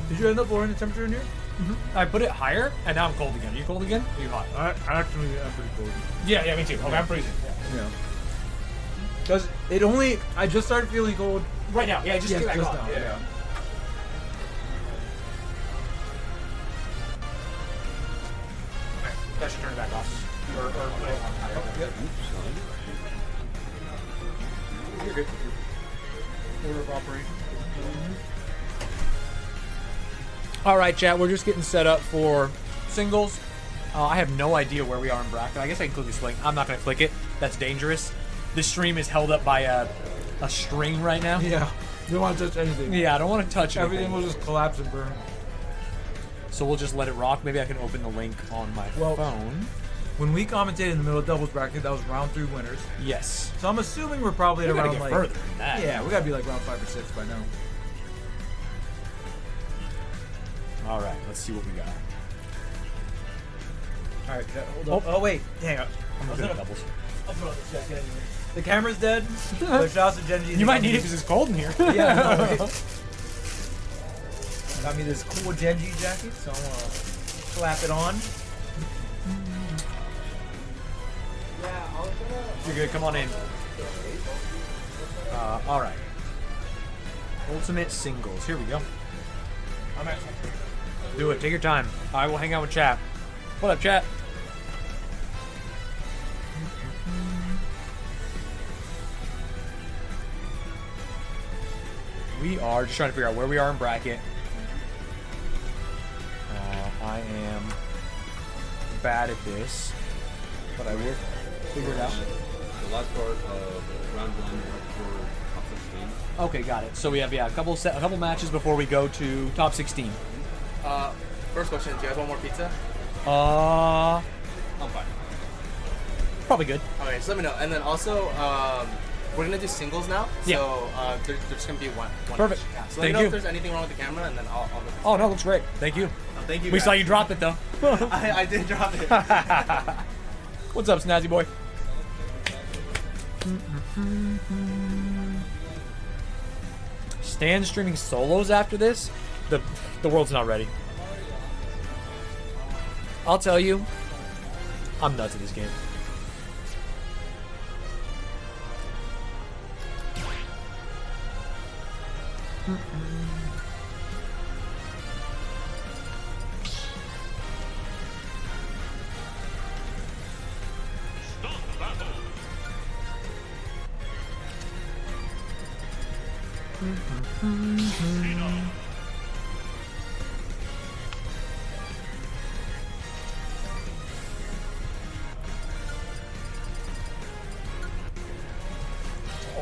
Did you end up lowering the temperature in here? I put it higher, and now I'm cold again. Are you cold again? Are you hot? I actually am pretty cold. Yeah, me too. Okay, I'm freezing. Yeah. Because it only, I just started feeling cold. Right now, yeah, just Yes, get back just on. now, yeah. Okay, that should turn it back off. Or put it on higher. You're good. Order of operation. All right, chat. We're just getting set up for singles. I have no idea where we are in bracket. I guess I can click this link. I'm not going to click it. That's dangerous. The stream is held up by a string right now. Yeah. You don't want to touch anything. Yeah, I don't want to touch anything. Everything will just collapse and burn. So we'll just let it rock. Maybe I can open the link on my phone. When we commentated in the middle of doubles bracket, that was round 3 winners. Yes. So I'm assuming we're probably at We gotta around get like further than that. Yeah, we gotta be like round 5 or 6 by now. All right, let's see what we got. All right, hold on. Oh wait, hang on. I'm gonna do doubles. I'll put on the jacket anyway. The camera's dead. So shout out to GenG. You might need it because it's cold in here. Yeah. I know, right? Got me this cool GenG jacket, so I'm gonna slap it on. You're good. Come on in. All right. Ultimate singles. Here we go. Do it. Take your time. I will hang out with chat. What up, chat? We are just trying to figure out where we are in bracket. I am bad at this, but I will figure it out. The last part of round 1 for top 16. Okay, got it. So we have a couple matches before we go to top 16. First question, do you guys want more pizza? I'm fine. Probably good. Okay, just let me know. And then also, we're gonna do singles now. Yeah. So there's just gonna be one. Perfect. Yeah. So let Thank me know you. if there's anything wrong with the camera, and then I'll go. Oh no, looks great. Thank you. Oh, thank you. We guys. saw you drop it though. I did drop it. What's up, Snazzy boy? Stanz streaming solos after this? The world's not ready. I'll tell you, I'm nuts at this game. Start battle.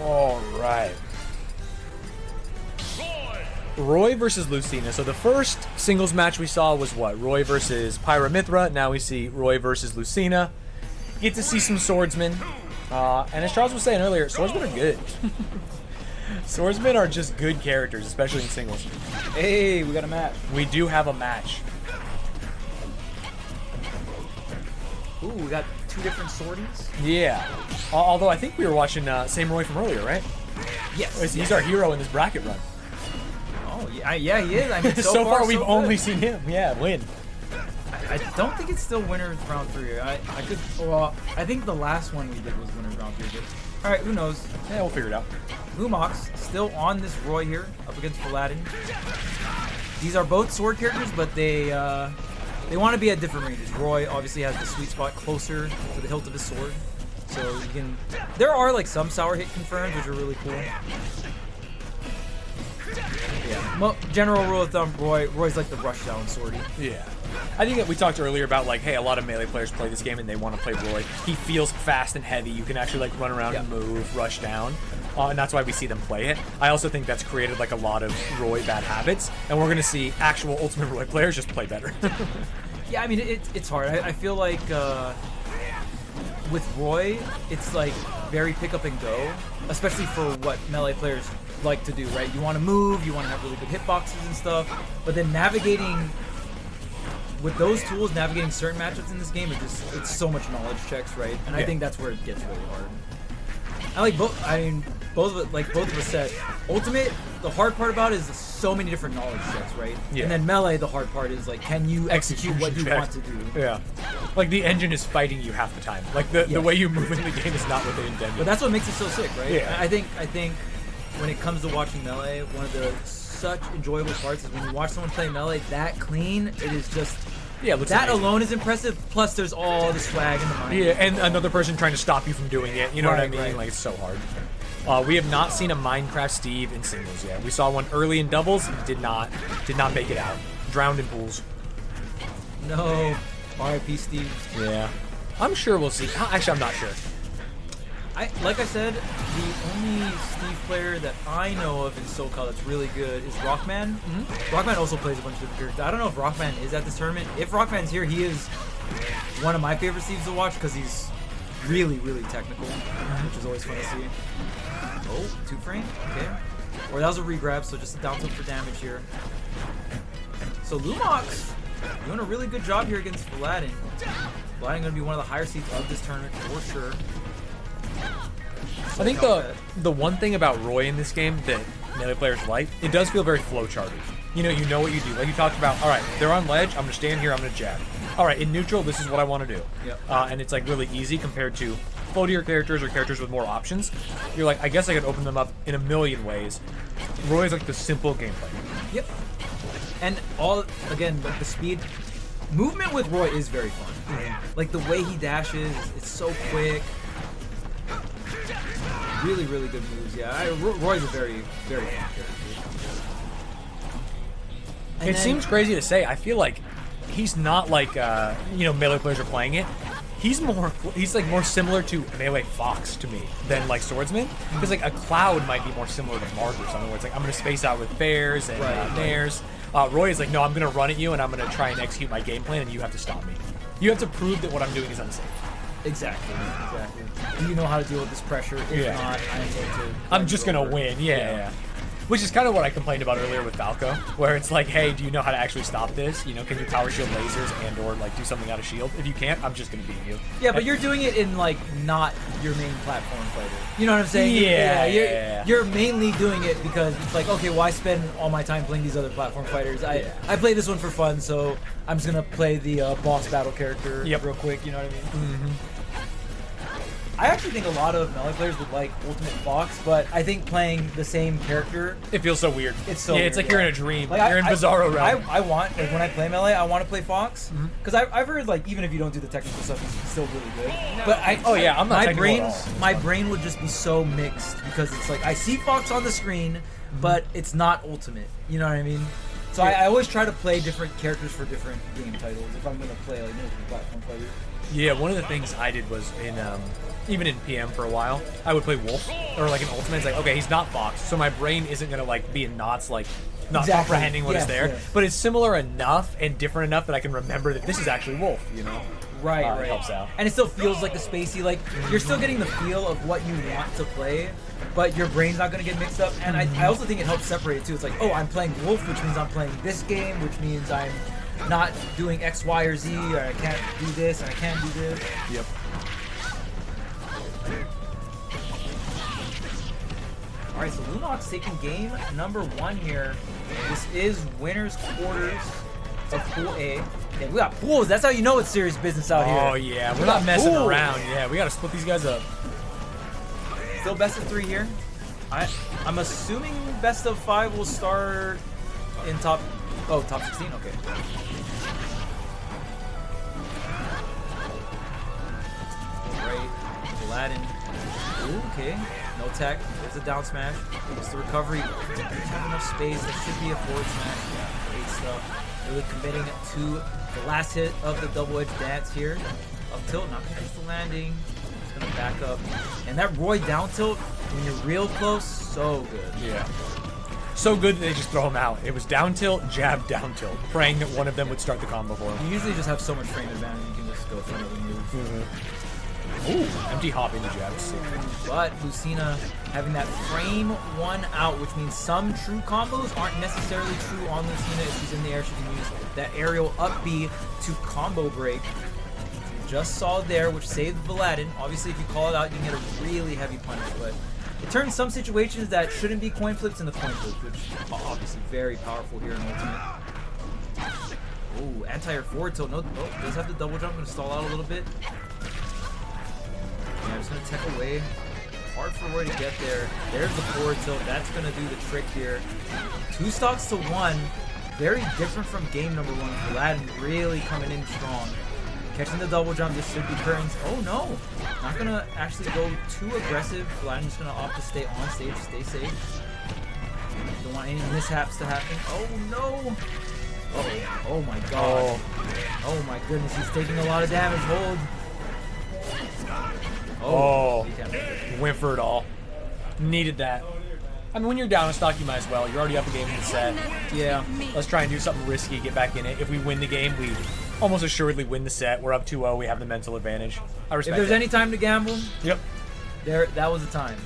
All right. Roy versus Lucina. So the first singles match we saw was what? Roy versus Pyramithra. Now we see Roy versus Lucina. Get to see some swordsmen. And as Charles was saying earlier, swordsmen are good. Swordsmen are just good characters, especially in singles. Hey, we got a match. We do have a match. Ooh, we got 2 two different sorties. Yeah. Although I think we were watching same Roy from earlier, right? Yes. He's our hero in this bracket run. Oh yeah, he is. I mean, So far we've so only good. seen him. Yeah, win. I don't think it's still winners round 3. I could. Well, I think the last one we did was winners round 3. But all right, who knows? Yeah, we'll figure it out. Lumox still on this Roy here, up against Paladin. These are both sword characters, but they want to be at different ranges. Roy obviously has the sweet spot closer to the hilt of his sword, so you can. There are like some sour hit confirmed, which are really cool. Yeah. General rule of thumb, Roy's like the rushdown swordie. Yeah. I think that we talked earlier about like, hey, a lot of melee players play this game and they want to play Roy. He feels fast and heavy. You can actually like run around and move, rush down, and that's why we see them play it. I also think that's created like a lot of Roy bad habits, and we're gonna see actual Ultimate Roy players just play better. Yeah, I mean it's hard. I feel like with Roy, it's like very pick up and go, especially for what melee players like to do, right? You want to move, you want to have really good hitboxes and stuff, but then navigating with those tools, navigating certain matchups in this game, it's so much knowledge checks, right? And I think that's where it gets really hard. I like both. I mean, both of us said, Ultimate. The hard part about it is so many different knowledge checks, right? Yeah. And then melee, the hard part is like, can you execute what you want to do? Yeah. Like the engine is fighting you half the time. Like the way you move in the game is not what they intended. But that's what makes it so sick, right? Yeah. I think when it comes to watching melee, one of the such enjoyable parts is when you watch someone play melee that clean. It is just. Yeah, it looks that amazing. alone is impressive. Plus, there's all the swag and the money. Yeah, and another person trying to stop you from doing it. You know what I mean? Right. Like, it's so hard. We have not seen a Minecraft Steve in singles yet. We saw one early in doubles. He did not make it out. Drowned in pools. No. R.I.P. Steve. Yeah. I'm sure we'll see. Actually, I'm not sure. Like I said, the only Steve player that I know of in SoCal that's really good is Rockman. Rockman also plays a bunch of different characters. I don't know if Rockman is at this tournament. If Rockman's here, he is one of my favorite Steves to watch because he's really, really technical, which is always fun to see. Oh, 2-frame, okay. Or that was a regrab, so just a down tilt for damage here. So Lumox doing a really good job here against Paladin. Paladin going to be one of the higher seeds of this tournament for sure. I think the one thing about Roy in this game that melee players like, it does feel very flowcharted. You know what you do. Like you talked about, all right, they're on ledge, I'm going to stand here, I'm going to jab. All right, in neutral, this is what I want to do. Yep. And it's like really easy compared to floatier characters or characters with more options. You're like, I guess I could open them up in a million ways. Roy is like the simple gameplay. Yep. And again, like the speed. Movement with Roy is very fun. Like the way he dashes, it's so quick. Really, really good moves. Yeah, Roy's a very, very fun character. It seems crazy to say. I feel like he's not like melee players are playing it. He's like more similar to melee Fox to me than like swordsman, because like a Cloud might be more similar to Mark or something where it's like I'm gonna space out with bears and nares. Roy is like, no, I'm gonna run at you and I'm gonna try and execute my game plan and you have to stop me. You have to prove that what I'm doing is unsafe. Exactly. Do you know how to deal with this pressure? If not, I'm just gonna win. Yeah. Which is kind of what I complained about earlier with Falco, where it's like, hey, do you know how to actually stop this? You know, can you power shield lasers and or like do something out of shield? If you can't, I'm just gonna beat you. Yeah, but you're doing it in like not your main platform fighter. You know what I'm saying? Yeah. You're mainly doing it because it's like, okay, well, I spend all my time playing these other platform fighters. I play this one for fun, so I'm just gonna play the boss battle character real quick. You know what I mean? Mm-hmm. I actually think a lot of melee players would like Ultimate Fox, but I think playing the same character, it feels so weird. It's so weird. weird, It's like you're in a dream. Like, you're in Bizarro realm. I want, like, when I play melee, I want to play Fox because I've heard like even if you don't do the technical stuff, it's still really good. But I'm not technical at all. My brain would just be so mixed because it's like I see Fox on the screen, but it's not Ultimate. You know what I mean? So I always try to play different characters for different game titles if I'm gonna play like multiple platform players. Yeah, one of the things I did was in even in PM for a while, I would play Wolf or like an Ultimate. It's like, okay, he's not Fox, so my brain isn't gonna like be in knots, like not comprehending what is there. Yes. But it's similar enough and different enough that I can remember that this is actually Wolf. You know. Right. It helps out. And it still feels like the spacey, like you're still getting the feel of what you want to play, but your brain's not going to get mixed up. And I also think it helps separate it too. It's like, oh, I'm playing Wolf, which means I'm playing this game, which means I'm not doing X, Y, or Z, or I can't do this, and I can't do this. Yep. All right, so Lunox taking game number 1 here. This is winner's quarters of Pool A. Yeah, we got pools. That's how you know it's serious business out here. Oh yeah, we're not messing around. Yeah, we gotta split these guys up. Still best of 3 here. I'm assuming best of 5 will start in top 16. Okay. Right, Aladdin. Ooh, okay. No tech. There's a down smash. It's the recovery. Doesn't have enough space. That should be a forward smash. Yeah, great stuff. Really committing to the last hit of the double edge dance here. Up tilt, not gonna catch the landing. Just gonna back up. And that Roy down tilt, when you're real close, so good. Yeah. So good that they just throw him out. It was down tilt, jab, down tilt, praying that one of them would start the combo for him. You usually just have so much frame advantage, you can just go for another move. Ooh, empty hopping the jab. But Lucina having that frame 1 out, which means some true combos aren't necessarily true on Lucina. If she's in the air, she can use that aerial up B to combo break. Just saw there, which saved Aladdin. Obviously, if you call it out, you can get a really heavy punish, but it turns some situations that shouldn't be coin flips into coin flips, which are obviously very powerful here in Ultimate. Ooh, anti-air forward tilt. No, oh, does have the double jump. Gonna stall out a little bit. Yeah, just gonna tech away. Hard for Roy to get there. There's the forward tilt. That's gonna do the trick here. 2 stocks to 1. Very different from game number 1. Aladdin really coming in strong. Catching the double jump. This should be curtains. Oh no! Not gonna actually go too aggressive. Aladdin's just gonna opt to stay on stage, stay safe. Don't want any mishaps to happen. Oh no! Oh my god. Oh my goodness, he's taking a lot of damage. Hold. Oh, went for it all. Needed that. I mean, when you're down a stock, you might as well. You're already up a game in the set. Yeah. Let's try and do something risky, get back in it. If we win the game, we almost assuredly win the set. We're up 2-0. We have the mental advantage. I respect If there's it. any time to gamble, Yep. that was the time.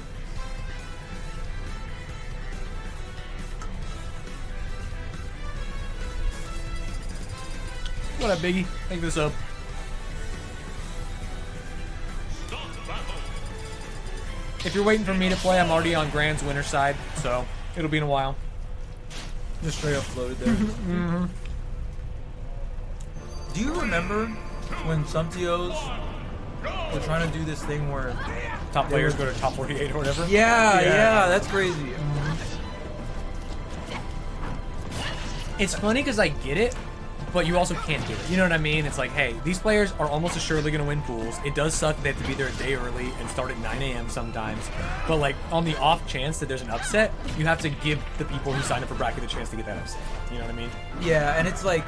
What up, Biggie? Thank this up. If you're waiting for me to play, I'm already on Grand's winner side, so it'll be in a while. Just straight up floated there. Do you remember when some TOs were trying to do this thing where Top players go to top 48 or whatever? Yeah, that's crazy. It's funny because I get it, but you also can't do it. You know what I mean? It's like, hey, these players are almost assuredly going to win pools. It does suck that they have to be there a day early and start at 9 a.m. sometimes. But like on the off chance that there's an upset, you have to give the people who sign up for bracket a chance to get that upset. You know what I mean? Yeah, and it's like,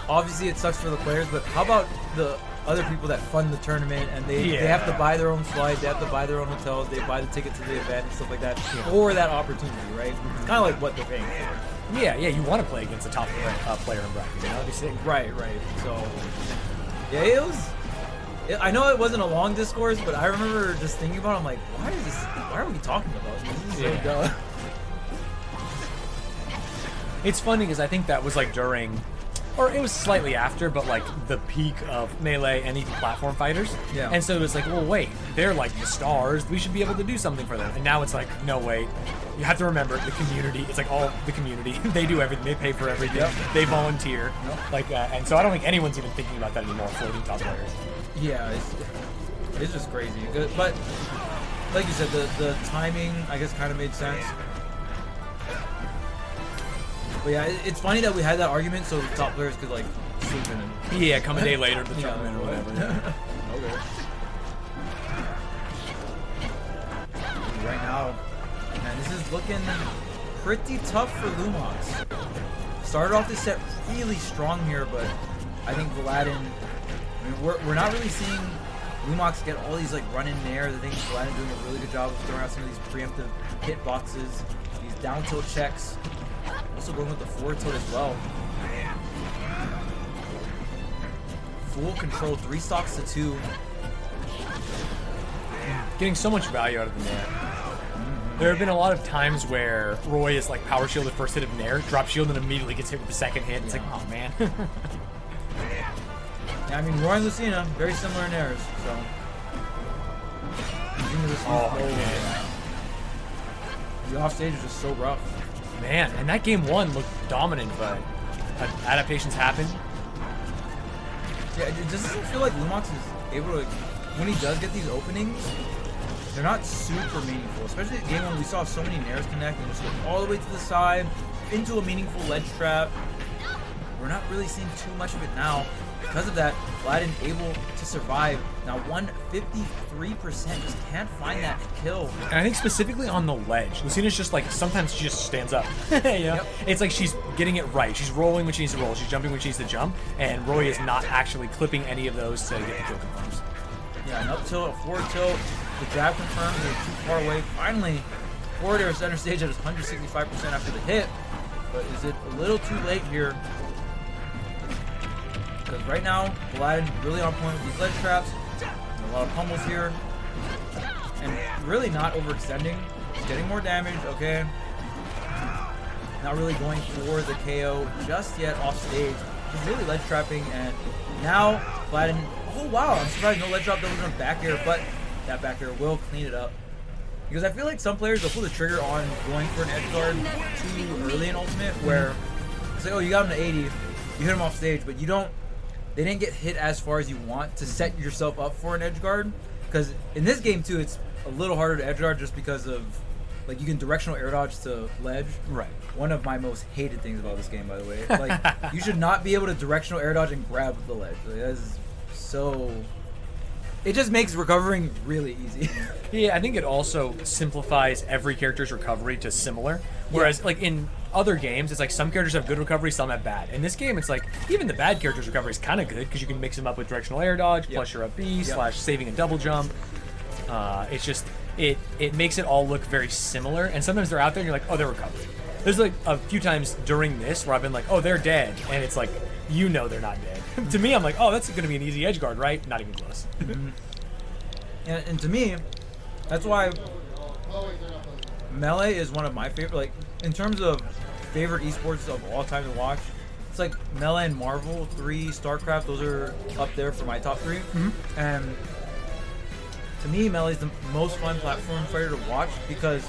obviously it sucks for the players, but how about the other people that fund the tournament and they have to buy their own flight, they have to buy their own hotels, they buy the ticket to the event and stuff like that for that opportunity, right? It's kind of like what they're paying for. Yeah, you want to play against a top player in bracket. You know, that'd be sick. Right. So, yeah, it was. I know it wasn't a long discourse, but I remember just thinking about it. I'm like, why are we talking about this? This is so dumb. It's funny because I think that was like during, or it was slightly after, but like the peak of Melee and even platform fighters. Yeah. And so it was like, well, wait, they're like the stars. We should be able to do something for them. And now it's like, no, wait. You have to remember the community. It's like all the community. They do everything. They pay for everything. Yep. They volunteer. Yep. Like, and so I don't think anyone's even thinking about that anymore. Floating top players. Yeah, it's just crazy. But like you said, the timing I guess kind of made sense. But yeah, it's funny that we had that argument so the top players could like sleep in it. Yeah, come a day later to the tournament or whatever. Okay. Right now, man, this is looking pretty tough for Lumox. Started off this set really strong here, but I think Aladdin, I mean, we're not really seeing Lumox get all these like run in there. I think Aladdin doing a really good job of throwing out some of these preemptive hit boxes, these down tilt checks. Also going with the forward tilt as well. Full control, 3 stocks to 2. Getting so much value out of the net. There have been a lot of times where Roy is like power shielded first hit of Nair, drop shield, and immediately gets hit with the second hit. It's like, oh man. Yeah, I mean, Roy and Lucina, very similar in airs, so. The offstage is just so rough. Man, and that game one looked dominant, but adaptations happen. Yeah, it just doesn't feel like Lumox is able to, when he does get these openings, they're not super meaningful. Especially the game when we saw so many Nairs connect and just go all the way to the side, into a meaningful ledge trap. We're not really seeing too much of it now. Because of that, Vladen able to survive. Now 153% just can't find that kill. And I think specifically on the ledge, Lucina's just like, sometimes she just stands up. You know? Yep. It's like she's getting it right. She's rolling when she needs to roll. She's jumping when she needs to jump. And Roy is not actually clipping any of those to get the kill confirms. Yeah, an up tilt, a forward tilt. The grab confirms, they're too far away. Finally, forward air center stage at 165% after the hit. But is it a little too late here? Because right now, Vladen really on point with these ledge traps. A lot of pummels here. And really not overextending. He's getting more damage, okay. Not really going for the KO just yet off stage. He's really ledge trapping, and now Vladen, oh wow, I'm surprised no ledge drop double jump back air, but that back air will clean it up. Because I feel like some players will pull the trigger on going for an edge guard too early in Ultimate, where it's like, oh, you got him to 80, you hit him off stage, but you don't, they didn't get hit as far as you want to set yourself up for an edge guard. Because in this game too, it's a little harder to edge guard just because of, like, you can directional air dodge to ledge. Right. One of my most hated things about this game, by the way. Like, you should not be able to directional air dodge and grab the ledge. Like, that is so... It just makes recovering really easy. Yeah, I think it also simplifies every character's recovery to similar. Whereas, like, in other games, it's like some characters have good recovery, some have bad. In this game, it's like, even the bad character's recovery is kind of good because you can mix them up with directional air dodge, plus your up B, slash saving a double jump. It's just, it makes it all look very similar. And sometimes they're out there and you're like, oh, they're recovering. There's like a few times during this where I've been like, oh, they're dead. And it's like, you know they're not dead. To me, I'm like, oh, that's going to be an easy edge guard, right? Not even close. And to me, that's why Melee is one of my favorite, like, in terms of favorite esports of all time to watch, it's like Melee and Marvel 3, StarCraft, those are up there for my top 3. And to me, Melee is the most fun platform fighter to watch because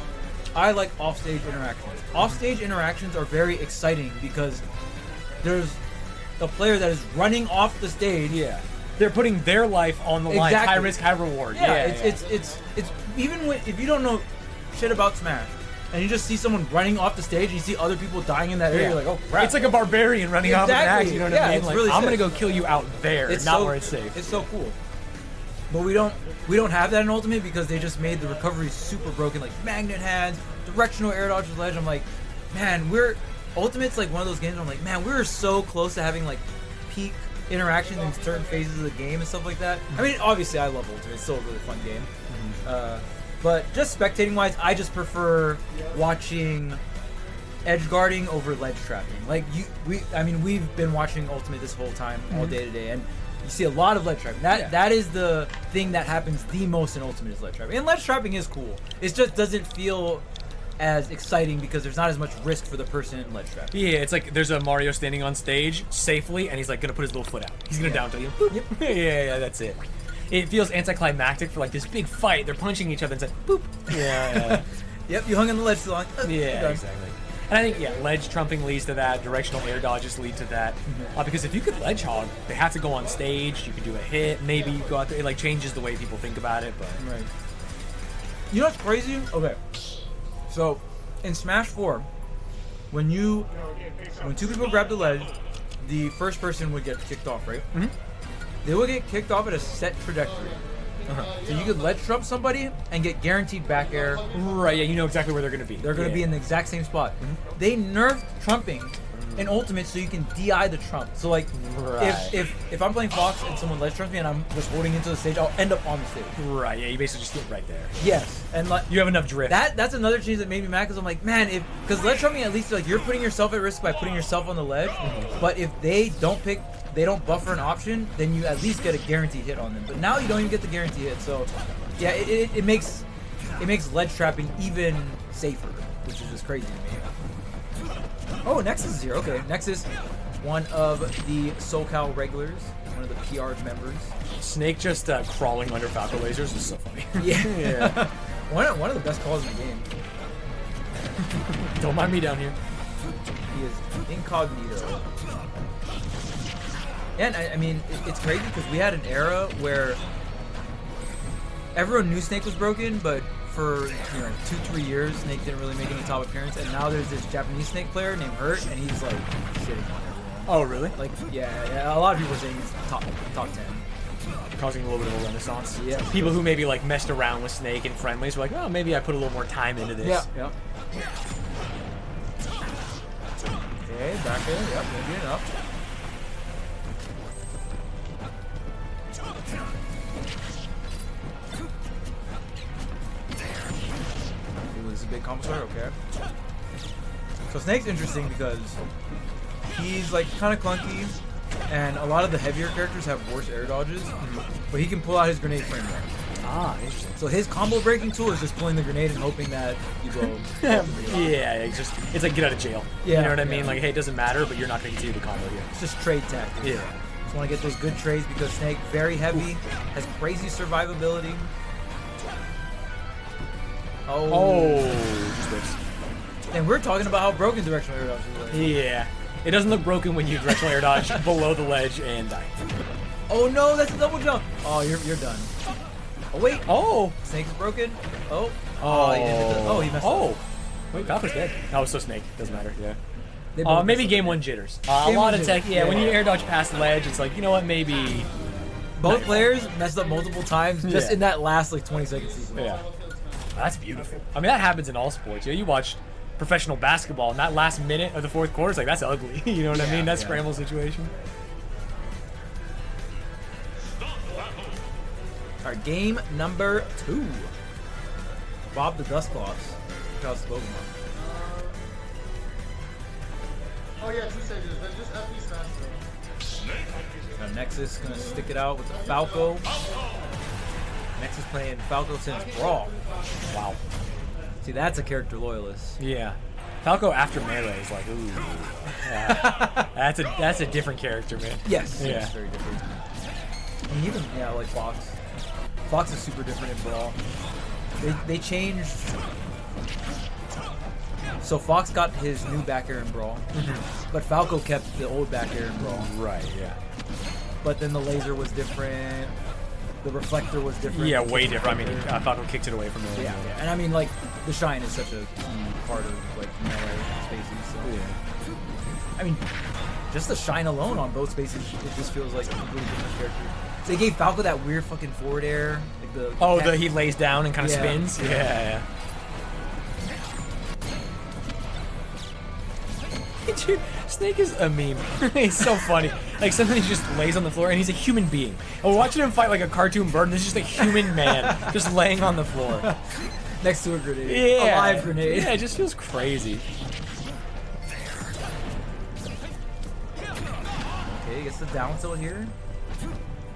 I like offstage interactions. Offstage interactions are very exciting because there's a player that is running off the stage. Yeah. They're putting their life on the line. High risk, high reward. Yeah, it's even when, if you don't know shit about Smash and you just see someone running off the stage and you see other people dying in that area, you're like, oh crap. It's like a barbarian running off an axe, you know what I mean? It's Like, really I'm sick. gonna go kill you out there, not where it's safe. It's so cool. But we don't have that in Ultimate because they just made the recovery super broken, like magnet hands, directional air dodge with ledge. I'm like, man, Ultimate's like one of those games where I'm like, man, we're so close to having like peak interactions in certain phases of the game and stuff like that. I mean, obviously I love Ultimate. It's still a really fun game. But just spectating wise, I just prefer watching edge guarding over ledge trapping. Like we've been watching Ultimate this whole time, all day today, and you see a lot of ledge trapping. That is the thing that happens the most in Ultimate is ledge trapping. And ledge trapping is cool. It just doesn't feel as exciting because there's not as much risk for the person in ledge trap. Yeah, it's like there's a Mario standing on stage safely, and he's like gonna put his little foot out. He's gonna down to you. Boop. Yep. Yeah, that's it. It feels anticlimactic for like this big fight. They're punching each other and it's like, boop. Yeah. Yep, you hung on the ledge too long. Yeah, exactly. And I think, ledge trumping leads to that. Directional air dodges lead to that. Because if you could ledge hog, they have to go on stage. You can do a hit. Maybe you go out there. It like changes the way people think about it. But right. You know what's crazy? Okay. So, in Smash 4, when two people grab the ledge, the first person would get kicked off, right? They would get kicked off at a set trajectory. So you could ledge trump somebody and get guaranteed back air. Right, yeah, you know exactly where they're going to be. They're going to be in the exact same spot. They nerfed trumping in Ultimate so you can DI the trump. So like, if I'm playing Fox and someone ledge trumps me and I'm just holding into the stage, I'll end up on the stage. Right, yeah, you basically just get right there. Yes, and like you have enough drift. That's another change that made me mad because I'm like, man, because ledge trumping at least like you're putting yourself at risk by putting yourself on the ledge. But if they don't buffer an option, then you at least get a guaranteed hit on them. But now you don't even get the guaranteed hit. So yeah, it makes ledge trapping even safer, which is just crazy to me. Oh, Nexus is here. Okay, Nexus, one of the SoCal regulars, one of the PR members. Snake just crawling under Falco lasers is so funny. Yeah. one of the best calls in the game. Don't mind me down here. He is incognito. And I mean, it's crazy because we had an era where everyone knew Snake was broken, but for 2-3 years, Snake didn't really make any top appearance. And now there's this Japanese Snake player named Hurt, and he's like sitting on everyone. Oh, really? Like, yeah, a lot of people are saying he's top 10. Causing a little bit of a renaissance. Yeah. People who maybe like messed around with Snake and friendlies were like, oh, maybe I put a little more time into this. Yeah. Okay, back in. Yep, maybe enough. This is a big combo start, okay. So Snake's interesting because he's like kind of clunky, and a lot of the heavier characters have worse air dodges, but he can pull out his grenade frame rate. Ah, interesting. So his combo breaking tool is just pulling the grenade and hoping that you go. Yeah, it's like get out of jail. Yeah, You know what I yeah. mean? Like, hey, it doesn't matter, but you're not going to continue to combo here. It's just trade tactics. Yeah. Just want to get those good trades because Snake, very heavy, has crazy survivability. Oh, just whips. And we're talking about how broken directional air dodge is. Yeah. It doesn't look broken when you directional air dodge below the ledge and die. Oh no, that's a double jump. Oh, you're done. Oh wait. Oh. Snake's broken. Oh. Oh. He didn't hit the, he messed Oh. up. Wait, Falco's dead. Oh, so Snake. Doesn't matter. Yeah. They both Maybe messed game up. one jitters. A Game lot one of jitters. tech. Yeah, when you air dodge past the ledge, it's like, you know what, maybe. Both players messed up multiple times just Yeah. in that last like 20-second sequence. Yeah. That's beautiful. I mean, that happens in all sports. You watch professional basketball, and that last minute of the fourth quarter is like, that's ugly. You know what I mean? That scramble situation. All right, game number 2. Bob the Dustcloths. How's the Pokemon? Oh yeah, 2 stages. Then just FP smash though. Now Nexus gonna stick it out with the Falco. Nexus playing Falco since Brawl. Wow. See, that's a character loyalist. Yeah. Falco after melee is like, ooh. Yeah. that's a different character, man. Yes. Yeah. It's very different. And even like Fox. Fox is super different in Brawl. They changed. So Fox got his new back air in Brawl, but Falco kept the old back air in Brawl. Right, yeah. But then the laser was different. The reflector was different. Yeah, way different. I mean, Falco kicked it away from the Yeah, and I mean, like, the shine is such a key part of, like, melee spaces, so. Yeah. I mean, just the shine alone on both spaces, it just feels like a completely different character. So they gave Falco that weird fucking forward air, like the... He lays down and kind of Yeah. spins? Yeah. Dude, Snake is a meme. He's so funny. Like, sometimes he just lays on the floor, and he's a human being. And we're watching him fight like a cartoon bird, and this is just a human man just laying on the floor. Next to a grenade. Yeah. A live grenade. Yeah, it just feels crazy. Okay, gets the down tilt here.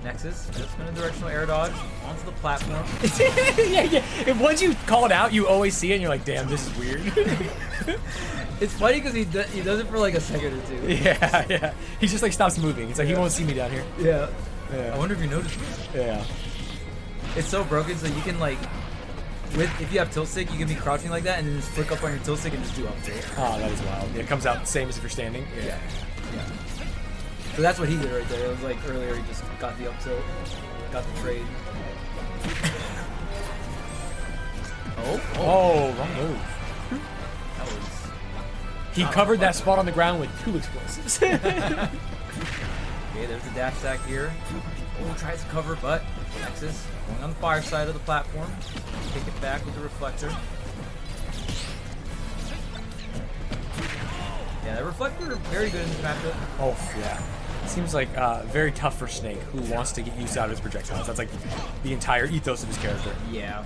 Nexus, just gonna directional air dodge onto the platform. yeah. And once you call it out, you always see it, and you're like, damn, this is weird. It's funny because he does it for like a second or two. Yeah. He just like stops moving. It's like he won't see me down here. Yeah. Yeah. I wonder if you noticed. Yeah. It's so broken, so you can like, if you have tilt stick, you can be crouching like that, and then just flick up on your tilt stick and just do up tilt. Oh, that is wild. Yeah, it comes out the same as if you're standing. Yeah. So that's what he did right there. It was like earlier he just got the up tilt, got the trade. Oh, wrong move. That was. He covered that spot on the ground with 2 explosives. Okay, there's the dash stack here. Oh, tries to cover, but Nexus going on the fire side of the platform. Take it back with the reflector. Yeah, that reflector very good in this matchup. Oh, yeah. Seems like very tough for Snake, who wants to get used out of his projectiles. That's like the entire ethos of his character. Yeah.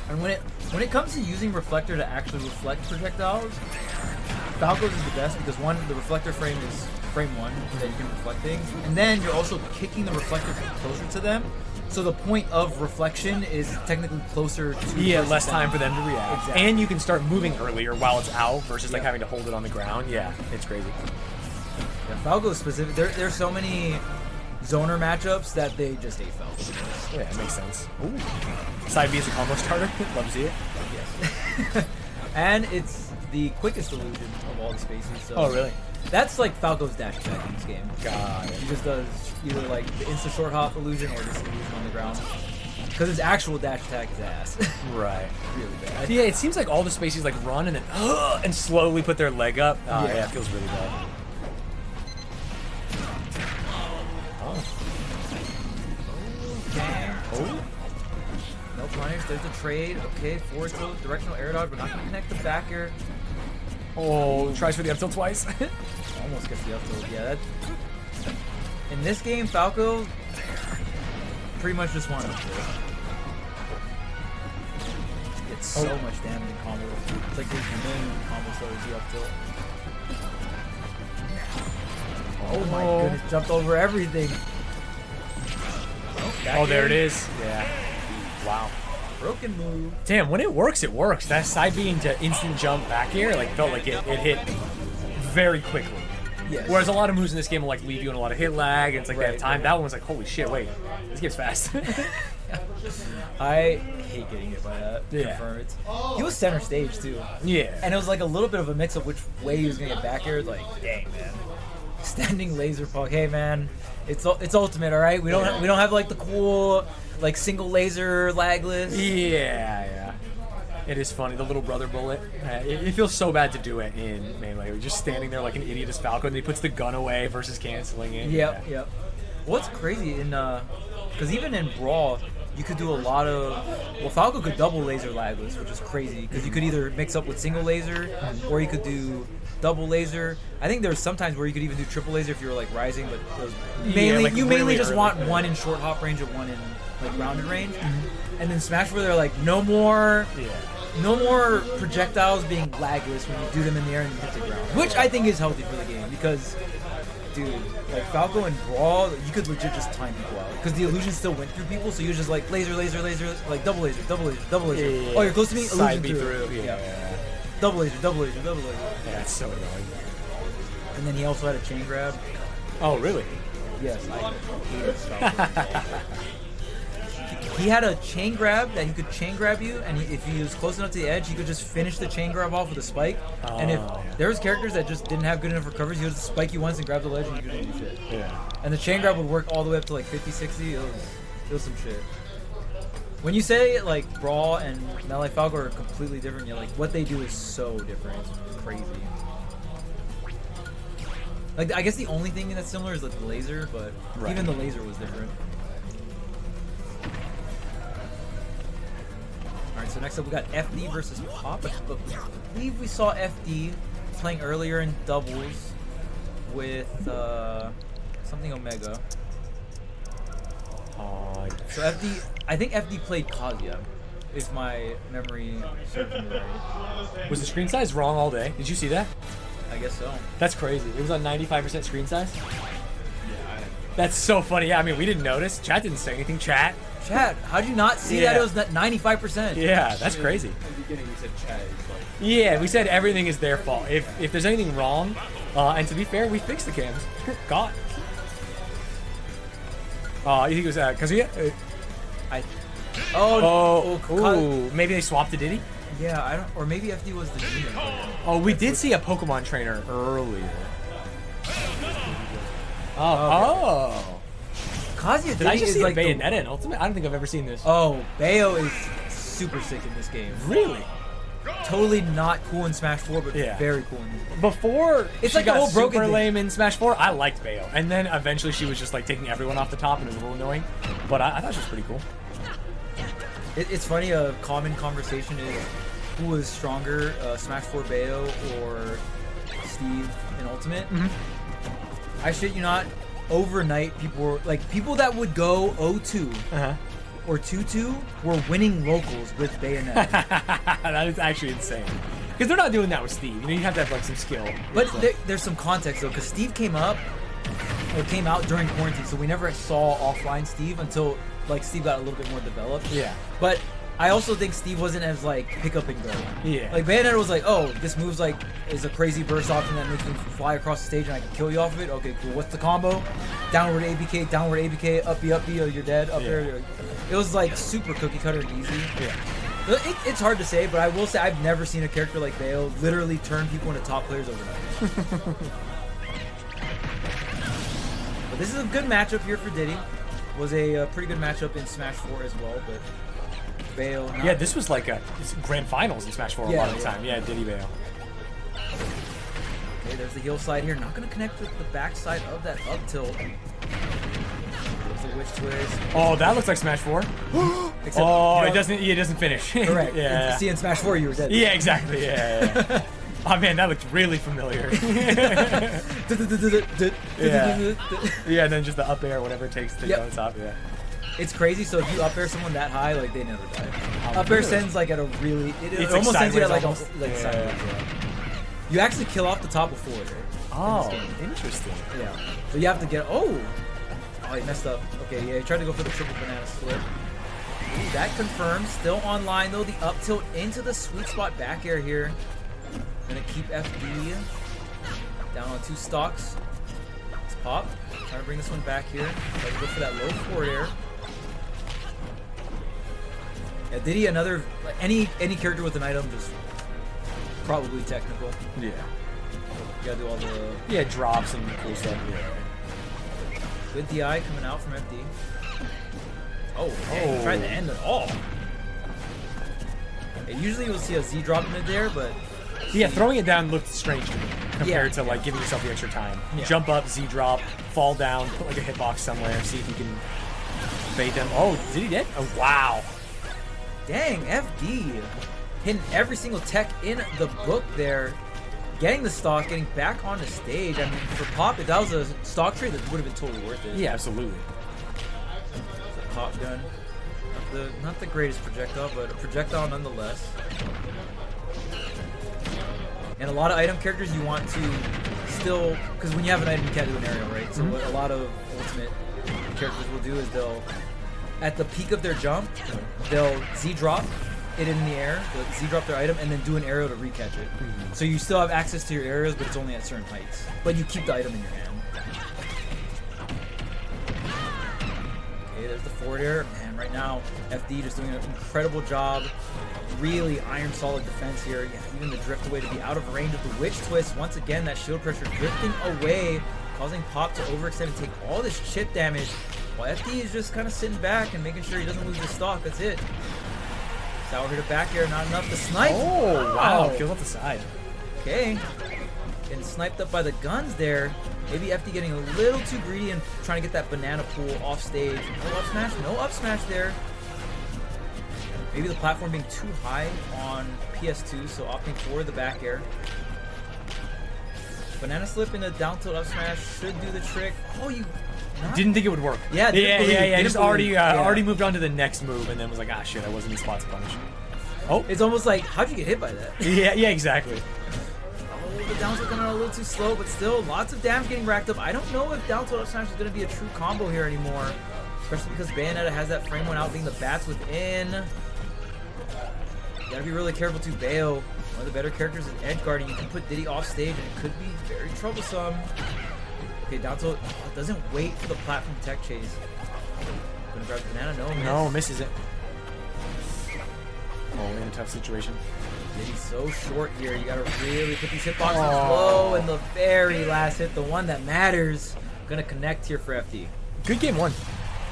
And when it comes to using reflector to actually reflect projectiles, Falco's is the best because one, the reflector frame is frame 1 that you can reflect things, and then you're also kicking the reflector closer to them, So the point of reflection is technically closer to less time for them to react. Exactly. And you can start moving earlier while it's out versus like having to hold it on the ground. Yeah, it's crazy. Yeah, Falco specific. There's so many zoner matchups that they just ate Falco. Yeah, it makes sense. Ooh. Side B is a combo starter. Love to see it. Yes. And it's the quickest illusion of all the spaces. So Oh, really? That's like Falco's dash attack in this game. Got it. He just does either like the insta short hop illusion or just illusion on the ground. Because his actual dash attack is ass. Right. Really bad. Yeah, it seems like all the spaces like run and then and slowly put their leg up. Yeah, it feels really bad. Okay. Oh. No punish. There's a trade. Okay, forward tilt, directional air dodge. We're not gonna connect the back air. Oh, tries for the up tilt twice. Almost gets the up tilt. Yeah, that. In this game, Falco pretty much just won up tilt. Gets so much damage in combos. It's like there's a million combos that would be up tilt. Oh my goodness, jumped over everything. Oh, there it is. Yeah. Wow. Broken move. Damn, when it works, it works. That side B into instant jump back air like felt like it hit very quickly. Yes. Whereas a lot of moves in this game will like leave you in a lot of hit lag, and it's like they have time. Right. That one was like, holy shit, wait, this game's fast. I hate getting hit by that. Yeah. Confirm it. He was center stage too. Yeah. And it was like a little bit of a mix of which way he was gonna get back aired. Like, dang man, standing laser puck. Hey man, it's ultimate, all right. We don't have like the cool like single laser lagless. Yeah. It is funny, the little brother bullet. It feels so bad to do it in Melee. You're just standing there like an idiot as Falco, and he puts the gun away versus canceling it. Yep. What's crazy in because even in Brawl, you could do a lot of. Well, Falco could double laser lagless, which is crazy because you could either mix up with single laser or you could do double laser. I think there's sometimes where you could even do triple laser if you were like rising, but those mainly like you really mainly just early. want one in short hop range and one in like rounded range. And then Smash where they're like no more projectiles being lagless when you do them in the air and you hit the ground, which I think is healthy for the game because, dude, like Falco and Brawl, you could legit just time people out because the illusion still went through people, so you're just like laser, like double laser. Yeah. Oh, you're close to me, Side illusion B through. Yeah. Double laser. Yeah, it's so annoying. And then he also had a chain grab. Oh, really? Yes, I hated Falco. He had a chain grab that he could chain grab you, and if he was close enough to the edge, he could just finish the chain grab off with a spike. And if there was characters that just didn't have good enough recoveries, he would just spike you once and grab the ledge and you couldn't do shit. Yeah. And the chain grab would work all the way up to like 50, 60. It was some shit. When you say like Brawl and Melee Falco are completely different, you're like, what they do is so different. It's crazy. Like, I guess the only thing that's similar is like the laser, but even the laser was different. Alright, so next up we got FD versus Pop. I believe we saw FD playing earlier in doubles with something Omega. So FD, I think FD played Kazuya, if my memory serves me right. Was the screen size wrong all day? Did you see that? I guess so. That's crazy. It was on 95% screen size? That's so funny. Yeah, I mean, we didn't notice. Chat didn't say anything. Chat, how'd you not see that it was 95%? Yeah, that's crazy. In the beginning, we said chat. It's like, Yeah, we said everything is their fault. If there's anything wrong, and to be fair, we fixed the cams. God. You think it was Kazuya? Ooh, maybe they swapped the Diddy? Yeah, I don't, or maybe FD was the demon player. Oh, we did see a Pokemon trainer earlier. Kazuya Did I just is see like a Bayonetta in Ultimate? I don't think I've ever seen this. Oh, Bayo is super sick in this game. Really? Totally not cool in Smash 4, but Yeah. very cool in this game. Before It's she like the got whole broken super thing. lame in Smash 4, I liked Bayo. And then eventually she was just like taking everyone off the top and it was a little annoying. But I thought she was pretty cool. It's funny, a common conversation is who was stronger, Smash 4 Bayo or Steve in Ultimate. I shit you not, overnight people were, like, people that would go 0-2 or 2-2 were winning locals with Bayonetta. That is actually insane. Because they're not doing that with Steve. You know, you have to have like some skill. But there's some context though, because Steve came out during quarantine, so we never saw offline Steve until like Steve got a little bit more developed. Yeah. But I also think Steve wasn't as like pick up and go. Yeah. Like Bayonetta was like, oh, this move's like is a crazy burst option that makes me fly across the stage and I can kill you off of it. Okay, cool. What's the combo? Downward ABK, up B, oh, you're dead. Up there. It was like super cookie cutter and easy. Yeah. It's hard to say, but I will say I've never seen a character like Bayo literally turn people into top players overnight. But this is a good matchup here for Diddy. Was a pretty good matchup in Smash 4 as well, but Bayo. Yeah, this was like a grand finals in Smash 4 a lot of the time. Yeah, Diddy Bayo. Okay, there's the heel slide here. Not going to connect with the backside of that up tilt. There's the witch twist. Oh, that looks like Smash 4. Except, Oh, you know, it doesn't. It doesn't finish. Correct. Yeah. See, in Smash 4, you were dead. Yeah, exactly. Yeah. Oh man, that looked really familiar. Yeah, and then just the up air, whatever it takes to go on top. Yeah. It's crazy. So if you up air someone that high, like they never die. Oh, up air really? sends like at a really. It It's almost like sends you at like sideways like almost. sideways. Yeah. You actually kill off the top before it. Oh, interesting. Yeah. So you have to get. Oh, he messed up. Okay, yeah, he tried to go for the triple banana split. Ooh, that confirms. Still online though. The up tilt into the sweet spot back air here. Gonna keep FD down on 2 stocks. Let's pop. Trying to bring this one back here. Try to go for that low forward air. Yeah, Diddy, another any character with an item just probably technical. Yeah. You gotta do all the drops and cool stuff. Yeah. good DI coming out from FD. Oh, dang, he tried to end it all. Yeah, usually you'll see a Z drop in there, but Yeah, throwing it down looked strange to me compared to Yeah. like giving yourself the extra time. Yeah. Jump up, Z drop, fall down, put like a hitbox somewhere, see if you can bait them. Oh, did he did? Oh, wow. dang, FD hitting every single tech in the book there. Getting the stock, getting back on the stage. I mean, for Pop, if that was a stock trade, that would have been totally worth it. Yeah, absolutely. The Pop gun. Not the greatest projectile, but a projectile nonetheless. And a lot of item characters you want to still, because when you have an item, you can't do an aerial, right? So what a lot of ultimate characters will do is they'll, at the peak of their jump, they'll Z-drop it in the air, they'll Z-drop their item, and then do an aerial to recatch it. So you still have access to your aerials, but it's only at certain heights. But you keep the item in your hand. Okay, there's the forward air. Man, right now, FD just doing an incredible job. Really iron solid defense here. Yeah, even the drift away to be out of range of the witch twist. Once again, that shield pressure drifting away, causing Pop to overextend and take all this chip damage. While FD is just kind of sitting back and making sure he doesn't lose his stock. That's it. Sour hit a back air, not enough to snipe. Oh, wow. Kills off the side. Okay. Getting sniped up by the guns there. Maybe FD getting a little too greedy and trying to get that banana pool off stage. No up smash, no up smash there. Maybe the platform being too high on PS2, so opting for the back air. Banana slip in a down tilt up smash should do the trick. Oh, you Didn't think it would work. Yeah, didn't Just believe. already moved on to the next move, and then was like, ah, shit, I wasn't in spot to punish. Oh, It's almost like, how'd you get hit by that? yeah, exactly. Oh, the down tilt coming out a little too slow, but still lots of damage getting racked up. I don't know if down tilt up smash is going to be a true combo here anymore, especially because Bayonetta has that frame one out being the bats within. You gotta be really careful too. Bayo, one of the better characters is edge guarding. You can put Diddy off stage and it could be very troublesome. Okay, down tilt doesn't wait for the platform tech chase. Gonna grab the banana, no miss. No, misses it. Oh, in a tough situation. Diddy's so short here. You gotta really put these hitboxes low, and the very last hit, the one that matters, gonna connect here for FD. Good game one.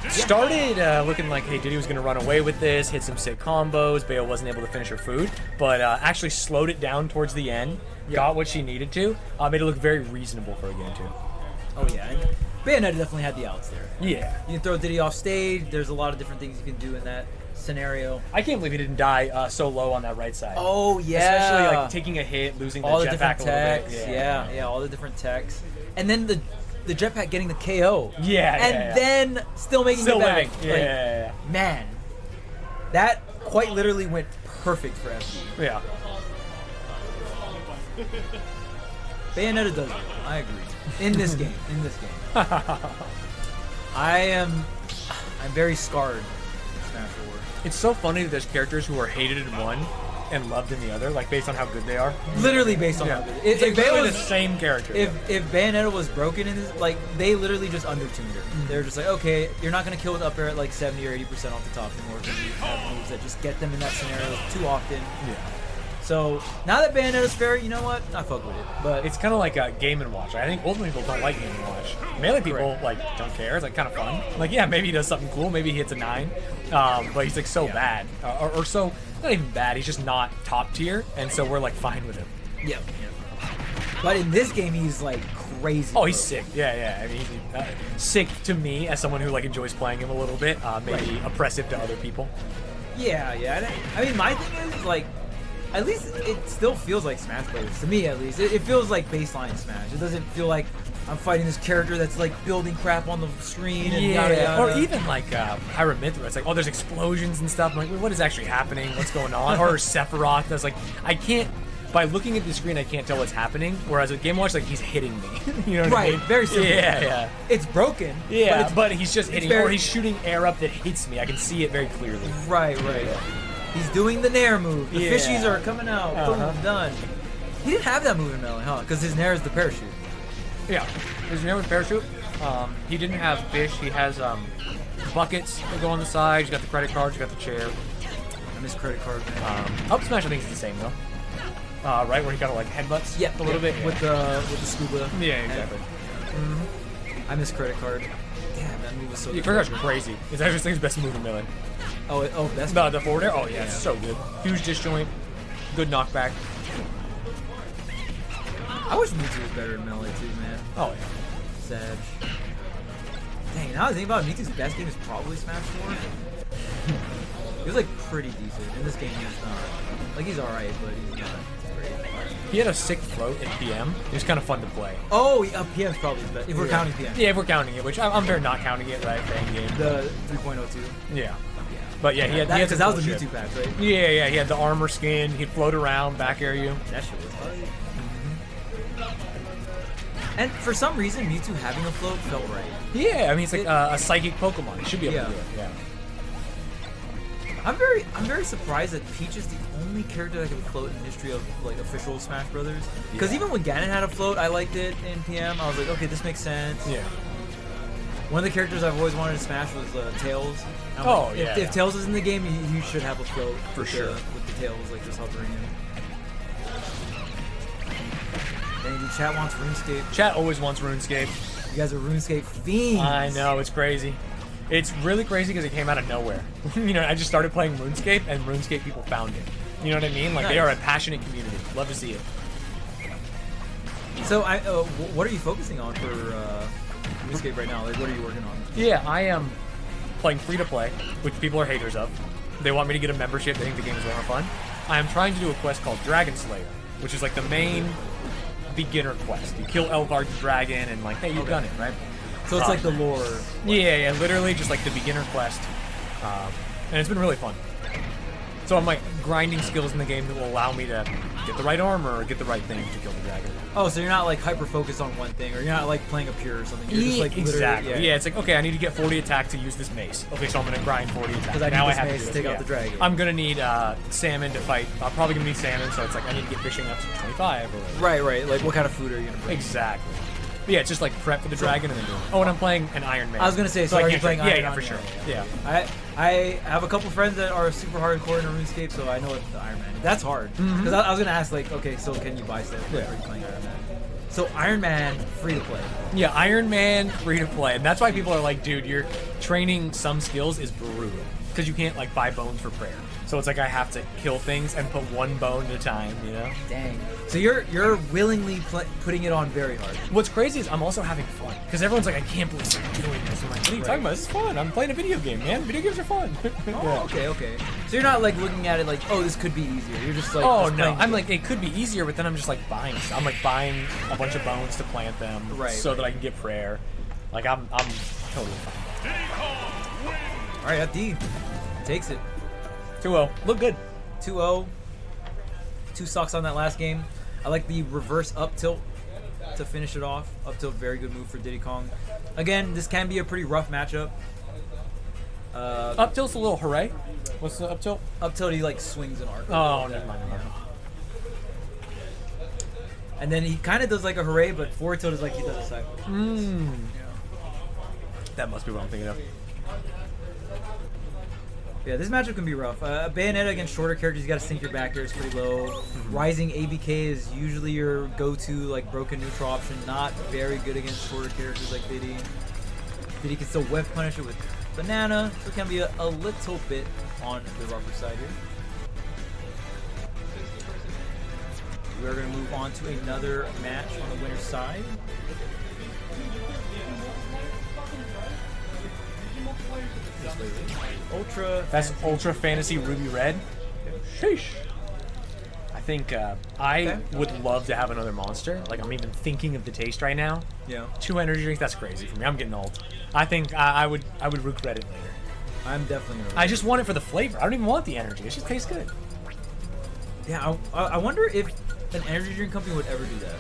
Started looking like, hey, Diddy was going to run away with this, hit some sick combos. Bayo wasn't able to finish her food, but actually slowed it down towards the end. Got what she needed to. Made it look very reasonable for a game two. Oh yeah, and Bayonetta definitely had the outs there. Yeah. You can throw Diddy off stage. There's a lot of different things you can do in that scenario. I can't believe he didn't die so low on that right side. Oh yeah. Especially like taking a hit, losing all the the different jetpack a little techs. bit. Yeah, all the different techs. And then the jetpack getting the KO. Yeah. Then still making Still it back. living. Yeah. Man, that quite literally went perfect for FD. Yeah. Bayonetta does it. I agree. In this game. I am. I'm very scarred in Smash 4. It's so funny that there's characters who are hated in one and loved in the other, like based on how good they are. Literally based on Yeah. how good. It's like If literally Bayonetta the same character. if Bayonetta was broken in this, like they literally just undertuned her. Mm-hmm. They're just like, okay, you're not gonna kill with up air at like 70 or 80% off the top anymore because you have moves that just get them in that scenario too often. yeah. So now that Bayonetta's fair, you know what? I fuck with it. But It's kind of like a Game & Watch. I think ultimately people don't like Game & Watch. Melee people like don't care. It's like kind of fun. Like yeah, maybe he does something cool. Maybe he hits a 9, but he's like so bad, or so not even bad. He's just not top tier, and so we're like fine with him. yeah. But in this game, he's like crazy. Oh, he's bro. sick. Yeah. I mean, sick to me as someone who like enjoys playing him a little bit. Maybe oppressive to other people. Yeah. I mean, my thing is like, at least it still feels like Smash Brothers to me. At least it feels like baseline Smash. It doesn't feel like I'm fighting this character that's like building crap on the screen and yada yada. Or even like Pyramithra, it's like, oh, there's explosions and stuff. I'm like, wait, what is actually happening? What's going on? Or Sephiroth, that's like, I can't, by looking at the screen, I can't tell what's happening. Whereas with Game Watch, like, he's hitting me. You know what I Right, mean? very simple. Yeah. It's broken. Yeah, but he's just hitting, very- or he's shooting air up that hits me. I can see it very clearly. right. He's doing the Nair move. The Yeah. fishies are coming out. Uh-huh. Boom, done. He didn't have that move in Melee, huh? Because his Nair is the parachute. Yeah. There's Nair with parachute. He didn't have fish. He has buckets that go on the side. He's got the credit cards. He's got the chair. I miss credit card, man. Up smash, I think, is the same though. Right where he kind of like headbutts. Yeah, a little bit. with the scuba. Yeah, exactly. I miss credit card. Damn, that move was so Yeah, good. credit card's crazy. It's actually his best move in Melee. Oh, that's The forward air. Oh yeah, it's so good. Huge disjoint. Good knockback. I wish Mewtwo was better in Melee too, man. Oh yeah. Sad. Dang, now I think about it, Mewtwo's best game is probably Smash 4. He was like pretty decent. In this game, he's not. Like, he's alright, but he's not great. He had a sick float in PM. It was kind of fun to play. Oh, PM's probably his best. If we're counting PM. Yeah, if we're counting it, which I'm very not counting it, right? For end game. The 3.02. Yeah. But yeah, he had Because that was the some Mewtwo patch, right? Yeah, he had the armor skin. He'd float around, back air you. That shit was tight. And for some reason, Mewtwo having a float felt right. Yeah, I mean it's like a psychic Pokemon. He should be able to do it. Yeah. I'm very surprised that Peach is the only character that can float in the history of like official Smash Brothers. Because even when Ganon had a float, I liked it in PM. I was like, okay, this makes sense. Yeah. One of the characters I've always wanted to smash was Tails. I'm Oh, like, yeah. If Tails is in the game, you should have a float For with sure. with the tails like just hovering in. And the chat wants RuneScape. Chat always wants RuneScape. You guys are RuneScape fiends. I know, it's crazy. It's really crazy because it came out of nowhere. You know, I just started playing RuneScape, and RuneScape people found it. You know what I mean? Like, they Nice. are a passionate community. Love to see it. So what are you focusing on for RuneScape right now? Like, what are you working on? Yeah, I am playing free-to-play, which people are haters of. They want me to get a membership. They think the game is a lot of fun. I am trying to do a quest called Dragon Slayer, which is like the main beginner quest. You kill Elvar the dragon, and like, hey, you've done it, right? So it's like the lore. Yeah, literally just like the beginner quest, and it's been really fun. So I'm like grinding skills in the game that will allow me to get the right armor or get the right thing to kill the dragon. Oh, so you're not like hyper focused on one thing, or you're not like playing a pure or something. You're just like literally, exactly. Yeah, it's like, okay, I need to get 40 attack to use this mace. Okay, so I'm gonna grind 40 attack. 'Cause I need now this I have mace to to do take it, out the dragon. I'm gonna need salmon to fight. I'm probably gonna need salmon, so it's like I need to get fishing up to 25 or whatever. Right. Like, what kind of food are you gonna bring? Exactly. But yeah, it's just like prep for the dragon and then do it. Oh, and I'm playing an Iron Man. I was gonna say, so I are you can't playing drink. Iron Yeah, Man? for sure. Yeah. I have a couple friends that are super hardcore in RuneScape, so I know what the Iron Man is. That's hard. Because I was gonna ask, like, okay, so can you buy stuff? Like, are you playing Iron Man? So Iron Man, free to play. Yeah, Iron Man, free to play. And that's why people are like, dude, your training some skills is brutal. Because you can't, like, buy bones for prayer. So it's like I have to kill things and put one bone at a time, you know? Dang. So you're willingly putting it on very hard. What's crazy is I'm also having fun. Because everyone's like, I can't believe you're doing this. I'm like, what are you talking about? This is fun. I'm playing a video game, man. Video games are fun. Oh, okay. So you're not like looking at it like, oh, this could be easier. You're just like, Oh just no! playing I'm it. like, it could be easier, but then I'm just like buying. I'm like buying a bunch of bones to plant them, Right, so that I can get prayer. Like I'm totally fine. all right, that D takes it. 2-0. Look good. 2-0. 2 stocks on that last game. I like the reverse up tilt to finish it off. Up tilt, very good move for Diddy Kong. Again, this can be a pretty rough matchup. Up tilt's a little hooray. What's the up tilt? Up tilt, he like swings an arc. Oh, like never mind. And then he kind of does like a hooray, but forward tilt is like he does a cycle. That must be what I'm thinking of. Yeah, this matchup can be rough. Bayonetta against shorter characters, you gotta sink your back air, it's pretty low. Rising ABK is usually your go-to like broken neutral option. Not very good against shorter characters like Diddy. Diddy can still whiff punish it with banana, so it can be a little bit on the rougher side here. We are going to move on to another match on the winner's side. Ultra. That's Ultra Fantasy Ruby Red. Sheesh. I think I would love to have another monster. Like, I'm even thinking of the taste right now. Yeah. 2 energy drinks, that's crazy for me. I'm getting old. I think I would regret it later. I'm definitely going to. I just want it for the flavor. I don't even want the energy. It just tastes good. Yeah, I wonder if an energy drink company would ever do that.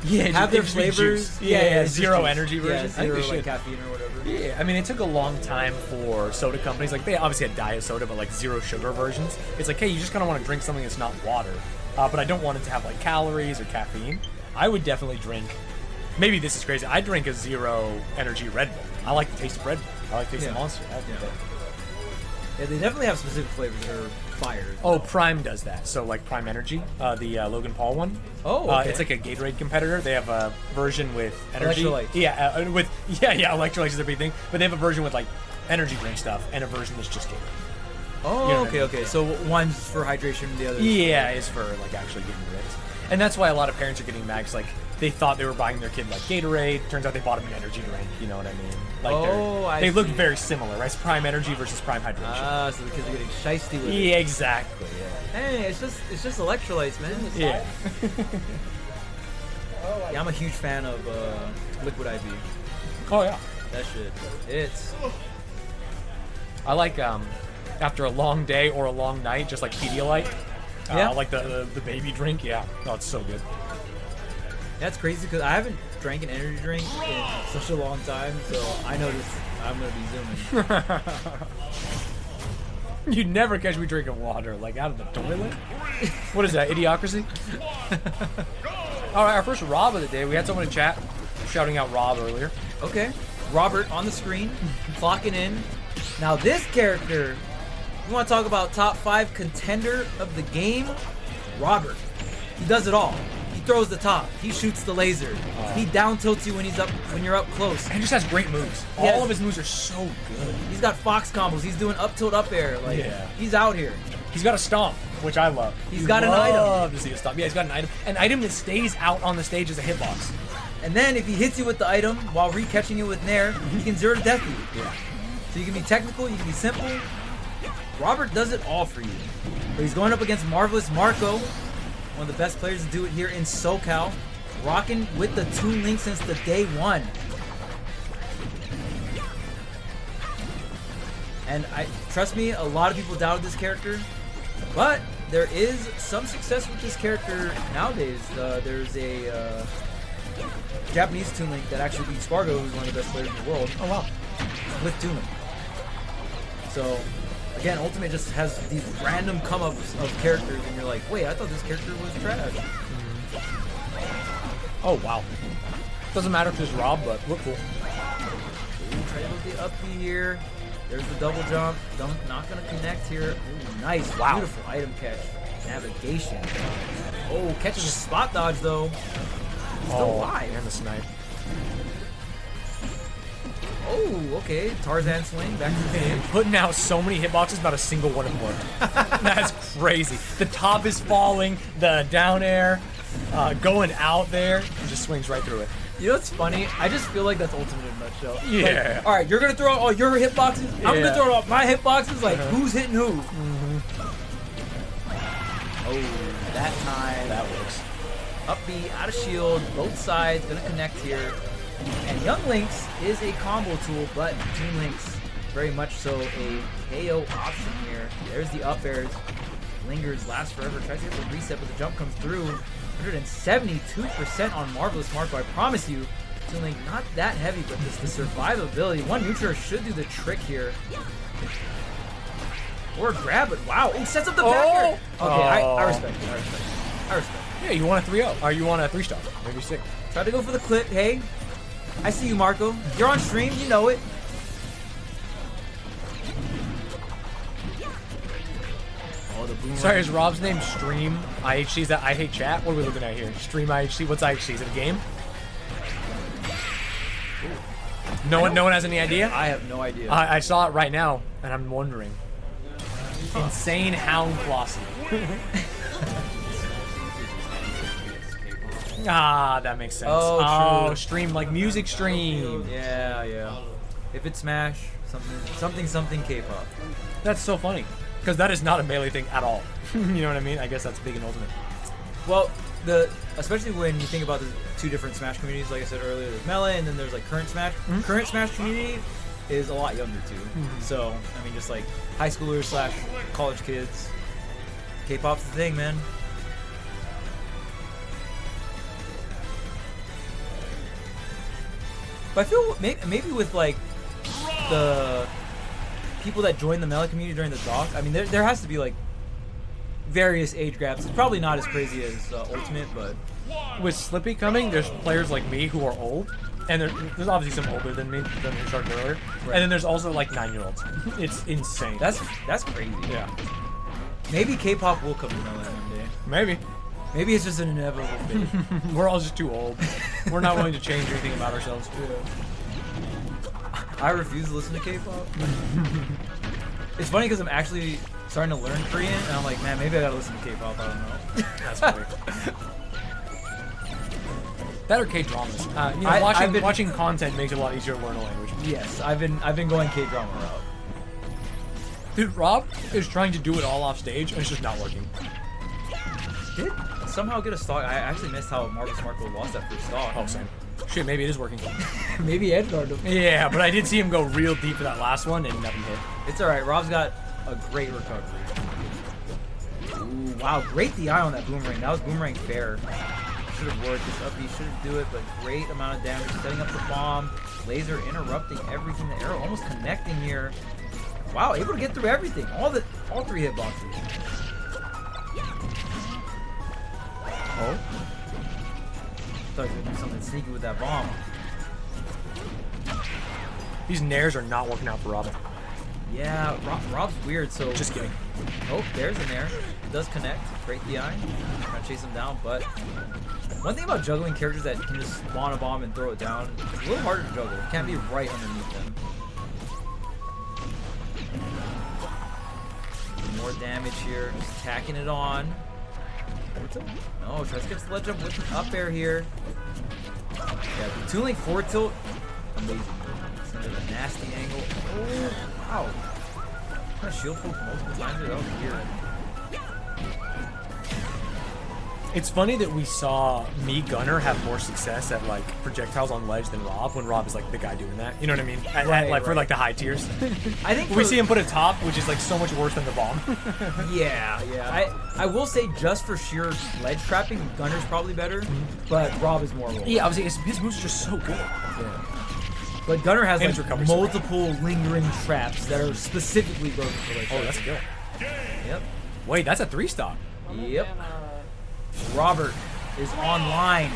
Yeah, Have their just be flavors. juice. Yeah, just zero juice. energy version. Yeah, I think zero they like should. caffeine or whatever. Yeah, I mean, it took a long time for soda companies. Like, they obviously had diet soda, but like zero sugar versions. It's like, hey, you just kind of want to drink something that's not water, but I don't want it to have like calories or caffeine. I would definitely drink. Maybe this is crazy. I drink a zero energy Red Bull. I like the taste of Red Bull. I like the taste of Monster. Yeah, they definitely have specific flavors that are fire. Oh, Prime does that. So like Prime Energy, the Logan Paul one. Oh, okay. It's like a Gatorade competitor. They have a version with energy. Electrolytes. Yeah, electrolytes is their big thing. But they have a version with like energy drink stuff and a version that's just Gatorade. Oh, You know what I okay, mean? okay. So one's for hydration, the other. Yeah, is for like actually getting ripped. And that's why a lot of parents are getting mad. 'Cause, like, they thought they were buying their kid like Gatorade. Turns out they bought him an energy drink. You know what I mean? Like they look very similar, right? It's Prime Energy versus Prime Hydration. Ah, so the kids are getting shiesty with it. Yeah, exactly. Yeah. Hey, it's just electrolytes, man. Yeah. Yeah, I'm a huge fan of Liquid IV. Oh yeah. That shit. It's. I like after a long day or a long night, just like Pedialyte. Yeah. Like the baby drink. Yeah. Oh, it's so good. That's crazy because I haven't drank an energy drink in such a long time, so I know this. I'm gonna be zooming. You'd never catch me drinking water, like out of the toilet. What is that, Idiocracy? All right, our first Rob of the day. We had someone in chat shouting out Rob earlier. Okay, Robert on the screen, clocking in. Now this character, you want to talk about top 5 contender of the game? Robert. He does it all. He throws the top. He shoots the laser. He down tilts you when you're up close. And he just has great moves. Yes. All of his moves are so good. He's got fox combos. He's doing up tilt up air. Like he's out here. He's got a stomp, which I love. He's got an item. Love to see a stomp. Yeah, he's got an item that stays out on the stage as a hitbox. And then if he hits you with the item while re-catching it with Nair, he can 0 to death you. Yeah. So you can be technical, you can be simple. Robert does it all for you. But he's going up against Marvelous Marco, one of the best players to do it here in SoCal. Rocking with the Toon Link since the day one. And trust me, a lot of people doubted this character, but there is some success with this character nowadays. There's a Japanese Toon Link that actually beats Spargo, who's one of the best players in the world. Oh wow. With Toon Link. So, again, Ultimate just has these random come-ups of characters, and you're like, wait, I thought this character was trash. Oh wow. Doesn't matter if it's Rob, but we're cool. Try to look the up here. There's the double jump. Not gonna connect here. Ooh, nice. Wow. Beautiful item catch. Navigation. Oh, catches a spot dodge though. He's still alive. And the snipe. Oh, okay. Tarzan swing back to the game. Putting out so many hitboxes, not a single one of them worked. That's crazy. The top is falling, the down air, going out there, and just swings right through it. You know what's funny? I just feel like that's Ultimate in a nutshell. Yeah. Like, all right, you're gonna throw out all your hitboxes. I'm gonna throw out my hitboxes. Like, who's hitting who? Oh, that time. That works. Up B, out of shield, both sides, gonna connect here. And Young Links is a combo tool, but Toon Links very much so a KO option here. There's the up airs. Lingers, lasts forever, tries to hit the reset, but the jump comes through. 172% on Marvelous Marco. I promise you, Toon Link not that heavy, but just the survivability. One neutral should do the trick here. Or grab it. Wow. Oh, sets up the back air. Okay, I respect it. I respect it. Yeah, you want a 3-0. Or you want a 3-star. Maybe 6. Tried to go for the clip. Hey, I see you, Marco. You're on stream. You know it. Oh, the boom. Sorry, is Rob's name Stream IHC? Is that I Hate Chat? What are we looking at here? Stream IHC? What's IHC? Is it a game? No one has any idea? I have no idea. I saw it right now, and I'm wondering. Insane Hound Flossy. That makes sense. Oh, true. Stream, like music stream. Yeah. If it's Smash, something K-pop. That's so funny. Because that is not a Melee thing at all. You know what I mean? I guess that's big in Ultimate. Well, especially when you think about the two different Smash communities, like I said earlier, there's Melee and then there's like current Smash. Current Smash community is a lot younger too. So, I mean, just like high schoolers / college kids. K-pop's the thing, man. But I feel maybe with like the people that join the Melee community during the doc, I mean, there has to be like various age gaps. It's probably not as crazy as Ultimate, but With Slippy coming, there's players like me who are old, and there's obviously some older than me than who started earlier, and then there's also like 9-year-olds. It's insane. that's crazy. yeah, Maybe K-pop will come to Melee one day. maybe. Maybe it's just an inevitable fate. We're all just too old. We're not willing to change anything about ourselves. I refuse to listen to K-pop. It's funny because I'm actually starting to learn Korean, and I'm like, man, maybe I gotta listen to K-pop. I don't know. That's funny. That or K-dramas. Watching content makes it a lot easier to learn a language. Yes, I've been going K-drama route. Dude, Rob is trying to do it all off stage, and it's just not working. Did somehow get a stock. I actually missed how Marcus Marco lost that first stock. Oh, same. Shit, maybe it is working. Maybe Edgard. Yeah, but I did see him go real deep for that last one, and nothing hit. It's alright. Rob's got a great recovery. Ooh, wow, great DI on that boomerang. That was boomerang fair. Should have worked this up. He shouldn't do it, but great amount of damage. Setting up the bomb. Laser interrupting everything. The arrow almost connecting here. Wow, able to get through everything. All 3 hitboxes. Oh. Thought he was gonna do something sneaky with that bomb. These nairs are not working out for Robin. Yeah, Rob's weird, so... Just kidding. Oh, there's a nair. It does connect. Great DI. Trying to chase him down, but... One thing about juggling characters that can just spawn a bomb and throw it down, it's a little harder to juggle. You can't be right underneath them. More damage here. Just tacking it on. No, tries to get the ledge up with an up air here. Yeah, the Toon Link forward tilt. Amazing. Send it a nasty angle. Oh, wow. Kind of shield poke multiple times. That was weird. It's funny that we saw me, Gunner, have more success at like projectiles on ledge than Rob, when Rob is like the guy doing that. You know what I mean? For like the high tiers. I think we see him put a top, which is like so much worse than the bomb. Yeah. I will say just for sheer ledge trapping, Gunner's probably better, but Rob is more. Yeah, obviously his moves are just so good. Yeah. But Gunner has And like multiple lingering traps that are specifically broken for ledge. Oh, that's a kill. Yep. Wait, that's a 3-stock. Yep. Robert is online.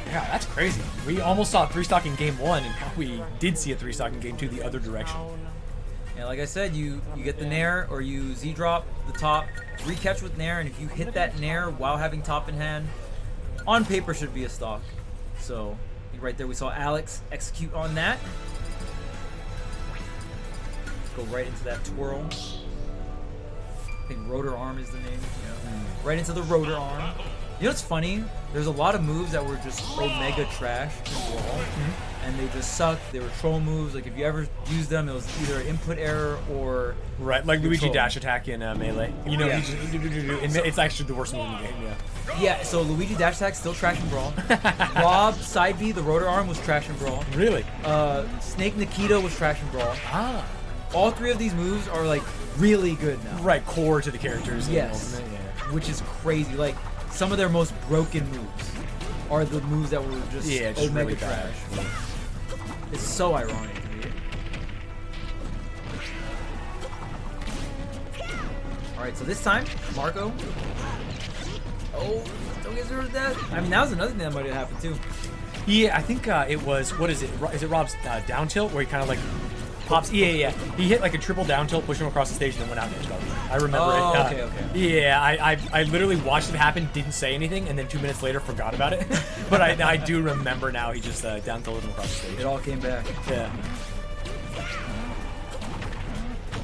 Yeah, that's crazy. We almost saw a 3-stock in game 1, and now we did see a 3-stock in game 2 the other direction. And like I said, you get the nair or you Z-drop the top, re-catch with nair, and if you hit that nair while having top in hand, on paper should be a stock. So right there we saw Alex execute on that. Let's go right into that twirl. I think rotor arm is the name. Yeah. Right into the rotor arm. You know what's funny? There's a lot of moves that were just Omega trash in Brawl, and they just sucked. They were troll moves. Like if you ever used them, it was either an input error or right, like Luigi troll. dash attack in Melee. You know, Yeah. it's actually the worst move in the game. Yeah. Yeah, so Luigi dash attack still trash in Brawl. Rob side B, the rotor arm was trash in Brawl. Really? Snake Nikita was trash in Brawl. Ah. All 3 of these moves are like really good now. Right, core to the characters. in Yes. Ultimate, yeah. Which is crazy. Like some of their most broken moves. are the moves that were just just omega really bad. trash. It's so ironic to me. Alright, so this time, Marco. Oh, don't get zero to death. I mean, that was another thing that might have happened too. Yeah, I think it was, what is it? Is it Rob's down tilt where he kind of like pops? Yeah. He hit like a triple down tilt, pushed him across the stage, and then went out and edged over. I remember it. Okay. Yeah, I literally watched it happen, didn't say anything, and then 2 minutes later forgot about it. But I do remember now he just down tilted him across the stage. It all came back. Yeah.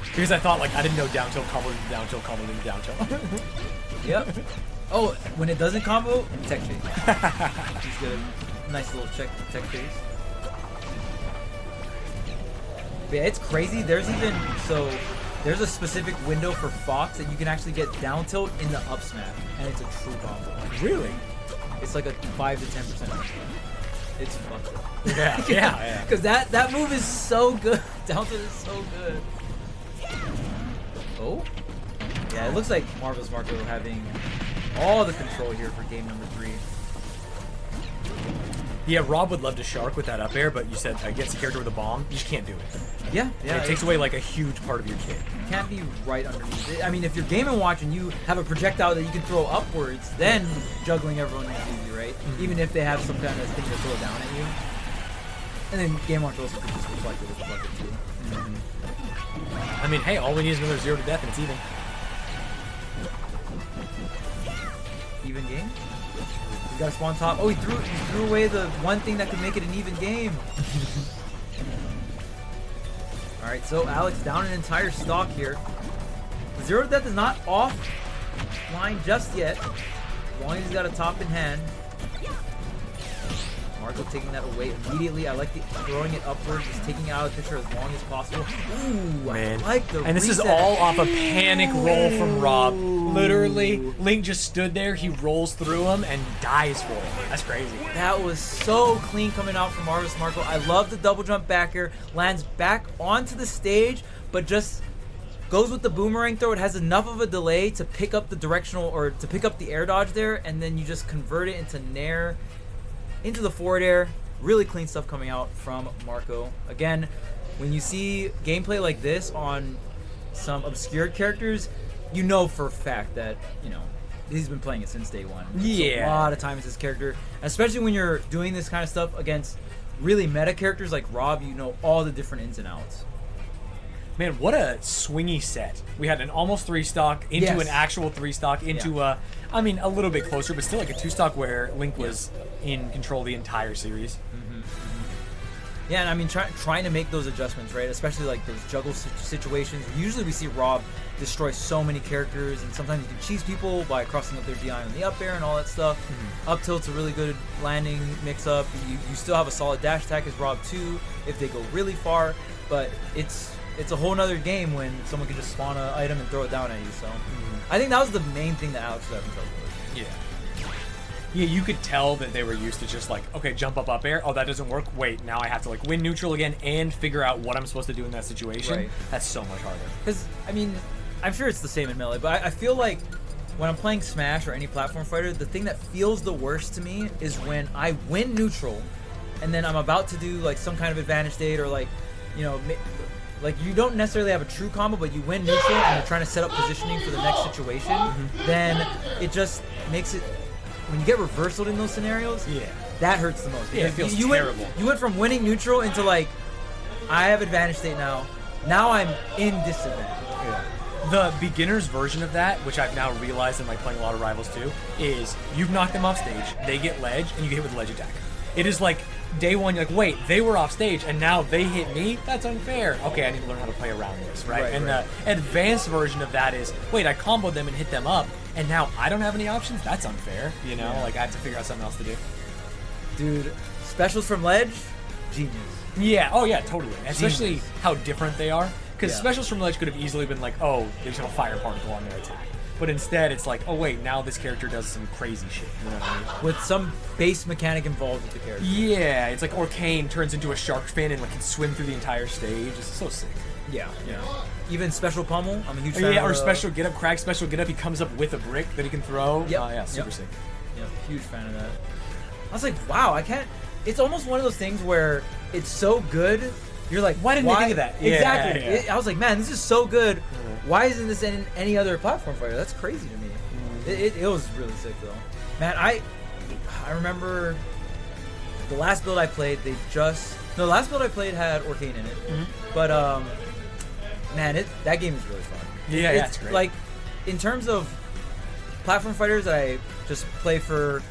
Because I thought, like, I didn't know down tilt comboed into down tilt, comboed into down tilt. Yep. Oh, when it doesn't combo, tech chase. He's good. Nice little tech chase. But yeah, it's crazy. There's a specific window for Fox that you can actually get down tilt in the up smash, and it's a true combo. Really? It's like a 5 to 10%. It's fucked. Yeah. Because that move is so good. Down tilt is so good. Oh? Yeah, it looks like Marvel's Marco having all the control here for game number 3. Yeah, Rob would love to shark with that up air, but you said against a character with a bomb, you just can't do it. Yeah. It takes away like a huge part of your kit. You can't be right underneath it. I mean, if you're Game & Watch and you have a projectile that you can throw upwards, then juggling everyone is easy, right? Even if they have some kind of thing to throw down at you. And then Game & Watch also could just reflect it too. I mean, hey, all we need is another 0 to death and it's even. Even game? You gotta spawn top. Oh, he threw away the one thing that could make it an even game. Alright, so Alex down an entire stock here. 0 to death is not offline just yet. As long as he's got a top in hand. Marco taking that away immediately. I like the throwing it upwards, just taking it out of the picture as long as possible. Ooh, Man. I like the And this is reset. all off a panic roll from Rob. Literally, Link just stood there, he rolls through him, and dies for it. That's crazy. That was so clean coming out from Marvelous Marco. I love the double jump back air. Lands back onto the stage, but just goes with the boomerang throw. It has enough of a delay to pick up the directional, or to pick up the air dodge there, and then you just convert it into nair, into the forward air. Really clean stuff coming out from Marco. Again, when you see gameplay like this on some obscure characters, you know for a fact that, you know, he's been playing it since day one. Yeah. A lot of times this character, especially when you're doing this kind of stuff against really meta characters like Rob, you know all the different ins and outs. Man, what a swingy set. We had an almost 3 stock into Yes. an actual 3 stock into I mean, a little bit closer, but still like a 2 stock where Link was in control the entire series. Yeah, and I mean, trying to make those adjustments, right? Especially like those juggle situations. Usually we see Rob destroy so many characters, and sometimes you can cheese people by crossing up their DI on the up air and all that stuff. Up tilt's a really good landing mix-up. You still have a solid dash attack as Rob too, if they go really far, but it's a whole nother game when someone can just spawn an item and throw it down at you, so. I think that was the main thing that Alex was having trouble with. Yeah. Yeah, you could tell that they were used to just like, okay, jump up air. Oh, that doesn't work. Wait, now I have to like win neutral again and figure out what I'm supposed to do in that situation. Right. That's so much harder. Because, I mean, I'm sure it's the same in Melee, but I feel like when I'm playing Smash or any platform fighter, the thing that feels the worst to me is when I win neutral and then I'm about to do like some kind of advantage state, or like, you know, like you don't necessarily have a true combo, but you win neutral and you're trying to set up positioning for the next situation, then it just makes it, when you get reversaled in those scenarios, that hurts the most. Yeah, it feels you terrible. You went from winning neutral into like, I have advantage state now. Now I'm in disadvantage. The beginner's version of that, which I've now realized in like playing a lot of Rivals too, is you've knocked them off stage, they get ledge, and you get hit with a ledge attack. It is like day one, you're like, wait, they were off stage and now they hit me? That's unfair. Okay, I need to learn how to play around this, right? And the advanced version of that is, wait, I comboed them and hit them up, and now I don't have any options? That's unfair, you know? Like, I have to figure out something else to do. Dude, specials from ledge, genius. Yeah, oh yeah, totally. Especially Genius. how different they are. Because Yeah. specials from ledge could have easily been like, oh, they just have a fire particle on their attack. But instead, it's like, oh wait, now this character does some crazy shit. You know what I mean? With some base mechanic involved with the character. Yeah, it's like Orcane turns into a shark fin and like can swim through the entire stage. It's so sick. Yeah. Even special pummel, I'm a huge fan Yeah, of or special get up, Crag special get up. He comes up with a brick that he can throw. Yep. Yeah, super Yep. sick. Yeah, huge fan of that. I was like, wow, I can't. It's almost one of those things where it's so good. You're like, Why didn't they think of that? Yeah, Exactly. yeah. I was like, man, this is so good. Why isn't this in any other platform fighter? That's crazy to me. It was really sick though. Man, I remember the last build I played. The last build I played had Orcane in it. But man, that game is really fun. Yeah, it's great. Like in terms of platform fighters that I just play for,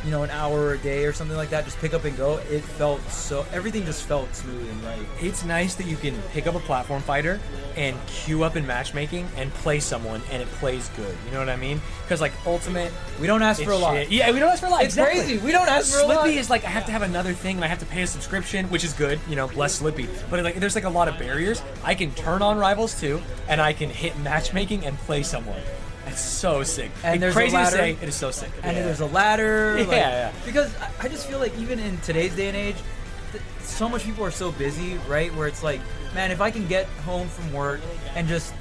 an hour a day or something like that, just pick up and go. Everything just felt smooth and right. It's nice that you can pick up a platform fighter and queue up in matchmaking and play someone and it plays good. You know what I mean? Because like Ultimate, We don't ask for a lot. shit. Yeah, we don't ask for a lot. It's exactly. crazy. We don't ask for a lot. Slippy is like I have to have another thing and I have to pay a subscription, which is good. Bless Slippy. But like there's like a lot of barriers. I can turn on Rivals 2 and I can hit matchmaking and play someone. It's so sick. And there's crazy a ladder, to say, it is so sick. And there's a ladder. Yeah. Because I just feel like even in today's day and age, so much people are so busy, right? Where it's like, man, if I can get home from work and just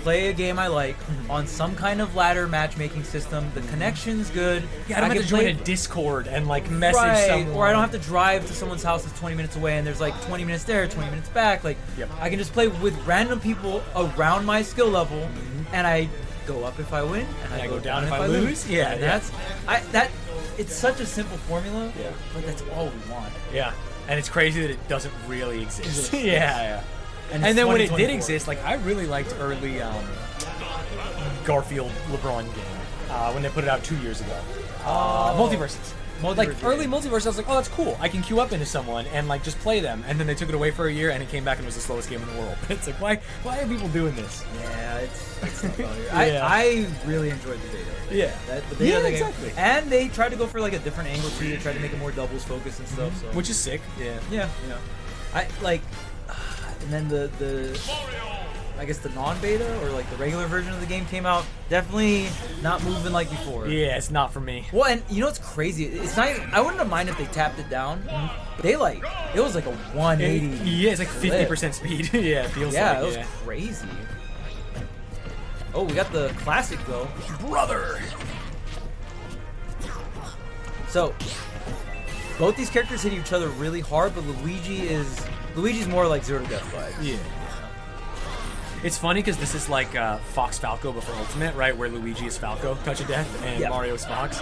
play a game I like on some kind of ladder matchmaking system, the connection's good. Yeah, I don't have to join a Discord and like message someone. Or I don't have to drive to someone's house that's 20 minutes away and there's like 20 minutes there, 20 minutes back. Like, I can just play with random people around my skill level, and I go up if I win, and I go down if I lose. Yeah, and it's such a simple formula, but that's all we want. Yeah, and it's crazy that it doesn't really exist. It yeah. And then when it did exist, like I really liked early Garfield LeBron game when they put it out 2 years ago. Multiverses. Like early multiverse, I was like, oh, that's cool. I can queue up into someone and like just play them. And then they took it away for a year, and it came back and was the slowest game in the world. It's like, why are people doing this? Yeah, it's not I really enjoyed the beta. Yeah, the beta of the game. exactly. And they tried to go for like a different angle too. They tried to make it more doubles focused and stuff. So Which is sick. Yeah. I like, and then the I guess the non-beta or like the regular version of the game came out. Definitely not moving like before. Yeah, it's not for me. Well, and you know what's crazy? It's not even, I wouldn't have minded if they tapped it down. They it was like a 180. Yeah, it's like 50% speed. Yeah, it feels like. Yeah, it was crazy. Oh, we got the classic though. Brother! So, both these characters hit each other really hard, but Luigi's more like Zero to Death vibes. Yeah. It's funny because this is like Fox Falco before Ultimate, right? Where Luigi is Falco, Touch of Death, and Mario is Fox.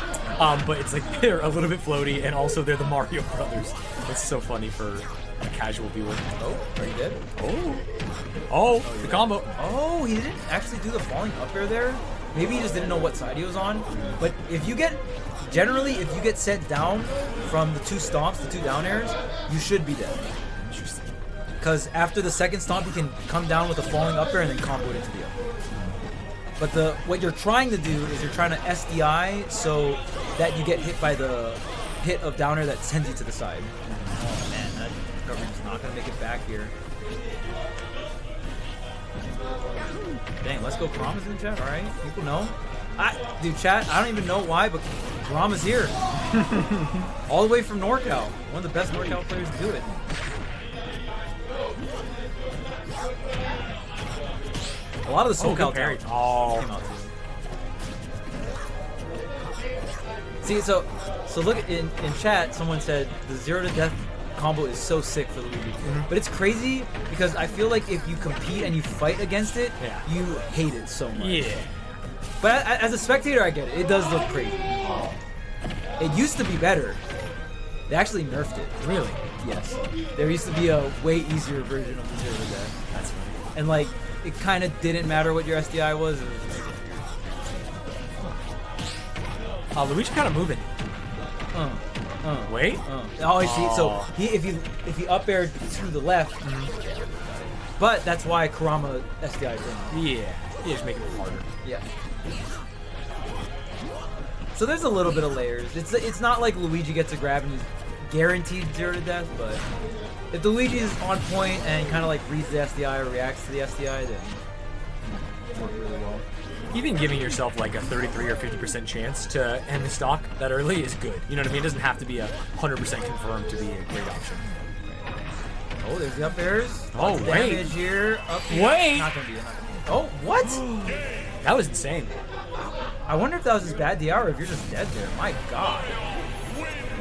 But it's like they're a little bit floaty, and also they're the Mario brothers. It's so funny for a casual viewer. Oh, are you dead? Oh, the combo. Oh, he didn't actually do the falling up air there. Maybe he just didn't know what side he was on. But if you get sent down from the two stomps, the two down airs, you should be dead. Interesting. Because after the second stomp, you can come down with a falling up air and then combo it into the up. But what you're trying to do is you're trying to SDI so that you get hit by the hit of down air that sends you to the side. Oh man, that coverage is not going to make it back here. Dang, let's go Kurama's in chat, alright? People know. Dude, chat, I don't even know why, but Kurama's here. All the way from NorCal. One of the best NorCal players to do it. A lot of the SoCal parry. talent came out too. See, so look in chat. Someone said the Zero to Death combo is so sick for Luigi, but it's crazy because I feel like if you compete and you fight against it, you hate it so much. Yeah. But as a spectator, I get it. It does look crazy. It used to be better. They actually nerfed it. Really? Yes. There used to be a way easier version of the Zero to Death. That's funny. And like, it kind of didn't matter what your SDI was. It was just Luigi kind of moving. Wait. Oh, I see. So if he up aired to the left, but that's why Kurama SDI thing. Yeah. Yeah, just making it harder. Yeah. So there's a little bit of layers. It's not like Luigi gets a grab and he's guaranteed Zero to Death, but if the Luigi is on point and kind of like reads the SDI or reacts to the SDI, then it works really well. Even giving yourself like a 33 or 50% chance to end the stock that early is good. You know what I mean? It doesn't have to be 100% confirmed to be a great option. Oh, there's the up airs. Oh, Lots of wait. damage here. Up here. Wait. Not gonna be. Oh, what? That was insane. I wonder if that was his bad DR or if you're just dead there. My God.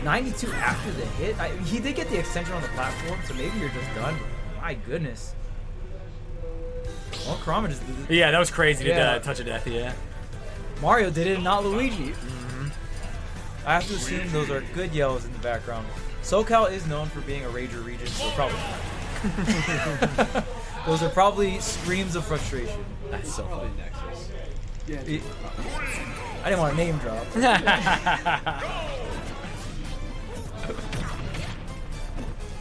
92 after the hit. He did get the extension on the platform, so maybe you're just done. But my goodness. Well, Kurama just did it. Yeah, that was crazy. Yeah. Did touch of death, yeah. Mario did it, and not Luigi. I have to assume those are good yells in the background. SoCal is known for being a rager region, so probably not. Those are probably screams of frustration. That's so funny. I didn't want to name drop.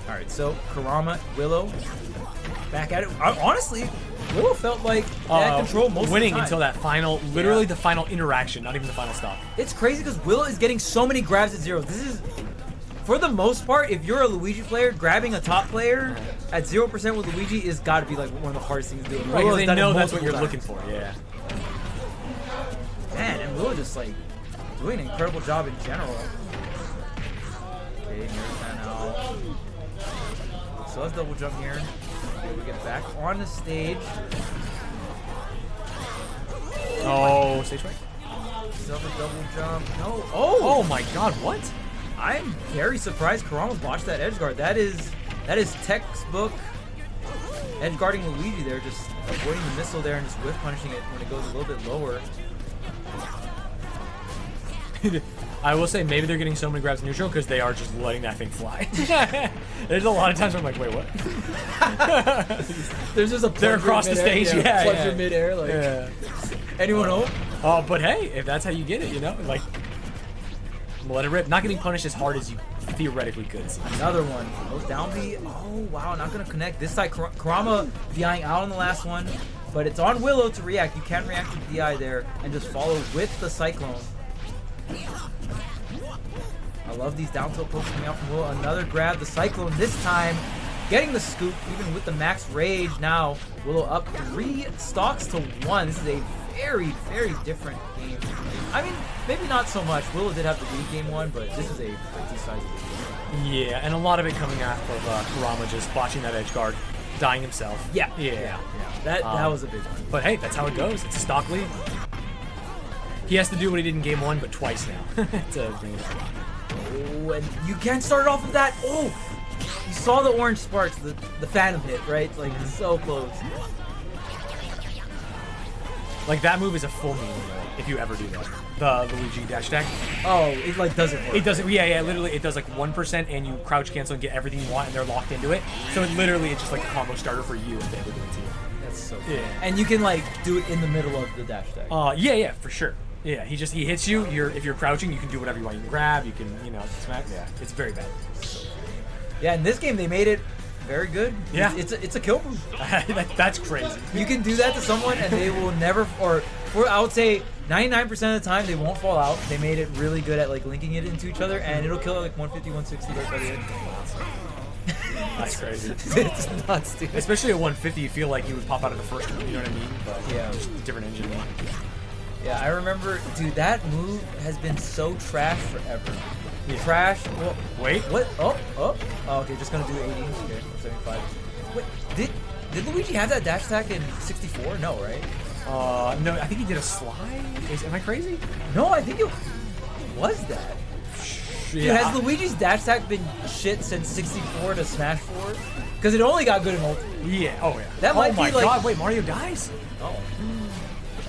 All right, so Kurama, Willow, back at it. Honestly, Willow felt like they had control most winning of the time. until that final, literally the final interaction, not even the final stop. It's crazy because Willow is getting so many grabs at zeros. This is, for the most part, if you're a Luigi player, grabbing a top player at 0% with Luigi is got to be like one of the hardest things to do. Right, because they done it know that's what multiple you're looking times. for, yeah. Man, and Willow just like doing an incredible job in general. Okay, near 10 out. So let's double jump here. Okay, we get back on the stage. Oh, stage right? Still have a double jump. No. Oh my god, what? I'm very surprised Kurama watched that edge guard. That is textbook edge guarding Luigi there, just avoiding the missile there and just whiff punishing it when it goes a little bit lower. I will say maybe they're getting so many grabs neutral because they are just letting that thing fly. There's a lot of times where I'm like, wait, what? There's just a They're across the stage, yeah. plunger midair, like anyone home? Oh, but hey, if that's how you get it, you know, like let it rip. Not getting punished as hard as you theoretically could. Another one. Goes down B. Oh wow, not gonna connect. This side Kurama DIing out on the last one, but it's on Willow to react. You can react to the DI there and just follow with the Cyclone. I love these down tilt pokes coming out from Willow. Another grab, the Cyclone this time. Getting the scoop, even with the max rage now. Willow up 3 stocks to 1. This is a very, very different game. I mean, maybe not so much. Willow did have the lead game 1, but this is a pretty sizable game. Yeah, and a lot of it coming off of Kurama just botching that edge guard, dying himself. Yeah. Yeah. That was a big one. But hey, that's how it goes. It's a stock lead. He has to do what he did in game 1, but twice now. To bring it up. Oh, and you can start off with that. Oh, you saw the orange sparks, the phantom hit, right? Like, so close. Like, that move is a full meme, if you ever do that. The Luigi dash attack. Oh, it like doesn't work. It doesn't, yeah, literally, it does like 1% and you crouch cancel and get everything you want and they're locked into it. So it literally, it's just like a combo starter for you if they ever do it to you. That's so cool. Yeah. And you can like do it in the middle of the dash attack. Yeah, for sure. Yeah, he hits you, if you're crouching, you can do whatever you want. You can grab, you can, smack. Yeah, it's very bad. Yeah, in this game they made it very good. Yeah. It's a kill move. That's crazy. You can do that to someone and they will never, I would say 99% of the time they won't fall out. They made it really good at like linking it into each other and it'll kill at like 150, 160 right by the end. That's crazy. It's nuts, dude. Especially at 150, you feel like you would pop out of the first one, you know what I mean? But yeah, just a different engine. Yeah, I remember, dude, that move has been so trash forever. Trash. Well, wait. What? Oh, okay, just gonna do 80. Okay, 75. Wait, did Luigi have that dash attack in 64? No, right? No, I think he did a slide. Am I crazy? No, I think it was that. Dude, has Luigi's dash attack been shit since 64 to Smash 4? Because it only got good in Ultimate. Yeah, oh yeah. That might oh my be like, god, wait, Mario dies? Oh.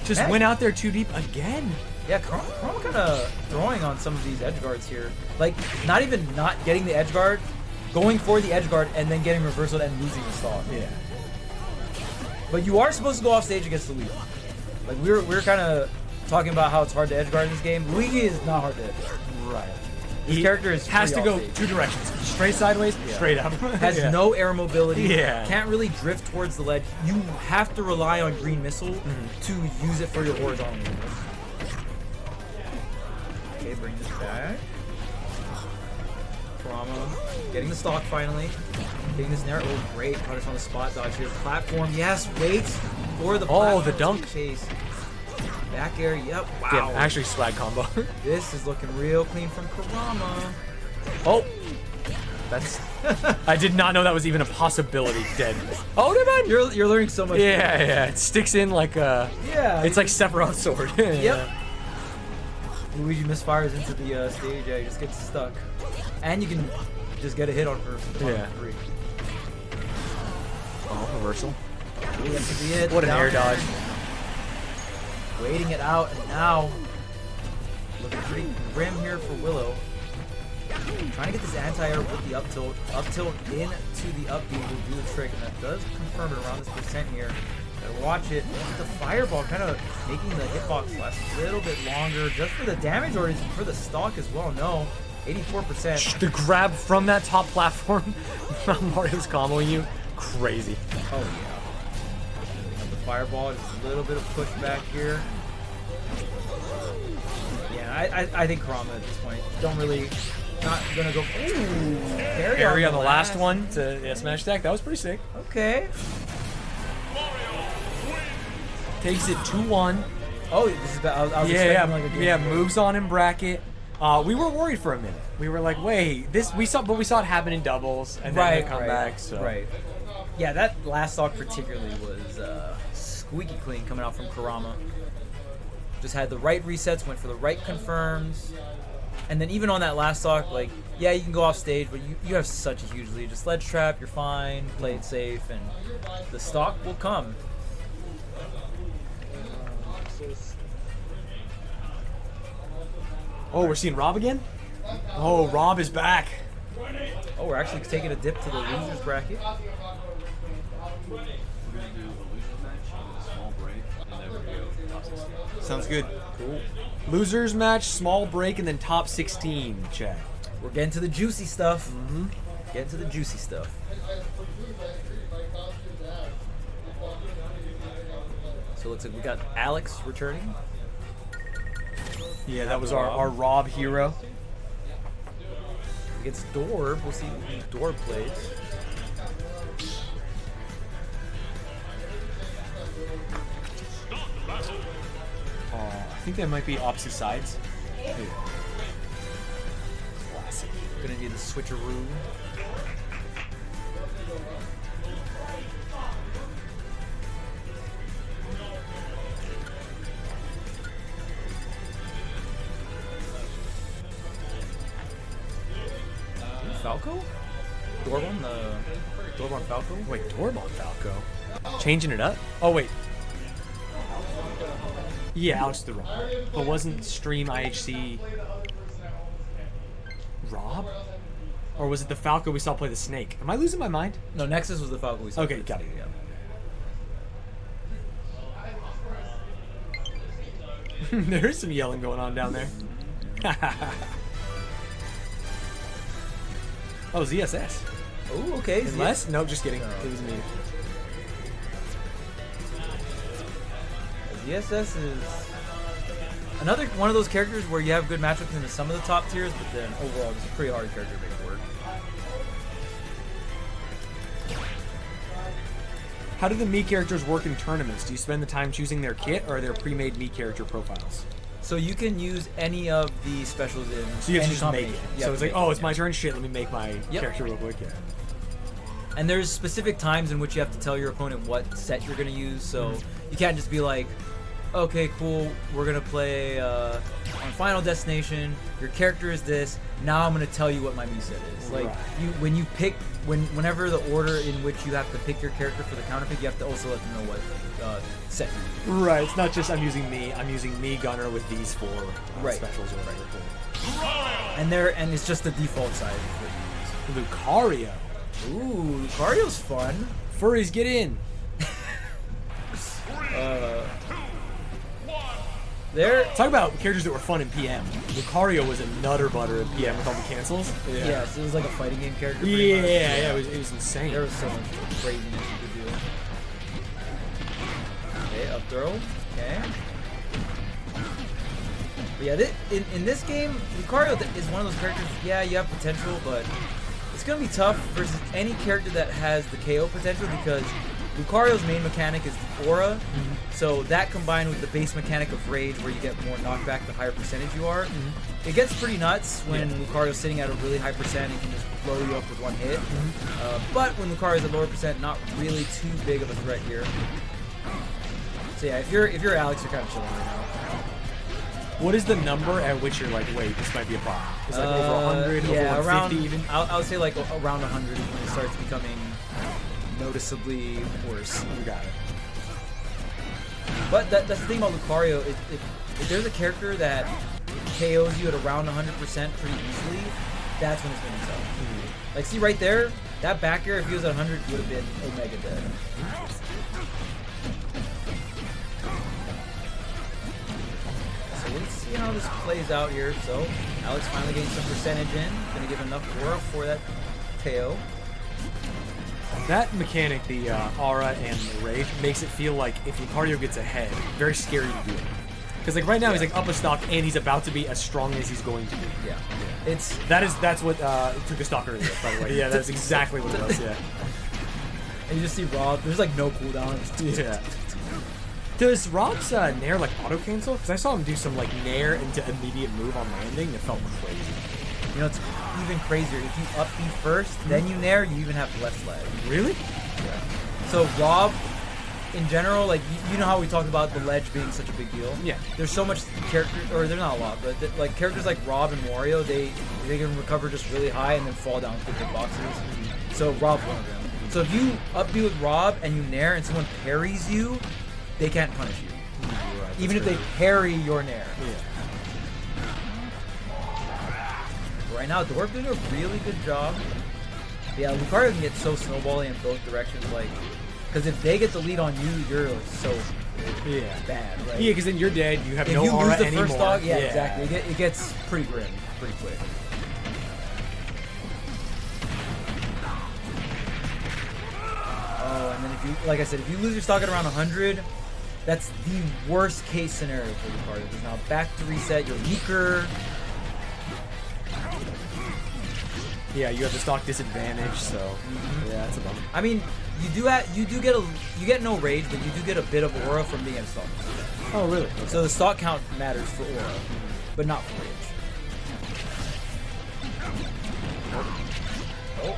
Just Heck. went out there too deep again. Yeah, Kurama kind of throwing on some of these edge guards here. Like, not even not getting the edge guard, going for the edge guard, and then getting reversal and losing the stock. Yeah. But you are supposed to go off stage against Luigi. Like, we were kind of talking about how it's hard to edge guard in this game. Luigi is not hard to edge guard. Right. His character is has to free go off stage. 2 directions. Straight sideways, straight up. Has no air mobility. Yeah. Can't really drift towards the ledge. You have to rely on green missile to use it for your horizontal movement. Okay, bring this back. Kurama getting the stock finally. Getting this narrow. Oh, great. Punish on the spot dodge here. Platform. Yes, waits for the platform the dunk. chase. Back air. Yep. Wow. Damn, actually swag combo. This is looking real clean from Kurama. Oh. That's. I did not know that was even a possibility. Dead. Oh, never mind. You're learning so much. Yeah. It sticks in like a. Yeah. It's like Sephiroth's sword. Yep. Luigi misfires into the stage, yeah, he just gets stuck. And you can just get a hit on her. Yeah. Free. Oh, reversal. Ooh, that could be it. What an Down air there. dodge. Waiting it out, and now looking pretty grim here for Willow. Trying to get this anti-air with the up tilt. Up tilt into the up B will do the trick, and that does confirm it around this percent here. Gotta watch it. The fireball kind of making the hitbox last a little bit longer, just for the damage or for the stock as well. No, 84%. The grab from that top platform, Mario's comboing you, crazy. Oh yeah. The fireball, just a little bit of pushback here. Yeah, I think Kurama at this point don't really. Not gonna go. Ooh, Parry on the last one to smash attack. That was pretty sick. Okay. Takes it 2-1. Oh, this is bad. I was expecting like a game. Yeah, moves on in bracket. We were worried for a minute. We were like, wait, we saw it happen in doubles and then the comeback. So. Right. Yeah, that last stock particularly was squeaky clean coming out from Kurama. Just had the right resets, went for the right confirms. And then even on that last stock, like, yeah, you can go off stage, but you have such a huge lead. Just ledge trap, you're fine, play it safe, and the stock will come. Oh, we're seeing Rob again? Oh, Rob is back. Oh, we're actually taking a dip to the losers bracket. Sounds good. Cool. Losers match, small break, and then top 16, chat. We're getting to the juicy stuff. Mm-hmm. Getting to the juicy stuff. So it looks like we got Alex returning. Yeah, that was our Rob hero. Against Dorb. We'll see who Dorb plays. I think they might be opposite sides. Classic. Gonna need the switcheroo. Falco? Dorb on Falco? Wait, Dorb on Falco? Changing it up? Oh, wait. Yeah, Alex the Rob. But wasn't Stream IHC Rob? Or was it the Falco we saw play the Snake? Am I losing my mind? No, Nexus was the Falco we saw. Okay, got it. Yeah. There is some yelling going on down there. Oh, ZSS. Oh, okay. Unless? Nope, just kidding. It was me. ZSS is another one of those characters where you have good matchups into some of the top tiers, but then overall it's a pretty hard character to make work. How do the Mii characters work in tournaments? Do you spend the time choosing their kit, or are there pre-made Mii character profiles? So you can use any of the specials in So you have any to just make it. combination. So it's like, oh, it's my turn. Shit, let me make my Yep. character real quick. Yeah. And there's specific times in which you have to tell your opponent what set you're going to use. So you can't just be like, okay, cool, we're going to play on Final Destination. Your character is this. Now I'm going to tell you what my Mii set is. Like, Right. when you pick, whenever the order in which you have to pick your character for the counter pick, you have to also let them know what set you're using. Right. It's not just I'm using Mii Gunner with these four Right. specials or whatever. And it's just the default side of what you use. Lucario. Ooh, Lucario's fun. Furries, get in. There. Talk about characters that were fun in PM. Lucario was a nutter butter in PM with all the cancels. Yeah, so it was like a fighting game character. Yeah, pretty much. yeah, it was insane. There was so much craziness you could do. Okay, up throw. Okay. But yeah, in this game, Lucario is one of those characters, yeah, you have potential, but it's going to be tough versus any character that has the KO potential because Lucario's main mechanic is the aura, so that combined with the base mechanic of rage where you get more knockback the higher percentage you are, it gets pretty nuts when Lucario's sitting at a really high percent and can just blow you up with one hit. But when Lucario's at lower percent, not really too big of a threat here. So yeah, if you're Alex, you're kind of chilling right now. What is the number at which you're like, wait, this might be a problem? It's like over 100, yeah, over 150 around, even? I would say like around 100 is when it starts becoming noticeably worse. You got it. But that's the thing about Lucario. If there's a character that KOs you at around 100% pretty easily, that's when it's going to be tough. Like, see right there, that back air, if he was at 100, would have been Omega dead. So let's see how this plays out here. So Alex finally getting some percentage in. Going to give enough aura for that KO. That mechanic, the aura and the rage, makes it feel like if Lucario gets ahead, very scary to do it. Because like right now he's like up a stock and he's about to be as strong as he's going to be. Yeah. That's what took a stock earlier, by the way. Yeah, that's exactly what it was. Yeah. And you just see Rob. There's like no cooldown. Yeah. Does Rob's nair like auto cancel? Because I saw him do some like nair into immediate move on landing. It felt crazy. You know, it's even crazier. If you up B first, then you nair, you even have less lag. Really? Yeah. So Rob, in general, like you know how we talked about the ledge being such a big deal. Yeah. There's so much characters, or there's not a lot, but like characters like Rob and Wario, they can recover just really high and then fall down quick hitboxes. So Rob's one of them. So if you up B with Rob and you nair and someone parries you, they can't punish you. Right, even if they parry your nair. Yeah. Right now, Dwarf doing a really good job. Yeah, Lucario can get so snowbally in both directions, like, because if they get the lead on you, you're like, so bad, right? Yeah, because then you're dead. You have if no you aura lose the anymore. first dog, yeah, exactly. It gets pretty grim, pretty quick. Oh, and then if you, like I said, if you lose your stock at around 100, that's the worst case scenario for Lucario. Because now back to reset, you're weaker. Yeah, you have the stock disadvantage, so yeah, that's a bummer. I mean, you get no rage, but you do get a bit of aura from being in stock. Oh, really? Okay. So the stock count matters for aura, but not for rage. Oh,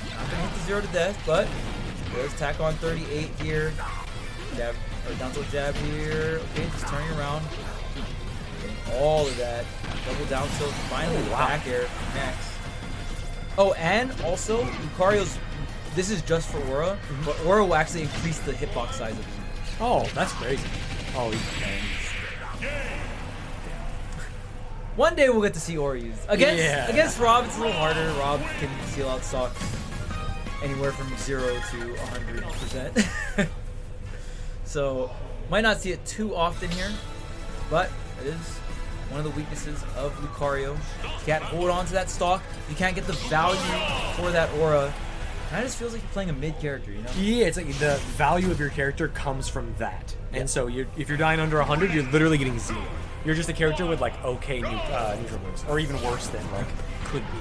not gonna hit the 0 to death, but there's tack on 38 here. Jab or down tilt jab here. Okay, just turning around, getting all of that. Double down tilt, finally back air next. Oh, and also, Lucario's, this is just for Aura, but Aura will actually increase the hitbox size of him. Oh, that's crazy. Oh, One day we'll get to see Aura used. Against Rob, it's a little harder. Rob can seal out stocks anywhere from 0 to 100%. So, might not see it too often here, but it is one of the weaknesses of Lucario. You can't hold on to that stock. You can't get the value for that aura. And it just feels like you're playing a mid character, you know? Yeah, it's like the value of your character comes from that. And so if you're dying under 100, you're literally getting 0. You're just a character with like okay neutral moves, or even worse than like could be.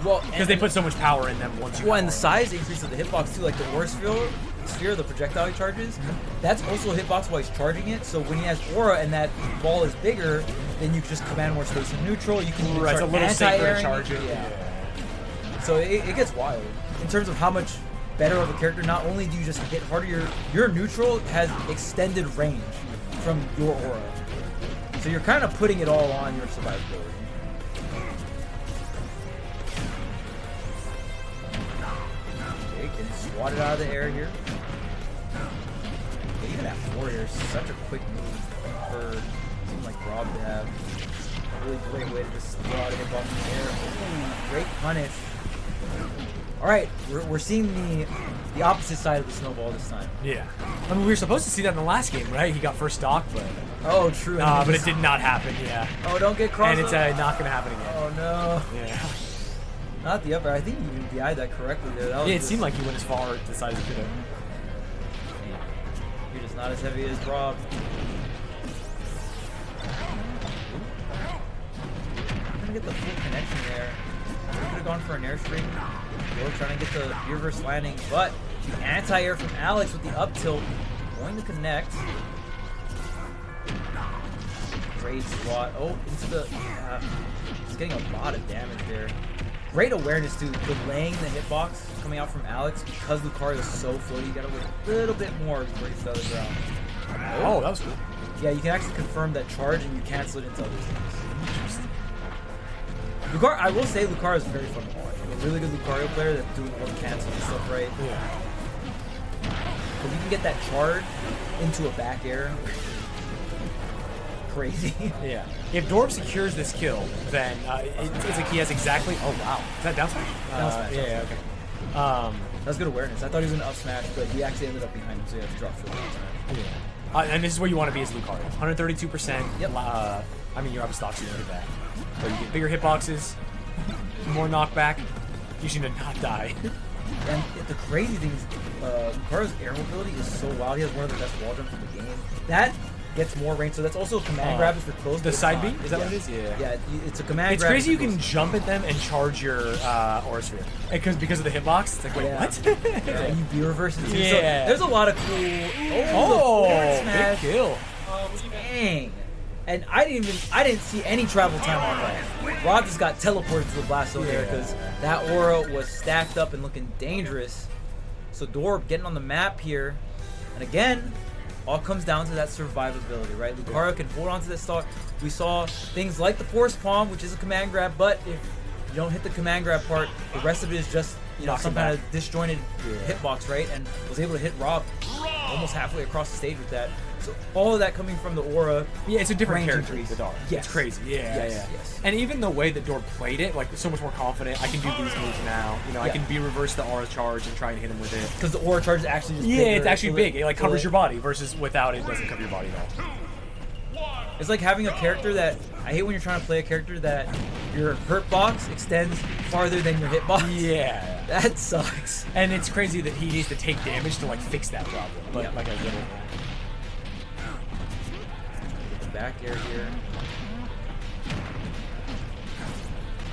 Well, because they put so much power in them once you. Well, and the size increase of the hitbox too, like the aura sphere, the projectile he charges, that's also a hitbox while he's charging it. So when he has aura and that ball is bigger, then you just command more space in neutral. You can it's a little safer to charge it. Yeah. So it gets wild in terms of how much better of a character. Not only do you just hit harder, your neutral has extended range from your aura. So you're kind of putting it all on your survivability. Okay, getting swatted out of the air here. Yeah, even that 4 air is such a quick move for someone like Rob to have. A really great way to just throw out a hitbox in the air. Ooh, great punish. Alright, we're seeing the opposite side of the snowball this time. Yeah. I mean, we were supposed to see that in the last game, right? He got first stock, but... Oh, true. But it did not happen, yeah. Oh, don't get crossed. And it's not going to happen again. Oh, no. Yeah. Not the upper. I think you even DI'd that correctly there. That was it seemed like he went as far to the side as he could have. You're just not as heavy as Rob. I'm going to get the full connection there. We could have gone for an airstream. Or trying to get the reverse landing, but the anti-air from Alex with the up tilt going to connect. Great swat. Oh, into the... he's getting a lot of damage there. Great awareness too, delaying the hitbox coming out from Alex because Lucario is so floaty. You gotta wait a little bit more before he gets to the other ground. Oh, that was cool. Yeah, you can actually confirm that charge and you cancel it into other things. Lucario, I will say Lucario is very fun to watch. A really good Lucario player that's doing all the cancels and stuff right. Yeah. But you can get that charge into a back air. Crazy. Yeah. If Dorb secures this kill, then it's like he has exactly. Oh wow. Is that down smash? Down smash. Yeah. Okay. That's good awareness. I thought he was going to up smash, but he actually ended up behind him, so he had to drop for the down smash. Yeah. And this is where you want to be as Lucario. 132%. Yep. I mean, you're up stock, so you don't get that. But you get bigger hitboxes, more knockback. You should not die. And the crazy thing is, Lucario's air mobility is so wild. He has one of the best wall jumps in the game. That gets more range, so that's also a command grab if you're close. The side beat? Is that what it is? Yeah. Yeah, it's a command It's grab. crazy you can jump at them and charge your Aura Sphere. Because of the hitbox, it's like, wait, what? Yeah, and you be reversing too. Yeah. So there's a lot of cool. Oh, the smash. big kill. Dang. And I didn't see any travel time on that. Rob just got teleported to the blast zone there because that aura was stacked up and looking dangerous. So Dorb getting on the map here, and again, all comes down to that survivability, right? Lucario can hold on to this stock. We saw things like the Force Palm, which is a command grab, but if you don't hit the command grab part, the rest of it is just some kind of disjointed hitbox, right? And was able to hit Rob almost halfway across the stage with that. So all of that coming from the aura. Yeah, it's a different range character increase. with Aura. Yes. It's crazy. Yeah, Yes. And even the way that Dorb played it, like so much more confident. I can do these moves now. You know, I can be reverse the Aura charge and try and hit him with it. Because the aura charge is actually just bigger, it's actually so big. It like covers your body versus without it doesn't cover your body at all. It's like having a character that I hate when you're trying to play a character that your hurt box extends farther than your hit box. Yeah. That sucks. And it's crazy that he needs to take damage to like fix that problem. But like I get it. Get the back air here.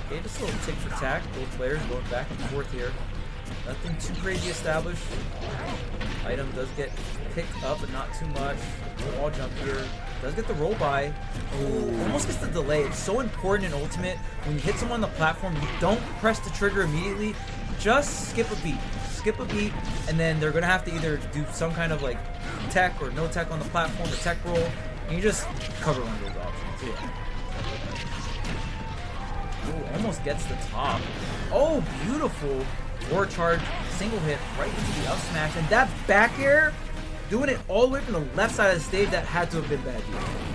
Okay, just a little tick for tack. Both players going back and forth here. Nothing too crazy established. Item does get picked up, but not too much. Wall jump here. Does get the roll by. Ooh, almost gets the delay. It's so important in Ultimate. When you hit someone on the platform, you don't press the trigger immediately. Just skip a beat. Skip a beat, and then they're going to have to either do some kind of like tech or no tech on the platform or tech roll. And you just cover one of those options. Yeah. Ooh, almost gets the top. Oh, beautiful. War charge, single hit right into the up smash. And that back air, doing it all the way from the left side of the stage, that had to have been bad.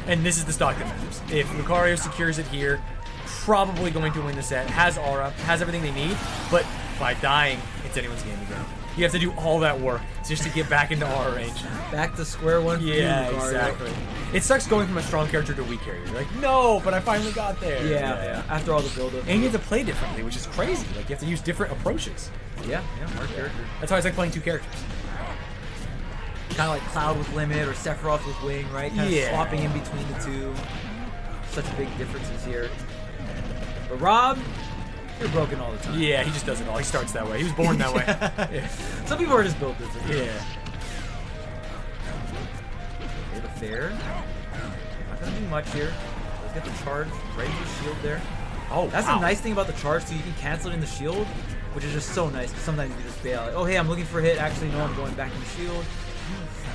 And this is the stock that matters. If Lucario secures it here, probably going to win the set, has aura, has everything they need, but by dying, it's anyone's game again. You have to do all that work just to get back into aura range. Back to square one for Yeah, you, Lucario. exactly. It sucks going from a strong character to a weak character. You're like, no, but I finally got there. Yeah. After all the build-up. And you have to play differently, which is crazy. Like, you have to use different approaches. Yeah, hard character. That's why it's like playing two characters. Kind of like Cloud with Limit or Sephiroth with Wing, right? Kind of swapping in between the two. Such big differences here. But Rob, you're broken all the time. Yeah, he just does it all. He starts that way. He was born that way. Yeah. Some people are just built different. Yeah. Okay, the fair. Not gonna do much here. Let's get the charge right into the shield there. Oh, That's wow. the nice thing about the charge, so you can cancel it in the shield, which is just so nice. Sometimes you can just bail. Like, oh, hey, I'm looking for a hit. Actually, no, I'm going back in the shield.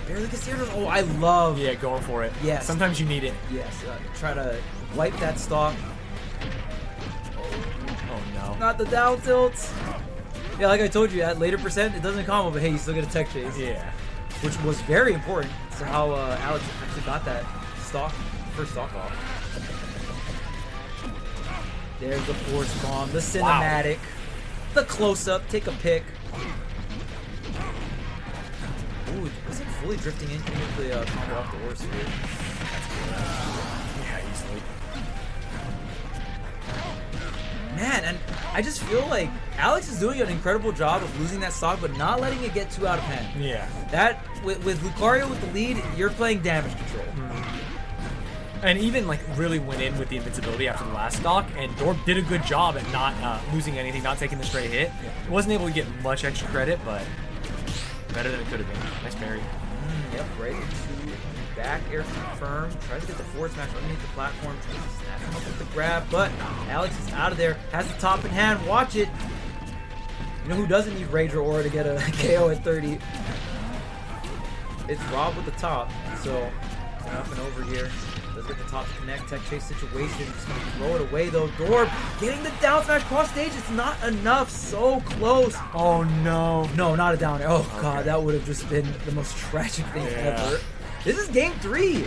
Barely gets the air. Oh, I love. Yeah, going for it. Yes. Sometimes you need it. Yes. Try to wipe that stock. Oh, no. Not the down tilts. Yeah, like I told you, at later percent, it doesn't combo, but hey, you still get a tech chase. Yeah. Which was very important to how Alex actually got that stock, first stock off. There's the force bomb, the cinematic, the close-up, take a pick. Ooh, was it fully drifting in? Can you get the combo off the horse here? Yeah, easily. Man, and I just feel like Alex is doing an incredible job of losing that stock, but not letting it get too out of hand. Yeah. That, with Lucario with the lead, you're playing damage control. And even like really went in with the invincibility after the last stock, and Dorb did a good job at not losing anything, not taking the straight hit. Yeah. Wasn't able to get much extra credit, but better than it could have been. Nice parry. Yep, right into back air confirm. Tries to get the forward smash underneath the platform. Tries to snap him up with the grab, but Alex is out of there. Has the top in hand. Watch it. You know who doesn't need Rage or Aura to get a KO at 30? It's Rob with the top. So up and over here. Does get the top to connect. Tech chase situation. Just gonna throw it away though. Dorb getting the down smash cross stage. It's not enough. So close. Oh no. No, not a down air. Oh god, that would have just been the most tragic thing ever. This is game 3.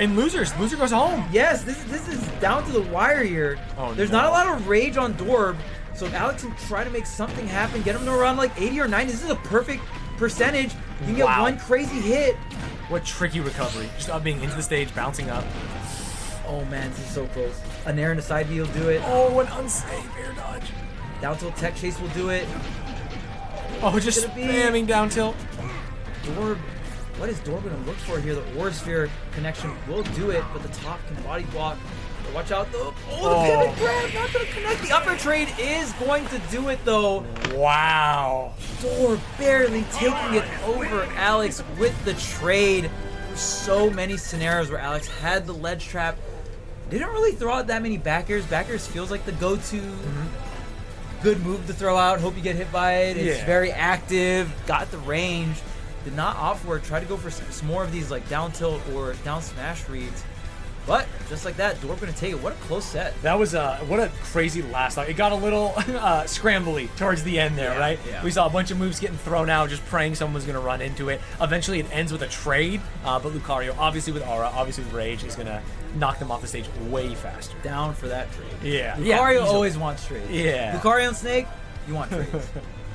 In losers, loser goes home. Yes, this is down to the wire here. Oh, There's no. not a lot of rage on Dorb, so if Alex can try to make something happen, get him to around like 80 or 90, this is a perfect percentage. You can get Wow. one crazy hit. What tricky recovery. Just up being into the stage, bouncing up. Oh man, this is so close. An air and a side B will do it. Oh, an unsafe air dodge. Down tilt tech chase will do it. Oh, just Gonna be- spamming down tilt. Dorb, what is Dorb gonna look for here? The Aura Sphere connection will do it, but the top can body block. But watch out though. Oh, the pivot grab, not gonna connect. The upper trade is going to do it though. Wow. Dorb barely taking it over Alex with the trade. There's so many scenarios where Alex had the ledge trap. Didn't really throw out that many backers. Backers feels like the go-to good move to throw out. Hope you get hit by it. It's Yeah. very active. Got the range. Did not opt for it. Tried to go for some more of these like down tilt or down smash reads. But just like that, Dorb gonna take it. What a close set. That was what a crazy last night. It got a little scrambly towards the end there, right? yeah. We saw a bunch of moves getting thrown out, just praying someone was going to run into it. Eventually, it ends with a trade, but Lucario, obviously with Aura, obviously with Rage, is going to knock them off the stage way faster. Down for that trade. Yeah. Lucario easily. always wants trades. Yeah. Lucario and Snake, you want trades.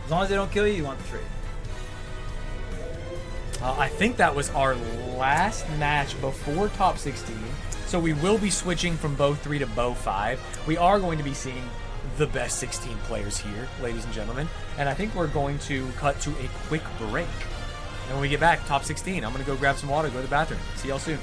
As long as they don't kill you, you want the trade. I think that was our last match before top 16. So we will be switching from Bow 3 to Bow 5. We are going to be seeing the best 16 players here, ladies and gentlemen. And I think we're going to cut to a quick break. And when we get back, top 16, I'm going to go grab some water, go to the bathroom. See y'all soon.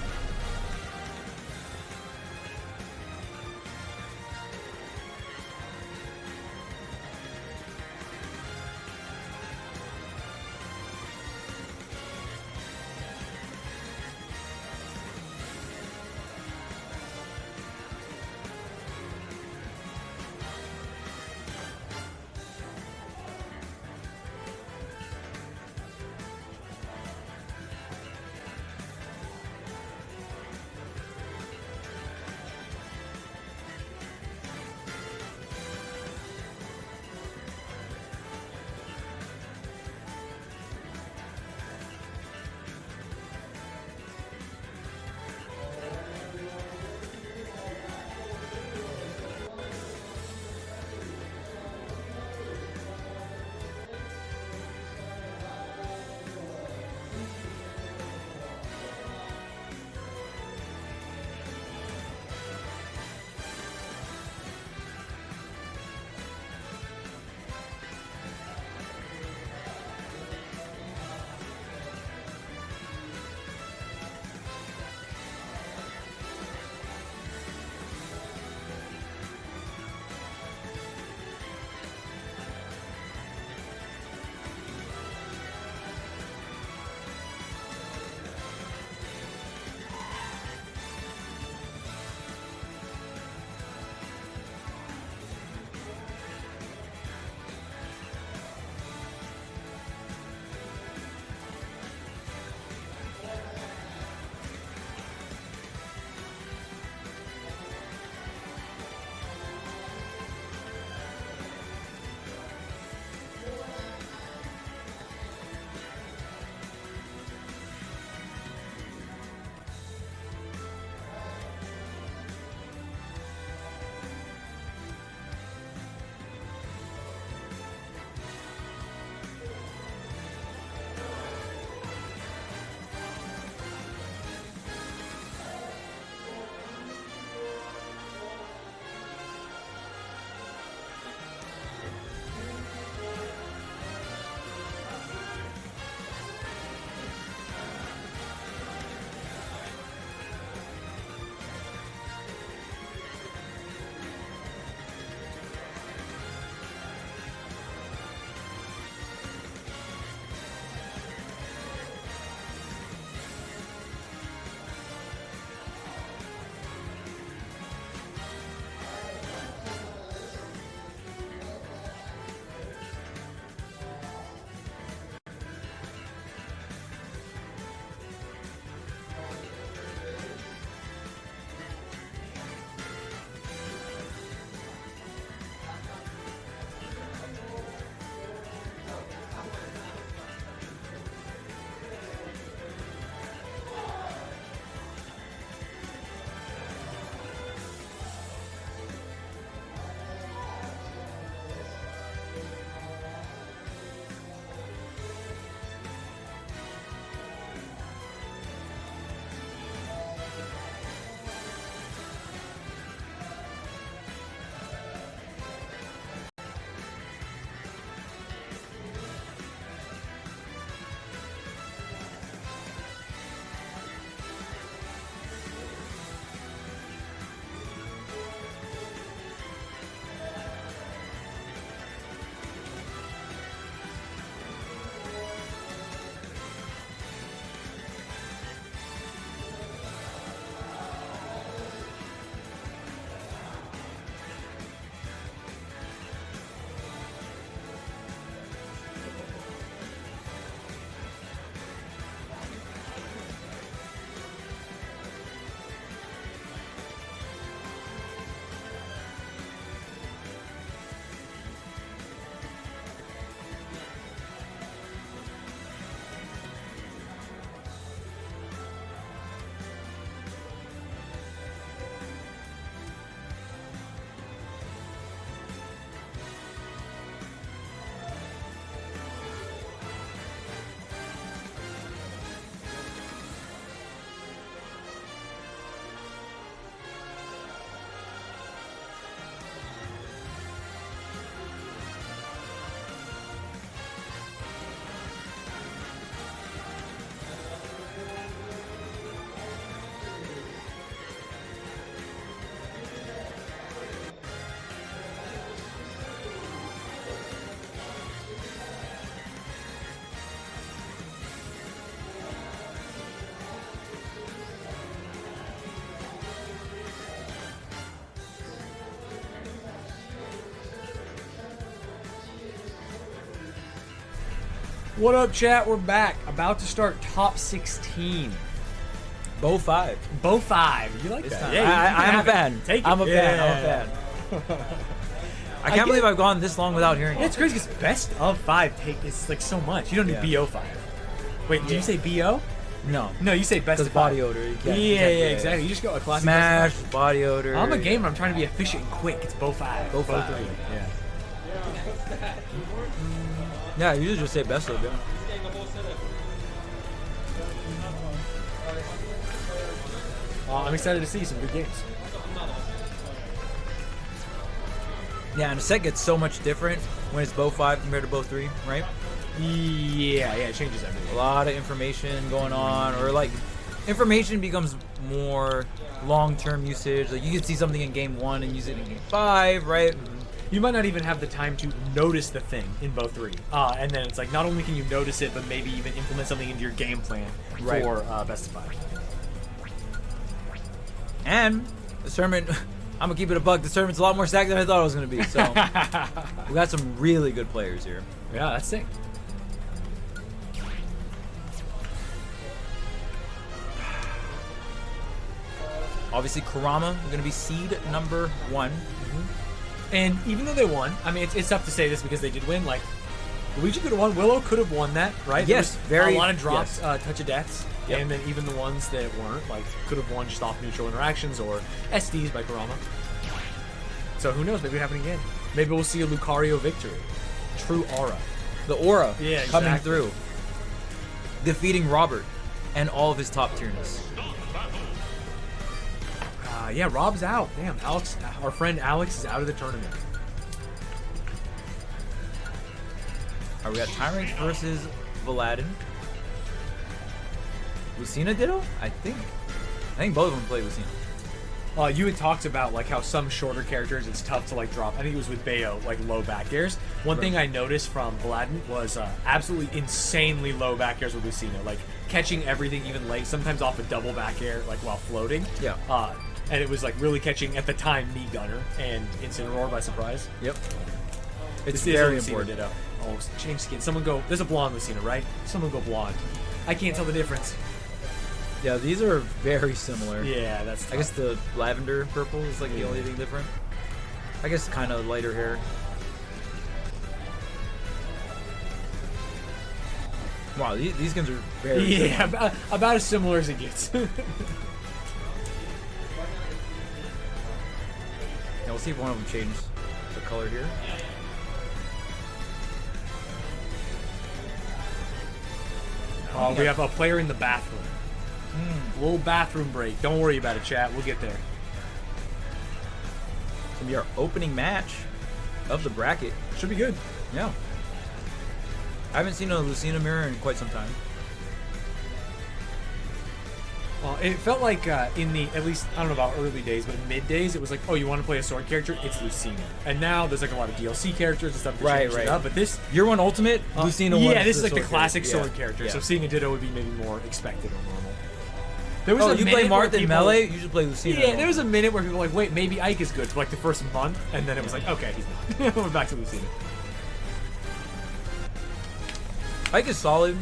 What up, chat? We're back. About to start top 16. Bo 5. Bo 5. You like It's that? time. Yeah, you can I'm a have it. fan. Take it. I'm a fan. Yeah. I'm a fan. I can't believe I've gone this long without hearing Yeah, it. it's crazy because best of 5 it's like so much. You don't need Yeah. BO 5. Wait, do you say BO? No. No, you say best Because of 5. body odor. You Yeah, can't, exactly. You just go a classic. Smash, best of body odor. 5. I'm a gamer. I'm trying to be efficient and quick. It's Bo 5. Bo 5. 3. Yeah. Yeah, you usually just say best of, yeah. I'm excited to see some good games. Yeah, and the set gets so much different when it's Bo 5 compared to Bo 3, right? Yeah, it changes A everything. lot of information going on, or like information becomes more long-term usage. Like you can see something in game 1 and use it in game 5, right? You might not even have the time to notice the thing in Bo 3. And then it's like, not only can you notice it, but maybe even implement something into your game plan Right. for best of 5. And this tournament, I'm gonna keep it a buck. This tournament's a lot more stacked than I thought it was gonna be. So we got some really good players here. Yeah, that's sick. Obviously, Kurama are gonna be seed number 1. And even though they won, I mean, it's tough to say this because they did win. Like, Luigi could have won. Willow could have won that, right? Yes, There was very- a lot of drops, yes. touch of deaths, Yep. and then even the ones that weren't, like, could have won just off neutral interactions or SDs by Kurama. So who knows? Maybe it happened again. Maybe we'll see a Lucario victory. True aura. The aura Yeah, coming exactly. through, defeating Robert and all of his top tierness. Yeah, Rob's out. Damn, Alex, our friend Alex is out of the tournament. Alright, we got Tyrant versus Valadin. Lucina Ditto? I think both of them play Lucina. You had talked about like how some shorter characters it's tough to like drop. I think it was with Bayo, like low back airs. One thing I noticed from Vladen was absolutely insanely low back airs with Lucina, like catching everything even late, sometimes off a double back air, like while floating. Yeah. And it was like really catching at the time me Gunner and Incineroar by surprise. Yep. This It's is very Lucina important. Ditto. Oh, change skin. Someone go. There's a blonde Lucina, right? Someone go blonde. I can't tell the difference. Yeah, these are very similar. Yeah, that's. I guess the lavender purple is like the only thing different. I guess kind of lighter hair. Wow, these skins are very Yeah, similar. about as similar as it gets. Yeah, we'll see if one of them changes the color here. We have a player in the bathroom. Little bathroom break. Don't worry about it, chat. We'll get there. It's gonna be our opening match of the bracket. Should be good. Yeah. I haven't seen a Lucina mirror in quite some time. It felt like in the, at least, I don't know about early days, but mid days, it was like, oh, you want to play a sword character? It's Lucina. And now there's like a lot of DLC characters and stuff that Right, change it right. up. But this, Year 1 Ultimate, Lucina 1. yeah, this is like the sword classic character. sword character. Yeah. So seeing a Ditto would be maybe more expected or normal. There was Oh, a you minute play where Marth in people- Melee? You should play Lucina. Yeah, there was a minute where people were like, wait, maybe Ike is good for like the first month, and then it was like, okay, he's not. We're back to Lucina. Ike is solid.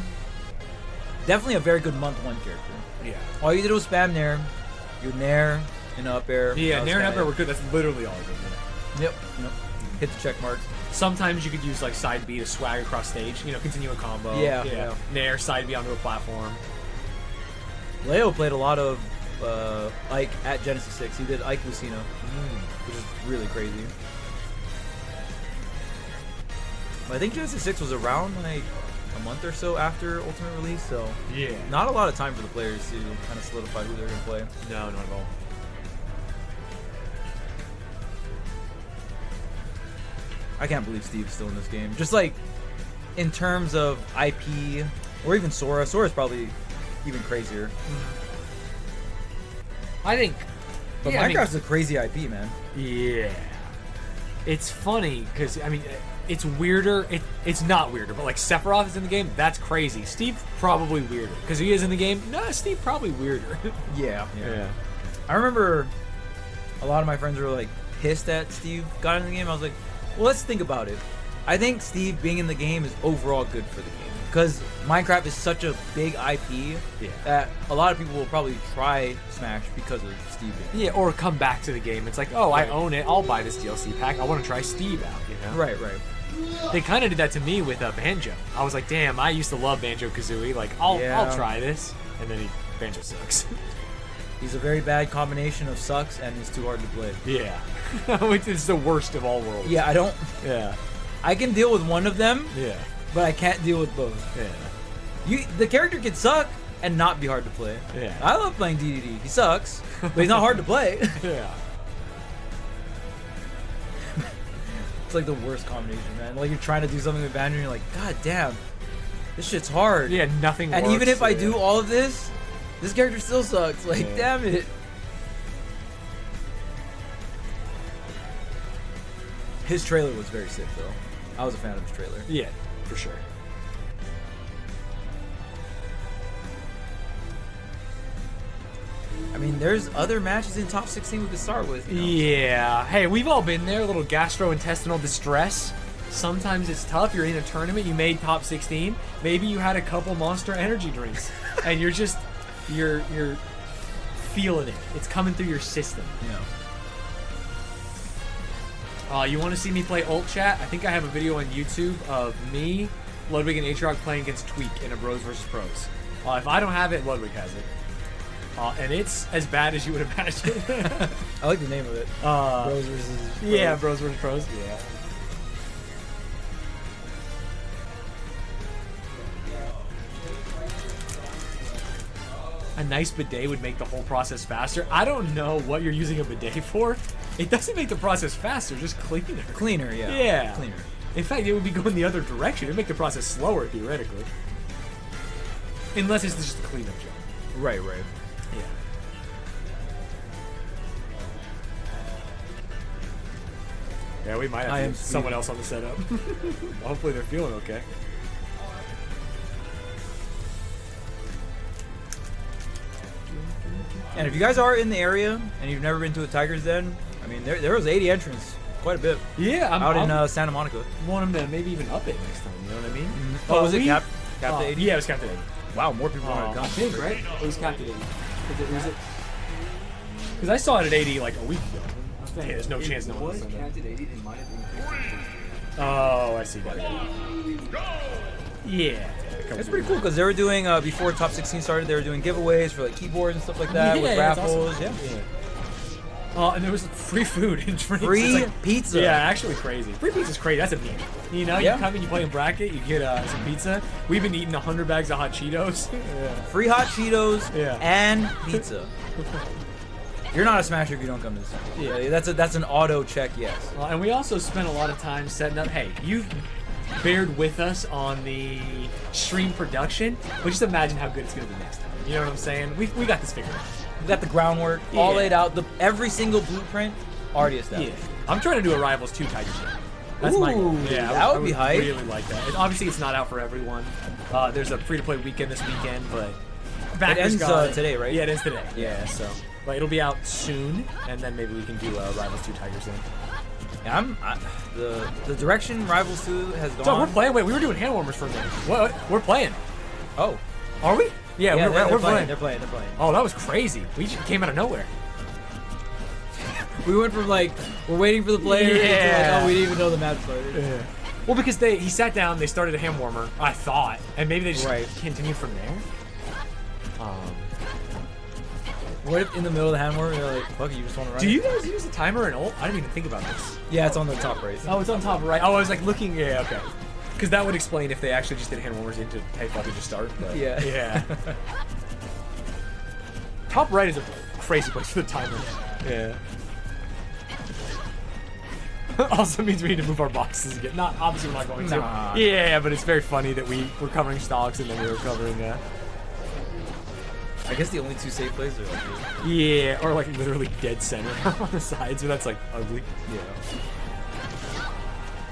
Definitely a very good month 1 character. Yeah. All you did was spam Nair. You Nair and up air. Yeah, that was Nair and kinda Upper it. were good. That's literally all I did. Yep. Hit the check marks. Sometimes you could use like side B to swag across stage, continue a combo. Yeah. Nair, side B onto a platform. Leo played a lot of Ike at Genesis 6. He did Ike Lucina, which is really crazy. But I think Genesis 6 was around like a month or so after Ultimate release, so Yeah. not a lot of time for the players to kind of solidify who they're going to play. No, not at all. I can't believe Steve's still in this game. Just like in terms of IP, or even Sora. Sora's probably even crazier. I think. But Yeah, I mean- Minecraft's a crazy IP, man. Yeah. It's funny because it's weirder. It's not weirder, but like Sephiroth is in the game. That's crazy. Steve probably weirder because he is in the game. No, Steve probably weirder. Yeah. I remember a lot of my friends were like pissed that Steve got in the game. I was like, well, let's think about it. I think Steve being in the game is overall good for the game because Minecraft is such a big IP that a lot of people will probably try Smash because of Steve. Yeah, or come back to the game. It's like, oh, I own it. I'll buy this DLC pack. I want to try Steve out. You know? Right. They kind of did that to me with Banjo. I was like, damn, I used to love Banjo Kazooie. Like, I'll try this, and then Banjo sucks. He's a very bad combination of sucks and he's too hard to play. Yeah, it's the worst of all worlds. Yeah, I don't. Yeah, I can deal with one of them. Yeah, but I can't deal with both. Yeah, the character can suck and not be hard to play. Yeah, I love playing DDD. He sucks, but he's not hard to play. Yeah. It's like the worst combination, man. Like you're trying to do something with Banjo and you're like, God damn, this shit's hard. Yeah, nothing and works, even if I do all of this character still sucks. Like, damn it. His trailer was very sick, though. I was a fan of his trailer. Yeah, for sure. I mean, there's other matches in top 16 we could start with. You know? Yeah. Hey, we've all been there. A little gastrointestinal distress. Sometimes it's tough. You're in a tournament. You made top 16. Maybe you had a couple Monster Energy drinks, and you're just you're feeling it. It's coming through your system. Yeah. You want to see me play ult chat? I think I have a video on YouTube of me, Ludwig, and Aatrox playing against Tweak in a Bros versus Pros. If I don't have it, Ludwig has it. And it's as bad as you would imagine. I like the name of it. Bros versus Pros. Yeah, Bros versus Pros. Yeah. A nice bidet would make the whole process faster. I don't know what you're using a bidet for. It doesn't make the process faster, just cleaner. Cleaner, yeah. Yeah. Cleaner. In fact, it would be going the other direction. It would make the process slower, theoretically. Unless it's just a cleanup job. Right. Yeah. Yeah, we might have someone else on the setup. Hopefully they're feeling okay. And if you guys are in the area and you've never been to a Tiger's Den, I mean, there was 80 entrants, quite a bit. Yeah, out in Santa Monica. Want them to maybe even up it next time. You know what I mean? Oh, was it cap to 80? Yeah, it was capped at 80. Wow, more people want to come. I think, right? It was capped at 80. Because I saw it at 80 like a week ago. Hey, there's no chance no one was capped at 80. It might have been. Oh, I see. Got it. Yeah. It's pretty cool because they were doing before top 16 started. They were doing giveaways for like keyboards and stuff like that with raffles. Awesome. Yeah. And there was free food and drinks. Free pizza. Yeah, actually crazy. Free pizza's crazy. That's a deal. You know, you come in, you play a bracket, you get some pizza. We've been eating 100 bags of hot Cheetos. Free hot Cheetos and pizza. You're not a Smasher if you don't come to this. Yeah, that's an auto check, yes. And we also spent a lot of time setting up. Hey, you've bared with us on the stream production, but just imagine how good it's going to be next time. You know what I'm saying? We got this figured out. We got the groundwork all laid out. Every single blueprint already established. Yeah. I'm trying to do a Rivals 2 Tigers game. That's my goal. Yeah, that would be hype. I really like that. Obviously, it's not out for everyone. There's a free-to-play weekend this weekend, but it ends today, right? Yeah, it ends today. Yeah, so but it'll be out soon, and then maybe we can do a Rivals 2 Tigers then. Yeah, the direction Rivals 2 has gone. So we're playing. Wait, we were doing hand warmers for a minute. What? We're playing. Oh, are we? Yeah, we're playing. They're playing. Oh, that was crazy. We just came out of nowhere. We went from like we're waiting for the players to like, oh, we didn't even know the match started. Yeah. Well, because he sat down, they started a hand warmer. I thought, and maybe they just continued from there. What if in the middle of the hand warmer they're like, fuck it, you just want to run? Do you guys use a timer and ult? I didn't even think about this. Yeah, it's on the top right. Oh, it's on top right. Oh, I was like looking. Yeah, okay. Because that would explain if they actually just did hand warmers into hey, fuck it, just start. But yeah. Top right is a crazy place for the timer. Yeah. Also means we need to move our boxes again. Not obviously we're not going to. Yeah, but it's very funny that we're covering stocks and then we were covering. I guess the only two safe plays are like this. Yeah, or like literally dead center on the sides, so that's like ugly. Yeah.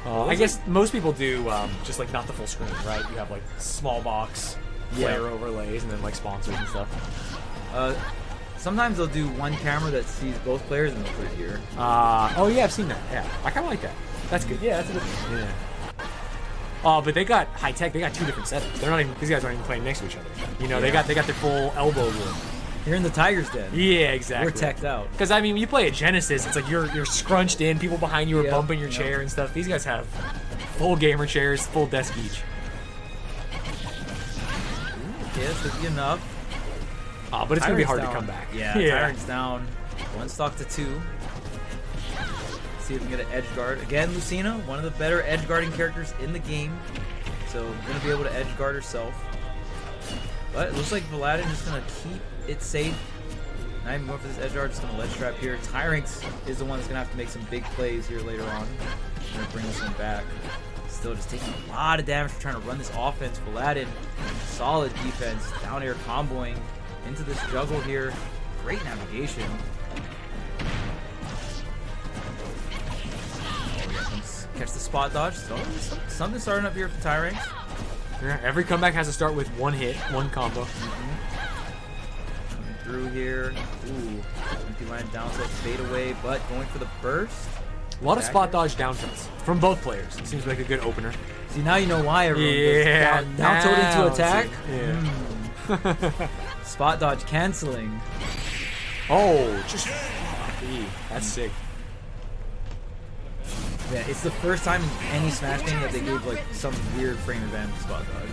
I guess most people do just like not the full screen, right? You have like small box, player overlays, and then like sponsors and stuff. Sometimes they'll do one camera that sees both players and they'll put it here. Oh yeah, I've seen that. Yeah, I kind of like that. That's good. Yeah, that's a good thing. Yeah. Oh, but they got high tech. They got 2 different setups. They're not even. These guys aren't even playing next to each other. You know, they got their full elbow room. You're in the Tiger's Den. Yeah, exactly. We're teched out. Because I mean, when you play at Genesis, it's like you're scrunched in. People behind you are bumping your chair and stuff. These guys have full gamer chairs, full desk each. Yeah, this should be enough. But it's gonna be hard down. to come back. Yeah, Tyrant's down. 1 stock to 2. See if we can get an edge guard. Again, Lucina, one of the better edge guarding characters in the game. So gonna be able to edge guard herself. But it looks like Paladin is gonna keep it safe. Not even going for this edge guard, just gonna ledge trap here. Tyrant is the one that's gonna have to make some big plays here later on. Gonna bring this one back. Still just taking a lot of damage for trying to run this offense. Paladin, solid defense, down air comboing into this juggle here. Great navigation. Catch the spot dodge. So something starting up here for Tyrant. Yeah, every comeback has to start with 1 hit, 1 combo. Coming through here. Ooh, empty line down tilt, fade away, but going for the burst. A lot of spot dodge down tilts from both players. It seems like a good opener. See, now you know why everyone goes down tilt into attack. Yeah. Spot dodge canceling. Oh, just that's sick. Yeah, it's the first time in any Smash game that they gave like some weird frame advantage to spot dodge.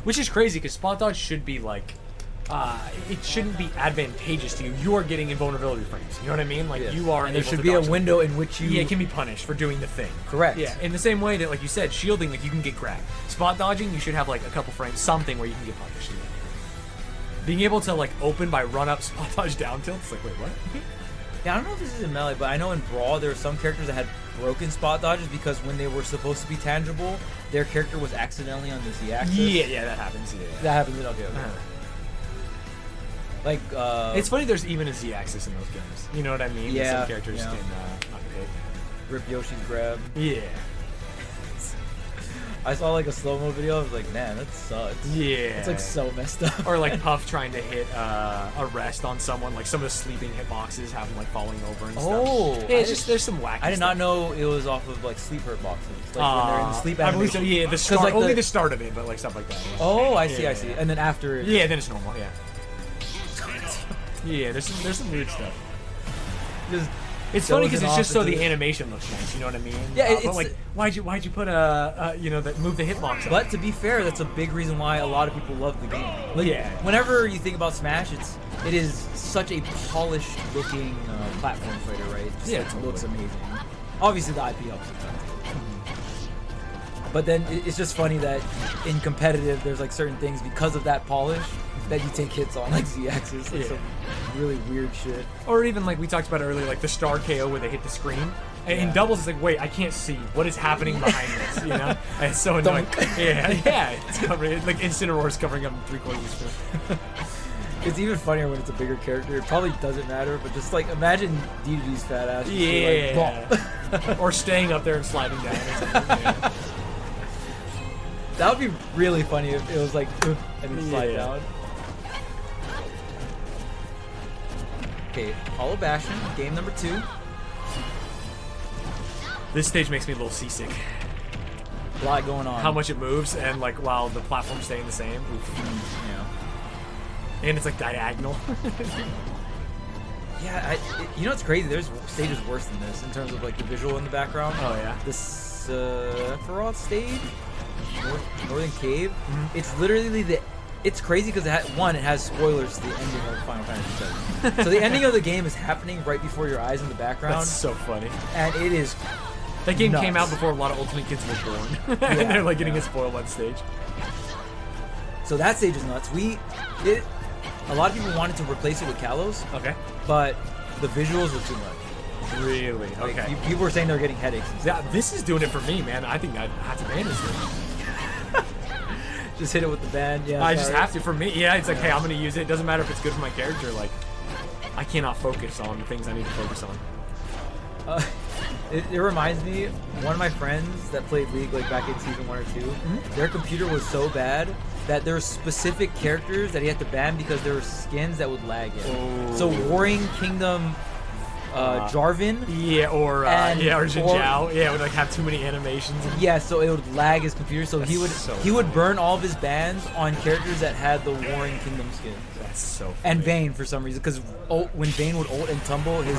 Which is crazy because spot dodge should be like, it shouldn't be advantageous to you. You are getting invulnerability frames. You know what I mean? Like you are. And there able should to be a dodge window in which you. Yeah, it can be punished for doing the thing. Correct. Yeah, in the same way that, like you said, shielding, like you can get grabbed. Spot dodging, you should have like a couple frames, something where you can get punished. Being able to like open by run up, spot dodge down tilt. It's like, wait, what? Yeah, I don't know if this is in Melee, but I know in Brawl there were some characters that had broken spot dodges because when they were supposed to be tangible, their character was accidentally on the Z-axis. Yeah, that happens. Yeah. That happens in okay. Like, it's funny there's even a Z-axis in those games. You know what I mean? Yeah. Some characters can not hit. Rip Yoshi's grab. Yeah. I saw like a slow-mo video. I was like, man, that sucks. Yeah. It's like so messed up. Or like Puff trying to hit a rest on someone. Like some of the sleeping hitboxes have them like falling over and stuff. Yeah, it's just there's some wacky I did not stuff. know it was off of like sleep hurt boxes. Like when they're in the sleep I believe so. animation. Yeah, the start, like, only the start of it, but like stuff like that. Yeah. Oh, I see, Yeah, I see. yeah. And then after. Yeah, then it's normal. Yeah. Yeah, there's some weird stuff. It's funny because it's just so the animation looks nice. You know what I mean? Yeah, but like, why'd you put that move the hitbox up? But to be fair, that's a big reason why a lot of people love the game. Like, Yeah. Whenever you think about Smash, it is such a polished looking platform fighter, right? Yeah, It totally. looks amazing. Obviously, the IP helps with that. But then it's just funny that in competitive, there's like certain things because of that polish that you take hits on, like Z-axis, like Yeah. some really weird shit. Or even like we talked about earlier, like the star KO where they hit the screen. And in doubles, it's like, wait, I can't see what is happening behind this. You know, and it's so annoying. Yeah, it's covered like Incineroar's covering up 3/4 of the screen. It's even funnier when it's a bigger character. It probably doesn't matter, but just like imagine DDD's fat ass. just be like, "Bop." Or staying up there and sliding down. Or something, yeah. That would be really funny if it was like, and then slide Yeah. down. Okay, Hollow Bastion, game number 2. This stage makes me a little seasick. A lot going on. How much it moves and like while the platform's staying the same. Oof. Yeah. And it's like diagonal. Yeah, you know what's crazy? There's stages worse than this in terms of like the visual in the background. Oh yeah. This Sephiroth stage, Northern Cave. It's literally it's crazy because it has spoilers to the ending of Final Fantasy VII. So the ending of the game is happening right before your eyes in the background. That's so funny. And it is That game nuts. came out before a lot of Ultimate Kids were born. Yeah, and they're like getting yeah. it spoiled on stage. So that stage is nuts. A lot of people wanted to replace it with Kalos, Okay. but the visuals were too much. Really? Like, Okay. people were saying they were getting headaches and stuff. Yeah, this is doing it for me, man. I think I have to ban this thing. Just hit it with the band. Yeah, I just sorry. have to. For me, yeah, it's like, hey, I'm gonna use it. It doesn't matter if it's good for my character. Like, I cannot focus on the things I need to focus on. It reminds me, one of my friends that played League like back in season 1 or 2, their computer was so bad that there were specific characters that he had to ban because there were skins that would lag it. Oh. So Warring Kingdom Jarvan. Yeah, or Jin Zhao. Yeah, it would like have too many animations. Yeah, so it would lag his computer. So he would burn all of his bans on characters that had the Warring Kingdom skin. That's so funny. And Vayne for some reason, because when Vayne would ult and tumble, his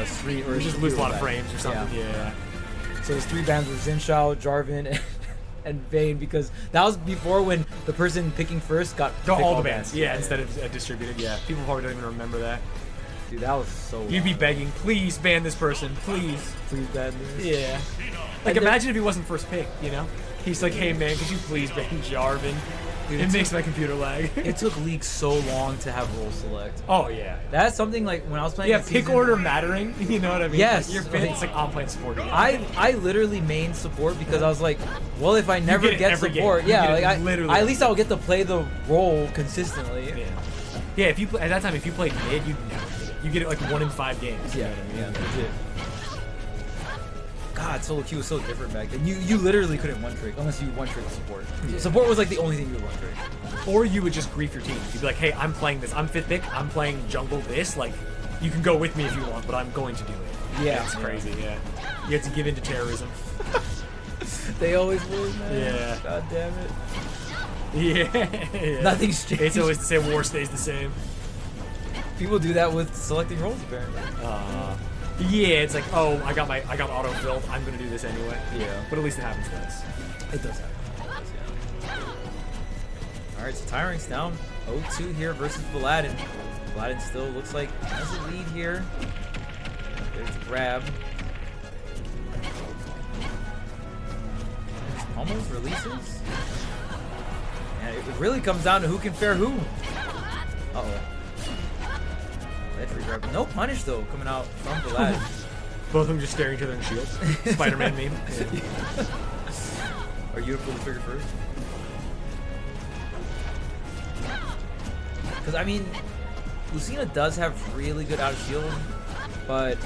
street or Or just lose a lot of frames or something. Yeah. So his 3 bans were Xin Zhao, Jarvan, and Vayne, because that was before when the person picking first got all the bans. Yeah, instead of distributed. Yeah, people probably don't even remember that. Dude, that was so You'd be begging, please ban this person, please. Please ban this. Yeah. Like, imagine if he wasn't first pick, you know? He's like, hey man, could you please ban Jarvan? Dude, it makes my computer lag. It took League so long to have role select. Oh, yeah. That's something like when I was playing. Yeah, pick order mattering, you know what I mean? Yes. Like, you're fit, it's like, I'm playing support again. I literally main support because I was like, well, if I never get it get every support, game. You yeah, get it like literally at least I'll get to play the role consistently. Yeah. Yeah, if you at that time, if you played mid, you'd never get it. You get it like 1 in 5 games. You know what I mean? Yeah, legit. God, solo queue was so different back then. You literally couldn't one trick unless you one trick support. Yeah. Support was like the only thing you would one trick. Or you would just grief your team. You'd be like, hey, I'm playing this. I'm 5th pick. I'm playing jungle this. Like, you can go with me if you want, but I'm going to do it. Yeah. It's crazy, yeah. You have to give in to terrorism. They always win, man. Yeah. God damn it. Yeah. Nothing's changed. It's always the same. War stays the same. People do that with selecting roles, apparently. Yeah, it's like, oh, I got auto filled. I'm gonna do this anyway. Yeah. But at least it happens to us. It does happen. Alright, so Tyrant's down 0-2 here versus Paladin. Paladin still looks like has a lead here. There's the grab. Almost releases. And it really comes down to who can fare who. Uh-oh. Legendary grab. No punish, though, coming out from Paladin. Both of them just staring at each other in shields. Spider-Man meme. Are you able to figure first? Because, I mean, Lucina does have really good out of shield, but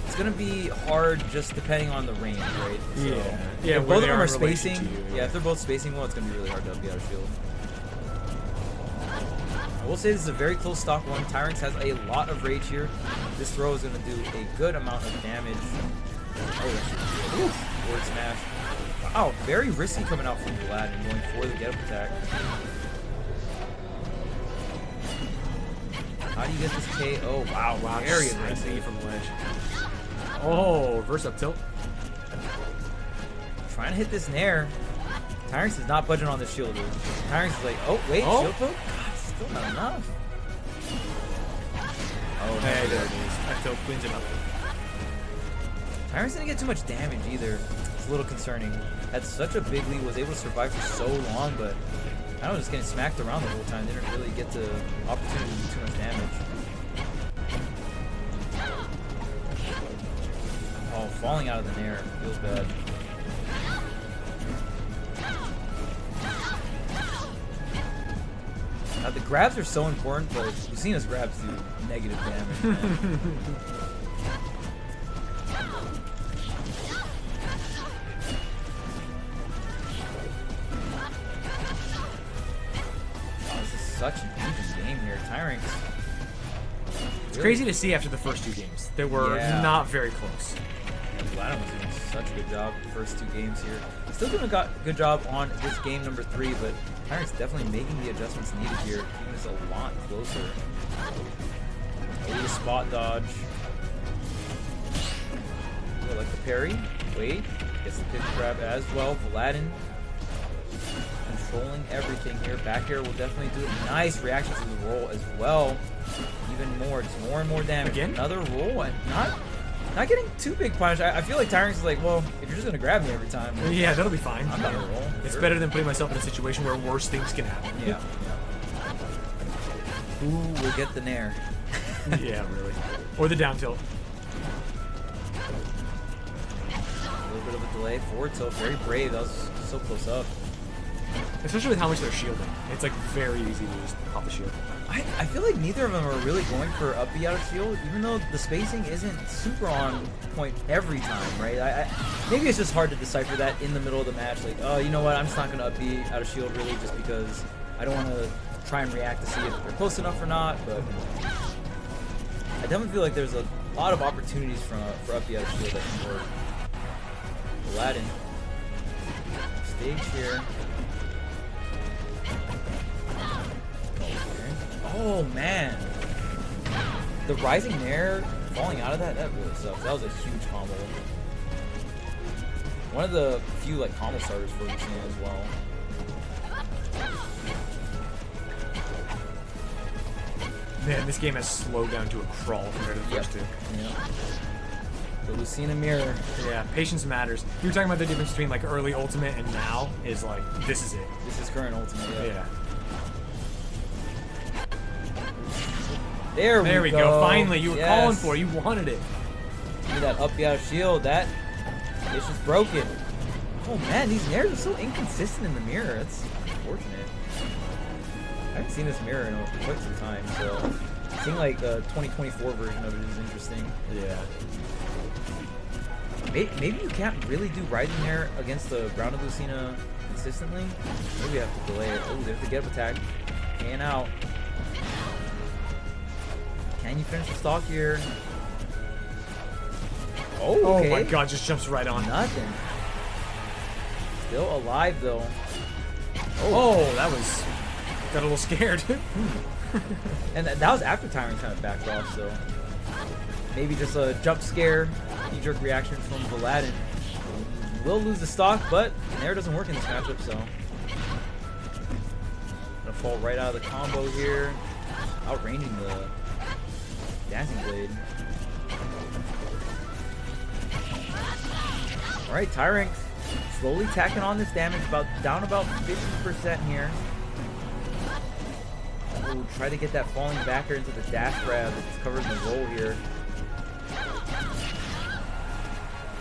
it's going to be hard just depending on the range, right? So, Yeah, if where both of they them are are in relation spacing. to you, Yeah, if they're both spacing well, it's going to be really hard to be out of shield. I will say this is a very close stock one. Tyrants has a lot of rage here. This throw is going to do a good amount of damage. Oh, forward smash. Wow, very risky coming out from Vlad and going for the get up attack. How do you get this KO? Wow, very aggressive from the ledge. Oh, reverse up tilt. Trying to hit this nair. Tyrants is not budging on the shield, dude. Tyrants is like, oh, wait, shield poke? God, still not enough. Oh, hey, there it is. Up tilt cleans it up. Tyrants didn't get too much damage either. It's a little concerning. Had such a big lead, was able to survive for so long, but I was just getting smacked around the whole time. They didn't really get the opportunity to do too much damage. Oh, falling out of the nair feels bad. Now the grabs are so important, but Lucina's grabs do negative damage. Man. Such an even game here. Tyrants. It's crazy to see after the first 2 games. They were not very close. Yeah, Vladimir was doing such a good job the first 2 games here. Still doing a good job on this game number 3, but Tyrants definitely making the adjustments needed here, keeping this a lot closer. Maybe a spot dodge. Ooh, I like the parry. Wait. Gets the pivot grab as well. Vladin controlling everything here. Back air will definitely do it. Nice reaction to the roll as well. Even more, just more and more damage. Again? Another roll and not getting too big punish. I feel like Tyrants is like, well, if you're just gonna grab me every time, well, Yeah, that'll be fine. I'm not gonna roll. It's better than putting myself in a situation where worse things can happen. Yeah. Who will get the nair? Yeah, really. Or the down tilt. A little bit of a delay. Forward tilt, very brave. That was so close up. Especially with how much they're shielding. It's like very easy to just pop the shield. I feel like neither of them are really going for up B out of shield, even though the spacing isn't super on point every time, right? Maybe it's just hard to decipher that in the middle of the match. Like, oh, you know what? I'm just not going to up B out of shield really just because I don't want to try and react to see if they're close enough or not, but I definitely feel like there's a lot of opportunities for up the other shield that can work. Aladdin. Stage here. Oh man. The rising air falling out of that really sucks. That was a huge combo. One of the few like combo starters for Lucina as well. Man, this game has slowed down to a crawl compared to the first two. Yep. The Lucina mirror. Yeah, patience matters. You were talking about the difference between like early ultimate and now is like, this is it. This is current ultimate. Yeah. Yeah. There we go. Finally, you were calling Yes. for it. You wanted it. See that up out shield. That it's just broken. Oh man, these mirrors are so inconsistent in the mirror. That's unfortunate. I haven't seen this mirror in quite some time, so seeing like the 2024 version of it is interesting. Yeah. Maybe you can't really do rising air against the grounded Lucina consistently. Maybe you have to delay it. Oh, there's the get up attack. And out. Can you finish the stock here? Oh, okay. Oh my god, just jumps right on. Nothing. Still alive though. Oh, that was... Got a little scared. And that was after Tyrant kind of backed off, so maybe just a jump scare, knee-jerk reaction from Aladdin. Will lose the stock, but Nair doesn't work in this matchup, so gonna fall right out of the combo here, outranging the Dancing Blade. All right, Tyrant slowly tacking on this damage, down about 50% here. Ooh, try to get that falling backer into the dash grab that's covered in the roll here.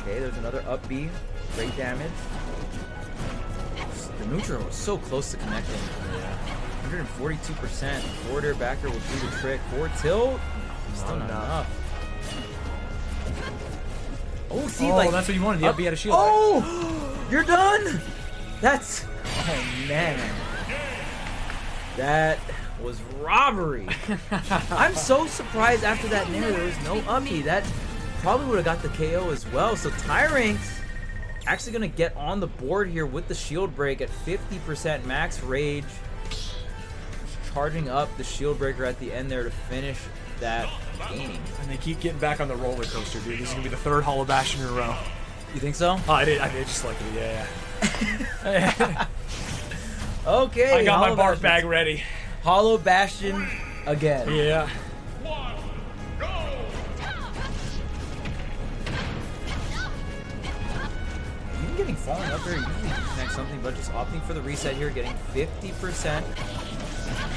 Okay, there's another up B. Great damage. The neutral was so close to connecting. 142%. Forward air backer will do the trick. Forward tilt. Still not enough. Oh, see, like that's what you wanted. The up B had a shield. Oh, you're done. That's. Oh man. That was robbery. I'm so surprised after that nair there was no uppy. That probably would have got the KO as well. So Tyrant actually going to get on the board here with the shield break at 50% max rage. Charging up the shield breaker at the end there to finish that game. And they keep getting back on the roller coaster, dude. This is going to be the third Hollow Bastion in a row. You think so? Oh, I did just like it, yeah. Okay. I got my Hollow barf Bastion. bag ready. Hollow Bastion again. Yeah. Even getting falling up there, usually connect something, but just opting for the reset here, getting 50%.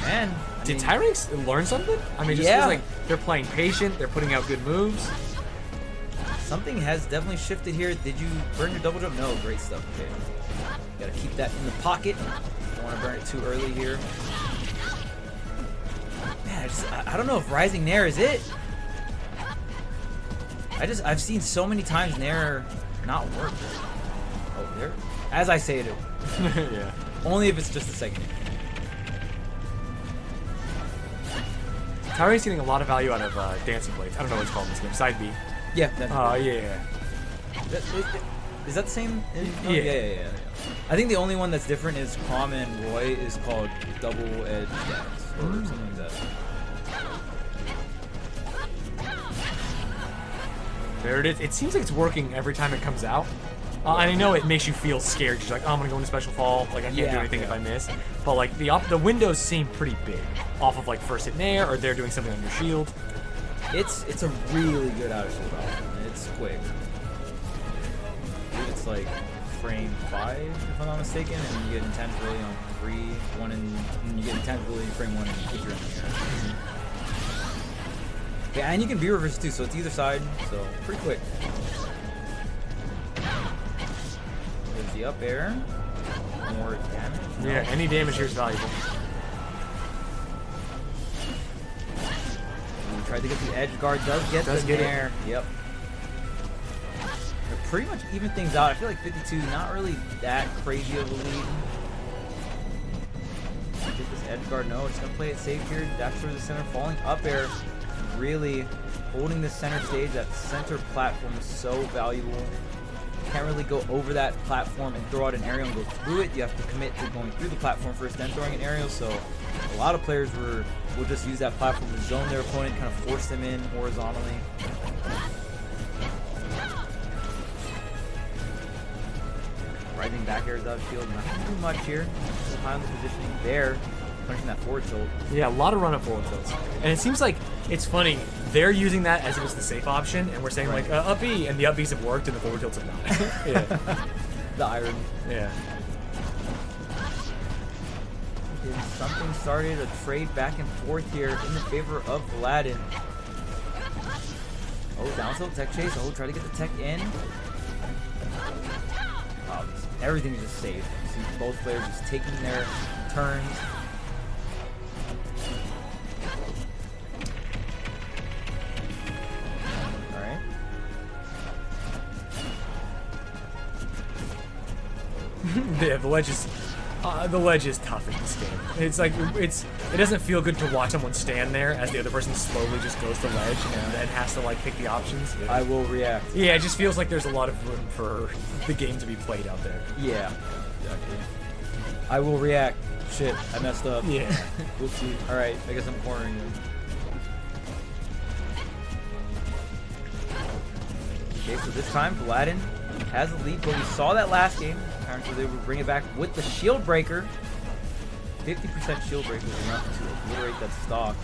And Did Tyrants learn something? I mean, it just feels like they're playing patient, they're putting out good moves. Something has definitely shifted here. Did you burn your double jump? No, great stuff. Okay. Gotta keep that in the pocket. Don't want to burn it too early here. Man, I don't know if Rising Nair is it. I've seen so many times Nair not work. Oh, there. As I say it. Yeah. Only if it's just a second. Tyrant's getting a lot of value out of Dancing Blades. I don't know what it's called in this game. Side B. Yeah. Yeah. Is that the same? Yeah. I think the only one that's different is Calm and Roy is called Double Edge Dance or something like that. There it is. It seems like it's working every time it comes out. And I know it makes you feel scared. You're like, oh, I'm gonna go into special fall. Like I can't do anything if I miss. But like the windows seem pretty big off of like first hit nair, or they're doing something on your shield. It's a really good out of shield option. It's quick. I believe it's like frame 5 if I'm not mistaken, and you get intangibility on 3, 1, and you get intangibility frame 1 and if you're in the air. Yeah, and you can be reverse too, so it's either side, so pretty quick. There's the up air. More damage. No. Yeah, any damage here is valuable. Ooh, tried to get the edge guard, does get the nair. Yep. They're pretty much even things out. I feel like 52, not really that crazy of a lead. Get this edge guard. No, it's gonna play it safe here. Dash towards the center, falling up air. really holding the center stage. That center platform is so valuable. Can't really go over that platform and throw out an aerial and go through it. You have to commit to going through the platform first, then throwing an aerial. So a lot of players will just use that platform to zone their opponent, kind of force them in horizontally. Rising back airs out of field, not gonna do much here. Still high on the positioning there, punching that forward tilt. Yeah, a lot of run-up forward tilts. And it seems like, it's funny, they're using that as if it's the safe option, and we're saying like, up B, and the up Bs have worked, and the forward tilts have not. Yeah. The irony. Yeah. Getting something started, a trade back and forth here in the favor of Aladdin. Oh, down tilt tech chase. Oh, try to get the tech in. Oh, everything's just safe. You see both players just taking their turns. Alright. Yeah, the ledge is tough in this game. It's like it doesn't feel good to watch someone stand there as the other person slowly just goes to ledge and then has to like pick the options. I will react. Yeah, it just feels like there's a lot of room for the game to be played out there. Yeah, exactly. I will react. Shit, I messed up. Yeah. Whoopsie. Alright, I guess I'm cornering him. Okay, so this time Aladdin has the lead, but we saw that last game. Apparently they would bring it back with the shield breaker. 50% shield breaker is enough to obliterate that stock.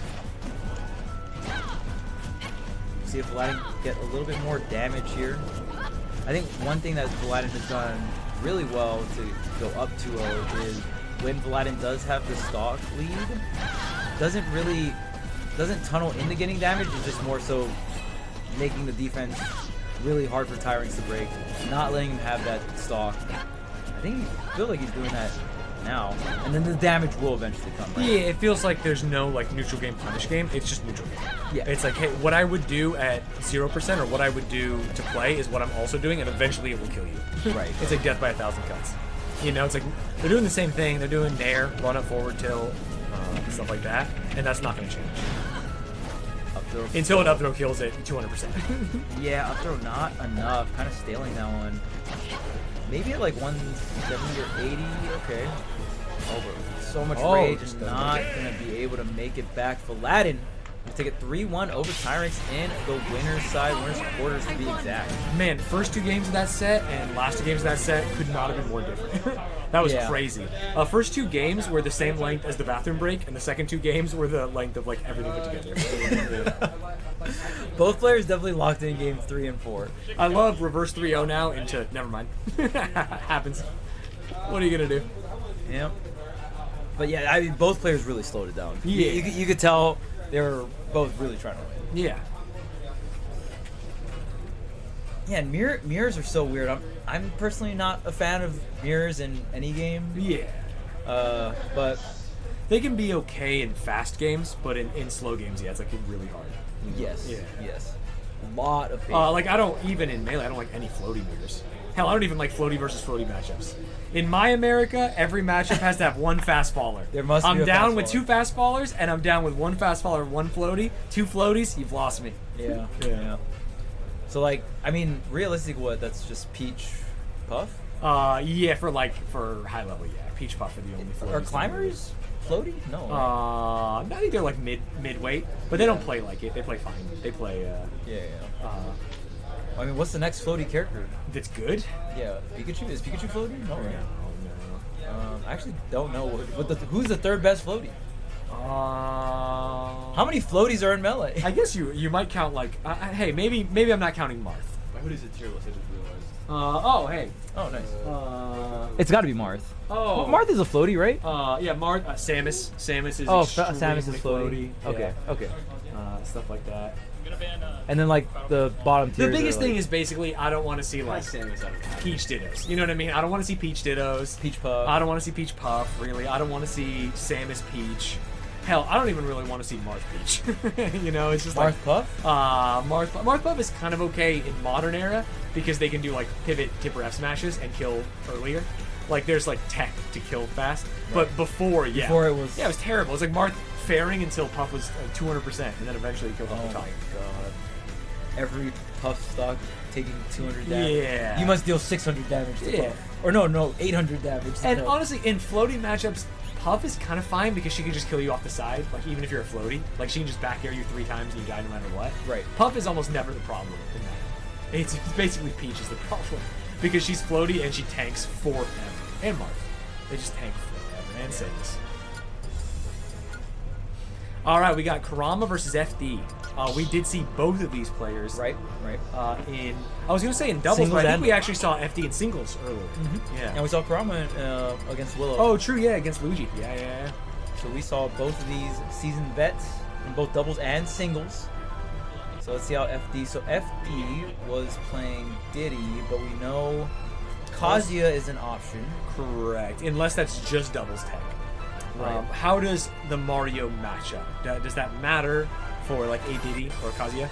See if Aladdin can get a little bit more damage here. I think one thing that Aladdin has done really well to go up 2-0 is when Aladdin does have the stock lead, doesn't tunnel into getting damage, it's just more so making the defense really hard for Tyrants to break, not letting him have that stock. I feel like he's doing that now, and then the damage will eventually come. Right? Yeah, it feels like there's no like neutral game punish game. It's just neutral game. Yeah. It's like, hey, what I would do at 0% or what I would do to play is what I'm also doing, and eventually it will kill you. Right. It's like death by 1,000 cuts. You know, it's like they're doing the same thing. They're doing nair, run up forward tilt, stuff like that, and that's not going to change. Up throw. Until an up throw kills it 200%. Yeah, up throw not enough. Kind of staling that one. Maybe at like 170 or 80. Okay. Oh, but so much rage and not gonna be able to make it back. For Aladdin will take it 3-1 over Tyrants in the winner's side, winner's quarters to be exact. Man, first two games of that set and last two games of that set could not have been more different. That was crazy. First two games were the same length as the bathroom break, and the second two games were the length of like everything put together. Both players definitely locked in games 3 and 4. I love reverse 3-0 now into never mind. Happens. What are you gonna do? Yeah. But yeah, I mean, both players really slowed it down. Yeah. You could tell they were both really trying to win. Yeah. Yeah, and mirrors are so weird. I'm personally not a fan of mirrors in any game. Yeah. But they can be okay in fast games, but in slow games, yeah, it's like really hard. yes, Yeah. yes, a lot of patience. Like I don't even in Melee, I don't like any floaty mirrors. Hell, I don't even like floaty versus floaty matchups. In my America, every matchup has to have one fast faller. There must be I'm a down fast with faller. 2 fast fallers, and I'm down with 1 fast faller, 1 floaty. 2 floaties, you've lost me. Yeah. So like, I mean, realistic, what? That's just Peach, Puff. Yeah, for high level, yeah. Peach Puff are the only floaties. Are climbers floaty? No. I think they're like mid-weight, but they don't play like it. They play fine. They play. Yeah. I mean, what's the next floaty character? That's good. Yeah, Pikachu. Is Pikachu floaty? No, right? No. I actually don't know who's the third best floaty. How many floaties are in Melee? I guess you might count like. Hey, maybe I'm not counting Marth. My hoodie's a tier list, I just realized. Hey. Oh, nice. Uh, It's got to be Marth. oh. Marth is a floaty, right? Yeah, Marth. Samus. Samus is. Samus is extremely floaty. Okay, Yeah. okay. Stuff like that. And then like the bottom tier. The biggest thing is basically I don't want to see like Samus out of Peach Dittos. You know what I mean? I don't want to see Peach Dittos. Peach Puff. I don't want to see Peach Puff, really. I don't want to see Samus Peach. Hell, I don't even really want to see Marth Peach. You know, it's just Marth Puff? Marth Puff is kind of okay in modern era because they can do like pivot tipper F smashes and kill earlier. Like there's like tech to kill fast, but before, yeah, Before it was- yeah, it was terrible. It was like Marth fairing until Puff was 200%, and then eventually killed off Oh the my top. god. Every Puff stock taking 200 damage. Yeah. You must deal 600 damage to Yeah. Puff. Or no, 800 damage to And Puff. honestly, in floating matchups, Puff is kind of fine because she can just kill you off the side, like even if you're a floaty. Like she can just back air you 3 times and you die no matter what. Right. Puff is almost never the problem in that. It's basically Peach is the problem because she's floaty and she tanks forever. And Marth. They just tank forever. And Sings. Alright, we got Kurama versus FD. We did see both of these players. Right. In I was gonna say in doubles, Singles but I think and- we actually saw FD in singles earlier. Yeah. And we saw Kurama against Willow. Oh, true. Yeah, against Luigi. Yeah. So we saw both of these seasoned vets in both doubles and singles. So let's see how FD. So FD was playing Diddy, but we know Kazuya is an option. Correct. Unless that's just doubles tech. Right. How does the Mario match up? Does that matter for like a Diddy or Kazuya?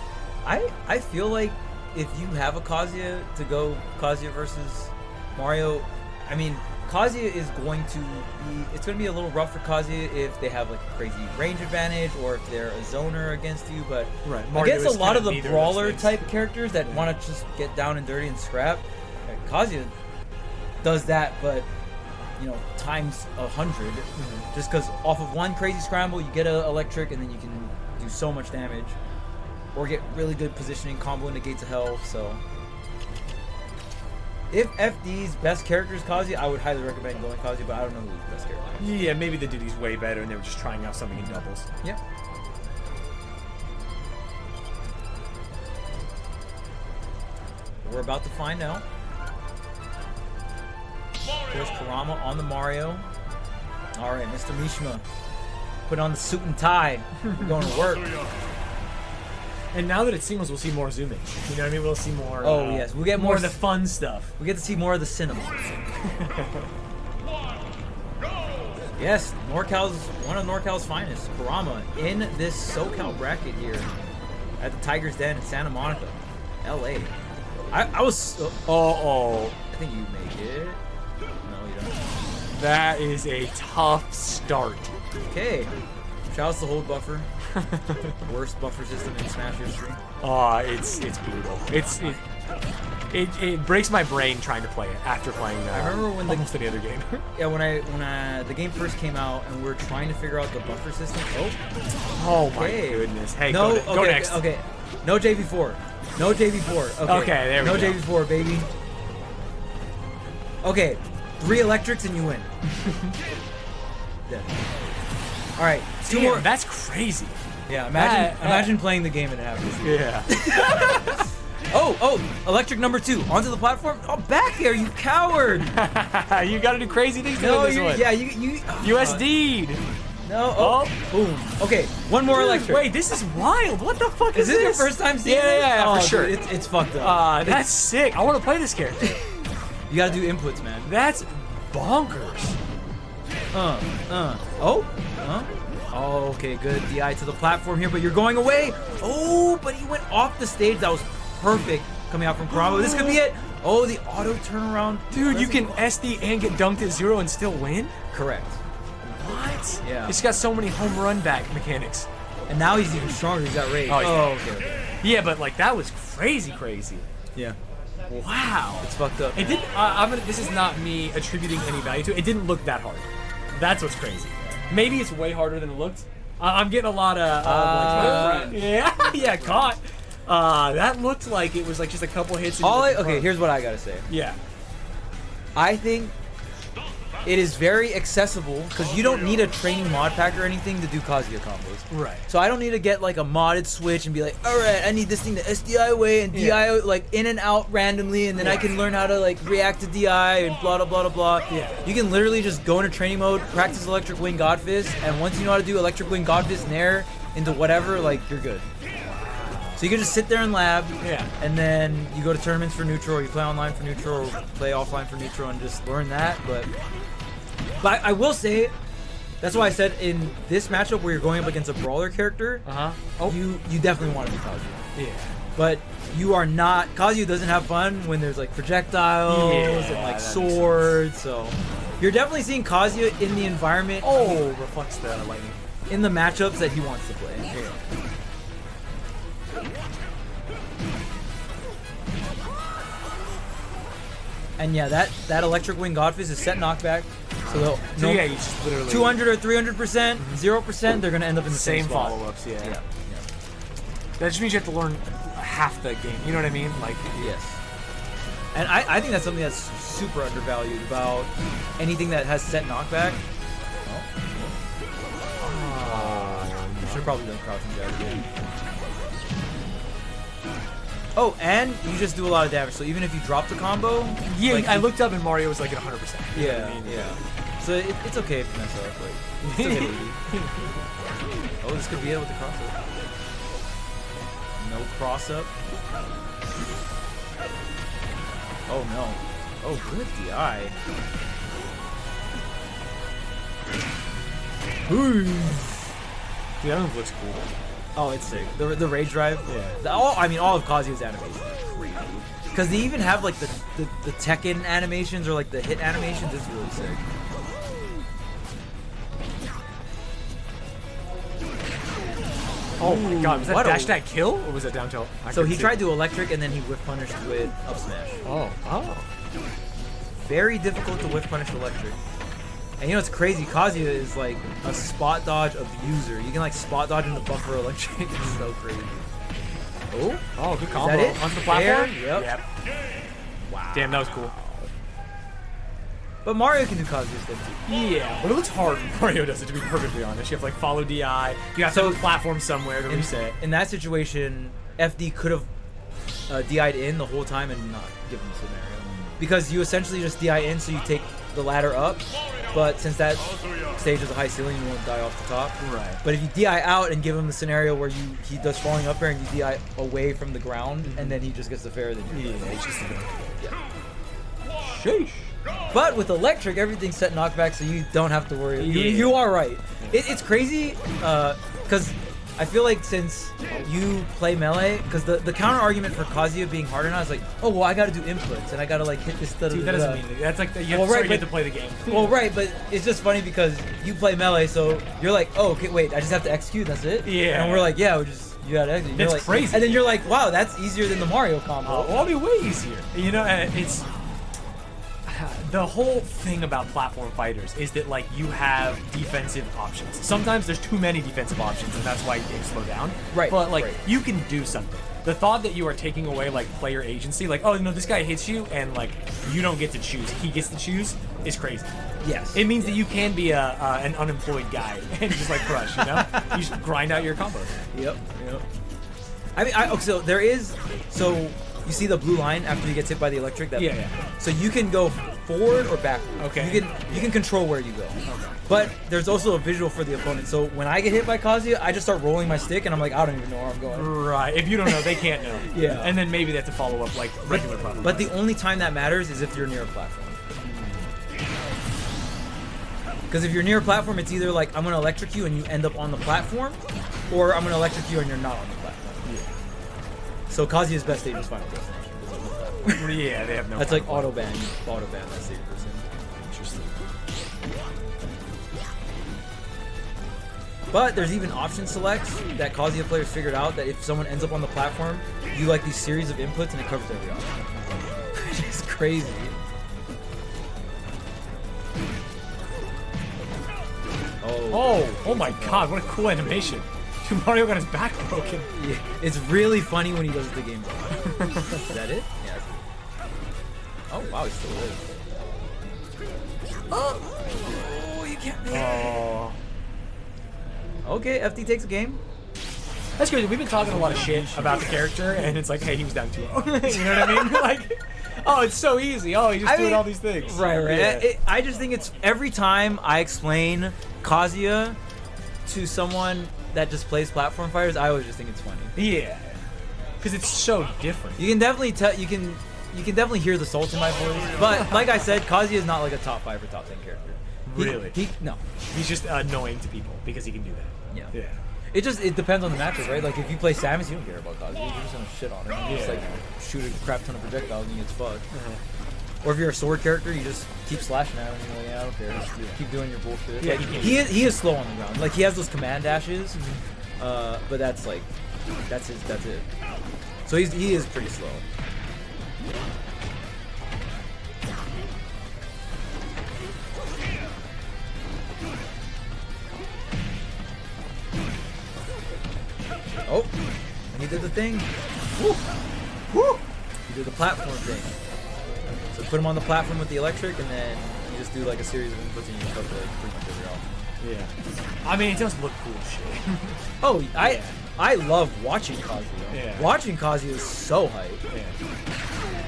I feel like if you have a Kazuya to go Kazuya versus Mario, I mean Kazuya is going to be, it's going to be a little rough for Kazuya if they have like a crazy range advantage or if they're a zoner against you, but Right. Mario against is a lot kind of the neither those brawler things. type characters that want to just get down and dirty and scrap, Kazuya does that, but you know, times 100, just because off of one crazy scramble you get a electric and then you can do so much damage, or get really good positioning, combo into Gates of Hell. So if FD's best character is Kazuya, I would highly recommend going Kazuya, but I don't know who his best character is. Yeah, maybe the Diddy's way better and they were just trying out something in doubles. Yep. We're about to find out. Of course, Kurama on the Mario. All right, Mr. Mishima, put on the suit and tie. We're going to work. And now that it's singles, we'll see more zooming. You know what I mean? We'll see more. Oh, yes, we'll get more more of the fun stuff. We get to see more of the cinema. Yes, NorCal's one of NorCal's finest, Kurama, in this SoCal bracket here at the Tiger's Den in Santa Monica, LA. I was. Oh. I think you make it. No, you don't. That is a tough start. Okay. Shoutouts to Hold Buffer. Worst buffer system in Smash history. It's brutal. It breaks my brain trying to play it after playing that. I remember when almost any other game. Yeah, when the game first came out and we were trying to figure out the buffer system. Oh my Okay. goodness! Hey, No, go next. Okay. No JV4. No JV4. Okay. Okay, there we no go. JV4, baby. Okay. 3 electrics and you win. Dead. All right. 2 more. That's crazy. Yeah. Imagine playing the game and it happens. Yeah. Oh, electric number 2 onto the platform. Oh, back there, you coward. You gotta do crazy things to No, win this one. yeah, you. USD'd. No. Oh. Boom. Okay. One more electric. Wait, this is wild. What the fuck Is is this your first time seeing this? Yeah, Oh, for sure. dude, it's fucked up. That's sick. I want to play this character. You gotta do inputs, man. That's bonkers. Oh, okay, good. DI to the platform here, but you're going away. Oh, but he went off the stage. That was perfect coming out from Kurama. This could be it. Oh, the auto turnaround. Dude, you can SD and get dunked at 0 and still win? Correct. What? Yeah. It's got so many home run back mechanics. And now he's even stronger. He's got rage. Oh, yeah. Okay. Yeah, but like that was crazy. Yeah. Wow. It's fucked up. It didn't. This is not me attributing any value to it. It didn't look that hard. That's what's crazy. Maybe it's way harder than it looked. I'm getting a lot of. Yeah, caught. That looked like it was like just a couple hits. Okay, here's what I gotta say. Yeah. I think it is very accessible because you don't need a training mod pack or anything to do Kazuya combos. Right. So I don't need to get like a modded switch and be like, all right, I need this thing to SDI away and DI like in and out randomly, and then I can learn how to like react to DI and blah blah blah blah blah. Yeah. You can literally just go into training mode, practice Electric Wing God Fist, and once you know how to do Electric Wing God Fist Nair into whatever, like you're good. So you can just sit there and lab, and then you go to tournaments for neutral, or you play online for neutral, or play offline for neutral, and just learn that. But I will say, that's why I said in this matchup where you're going up against a brawler character, you definitely want to be Kazuya. Yeah. But you are not. Kazuya doesn't have fun when there's like projectiles and like swords. So you're definitely seeing Kazuya in the environment. Oh, reflects the lightning. In the matchups that he wants to play. Yeah. And yeah, that electric wing Godfist is set knockback. So yeah, you just literally 200 or 300%, 0%, they're gonna end up in the same same spot. follow-ups. Yeah. That just means you have to learn half the game. You know what I mean? Like, Yes. And I think that's something that's super undervalued about anything that has set knockback. Should have probably done crouching jab again. Oh, and you just do a lot of damage. So even if you drop the combo, yeah, like, I looked up and Mario was like at 100%. You know what I mean? yeah. So it's okay if you mess up. Like, it's okay, baby. Oh, this could be it with the cross up. No cross up. Oh no. Oh, good DI. Dude, that move looks cool. Oh, it's sick. The rage drive. Yeah. All of Kazuya's animations are crazy. Because they even have like the Tekken animations or like the hit animations. It's really sick. Oh my god, was that What a- dash that kill or was that down tilt? I So couldn't he see. tried to electric and then he whiff punished with up smash. Oh. Very difficult to whiff punish electric. And you know what's crazy? Kazuya is like a spot dodge abuser. You can like spot dodge into buffer electric. It's so crazy. Oh, good combo. Is that it? Onto the platform? Fair? Yep. Wow. Damn, that was cool. But Mario can do Kazuya stuff too. Yeah, but it looks hard when Mario does it, to be perfectly honest. You have to like follow DI. You have to have a platform somewhere to reset. In that situation, FD could have DI'd in the whole time and not given the scenario. Because you essentially just DI in, so you take the ladder up. But since that stage has a high ceiling, you won't die off the top. Right. But if you DI out and give him the scenario where he does falling up air and you DI away from the ground, and then he just gets the fair, then you it's just Sheesh. But with electric, everything's set knockback, so you don't have to worry. Yeah. You are right. It's crazy, because I feel like since you play melee, because the counter argument for Kazuya being harder now is like, oh well, I got to do inputs and I got to like hit this. Dude, that doesn't mean it. That's like you have, Well, right, you have to play the game. Well, right, but it's just funny because you play melee, so you're like, oh, okay, wait, I just have to execute. That's it. Yeah. And we're like, yeah, we just you got to execute. You're That's like, crazy. And then you're like, wow, that's easier than the Mario combo. Well, it'll be way easier. You know, and it's the whole thing about platform fighters is that like you have defensive options. Sometimes there's too many defensive options, and that's why games slow down. Right. But like right. you can do something. The thought that you are taking away like player agency, like oh no, this guy hits you and like you don't get to choose, he gets to choose, is crazy. Yes. It means that you can be an unemployed guy and just like crush, you know? You just grind out your combos. Yep. I mean, okay, so there is, so you see the blue line after he gets hit by the electric? Yeah. So you can go forward or backward. Okay. You can control where you go. Okay. But there's also a visual for the opponent. So when I get hit by Kazuya, I just start rolling my stick and I'm like, I don't even know where I'm going. Right. If you don't know, they can't know. Yeah. And then maybe they have to follow up like regular platform. But the only time that matters is if you're near a platform. Because if you're near a platform, it's either like I'm going to electric you and you end up on the platform, or I'm going to electric you and you're not on the platform. Yeah. So Kazuya's best stage is Final Destination. Yeah, they have no. That's like auto ban that stage person. Interesting. But there's even option selects that Kazuya players figured out that if someone ends up on the platform, you like these series of inputs and it covers every option. Which is crazy. Oh my god, what a cool animation. Dude, Mario got his back broken. Yeah, it's really funny when he does the game. Is that it? Yeah. Oh wow, he's still alive. Oh, you can't make it. Oh. Okay, FD takes a game. That's crazy. We've been talking a lot of shit about the character, and it's like, hey, he was down 2-0. You know what I mean? Like, oh, it's so easy. Oh, he's just doing all these things. Right. Yeah. I just think it's every time I explain Kazuya to someone that just plays platform fighters, I always just think it's funny. Yeah. Because it's so different. You can definitely tell. You can definitely hear the salt in my voice. But like I said, Kazuya is not like a top 5 or top 10 character. Really? No. He's just annoying to people because he can do that. Yeah. Yeah. It depends on the matchup, right? Like if you play Samus, you don't care about Kazuya. You're just gonna shit on him. You just like shoot a crap ton of projectiles and he gets fucked. Or if you're a sword character, you just keep slashing at him. And you're like, yeah, I don't care. Just keep doing your bullshit. Yeah, Like, he is slow on the ground. Like he has those command dashes, but that's like that's it. So he is pretty slow. Oh, and he did the thing. Woo. Woo. He did the platform thing. So put him on the platform with the electric, and then you just do like a series of inputs, and you just cover like pretty much every option. Yeah. I mean, it does look cool as shit. Oh, I love watching Kazuya. Yeah. Watching Kazuya is so hype. Yeah.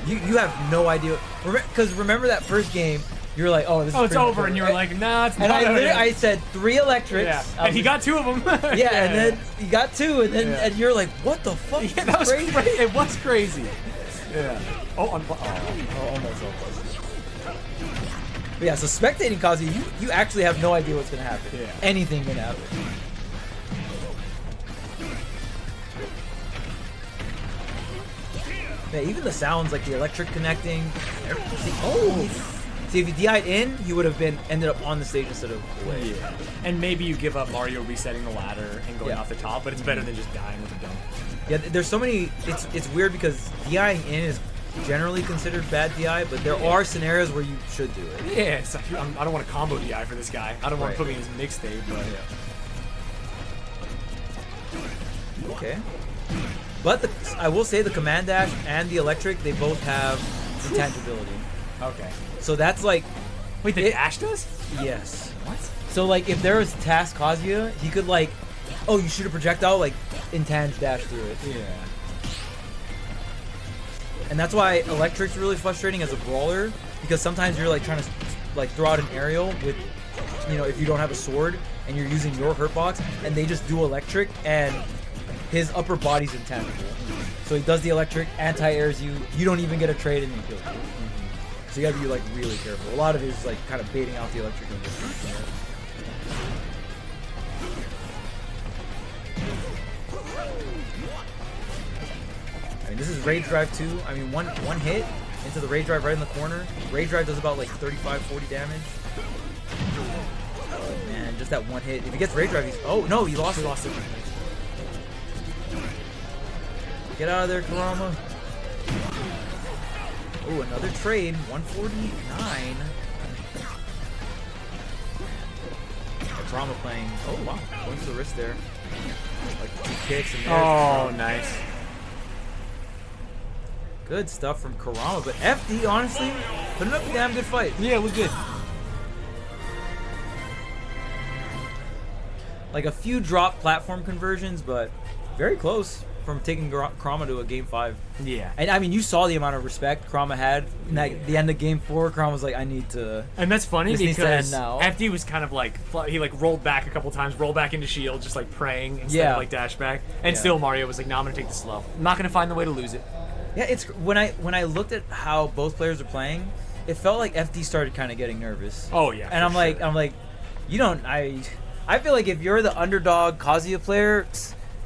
You have no idea, because remember that first game, you were like, oh, this is It's pretty much over, and you were over. like, nah, it's And not. I said 3 electrics. Yeah. I And he was- got 2 of them. Yeah, and then you got 2, and then Yeah. and you're like, what the fuck? Yeah, This that was is crazy. It was crazy. Yeah. Oh, almost all close. But yeah, so spectating Kazuya, you actually have no idea what's gonna happen. Yeah. Anything can happen. Yeah, even the sounds like the electric connecting. See, if he DI'd in, he would have ended up on the stage instead of away. Yeah. And maybe you give up Mario resetting the ladder and going off the top, but it's better than just dying with a dump. Yeah, there's so many. It's weird because DIing in is generally considered bad DI, but there are scenarios where you should do it. Yeah, so I don't want to combo DI for this guy. I don't want to put me in his mixtape, but Okay. But I will say the command dash and the electric, they both have intangibility. okay. So that's like, Wait, the dash does? yes. What? So like, if there was Task Kazuya, he could like, oh, you shoot a projectile, like, intange dash through it. Yeah. And that's why electric's really frustrating as a brawler, because sometimes you're like trying to like throw out an aerial with, you know, if you don't have a sword and you're using your hurt box, and they just do electric, and his upper body's intangible. So he does the electric, anti-airs you, you don't even get a trade, and he kills you. So you gotta be like really careful. A lot of it is like kind of baiting out the electric and just shooting it. I mean, this is Rage Drive 2. I mean, one hit into the Rage Drive right in the corner. Rage Drive does about like 35, 40 damage. Oh, man, just that one hit. If he gets Rage Drive, he's... Oh, no, he lost it. Get out of there, Kurama. Oh, another trade. 149. Kurama playing... Oh, wow. Going for the wrist there. Like 2 kicks and there's Oh, nice. good stuff from Kurama, but FD, honestly, putting up a damn good fight. Yeah, it was good. Like a few drop platform conversions, but very close from taking Kurama to a game 5. Yeah. And I mean, you saw the amount of respect Kurama had. At the end of game 4, Kurama was like, I need to... And that's funny This needs to because end now. FD was kind of like, he like rolled back a couple times, rolled back into shield, just like praying instead of like dash back. And Yeah. still Mario was like, no, I'm gonna take this slow. I'm not gonna find the way to lose it. Yeah, it's when I looked at how both players are playing, it felt like FD started kind of getting nervous. Oh yeah. And for I'm like, you don't. I feel like if you're the underdog Kazuya player,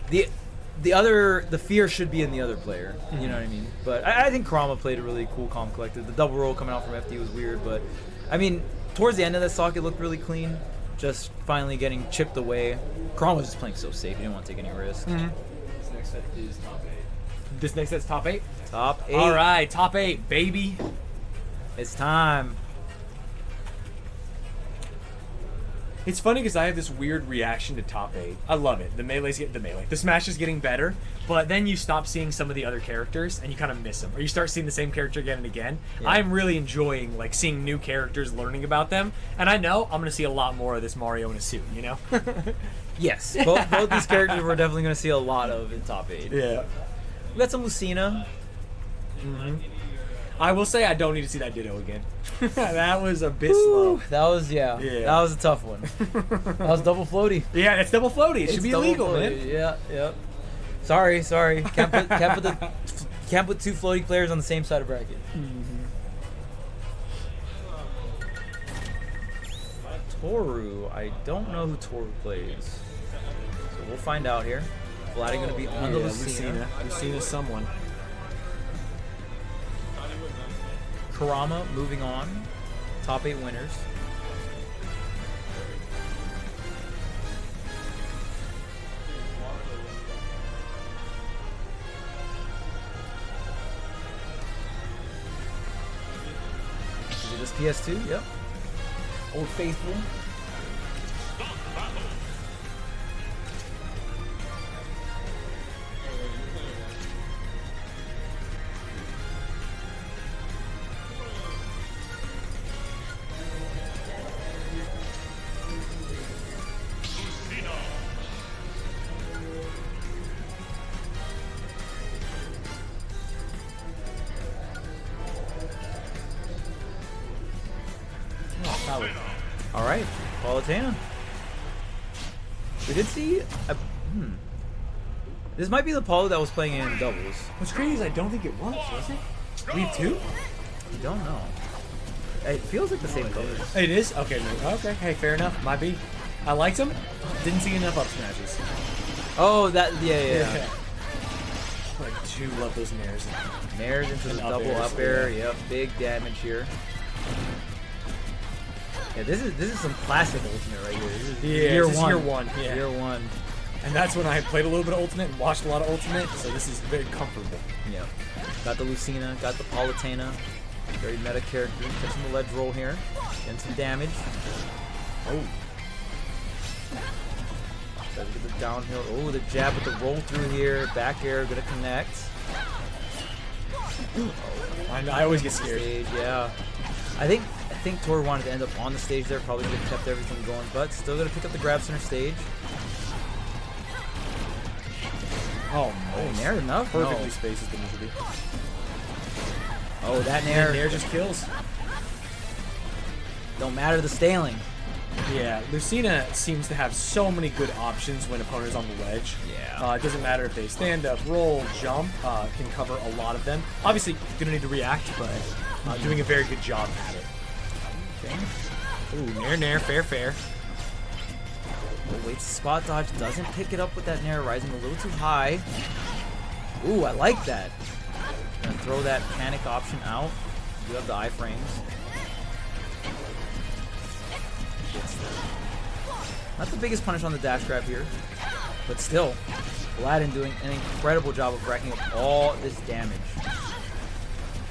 the fear should be in the other player. You know what I mean? But I think Kurama played a really cool, calm, collected. The double roll coming out from FD was weird, but I mean, towards the end of that stock, it looked really clean. Just finally getting chipped away. Kurama was just playing so safe; he didn't want to take any risks. This next set is top 8. This next set's top 8. Top 8. All right, top 8, baby. It's time. It's funny because I have this weird reaction to top 8. I love it. The Smash is getting better, but then you stop seeing some of the other characters and you kind of miss them, or you start seeing the same character again and again. Yeah. I'm really enjoying like seeing new characters, learning about them, and I know I'm gonna see a lot more of this Mario in a suit. You know? Yes, both these characters we're definitely going to see a lot of in top 8. Yeah. We got some Lucina. I will say I don't need to see that Ditto again. That was a bit slow. That was Yeah. That was a tough one. That was double floaty. Yeah, it's double floaty. It should It's be double illegal, floaty. man. Yeah, yep. Sorry. Can't put 2 floaty players on the same side of bracket. Toru, I don't know who Toru plays. So we'll find out here. Vlad going to be on the Lucina. Lucina someone. Kurama moving on. Top 8 winners. Is it this PS2? Yep. Old Faithful. All right, Palatana. We did see. This might be the Paulo that was playing in doubles. What's crazy is I don't think it was it? Leave 2? You don't know. It feels like the same colors. It is? Okay, no, okay. Hey, fair enough. Might be. I liked him. Didn't see enough up smashes. Oh, that yeah. I do love those nairs. Nairs into the And double airs, up air. yeah. Yep, big damage here. Yeah, this is some classic Ultimate right here. This is year this is one. year one. Yeah. Year one. And that's when I played a little bit of Ultimate and watched a lot of Ultimate, so this is very comfortable. Yep. Got the Lucina, got the Palatana. Very meta character. Catching the ledge roll here. Getting some damage. Oh. Try to get the downhill. Oh, the jab with the roll through here. Back air, gonna connect. I always get scared. Stage, yeah. I think Tor wanted to end up on the stage there. Probably could have kept everything going, but still gonna pick up the grab center stage. Oh, Oh, nair enough? perfectly No. spaced as the move to be. Oh, that And nair. nair just kills. Don't matter the staling. Yeah, Lucina seems to have so many good options when opponents on the ledge. Yeah. It doesn't matter if they stand up, roll, jump, can cover a lot of them. Obviously, gonna need to react, but doing a very good job at it. Okay. Ooh, nair, fair. Oh, waits spot dodge. Doesn't pick it up with that nair, rising a little too high. Ooh, I like that. Gonna throw that panic option out. You have the iframes. Not the biggest punish on the dash grab here, but still, Aladdin doing an incredible job of racking up all this damage.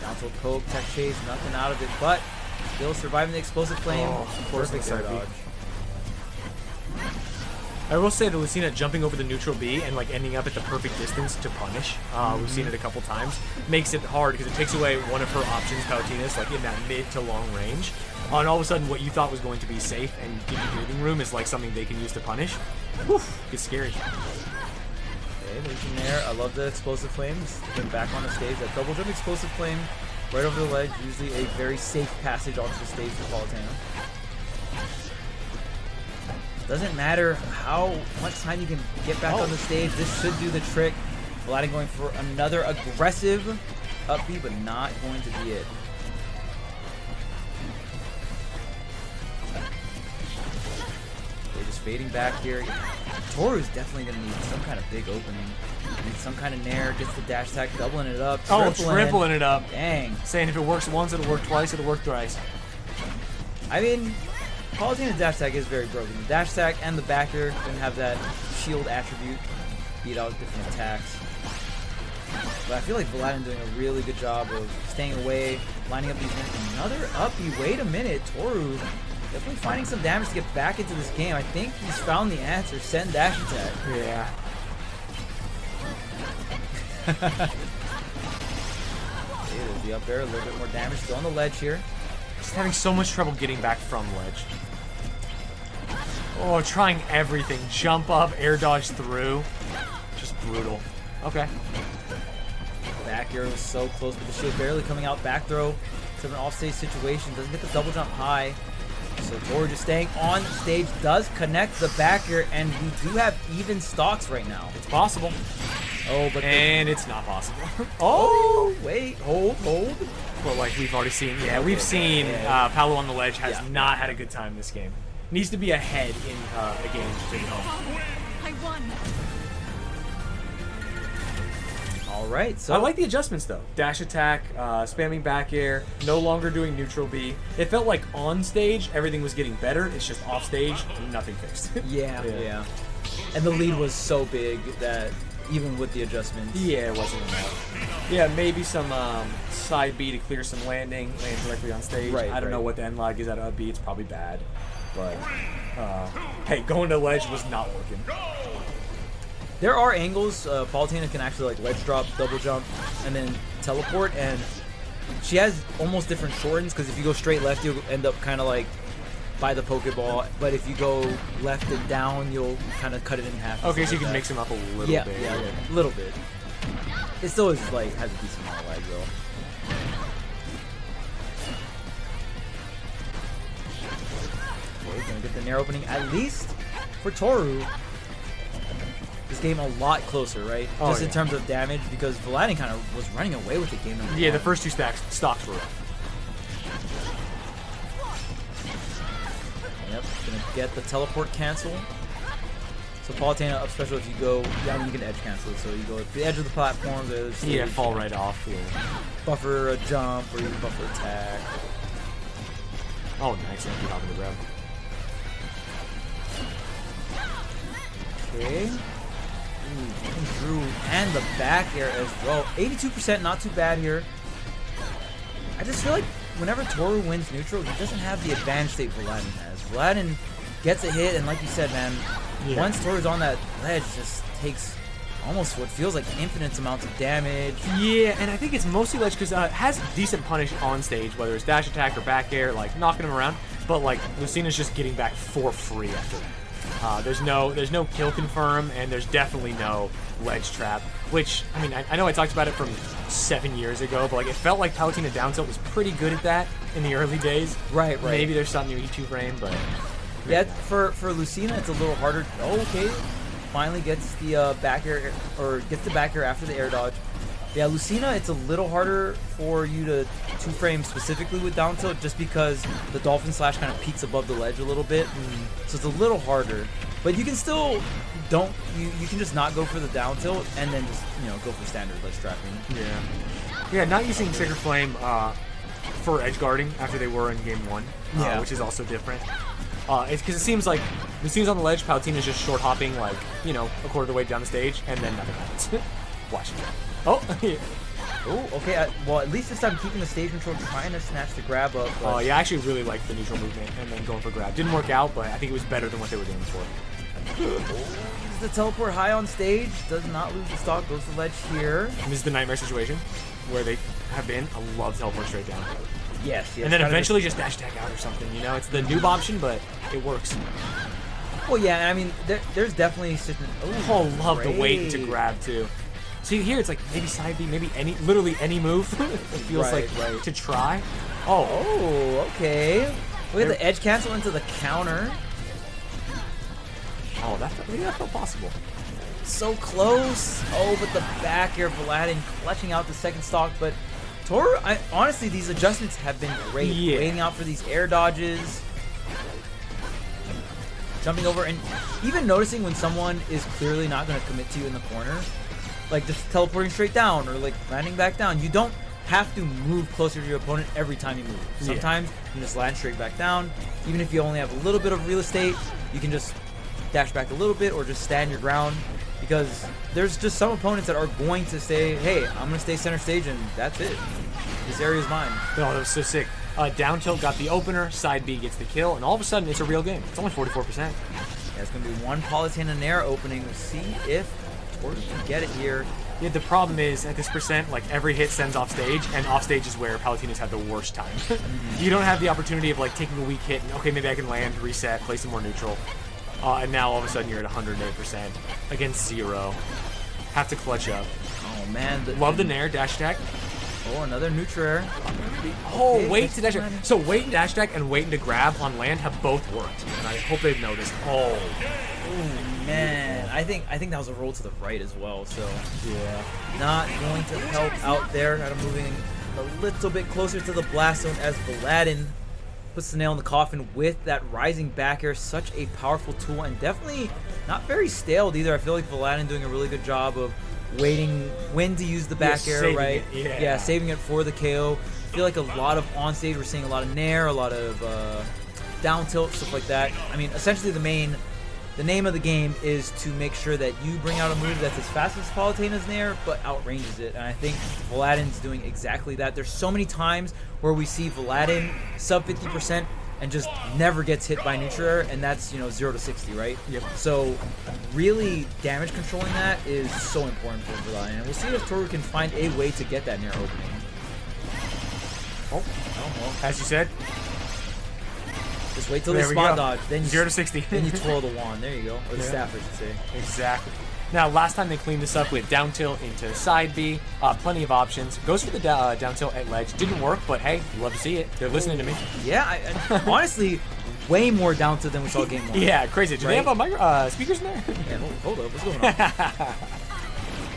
Down tilt poke, tech chase, nothing out of it, but still surviving the explosive flame. Perfect air dodge. I will say the Lucina jumping over the neutral B and like ending up at the perfect distance to punish. We've seen it a couple times. Makes it hard because it takes away one of her options, Palatina's, like in that mid to long range. And all of a sudden, what you thought was going to be safe and give you breathing room is like something they can use to punish. Woof, gets scary. Okay, there's your nair. I love the explosive flames. Been back on the stage. That double jump explosive flame right over the ledge. Usually a very safe passage onto the stage for Palatana. Doesn't matter how much time you can get back on the stage. This should do the trick. Aladdin going for another aggressive up B, but not going to be it. They're just fading back here. Toru's definitely going to need some kind of big opening. Need some kind of nair. Gets the dash attack, doubling it up. Tripling it up. Dang. Saying if it works once, it'll work twice, it'll work thrice. I mean, Palatina's dash attack is very broken. The dash attack and the backer can have that shield attribute, beat out different attacks. But I feel like Aladdin doing a really good job of staying away, lining up these things. Another uppy. Wait a minute. Toru definitely finding some damage to get back into this game. I think he's found the answer. Send dash attack. Yeah. Okay, there's the up air. A little bit more damage. Still on the ledge here. Just having so much trouble getting back from ledge. Oh, trying everything. Jump up, air dodge through. Just brutal. Okay. Back air was so close, but the shield barely coming out. Back throw. It's an offstage situation. Doesn't get the double jump high. So Toru just staying on stage. Does connect the back air, and we do have even stocks right now. It's possible. Oh, but And it's not possible. oh, wait, hold. But like we've already seen, we've seen Paolo on the ledge has not had a good time this game. Needs to be ahead in a game to take it home. I won. All right, so I like the adjustments though. Dash attack, spamming back air, no longer doing neutral B. It felt like on stage everything was getting better. It's just off stage, nothing fixed. Yeah. And the lead was so big that even with the adjustments. Yeah, it wasn't enough. Yeah, maybe some side B to clear some land directly on stage. Right, I don't know what the end lag is at up B. It's probably bad. But, hey, going to ledge was not working. There are angles. Palutena can actually like ledge drop, double jump, and then teleport. And she has almost different shortens because if you go straight left, you'll end up kind of like by the Pokeball. But if you go left and down, you'll kind of cut it in half. Okay, so you can mix them up a little bit. Yeah, a little bit. It still is like has a decent amount of lag though. We're gonna get the Nair opening at least for Toru. This game a lot closer, right? Oh, Just yeah. in terms of damage, because Vlad kind of was running away with the game. Yeah, the first two stocks were rough. Yep, gonna get the teleport cancel. So Palutena up special if you go, yeah, you can edge cancel. So you go at the edge of the platform. Yeah, fall right off. Yeah. Buffer a jump or you buffer attack. Oh, nice. Thank you, hopping the grab. Okay. Ooh, Drew and the back air as well. 82%, not too bad here. I just feel like whenever Toru wins neutral, he doesn't have the advantage that Vladen has. Vladen gets a hit, and like you said, man, once Toru's on that ledge, just takes almost what feels like infinite amounts of damage. Yeah, and I think it's mostly ledge because it has decent punish on stage, whether it's dash attack or back air, like knocking him around. But like Lucina's just getting back for free after that. There's no kill confirm, and there's definitely no ledge trap. Which I mean, I know I talked about it from 7 years ago, but like it felt like Palutena down tilt was pretty good at that in the early days. Right. Maybe there's something in E2 frame, but yeah, for Lucina, it's a little harder. Okay, finally gets the back air, or gets the back air after the air dodge. Yeah, Lucina, it's a little harder for you to two-frame specifically with down tilt just because the Dolphin Slash kind of peaks above the ledge a little bit. So it's a little harder. But you can still you can just not go for the down tilt and then just, go for standard ledge trapping. yeah, not using Sacred Flame for edge guarding after they were in game 1, which is also different. It's because it seems like Lucina's on the ledge, Palutena's just short hopping like, a quarter of the way down the stage, and then nothing happens. Watch it. Oh, Oh, okay. Well, at least this time keeping the stage control, trying to snatch the grab up. Oh, yeah, I actually really liked the neutral movement and then going for grab. Didn't work out, but I think it was better than what they were doing for. The teleport high on stage, does not lose the stock, goes to ledge here. And this is the nightmare situation where they have been. I love teleport straight down. Yes. And then eventually just dash attack out or something, It's the noob option, but it works. Well, yeah, I mean, there's definitely... Oh, love the weight to grab, too. See, here it's like maybe side B, maybe literally any move. It feels like to try. Oh, okay. Look at the edge cancel into the counter. Oh, that felt possible. So close. Oh, but the back air Vladen clutching out the second stock. But Toru, honestly, these adjustments have been great. Yeah. Waiting out for these air dodges. Jumping over and even noticing when someone is clearly not going to commit to you in the corner. Like just teleporting straight down or like landing back down. You don't have to move closer to your opponent every time you move. Sometimes you just land straight back down. Even if you only have a little bit of real estate, you can just dash back a little bit or just stand your ground. Because there's just some opponents that are going to say, hey, I'm going to stay center stage and that's it. This area is mine. Oh, that was so sick. Down tilt got the opener, side B gets the kill, and all of a sudden it's a real game. It's only 44%. Yeah, it's going to be one Palutena Nair opening. We'll see if Toru can get it here. Yeah, the problem is at this percent, like every hit sends off stage, and off stage is where Palutena's had the worst time. You don't have the opportunity of like taking a weak hit and okay, maybe I can land, reset, play some more neutral. And now all of a sudden you're at 108% against 0. Have to clutch up. Oh man. Love the Nair, dash attack. Oh, another neutral air. Oh, Okay, wait to dash attack. So wait and dash attack and waiting to grab on land have both worked. And I hope they've noticed. Oh. Oh man, I think that was a roll to the right as well. So yeah, not going to help out there. Kind of moving a little bit closer to the blast zone as Vladen puts the nail in the coffin with that rising back air. Such a powerful tool and definitely not very stale either. I feel like Vladen doing a really good job of waiting when to use the back air, saving right? it, yeah. Saving it for the KO. I feel like a lot of on stage we're seeing a lot of nair, a lot of down tilt, stuff like that. I mean, essentially the name of the game is to make sure that you bring out a move that's as fast as Palutena's nair, but outranges it. And I think Vlaadin's doing exactly that. There's so many times where we see Vlaadin sub 50% and just never gets hit by neutral air, and that's 0 to 60, right? Yep. So really damage controlling that is so important for Vlaadin, and we'll see if Toru can find a way to get that nair opening. Oh, well, as you said. Just wait till There the we spot go. dodge, then you 0 to 60. then you twirl the wand. There you go, or the Yeah. staff, I should say. Exactly. Now, last time they cleaned this up with down tilt into side B, plenty of options. Goes for the down tilt at ledge. Didn't work, but hey, you love to see it. They're listening to me. Yeah, I honestly, way more down to than we saw game 1. Yeah, crazy. Do they Right. have a speakers in there? Yeah, hold up, what's going on?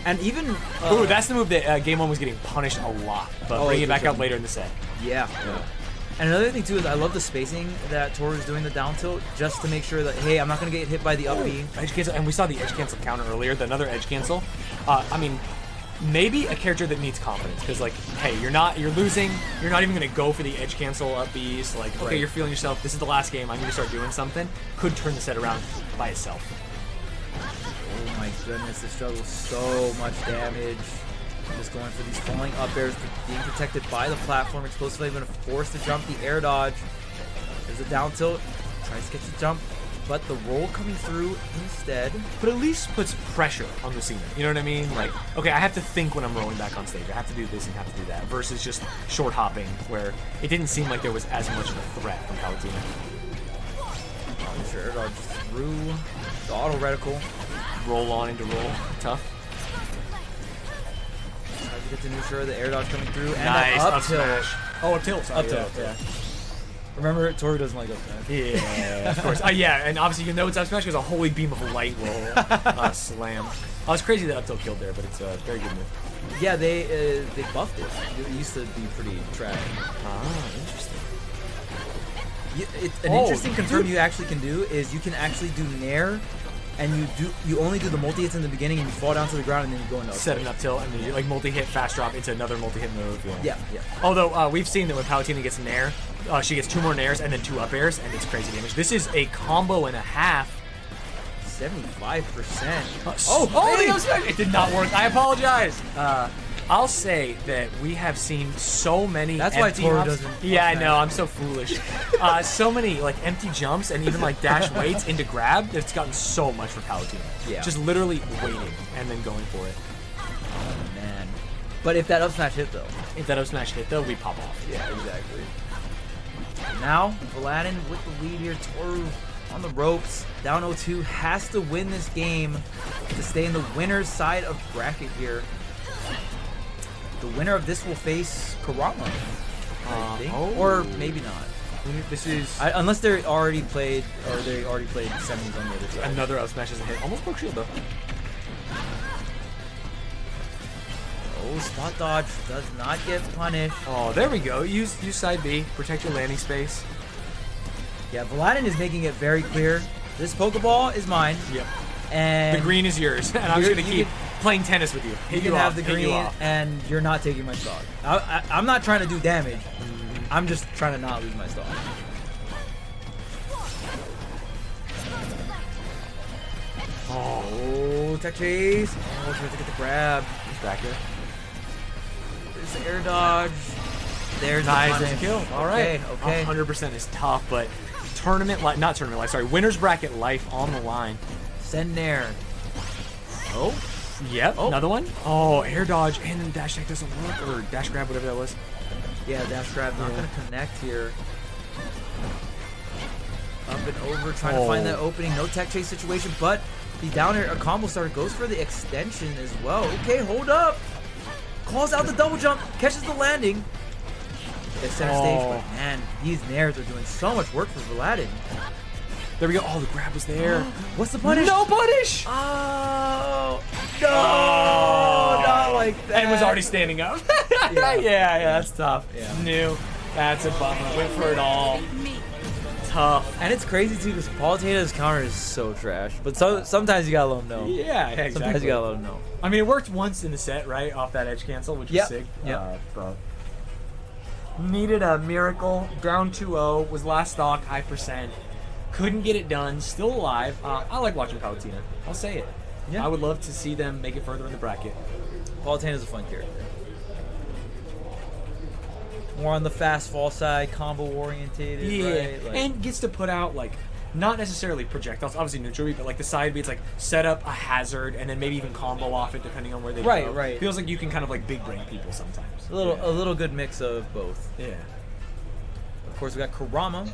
And even Ooh, that's the move that game 1 was getting punished a lot, but Oh, bringing it good back job. out later in the set. yeah. And another thing too is I love the spacing that Toru is doing the down tilt just to make sure that hey, I'm not gonna get hit by the up B. Edge cancel, and we saw the edge cancel counter earlier. Another edge cancel. I mean, maybe a character that needs confidence because like, hey, you're losing. You're not even gonna go for the edge cancel up Bs. Like, okay, Right. you're feeling yourself. This is the last game. I need to start doing something. Could turn the set around by itself. Oh my goodness, this struggles so much damage. Just going for these falling up airs, being protected by the platform. Explosively going to force the jump, the air dodge. There's a down tilt. Tries to catch the jump, but the roll coming through instead. But at least puts pressure on Lucina. You know what I mean? Like, okay, I have to think when I'm rolling back on stage. I have to do this and have to do that. Versus just short hopping, where it didn't seem like there was as much of a threat from Palutina. Oh, sure, air dodge through the auto reticle. Roll on into roll. Tough. Tries to get to neutral, the air dodge coming through, and Nice. that Up up tilt. smash. Oh, up tilt. Sorry. Up tilt, yeah. Remember, Toru doesn't like up smash. Yeah, of course. Yeah, and obviously you know it's up smash because a holy beam of light will slam. Oh, it's crazy that up tilt killed there, but it's a very good move. Yeah, they buffed it. It used to be pretty trash. Ah, interesting. An Oh, interesting confirm dude. you actually can do is you can actually do nair, and you only do the multi hits in the beginning, and you fall down to the ground, and then you go into up Set tilt. an up tilt and then you like multi-hit fast drop into another multi-hit move. Yeah. Although we've seen that when Palutina gets nair, she gets 2 more nairs and then 2 up airs, and it's crazy damage. This is a combo and a half. 75%. The up smash! It did not work. I apologize. I'll say that we have seen so many. That's why empty Toru hops. doesn't Yeah, I up know. smash. I'm so foolish. So many like empty jumps and even like dash waits into grab. That it's gotten so much for Palutina. Yeah. Just literally waiting and then going for it. Oh, man. But if that up smash hit though. If that up smash hit though, we pop off. Yeah, exactly. Now, Vlaadin with the lead here. Toru on the ropes. Down 0-2. Has to win this game to stay in the winner's side of bracket here. The winner of this will face Karama, I think. oh. Or maybe not. This is Unless they're already played, or they already played semis on the other side. another up smash as a hit. Almost broke shield though. Oh, spot dodge does not get punished. Oh, there we go. Use side B. Protect your landing space. Yeah, Vlaadin is making it very clear. This Pokeball is mine. Yep. And The green is yours, and I'm just You're- gonna you keep playing tennis with you. you Hit can you have off, the hit you green, off. and you're not taking my stock. I'm not trying to do damage. I'm just trying to not lose my stock. Oh, tech chase. Oh, tries to get the grab. He's back here. There's the air dodge. There's Nice, the there's a punish. kill. All right. Okay. 100% is tough, but not tournament life. Sorry, winner's bracket life on the line. Send nair. Oh, Yep. Oh. Another one. Oh, air dodge, and then dash attack doesn't work, or dash grab, whatever that was. yeah, dash grab not gonna connect here. Up and over, trying to find that opening. No tech chase situation, but the down air, a combo starter goes for the extension as well. Okay, hold up. Calls out the double jump, catches the landing. At center stage, but man, these nairs are doing so much work for Vlaadin. There we go. Oh, the grab was there. What's the punish? No punish. Oh, no, not like that. And was already standing up. yeah, that's tough. Yeah. New. That's a bummer. Went for it all. tough. And it's crazy too because Palutena's counter is so trash. But sometimes you gotta let him know. Yeah, exactly. Sometimes you gotta let him know. I mean, it worked once in the set, right? Off that edge cancel, which was sick. Yep. But needed a miracle. Down 2-0. Was last stock, high percent. Couldn't get it done. Still alive. I like watching Palutena. I'll say it. Yeah. I would love to see them make it further in the bracket. Palutena's a fun character. More on the fast fall side, combo orientated. Yeah, Right? Like, and gets to put out like not necessarily projectiles, obviously neutral beat, but like the side beats, like set up a hazard and then maybe even combo off it depending on where they Right, go. right. Feels like you can kind of like big brain people sometimes. a little good mix of both. Yeah. Of course, we got Kurama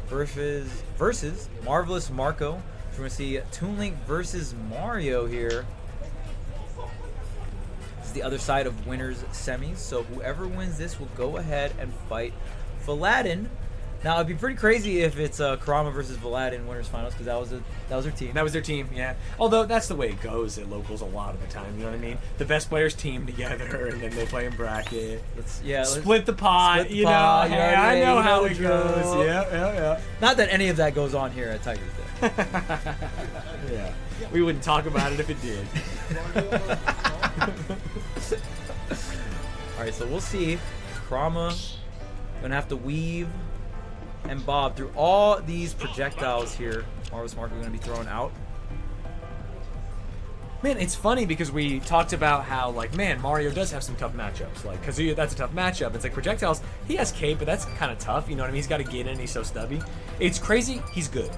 versus Marvelous Marco. So we're gonna see Toon Link versus Mario here. This is the other side of winners semis. So whoever wins this will go ahead and fight Valadin. Now it'd be pretty crazy if it's Kurama versus Valadin winners finals because that was their team. That was their team, yeah. Although that's the way it goes at locals a lot of the time, you know what I mean? The best players team together and then they play in bracket. Split the pot, split the you pot, know. you Hey, already- I know you how know it the drill. goes. Yeah. Not that any of that goes on here at Tigers Day. Yeah. We wouldn't talk about it if it did. All right, so we'll see. Kurama gonna have to weave and bob through all these projectiles here. Marvelous Marco gonna be thrown out. Man, it's funny because we talked about how, like, man, Mario does have some tough matchups. Like, because that's a tough matchup. It's like projectiles, he has cape, but that's kind of tough. You know what I mean? He's got to get in, he's so stubby. It's crazy, he's good.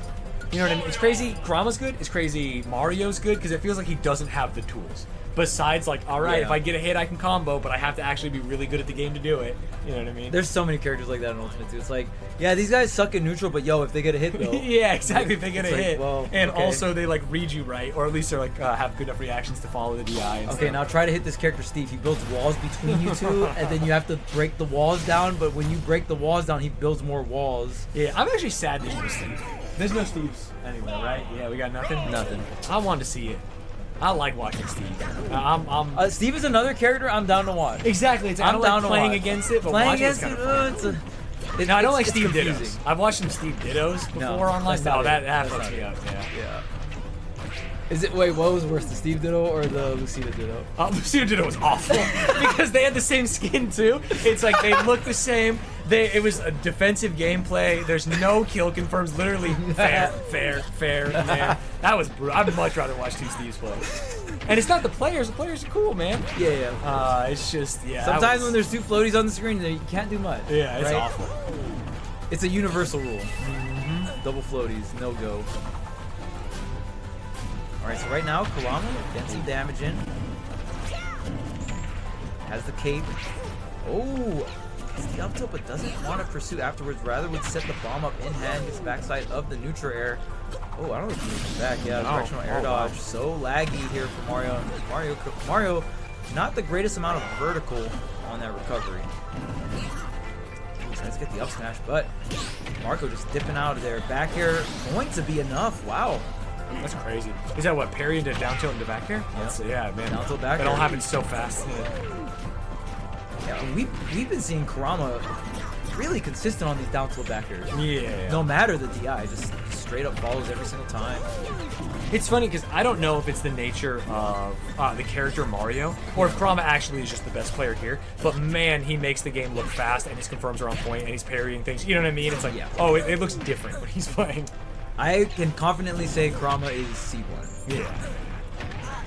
You know what I mean? It's crazy, Kurama's good. It's crazy, Mario's good, because it feels like he doesn't have the tools. Besides, like, all right, Yeah. if I get a hit, I can combo, but I have to actually be really good at the game to do it. You know what I mean? There's so many characters like that in Ultimate 2. It's like, yeah, these guys suck in neutral, but yo, if they get a hit though. Yeah, exactly. If they get a It's like, hit, well, and okay. also they like read you right, or at least they're like have good enough reactions to follow the DI. And Okay, stuff. now try to hit this character Steve. He builds walls between you two, and then you have to break the walls down. But when you break the walls down, he builds more walls. Yeah, I'm actually sad there's no Steve. There's no Steves anyway, right? Yeah, we got nothing. Nothing. I wanted to see it. I like watching Steve. I'm Steve is another character I'm down to watch. exactly. It's, I I'm don't down like to playing watch. against it, but Playing watching against it's it, kind of fun. it's No, I don't like it's Steve confusing. Dittos. I've watched some Steve Dittos before No, online. that's not No, it. that That's fucks not me it. up. Yeah. Yeah. Is it what was worse, the Steve Ditto or the Lucida Ditto? Lucina Ditto was awful because they had the same skin too. It's like they look the same. It was a defensive gameplay. There's no kill confirms. Literally fair. Man, that was brutal. I'd much rather watch two Steves play. And it's not the players. The players are cool, man. Yeah. It's just that Sometimes was- when there's two floaties on the screen, you can't do much. yeah, it's right? awful. It's a universal rule. Double floaties, no go. Alright, so right now, Kurama getting some damage in. Has the cape. Oh! It's the up tilt, but doesn't want to pursue afterwards. Rather would set the bomb up in hand, gets backside of the neutral air. Oh, I don't know if he moves back. Yeah, directional air dodge. Wow. So laggy here for Mario. Mario, not the greatest amount of vertical on that recovery. Let's get the up smash, but Marco just dipping out of there. Back air going to be enough. Wow. That's crazy. Is that what parry into down tilt into back air? Yeah, man. Down tilt back It all air. happens so fast. Yeah, we've been seeing Kurama really consistent on these down tilt back airs. Yeah. No matter the DI, just straight up follows every single time. It's funny because I don't know if it's the nature of the character Mario or if Kurama actually is just the best player here. But man, he makes the game look fast and his confirms are on point and he's parrying things. You know what I mean? It's like, Yeah. oh, it looks different when he's playing. I can confidently say Kurama is Seed 1. Yeah.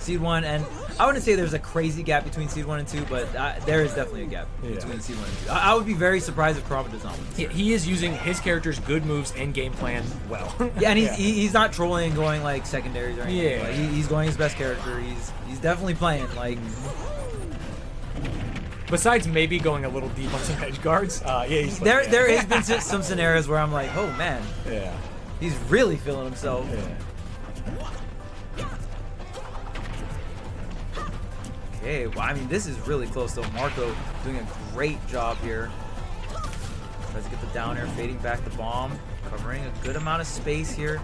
Seed 1, and I wouldn't say there's a crazy gap between Seed 1 and 2, but there is definitely a gap between Seed 1 and 2. I would be very surprised if Kurama does not win. He is using his character's good moves and game plan well. Yeah, and he's not trolling and going like secondaries or anything. Yeah. Like, he's going his best character. He's definitely playing like. Besides maybe going a little deep on some edge guards, he's There playing, yeah. has been some scenarios where I'm like, oh man, Yeah. he's really feeling himself. Okay, well, I mean, this is really close though. Marco doing a great job here. Tries to get the down air, fading back the bomb, covering a good amount of space here.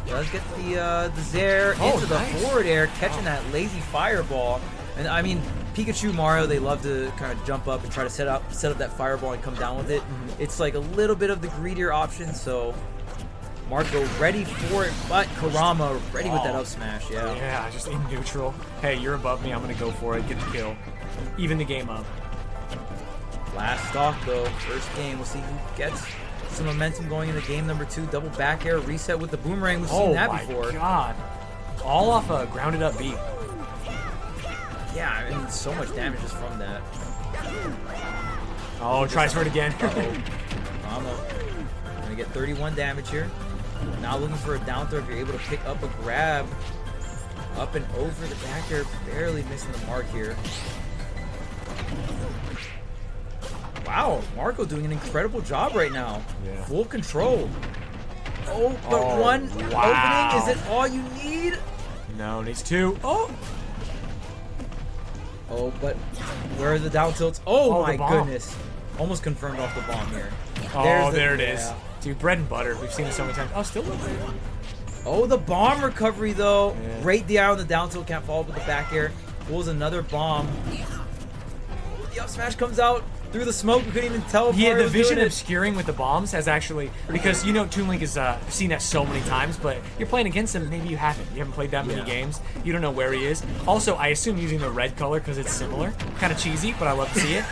Does get the Zaire into the forward air, catching that lazy fireball. And I mean, Pikachu, Mario, they love to kind of jump up and try to set up that fireball and come down with it. It's like a little bit of the greedier option, so Marco ready for it, but Kurama ready with that up smash. Yeah. Yeah, just in neutral. Hey, you're above me. I'm gonna go for it. Get the kill. Even the game up. Last stock though. First game. We'll see who gets some momentum going into game number 2. Double back air reset with the boomerang. We've seen that before. Oh my god. All off a grounded up beat. Yeah, I mean, so much damage just from that. Oh, tries for it again. Kurama gonna get 31 damage here. Now looking for a down throw if you're able to pick up a grab. Up and over the back air, barely missing the mark here. Wow, Marco doing an incredible job right now. Yeah. Full control. Oh, but one opening, is it all you need? No, needs 2. Oh! Oh, but where are the down tilts? Oh, the my bomb. goodness. Almost confirmed off the bomb here. Oh, the- there it is. yeah. Dude, bread and butter. We've seen it so many times. Oh, still there. Oh, the bomb recovery though. Yeah. Great DI on the down tilt, can't follow up with the back air. Pulls another bomb. The up smash comes out through the smoke. We couldn't even tell. if Yeah, Mario the was vision doing it. obscuring with the bombs has actually, because you know Toon Link is seen that so many times, but you're playing against him, maybe you haven't. You haven't played that many games. You don't know where he is. Also, I assume using the red color because it's similar. Kind of cheesy, but I love to see it.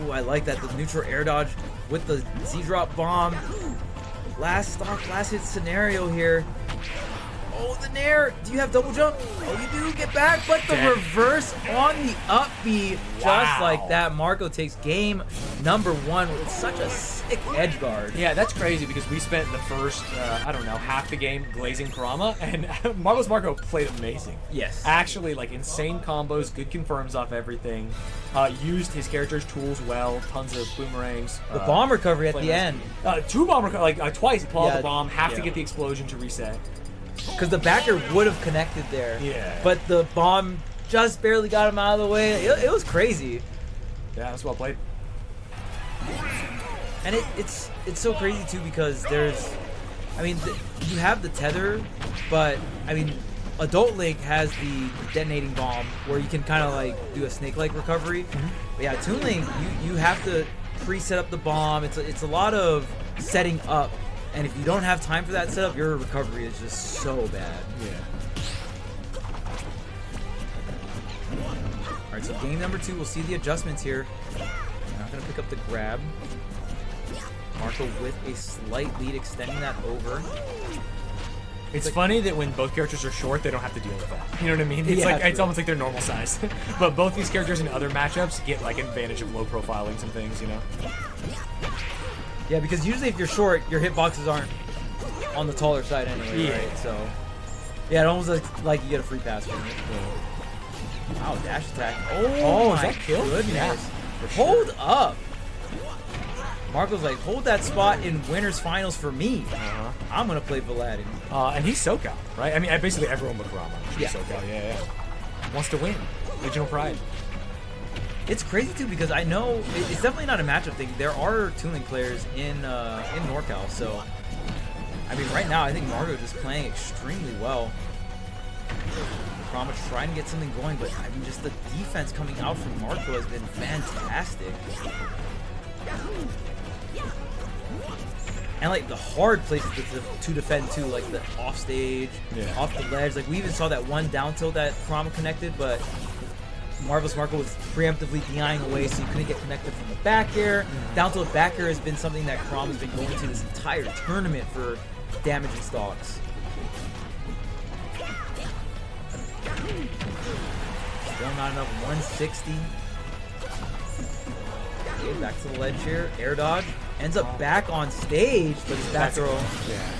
Ooh, I like that. The neutral air dodge with the Z-drop bomb. Last stock, last hit scenario here. Oh, the nair. Do you have double jump? Oh, you do. Get back. But the Dead. reverse on the up B. Just Wow. like that. Marco takes game number 1 with such a sick edge guard. Yeah, that's crazy because we spent the first, I don't know, half the game glazing Kurama, and Marvel's Marco played amazing. Yes. Actually, like, insane combos, good confirms off everything, used his character's tools well, tons of boomerangs. The bomb recovery at the end. 2 bomb recovery, like, twice, he pulled out Yeah, the bomb, have to yeah. get the explosion to reset. Because the backer would have connected there. Yeah. But the bomb just barely got him out of the way. It was crazy. Yeah, that's well played. And it's so crazy too because there's, I mean, you have the tether, but I mean, Adult Link has the detonating bomb where you can kind of like do a snake-like recovery. But yeah, Toon Link, you have to pre-set up the bomb. It's a lot of setting up, and if you don't have time for that setup, your recovery is just so bad. Yeah. All right, so game number 2, we'll see the adjustments here. Not gonna pick up the grab. Marco with a slight lead, extending that over. It's funny that when both characters are short, they don't have to deal with that. You know what I mean? It's Yeah, like it's true. almost like they're normal size. But both these characters in other matchups get like advantage of low profiling some things, you know? Yeah, because usually if you're short, your hitboxes aren't on the taller side anyway, Yeah. right? So, yeah, it almost looks like you get a free pass from it. Wow, dash attack. Oh, is my that kill? goodness. Yeah, for sure. Hold up. Marco's like, hold that spot in winners finals for me. I'm going to play Vlad. And he's SoCal, right? I mean, basically everyone but Kurama. Yeah. SoCal, yeah. Wants to win. Regional pride. It's crazy too because I know it's definitely not a matchup thing. There are Toon Link players in NorCal, so I mean right now I think Marco just playing extremely well. Kurama trying to get something going, but I mean just the defense coming out from Marco has been fantastic. And like the hard places to defend too, like the off stage, Yeah. off the ledge. Like we even saw that one down tilt that Kurama connected, but Marvelous Marco was preemptively DIing away, so you couldn't get connected from the back air. Down tilt back air has been something that Kurama's been going to this entire tournament for damaging stocks. Still not enough. 160. Okay, back to the ledge here. Air dodge. Ends up back on stage, but his back throw. Yeah.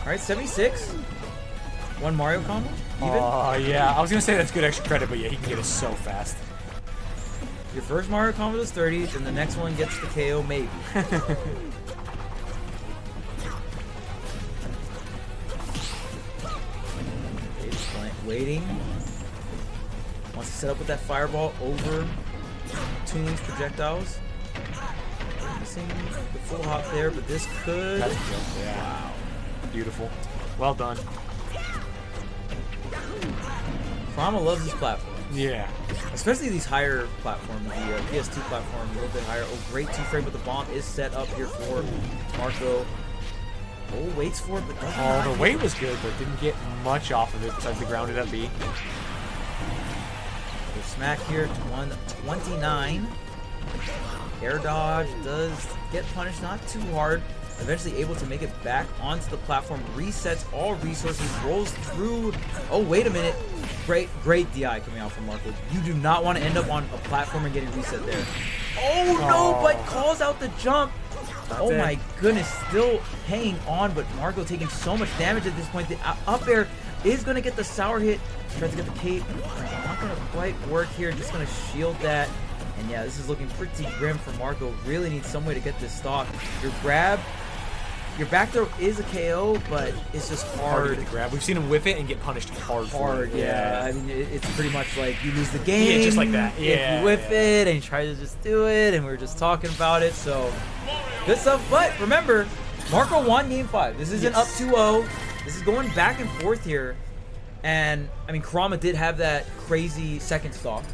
Alright, 76. One Mario combo? Even? Oh, yeah. I was going to say that's good extra credit, but yeah, he can get it so fast. Your first Mario combo is 30, then the next one gets the KO, maybe. Okay, just waiting. Wants to set up with that fireball over Toon Link's projectiles. Missing the full hop there, but this could. That's good. Yeah. Wow. Beautiful. Well done. Kurama loves his platform. Yeah. especially these higher platforms, the PS2 platform, a little bit higher. Oh, great 2-frame, but the bomb is set up here for Marco. Oh, waits for it, but doesn't. Oh, the weight was good, but didn't get much off of it besides the grounded up B. The smack here to 129. Air dodge does get punished, not too hard. Eventually able to make it back onto the platform, resets all resources, rolls through. Oh, wait a minute. Great DI coming out from Marco. You do not want to end up on a platform and getting reset there. Oh, no, but calls out the jump. Oh my goodness, still hanging on, but Marco taking so much damage at this point. The up air is going to get the sour hit. Tries to get the cape. Not going to quite work here. Just going to shield that. And yeah, this is looking pretty grim for Marco. Really needs some way to get this stock. Your grab, your back throw is a KO, but it's just hard. To grab. We've seen him whiff it and get punished hard. Yeah. I mean, it's pretty much like you lose the game. Yeah, just like that. Yeah. If you whiff it and you try to just do it, and we were just talking about it. So good stuff. But remember, Marco won Game 5. This isn't up 2-0. This is going back and forth here. And I mean, Kurama did have that crazy second stock,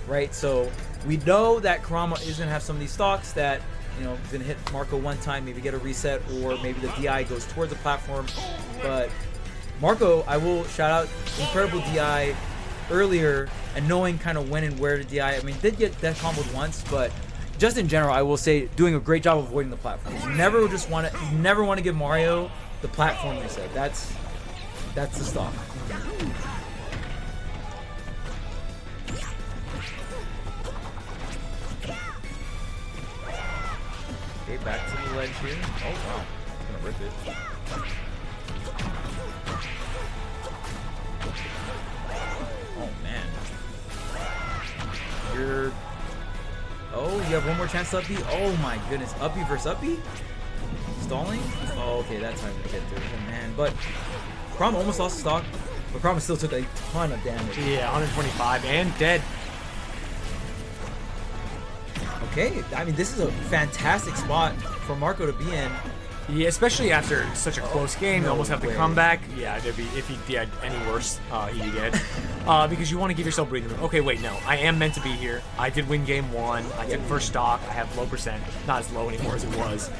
right? So we know that Kurama is going to have some of these stocks that, you know, he's going to hit Marco one time, maybe get a reset, or maybe the DI goes towards the platform. But Marco, I will shout out incredible DI earlier and knowing kind of when and where to DI. I mean, did get death comboed once, but just in general, I will say doing a great job of avoiding the platform. You never want to give Mario the platform reset. That's the stock. Okay, back to the ledge here. Oh wow, gonna rip it. Oh man. Oh, you have one more chance to up B. Oh my goodness, up B versus up B? Stalling? Oh, okay, that's not gonna get through. Oh man, but Kurama almost lost the stock, but Kurama still took a ton of damage. Yeah, 125 and dead. Okay, I mean, this is a fantastic spot for Marco to be in. Yeah, especially after such a close game, No almost have the way. comeback. Yeah, if he did any worse, he'd be dead. Because you want to give yourself breathing room. Okay, wait, no, I am meant to be here. I did win game 1. I did first stock. I have low percent, not as low anymore as it was.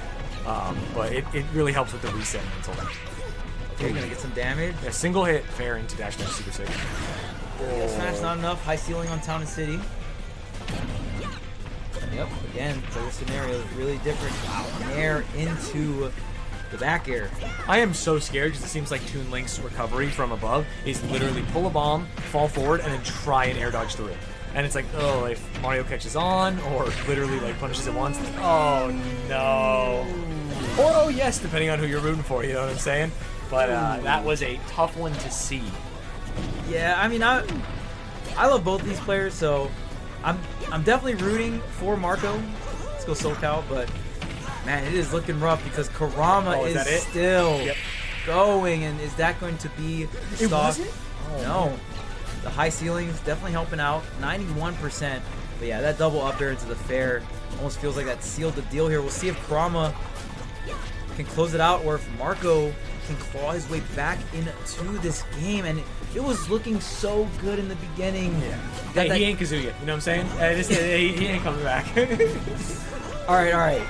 But it really helps with the reset mental. Okay, you're gonna get some damage. Yeah, single hit, fair into dash dash super sick. Yeah, smash not enough. High ceiling on Town and City. Yep, again, so the scenario is really different. Wow, air into the back air. I am so scared because it seems like Toon Link's recovery from above is literally pull a bomb, fall forward, and then try and air dodge through it. And it's like, oh, if Mario catches on, or literally like punishes it once, like, oh no. Or oh yes, depending on who you're rooting for, you know what I'm saying? But that was a tough one to see. Yeah, I mean, I love both these players, so I'm definitely rooting for Marco. Let's go SoCal, but man, it is looking rough because Kurama is still going, and is that going to be the stock? Oh, no. The high ceiling is definitely helping out, 91%. But yeah, that double up air into the fair almost feels like that sealed the deal here. We'll see if Kurama can close it out or if Marco can claw his way back into this game. And it was looking so good in the beginning. Yeah. Hey, he ain't Kazuya, you know what I'm saying? He ain't coming back. All right.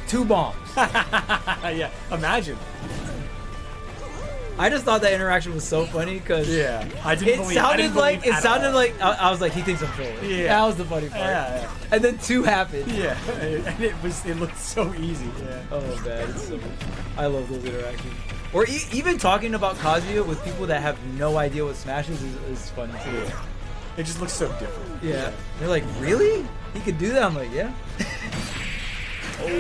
2 bombs. Yeah, imagine. I just thought that interaction was so funny because I didn't believe I was like, he thinks I'm trolling. Yeah. That was the funny part. Yeah. And then 2 happened. Yeah, and it looked so easy. Yeah. Oh man, it's so, I love those interactions. Or even talking about Kazuya with people that have no idea what Smash is funny too. Yeah. It just looks so different. Yeah. They're like, really? He could do that? I'm like, yeah.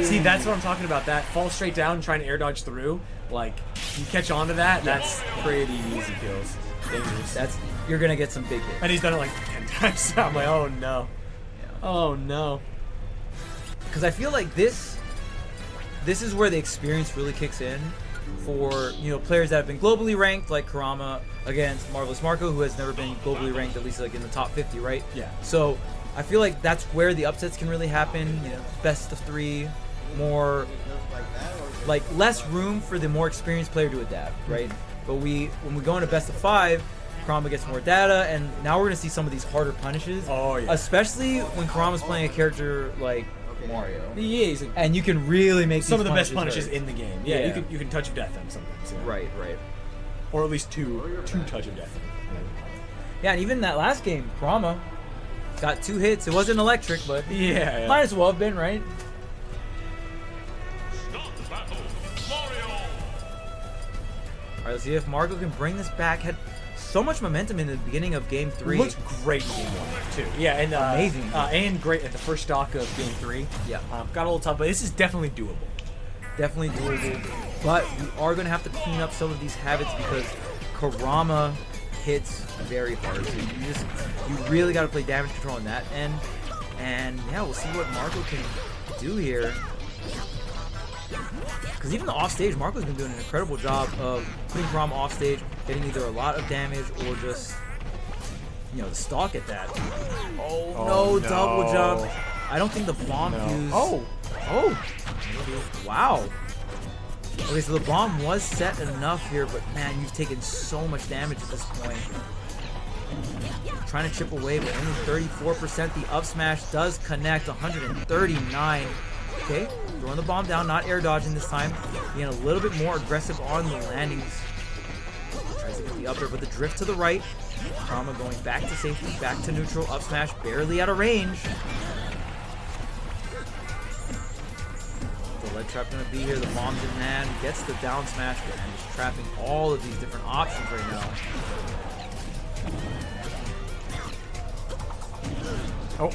See, that's what I'm talking about. That fall straight down and trying to air dodge through. Like, you catch on to that, that's pretty easy kills. Dangerous. You're gonna get some big hits. And he's done it like 10 times. I'm like, oh no. Yeah. Oh no. Because I feel like this is where the experience really kicks in for, you know, players that have been globally ranked, like Kurama against Marvelous Marco, who has never been globally ranked, at least like in the top 50, right? Yeah. So I feel like that's where the upsets can really happen. You know, best of 3, more like less room for the more experienced player to adapt, right? But when we go into best of 5, Kurama gets more data, and now we're gonna see some of these harder punishes. Oh, yeah. Especially when Kurama's playing a character like Mario. Yeah, he's And you can really make some of these the best punishes hurt. in the game. Yeah, Yeah. you can touch of death them sometimes. Yeah. Right, right. Or at least two touch of death. Yeah, and even that last game, Kurama got 2 hits. It wasn't electric, but Yeah. might as well have been, right? Start battle. Mario. All right, let's see if Marco can bring this back. Had so much momentum in the beginning of Game 3. Looked great in Game 1 too. Yeah, and Amazing. and great at the first stock of Game 3. Yeah. Got a little tough, but this is definitely doable. Definitely doable. But we are going to have to clean up some of these habits because Kurama hits very hard. So you really got to play damage control on that end. And yeah, we'll see what Marco can do here. Because even the offstage, Marco's been doing an incredible job of putting Kurama offstage, getting either a lot of damage or just, the stock at that. Oh, no, double jump. I don't think the bomb fuse. Oh, wow. Okay, so the bomb was set enough here, but man, you've taken so much damage at this point. Trying to chip away, but only 34%. The up smash does connect, 139. Okay, throwing the bomb down, not air dodging this time. Being a little bit more aggressive on the landings. Tries to get the up air, but the drift to the right. Kurama going back to safety, back to neutral. Up smash barely out of range. The lead trap gonna be here. The bomb's in hand. Gets the down smash, and just trapping all of these different options right now. Oh.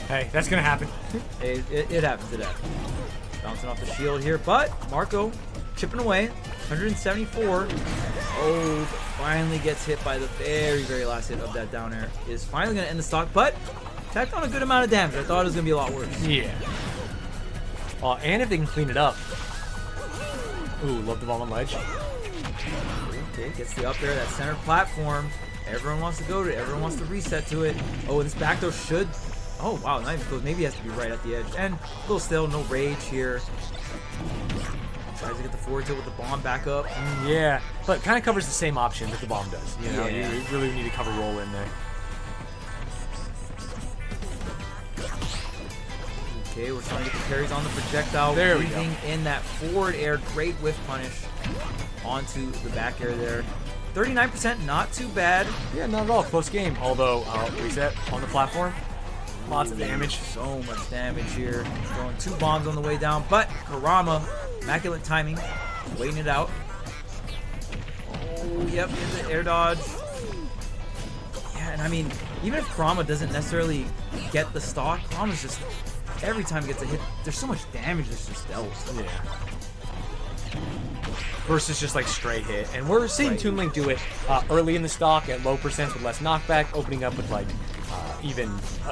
Hey, that's gonna happen. It happens. It happens. Bouncing off the shield here, but Marco chipping away. 174. Oh, finally gets hit by the very, very last hit of that down air. Is finally gonna end the stock, but tacked on a good amount of damage. I thought it was gonna be a lot worse. Yeah. And if they can clean it up. Ooh, love the bomb on ledge. Okay, gets the up there, that center platform. Everyone wants to go to it. Everyone wants to reset to it. Oh, this back throw should... Oh, wow, not even close. Maybe he has to be right at the edge. And a little still, no rage here. Tries to get the forward tilt with the bomb back up. Yeah, but kind of covers the same option that the bomb does. You know, Yeah. you really need to cover roll in there. Okay, we're trying to get the parries on the projectile. There we go. Breathing in that forward air. Great whiff punish onto the back air there. 39%, not too bad. Yeah, not at all. Close game. Although, reset on the platform. Lots of damage. So much damage here. Throwing 2 bombs on the way down, but Kurama, immaculate timing, waiting it out. Oh, yep, in the air dodge. Yeah, and I mean, even if Kurama doesn't necessarily get the stock, Kurama's just, every time he gets a hit, there's so much damage that's just dealt. Yeah. Versus just like straight hit. And we're seeing Right. Toon Link do it early in the stock at low percents with less knockback, opening up with like even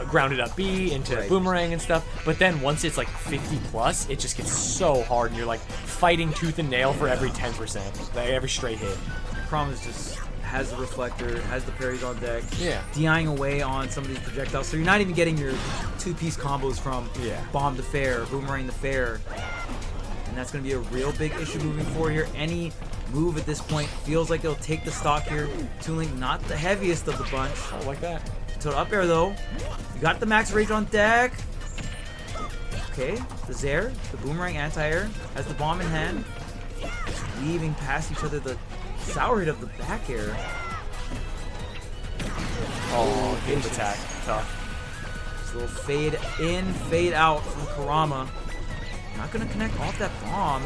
grounded up B into Right. boomerang and stuff. But then once it's like 50 plus, it just gets so hard and you're like fighting tooth and nail for every 10%, like every straight hit. Kurama's just has the reflector, has the parries on deck, Yeah. DIing away on some of these projectiles. So you're not even getting your 2-piece combos from Yeah. bomb to fair, boomerang to fair. And that's going to be a real big issue moving forward here. Any move at this point feels like it'll take the stock here. Toon Link not the heaviest of the bunch. I like that. To the up air though. You got the max rage on deck. Okay, the Zair, the boomerang anti-air, has the bomb in hand. Just weaving past each other, the sour hit of the back air. Oh, hip attack. Tough. Just a little fade in, fade out from Kurama. Not gonna connect off that bomb.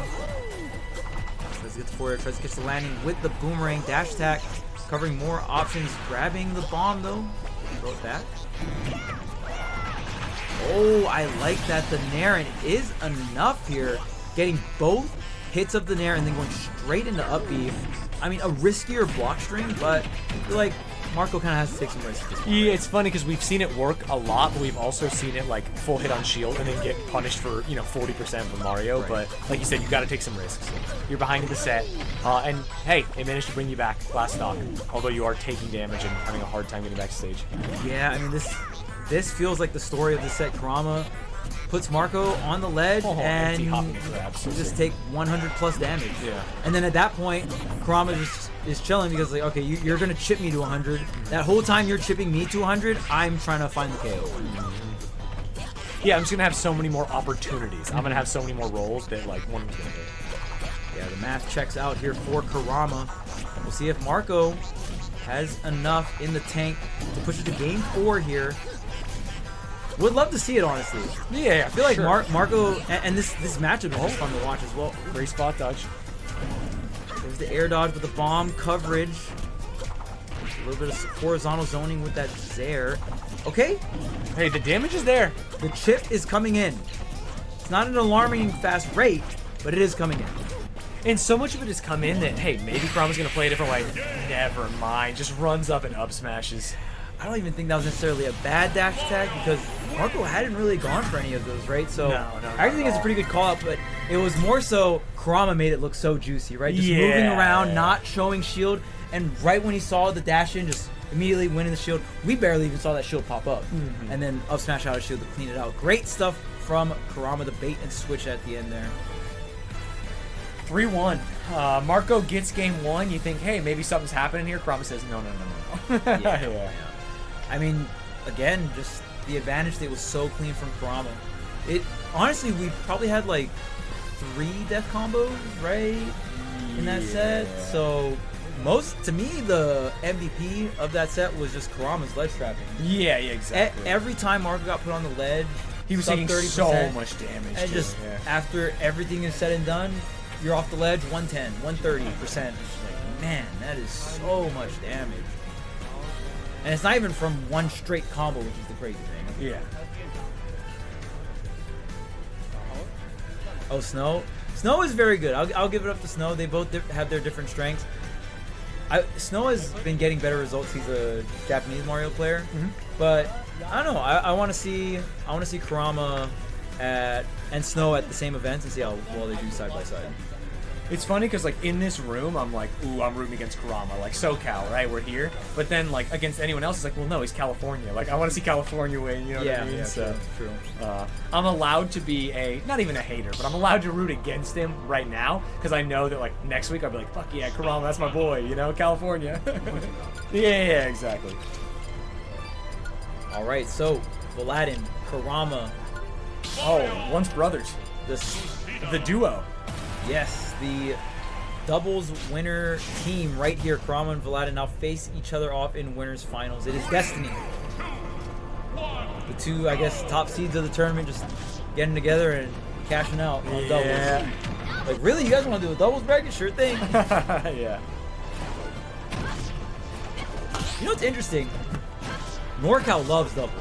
Tries to get the forward, tries to catch the landing with the boomerang dash attack. Covering more options, grabbing the bomb though. Throw it back. Oh, I like that. The Nair, and it is enough here. Getting both hits of the Nair and then going straight into up B. I mean, a riskier block string, but I feel like Marco kind of has to take some risks. Yeah, it's funny because we've seen it work a lot, but we've also seen it like full hit on shield and then get punished for 40% from Mario. Right. But like you said, you got to take some risks. You're behind in the set, and hey, it managed to bring you back last stock. Although you are taking damage and having a hard time getting backstage. Yeah, I mean this feels like the story of the set. Kurama puts Marco on the ledge and anti-hopping grabs. you just take 100 plus damage. Yeah. And then at that point, Kurama just is chilling because like, okay, you're gonna chip me to 100. That whole time you're chipping me to 100, I'm trying to find the KO. Yeah, I'm just gonna have so many more opportunities. I'm gonna have so many more rolls that like one of them's gonna hit. Yeah, the math checks out here for Kurama. We'll see if Marco has enough in the tank to push it to game 4 here. Would love to see it, honestly. Yeah, I feel like Marco, and this matchup is just fun to watch as well. Great spot dodge. There's the air dodge with the bomb coverage. A little bit of horizontal zoning with that Zaire. Okay. Hey, the damage is there. The chip is coming in. It's not an alarming fast rate, but it is coming in. And so much of it has come in that, hey, maybe Kurama's going to play a different way. Never mind. Just runs up and up smashes. I don't even think that was necessarily a bad dash attack because Marco hadn't really gone for any of those, right? So No, I actually think it's a pretty good call-up, but it was more so Kurama made it look so juicy, right? Just moving around, not showing shield, and right when he saw the dash in, just immediately winning the shield. We barely even saw that shield pop up. And then up smash out of shield to clean it out. Great stuff from Kurama, the bait and switch at the end there. 3-1. Marco gets game 1. You think, hey, maybe something's happening here. Kurama says, no. Yeah. I mean, again, just the advantage that was so clean from Kurama. It honestly, we probably had like 3 death combos, right, in that set. So to me, the MVP of that set was just Kurama's ledge trapping. Yeah, exactly. Every time Marco got put on the ledge, he was taking 30%, so much damage. And just after everything is said and done, you're off the ledge 110, 130%. It's like, man, that is so much damage. And it's not even from one straight combo, which is the crazy thing. Yeah. Oh, Snow. Snow is very good. I'll give it up to Snow. They both have their different strengths. Snow has been getting better results. He's a Japanese Mario player, but I don't know. I want to see Kurama and Snow at the same events and see how well they do side by side. It's funny because, like, in this room, I'm like, ooh, I'm rooting against Kurama. Like, SoCal, right? We're here. But then, like, against anyone else, it's like, well, no, he's California. Like, I want to see California win, you know what I mean? Yeah, so, true. I'm allowed to be not even a hater, but I'm allowed to root against him right now because I know that, like, next week I'll be like, fuck yeah, Kurama, that's my boy, you know? California. yeah, exactly. All right, so, Vladen, Kurama. Oh, once brothers. The duo. Yes, the doubles winner team right here, Kurama and Vladen, now face each other off in winners finals. It is destiny. The two, I guess, top seeds of the tournament just getting together and cashing out on doubles. Like, really? You guys want to do a doubles bracket? Sure thing. yeah. You know what's interesting? NorCal loves doubles.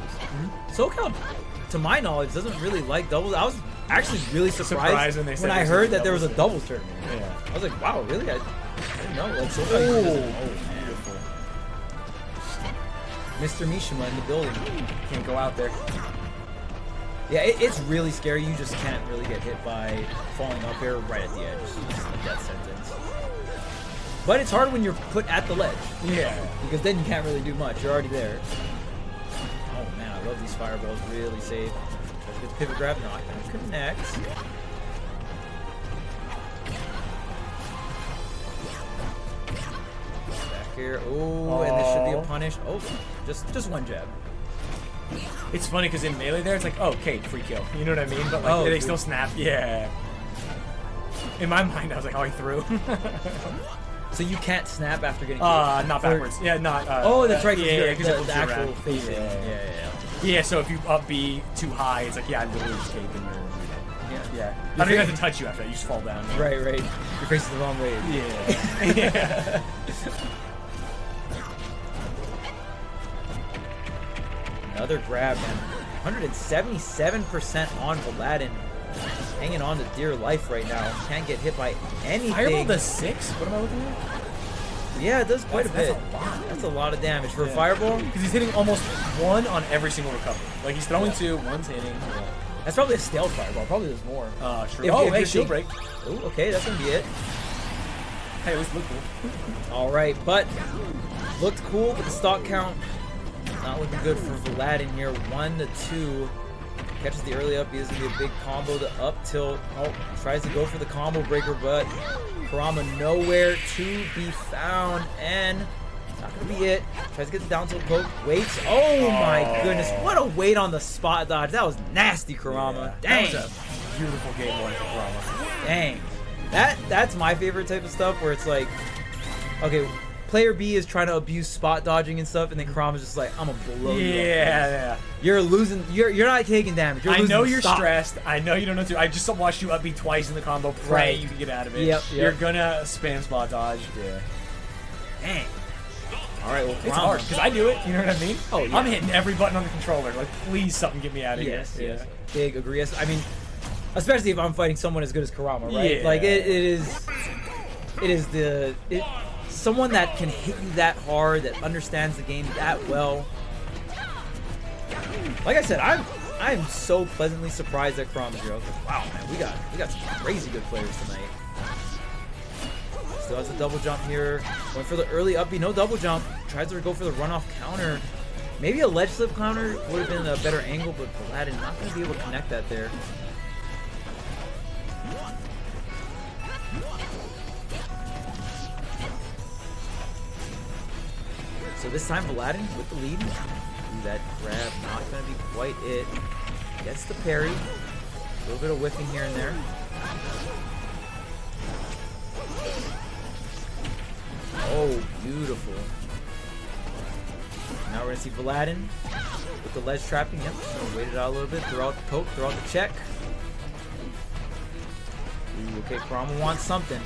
SoCal, to my knowledge, doesn't really like doubles. I was actually really surprised when I heard that there was a doubles tournament. Yeah. I was like, wow, really? I didn't know. Like, SoCal doesn't. Beautiful. Mr. Mishima in the building. Can't go out there. Yeah, it's really scary. You just can't really get hit by falling up here right at the edge. It's a death sentence. But it's hard when you're put at the ledge. Yeah. Because then you can't really do much. You're already there. Oh man, I love these fireballs. Really safe. Tries to get the pivot grab. Not gonna connect. Back here. Oh, and this should be a punish. Oh, just one jab. It's funny because in melee there, it's like, oh, okay, free kill. You know what I mean? But like, they still snap. Yeah. In my mind, I was like, oh, he threw. So you can't snap after getting not backwards. Yeah, not. Oh, that's right. Yeah, the actual facing. Yeah, so if you up B too high, it's like, yeah, I literally just caved in your Yeah. I don't even have to touch you after that. You just fall down. Right. You're facing the wrong way. Yeah. Another grab, man. 177% on Vladen. Hanging on to dear life right now. Can't get hit by anything. Fireball does 6? What am I looking at? Yeah, it does quite a bit. That's a lot. That's a lot of damage for a fireball. Because he's hitting almost 1 on every single recovery. Like, he's throwing 2, 1's hitting. That's probably a stealth fireball. Probably there's more. True. If shield break. Oh, okay, that's going to be it. Hey, it was look cool. All right, but looked cool, but the stock count not looking good for Vladen here. 1-2. Catches the early up. He is going to be a big combo. The up tilt. Oh, tries to go for the combo breaker, but Kurama nowhere to be found, and it's not going to be it. Tries to get the down tilt poke, waits. Oh my goodness, what a wait on the spot dodge. That was nasty, Kurama. Dang. That was a beautiful game one for Kurama. Dang. That's my favorite type of stuff where it's like, okay, player B is trying to abuse spot dodging and stuff, and then Kurama's just like, I'm gonna blow you up. Yeah. You're losing. You're not taking damage. You're I losing know the you're stock. stressed. I know you don't know what to. I just watched you up B twice in the combo. Pray Right. you can get out of it. Yep. You're gonna spam spot dodge. Yeah. Dang. All right, well, It's Kurama. hard because I do it. You know what I mean? Oh, yeah. I'm hitting every button on the controller. Like, please, something get me out of Yes, here. yes. Big agree. I mean, especially if I'm fighting someone as good as Kurama, right? Yeah. Like it is someone that can hit you that hard, that understands the game that well. Like I said, I'm so pleasantly surprised that Kurama's here. I was like, wow, man, we got some crazy good players tonight. Still has a double jump here. Went for the early up B, no double jump. Tries to go for the runoff counter. Maybe a ledge slip counter would have been a better angle, but Paladin not going to be able to connect that there. So this time Paladin with the lead. Ooh, that grab not going to be quite it. Gets the parry. A little bit of whiffing here and there. Oh, beautiful. Now we're going to see Paladin with the ledge trapping. Yep, just going to wait it out a little bit. Throw out the poke, throw out the check. Ooh, okay, Kurama wants something.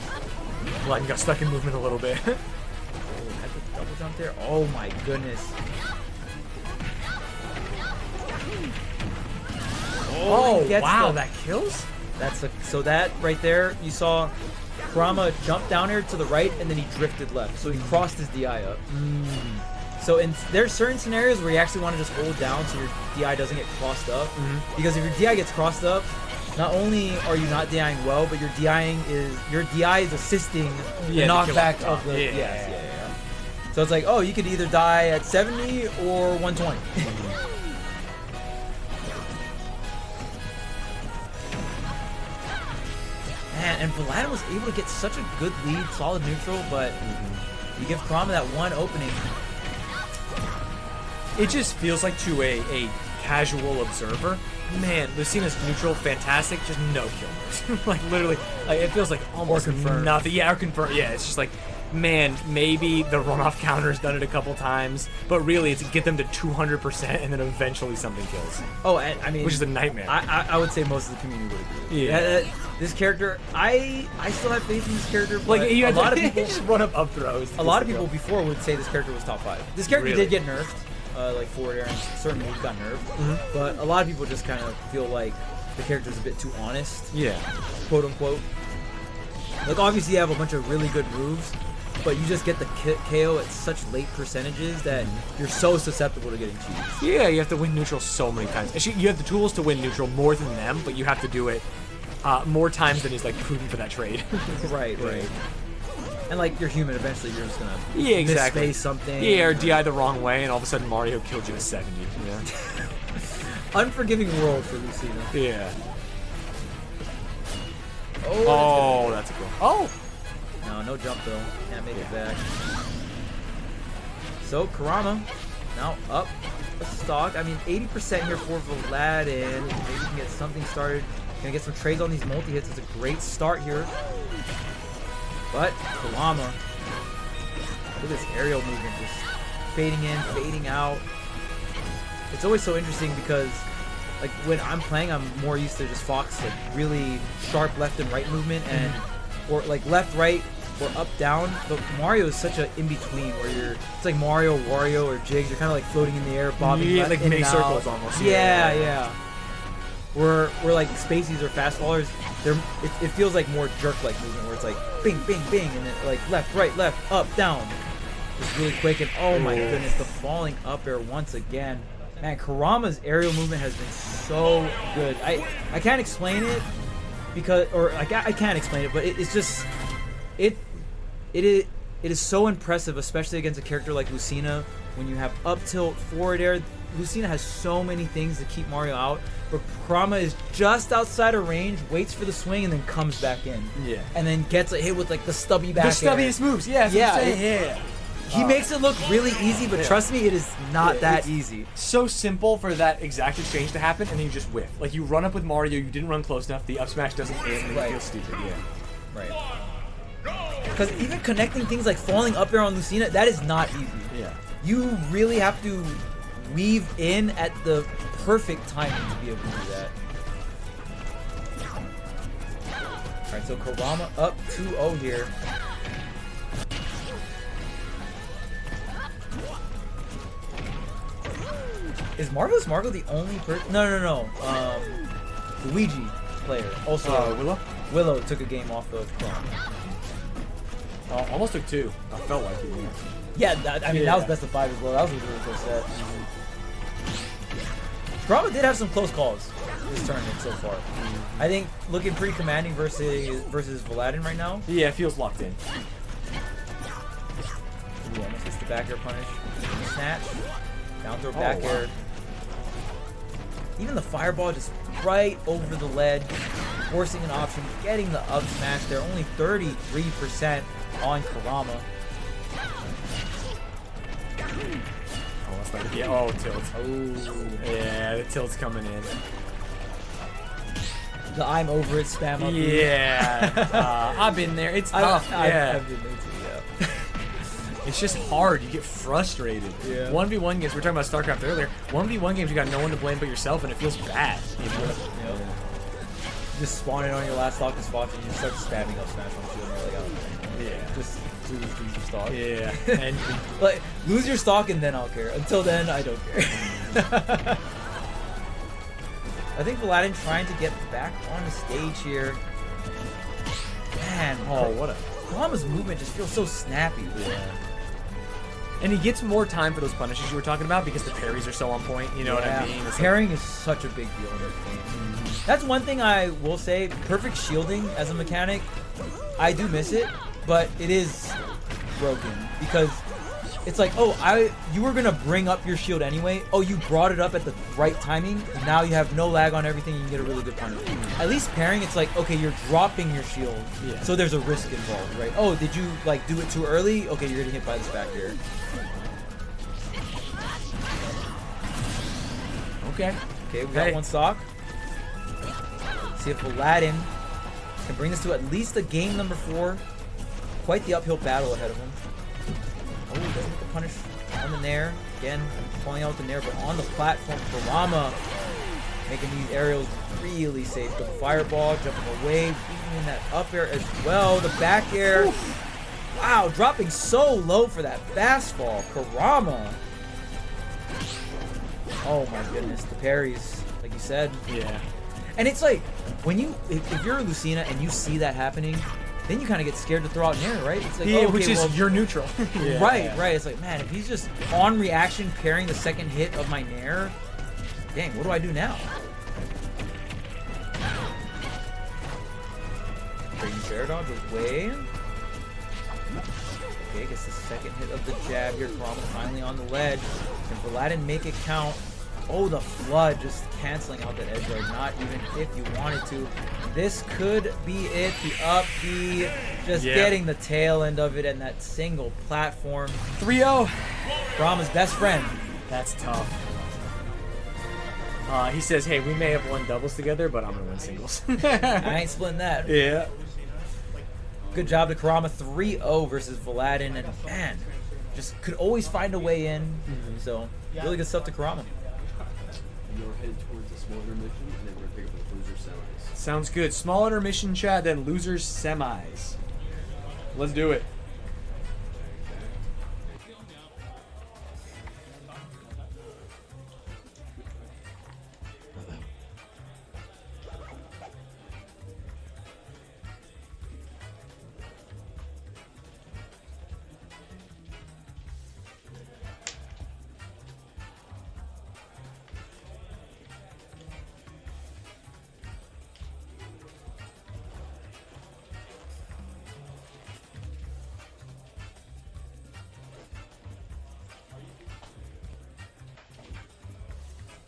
Paladin got stuck in movement a little bit. Oh, had the double jump there. Oh my goodness. Oh, he gets wow, the- that kills? So that right there, you saw Kurama jump down here to the right, and then he drifted left. So he crossed his DI up. So there's certain scenarios where you actually want to just hold down so your DI doesn't get crossed up. Because if your DI gets crossed up, not only are you not DIing well, but your DI is assisting the Yeah, to kill knockback off of top. the yeah. So it's like, oh, you could either die at 70 or 120. Man, and Paladin was able to get such a good lead, solid neutral, but you give Kurama that one opening. It just feels like to a casual observer, man, Lucina's neutral, fantastic, just no killers. Like, literally, like, it feels like almost confirmed. nothing. Yeah, or confirmed. Yeah, it's just like, man, maybe the runoff counter's done it a couple times, but really it's get them to 200% and then eventually something kills. Oh, and I mean, Which is a nightmare. I would say most of the community would agree. Yeah. This character, I still have faith in this character. But Like, you a had lot of to people, just run up throws. a lot of people before would say this character was top 5. This character Really? did get nerfed, like forward air and certain moves got nerfed. But a lot of people just kind of feel like the character's a bit too honest, Yeah. quote unquote. Like obviously you have a bunch of really good moves, but you just get the KO at such late percentages that you're so susceptible to getting cheats. Yeah, you have to win neutral so many times. Actually, you have the tools to win neutral more than them, but you have to do it more times than is like prudent for that trade. Right. And like you're human, eventually you're just gonna Yeah, exactly. misspace something. Yeah, or DI the wrong way, and all of a sudden Mario killed you at 70. Yeah. Unforgiving world for Lucina. Yeah. Oh, Oh, that's a cool. Oh! no jump though. Can't make it back. So Kurama now up a stock. I mean 80% here for Paladin. Maybe we can get something started. Gonna get some trades on these multi hits. It's a great start here. But Kurama, look at this aerial movement, just fading in, fading out. It's always so interesting because, like, when I'm playing, I'm more used to just Fox, like, really sharp left and right movement, and or like left, right, or up, down. But Mario is such a in between where it's like Mario, Wario, or Jigs. You're kind of like floating in the air, bobbing Yeah, left, like in mini and out. circles almost. Yeah. Where like spaceys or fast fallers, it feels like more jerk-like movement where it's like bing, bing, bing, and then like left, right, left, up, down. Just really quick, and oh my goodness, the falling up air once again. Man, Kurama's aerial movement has been so good. I can't explain it because, or like I can't explain it, but it's just it it is so impressive, especially against a character like Lucina. When you have up tilt, forward air, Lucina has so many things to keep Mario out. But Kurama is just outside of range, waits for the swing, and then comes back in. Yeah. And then gets a hit with like the stubby back The stubbiest moves, yeah. That's what I'm saying. yeah. He makes it look really easy, but trust me, it is not that it's easy. So simple for that exact exchange to happen, and then you just whiff. Like you run up with Mario, you didn't run close enough, the up smash doesn't hit, and Right. you feel stupid. Yeah. Right. Because even connecting things like falling up air on Lucina, that is not easy. Yeah. You really have to weave in at the perfect timing to be able to do that. Alright, so Kurama up 2-0 here. Is Marvelous Margo the only person? No. Luigi player. Also, Willow took a game off of Kurama. Almost took 2. I felt like it. Yeah, that was best of 5 as well. That was a really close set. Kurama did have some close calls this tournament so far. I think looking pretty commanding versus Vladen right now. Yeah, it feels locked in. Ooh, almost gets the back air punish. Snatch. Down throw back air. Even the fireball just right over the ledge, forcing an option, getting the up smash there. Only 33% on Kurama. Yeah, tilt. Oh. Yeah, the tilt's coming in. The I'm over it spam up. Yeah. I've been there. It's tough. I've been there too, yeah. It's just hard. You get frustrated. Yeah. 1v1 games, we were talking about StarCraft earlier. 1v1 games, you got no one to blame but yourself, and it feels bad. You know? Yep. Just spawn in on your last stock to spot and you start spamming up smash on shield and you're like, oh, Yeah. just lose your stock. Yeah. And Like, lose your stock and then I'll care. Until then, I don't care. I think Vladen trying to get back on the stage here. Man, what a... Kurama's movement just feels so snappy. Yeah. And he gets more time for those punishes you were talking about because the parries are so on point. You know what I mean? It's Parrying is such a big deal in this game. That's one thing I will say. Perfect shielding as a mechanic, I do miss it, but it is broken because it's like, oh, you were gonna bring up your shield anyway. Oh, you brought it up at the right timing. Now you have no lag on everything. You can get a really good punish. At least parrying, it's like, okay, you're dropping your shield, so there's a risk involved, right? Oh, did you like do it too early? Okay, you're getting hit by this back here. Okay, we got one stock. See if Aladdin can bring this to at least a game number 4. Quite the uphill battle ahead of him. Oh, doesn't get the punish on the nair. Again, falling out with the nair, but on the platform, Kurama making these aerials really safe. The fireball, jumping away, beating in that up air as well. The back air. Oof. Wow, dropping so low for that fast fall. Kurama. Oh my goodness, the parries, like you said. Yeah. And it's like, when if you're a Lucina and you see that happening, then you kind of get scared to throw out an air, right? It's like, which is you're neutral. Right. It's like, man, if he's just on reaction parrying the second hit of my nair, dang, what do I do now? Trading fair dodge away. Okay, gets the second hit of the jab here. Kurama finally on the ledge. Can Vladen make it count? Oh, the flood just canceling out that edge guard. Not even if you wanted to. This could be it. The up B, just getting the tail end of it and that single platform. 3-0. Kurama's best friend. That's tough. He says, hey, we may have won doubles together, but I'm going to win singles. I ain't splitting that. Yeah. Good job to Kurama. 3-0 versus Vladen. And man, just could always find a way in. So, really good stuff to Kurama. You're headed towards a small intermission, and then we're going to pick up the loser semis. Sounds good. Small intermission, chat, then losers semis. Let's do it.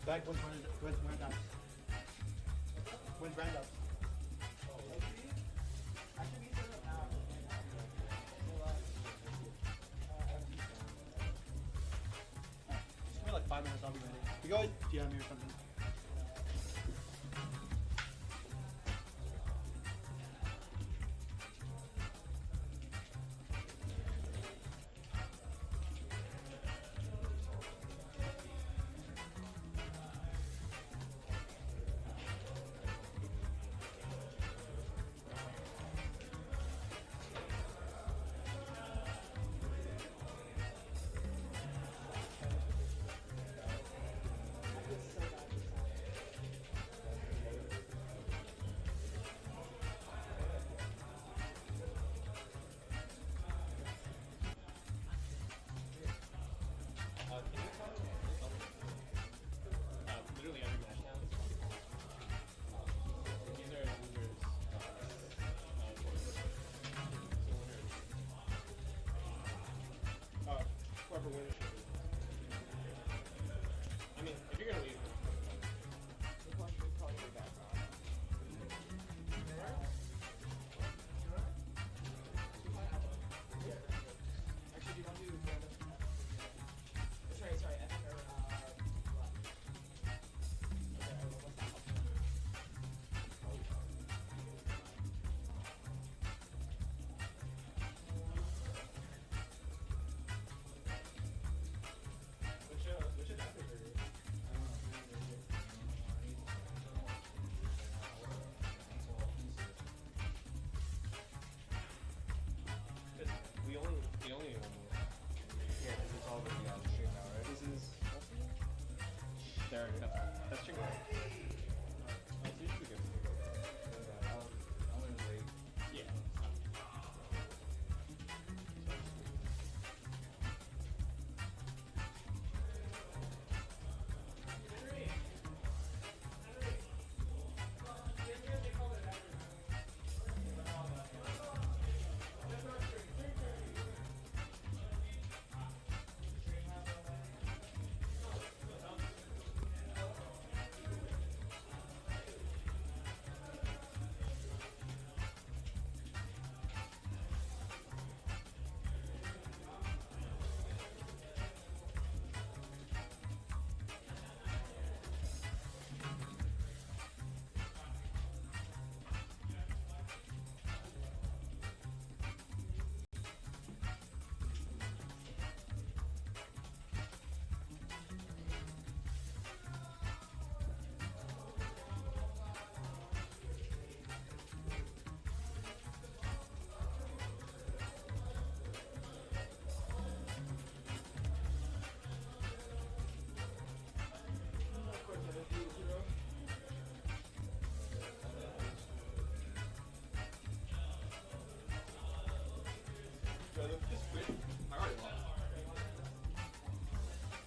Back when's roundhouse? When's roundhouse? Just give me like 5 minutes, I'll be ready. You guys DM me or something. Literally every match now. These are losers. Whoever wins. I mean, if you're gonna leave. Actually, do you want to do Sorry, Which is that favorite? We only need one more. Yeah, because it's all going to be on the stream now, right? This is Derek. That's stream. That's usually good. I'm going to wait. Yeah.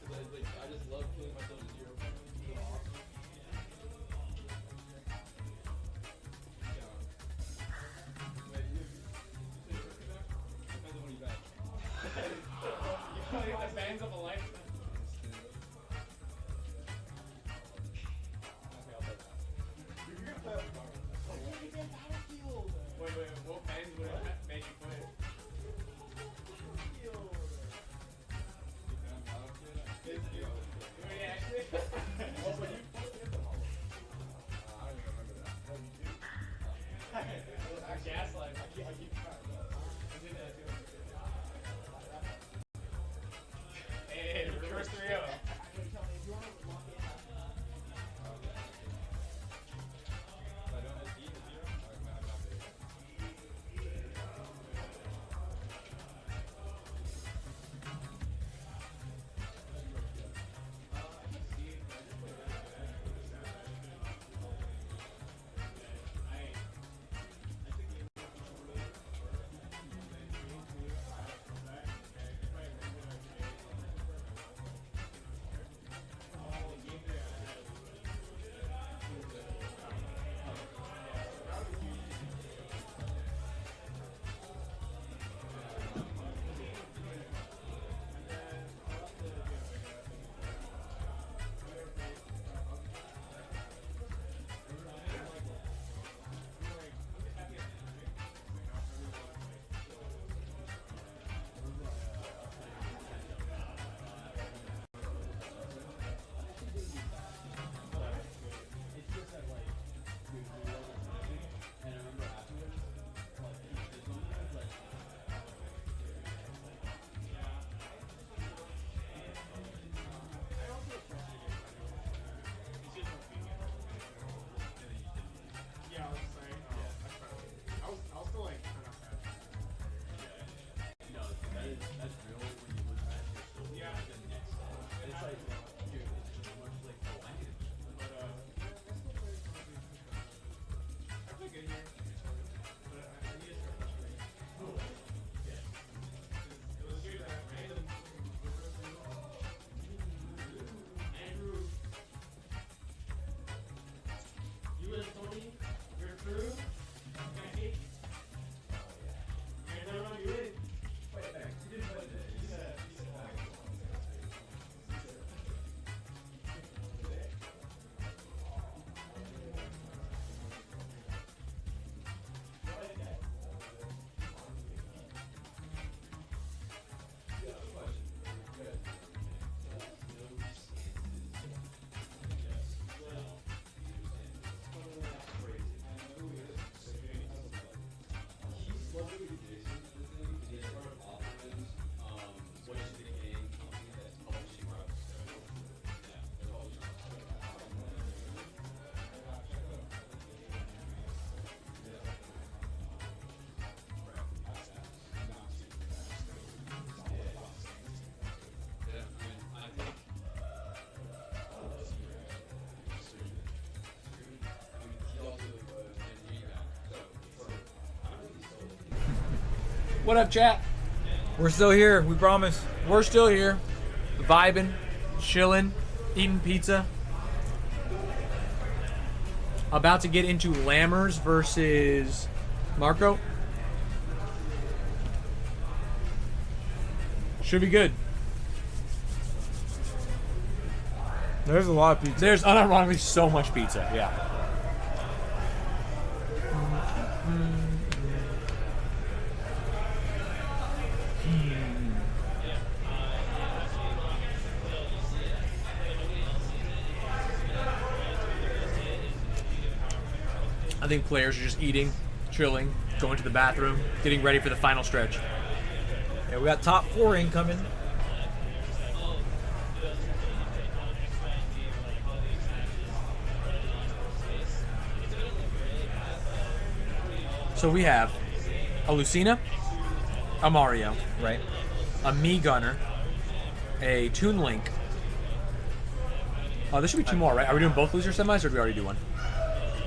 I just love killing myself to 0 points. It's awesome. Depends on when you bet. The bands of a lifetime. Wait, what bands would have made you quit? Wait, actually? Oh, but you hit them all. I don't even remember that. Oh, you do? Gaslight. I keep trying. Hey, What up, chat? We're still here. We promise. We're still here, vibing, chilling, eating pizza. About to get into Lammers versus Marco. Should be good. There's a lot of pizza. There's unironically so much pizza. Yeah. I think players are just eating, chilling, going to the bathroom, getting ready for the final stretch. Yeah, we got top 4 incoming. So we have a Lucina, a Mario, Right. a Me Gunner, a Toon Link. Oh, there should be 2 more, right? Are we doing both loser semis, or did we already do one?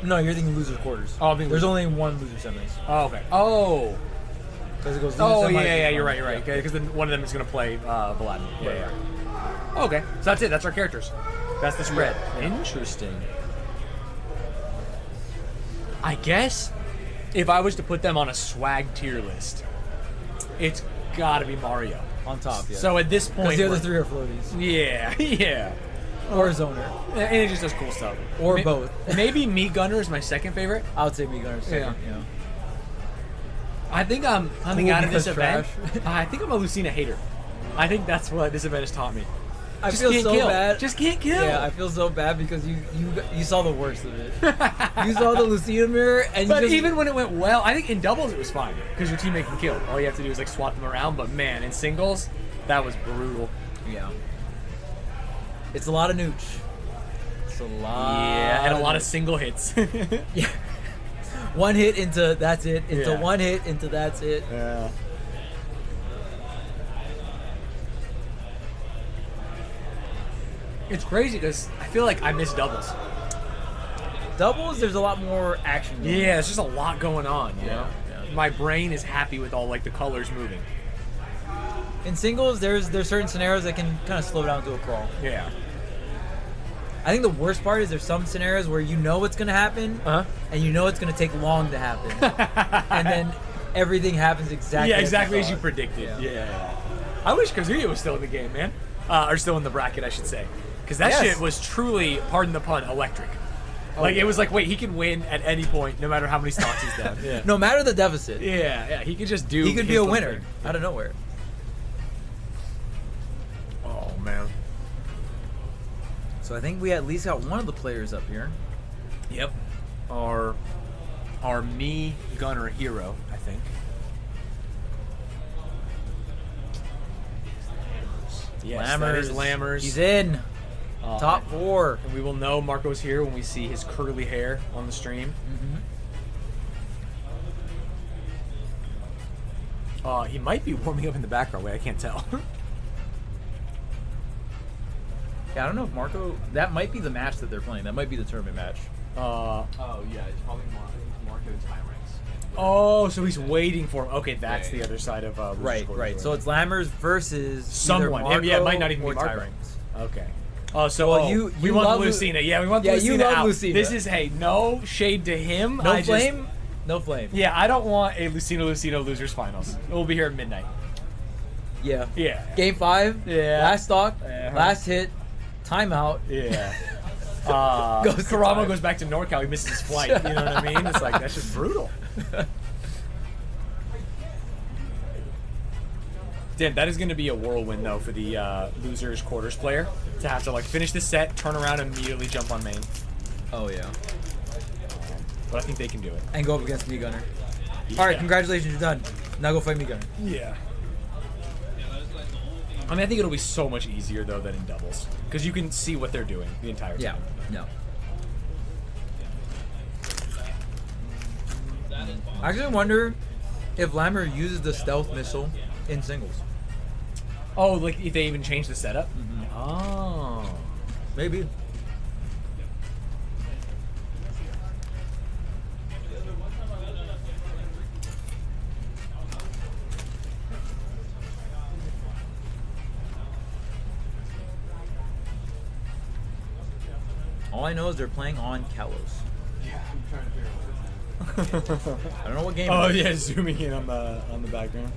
No, you're thinking loser quarters. Oh, I'm thinking There's loser. only one loser semis. Oh, okay. Oh. Because it goes loser Oh, semis, yeah, loser you're right, finals. you're right. Okay, because then one of them is going to play Vlad. Yeah. Okay, so that's it. That's our characters. That's the spread. Interesting. I guess if I was to put them on a swag tier list, it's got to be Mario. On top, yeah. So at this Because point, the other we're- 3 are floaties. Yeah, yeah. Or zoner. And it just does cool stuff. Or both. Maybe Me Gunner is my second favorite. I would say me Gunner second. Yeah. Yeah. I think I'm coming Cool out of this because event. trash. I think I'm a Lucina hater. I think that's what this event has taught me. I Just feel can't so kill. bad. Just can't kill. Yeah, I feel so bad because you saw the worst of it. You saw the Lucia mirror, and But you just, even when it went well, I think in doubles it was fine because your teammate can kill. All you have to do is like swap them around. But man, in singles, that was brutal. yeah, it's a lot of nooch. It's a lot. Yeah, and a lot of single hits. yeah. One hit into that's it. Into Yeah. one hit into that's it. Yeah. It's crazy because I feel like I miss doubles. Doubles, there's a lot more action. going on. Yeah, it's just a lot going on. You know, Yeah. my brain is happy with all like the colors moving. In singles, there's certain scenarios that can kind of slow down to a crawl. Yeah. I think the worst part is there's some scenarios where you know what's gonna happen, and you know it's gonna take long to happen, and then everything happens exactly. Yeah, exactly as you thought. predicted. Yeah. Yeah. I wish Kazuya was still in the game, man. Or still in the bracket, I should say. Because that Yes. shit was truly, pardon the pun, electric. Like, it was like, wait, he can win at any point, no matter how many stocks he's down. Yeah. No matter the deficit, Yeah, he could just do. he could be his a little winner thing. out of nowhere. Oh, man. So I think we at least got one of the players up here. Yep. Our Me Gunner hero, I think. Yes, that is Lammers. He's in. Top 4. And we will know Marco's here when we see his curly hair on the stream. He might be warming up in the background. Wait, I can't tell. Yeah, I don't know if Marco. That might be the match that they're playing. That might be the tournament match. Oh yeah, it's probably Marco Tyrants. Oh, so he's waiting for him. Okay, that's Yeah, the other side of Losers Right, Quarters right. door. So it's Lammers versus Someone. either Yeah, it might Marco not even be or Marco. Tyrants. Okay. Oh, so Well, we you want love Lucina. Yeah, we want Yeah, Lucina you love out. Lucina. This is, hey, no shade to him. No I just- flame. No flame. Yeah, I don't want a Lucina Losers Finals. We'll be here at midnight. Yeah. Yeah. Game 5. Yeah. Last stock. Uh-huh. Last hit. Timeout. Yeah. Goes to Karama time. goes back to NorCal. He misses his flight. You know what I mean? It's like, that's just brutal. Damn, that is going to be a whirlwind, though, for the Losers Quarters player to have to, like, finish the set, turn around, and immediately jump on main. Oh yeah. But I think they can do it. And go up against Me Gunner. All right, Yeah. congratulations, you're done. Now go fight Me Gunner. Yeah. I mean, I think it'll be so much easier, though, than in doubles. Because you can see what they're doing the entire time. Yeah. No. I actually wonder if Lammer uses the stealth missile in singles. Oh, like if they even change the setup? Oh. Maybe. All I know is they're playing on Kalos. Yeah, I'm trying to figure out what it's I don't know what game. Oh it is. yeah, zooming in on the background.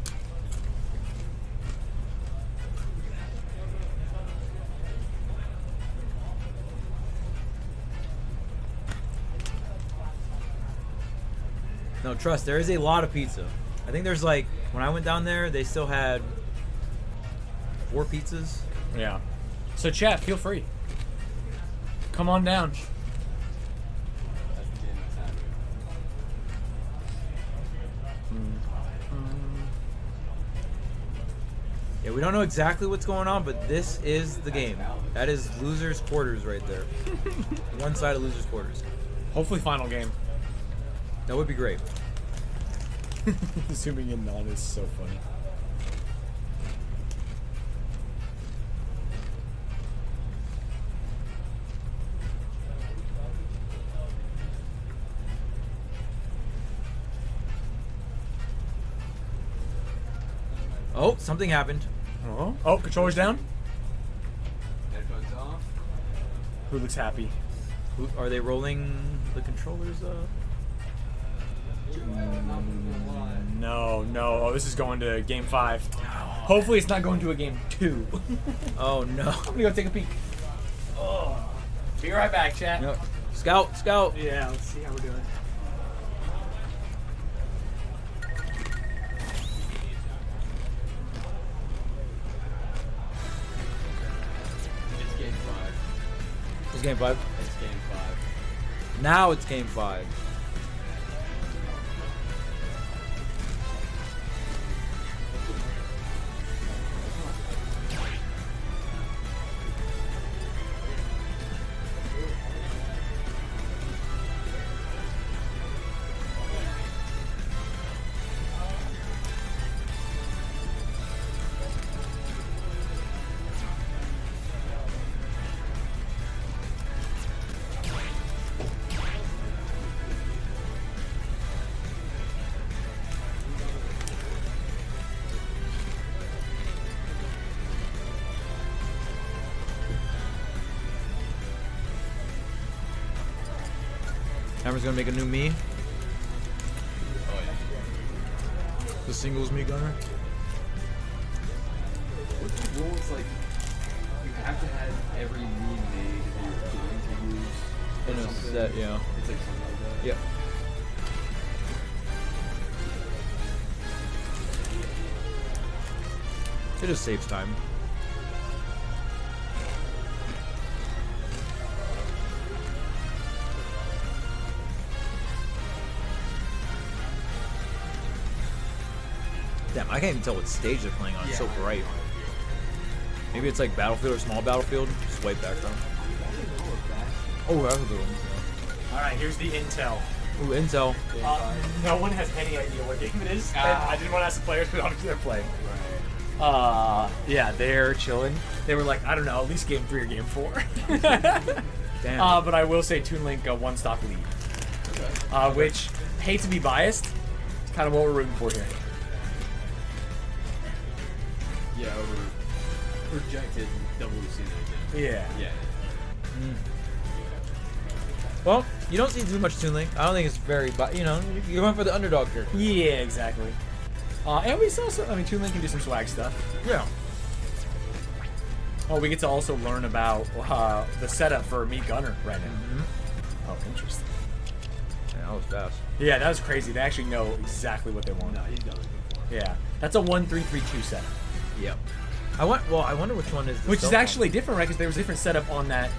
No, trust. There is a lot of pizza. I think there's like when I went down there, they still had 4 pizzas. Yeah. So chat, feel free. Come on down. That's the game that's happening. Yeah, we don't know exactly what's going on, but this is the game. That is losers' quarters right there. One side of losers' quarters. Hopefully final game. That would be great. Zooming in on is so funny. Oh, something happened. Oh, controller's down. Headphones off. Who looks happy? Are they rolling the controllers up? No. Oh, this is going to game 5. Hopefully it's not going to a game 2. Oh no. I'm gonna go take a peek. Oh. Be right back, chat. Yep. Scout. Yeah, let's see how we're doing. It's game 5. It's game 5. It's game 5. Now it's game 5. Hammer's gonna make a new me. Oh yeah. The singles me gunner. What's the rules like? You have to have every move made if you're going to use. In a something. set, yeah. It's like something like that. Yep. It just saves time. Damn, I can't even tell what stage they're playing on. It's so bright. Maybe it's like Battlefield or small Battlefield. Just white background. Oh, that's a good one. Alright, here's the intel. Ooh, Intel. No one has any idea what game it is. And I didn't want to ask the players, but obviously they're playing. Yeah, they're chilling. They were like, I don't know, at least game 3 or game 4. Damn. But I will say Toon Link one stock lead. Which, hate to be biased, it's kind of what we're rooting for here. Yeah, over projected WC. Yeah. Yeah. Well, you don't see too much Toon Link. I don't think it's very, you know, you're going for the underdog here. Yeah, exactly. And we saw some, I mean, Toon Link can do some swag stuff. Yeah. Oh, we get to also learn about the setup for Meat Gunner right now. Oh, interesting. Yeah, that was fast. Yeah, that was crazy. They actually know exactly what they want. No, he's done it before. Yeah, that's a 1-3-3-2 setup. Yep. I wonder which one is the Which is cell actually different, right? Because there was a different setup on that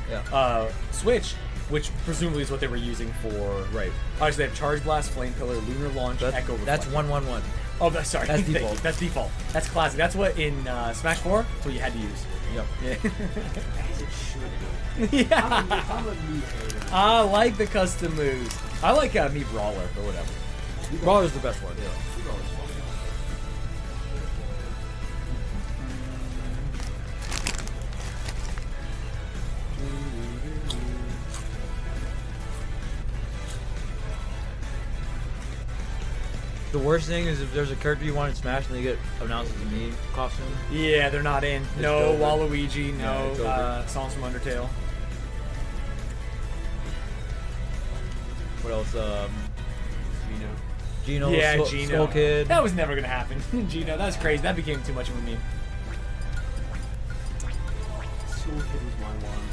Switch, which presumably is what they were using for. Right. Obviously, they have Charge Blast, Flame Pillar, Lunar Launch, Echo Reflection. That's 1-1-1. Oh, sorry. That's Thank you. default. That's default. That's classic. That's what in Smash 4, that's what you had to use. Yep. Yeah. I like the custom moves. I like me Brawler or whatever. Brawler's the best one. Yeah. The worst thing is if there's a character you want to smash and they get announced as a me costume. Yeah, they're not in. No over. Waluigi, Yeah, no it's over. songs from Undertale. What else? Gino. Gino. Yeah, Skull, Gino. Skull Kid. That was never gonna happen. Gino, that was crazy. That became too much of a meme. Soul Kid was my one.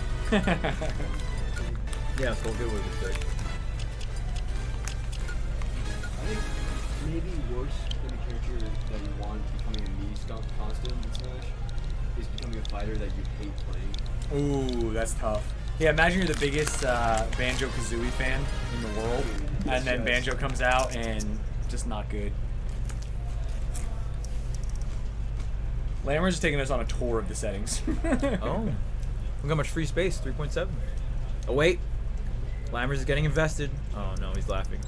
Yeah, Skull Kid was sick. I think maybe worse than a character that you want becoming a knee stomp constant in Smash is becoming a fighter that you hate playing. Ooh, that's tough. Yeah, imagine you're the biggest Banjo-Kazooie fan in the world, and then Banjo comes out and just not good. Lammer's taking us on a tour of the settings. Oh. Look how much free space, 3.7. Oh, wait. Lammers is getting invested. Oh, no, he's laughing.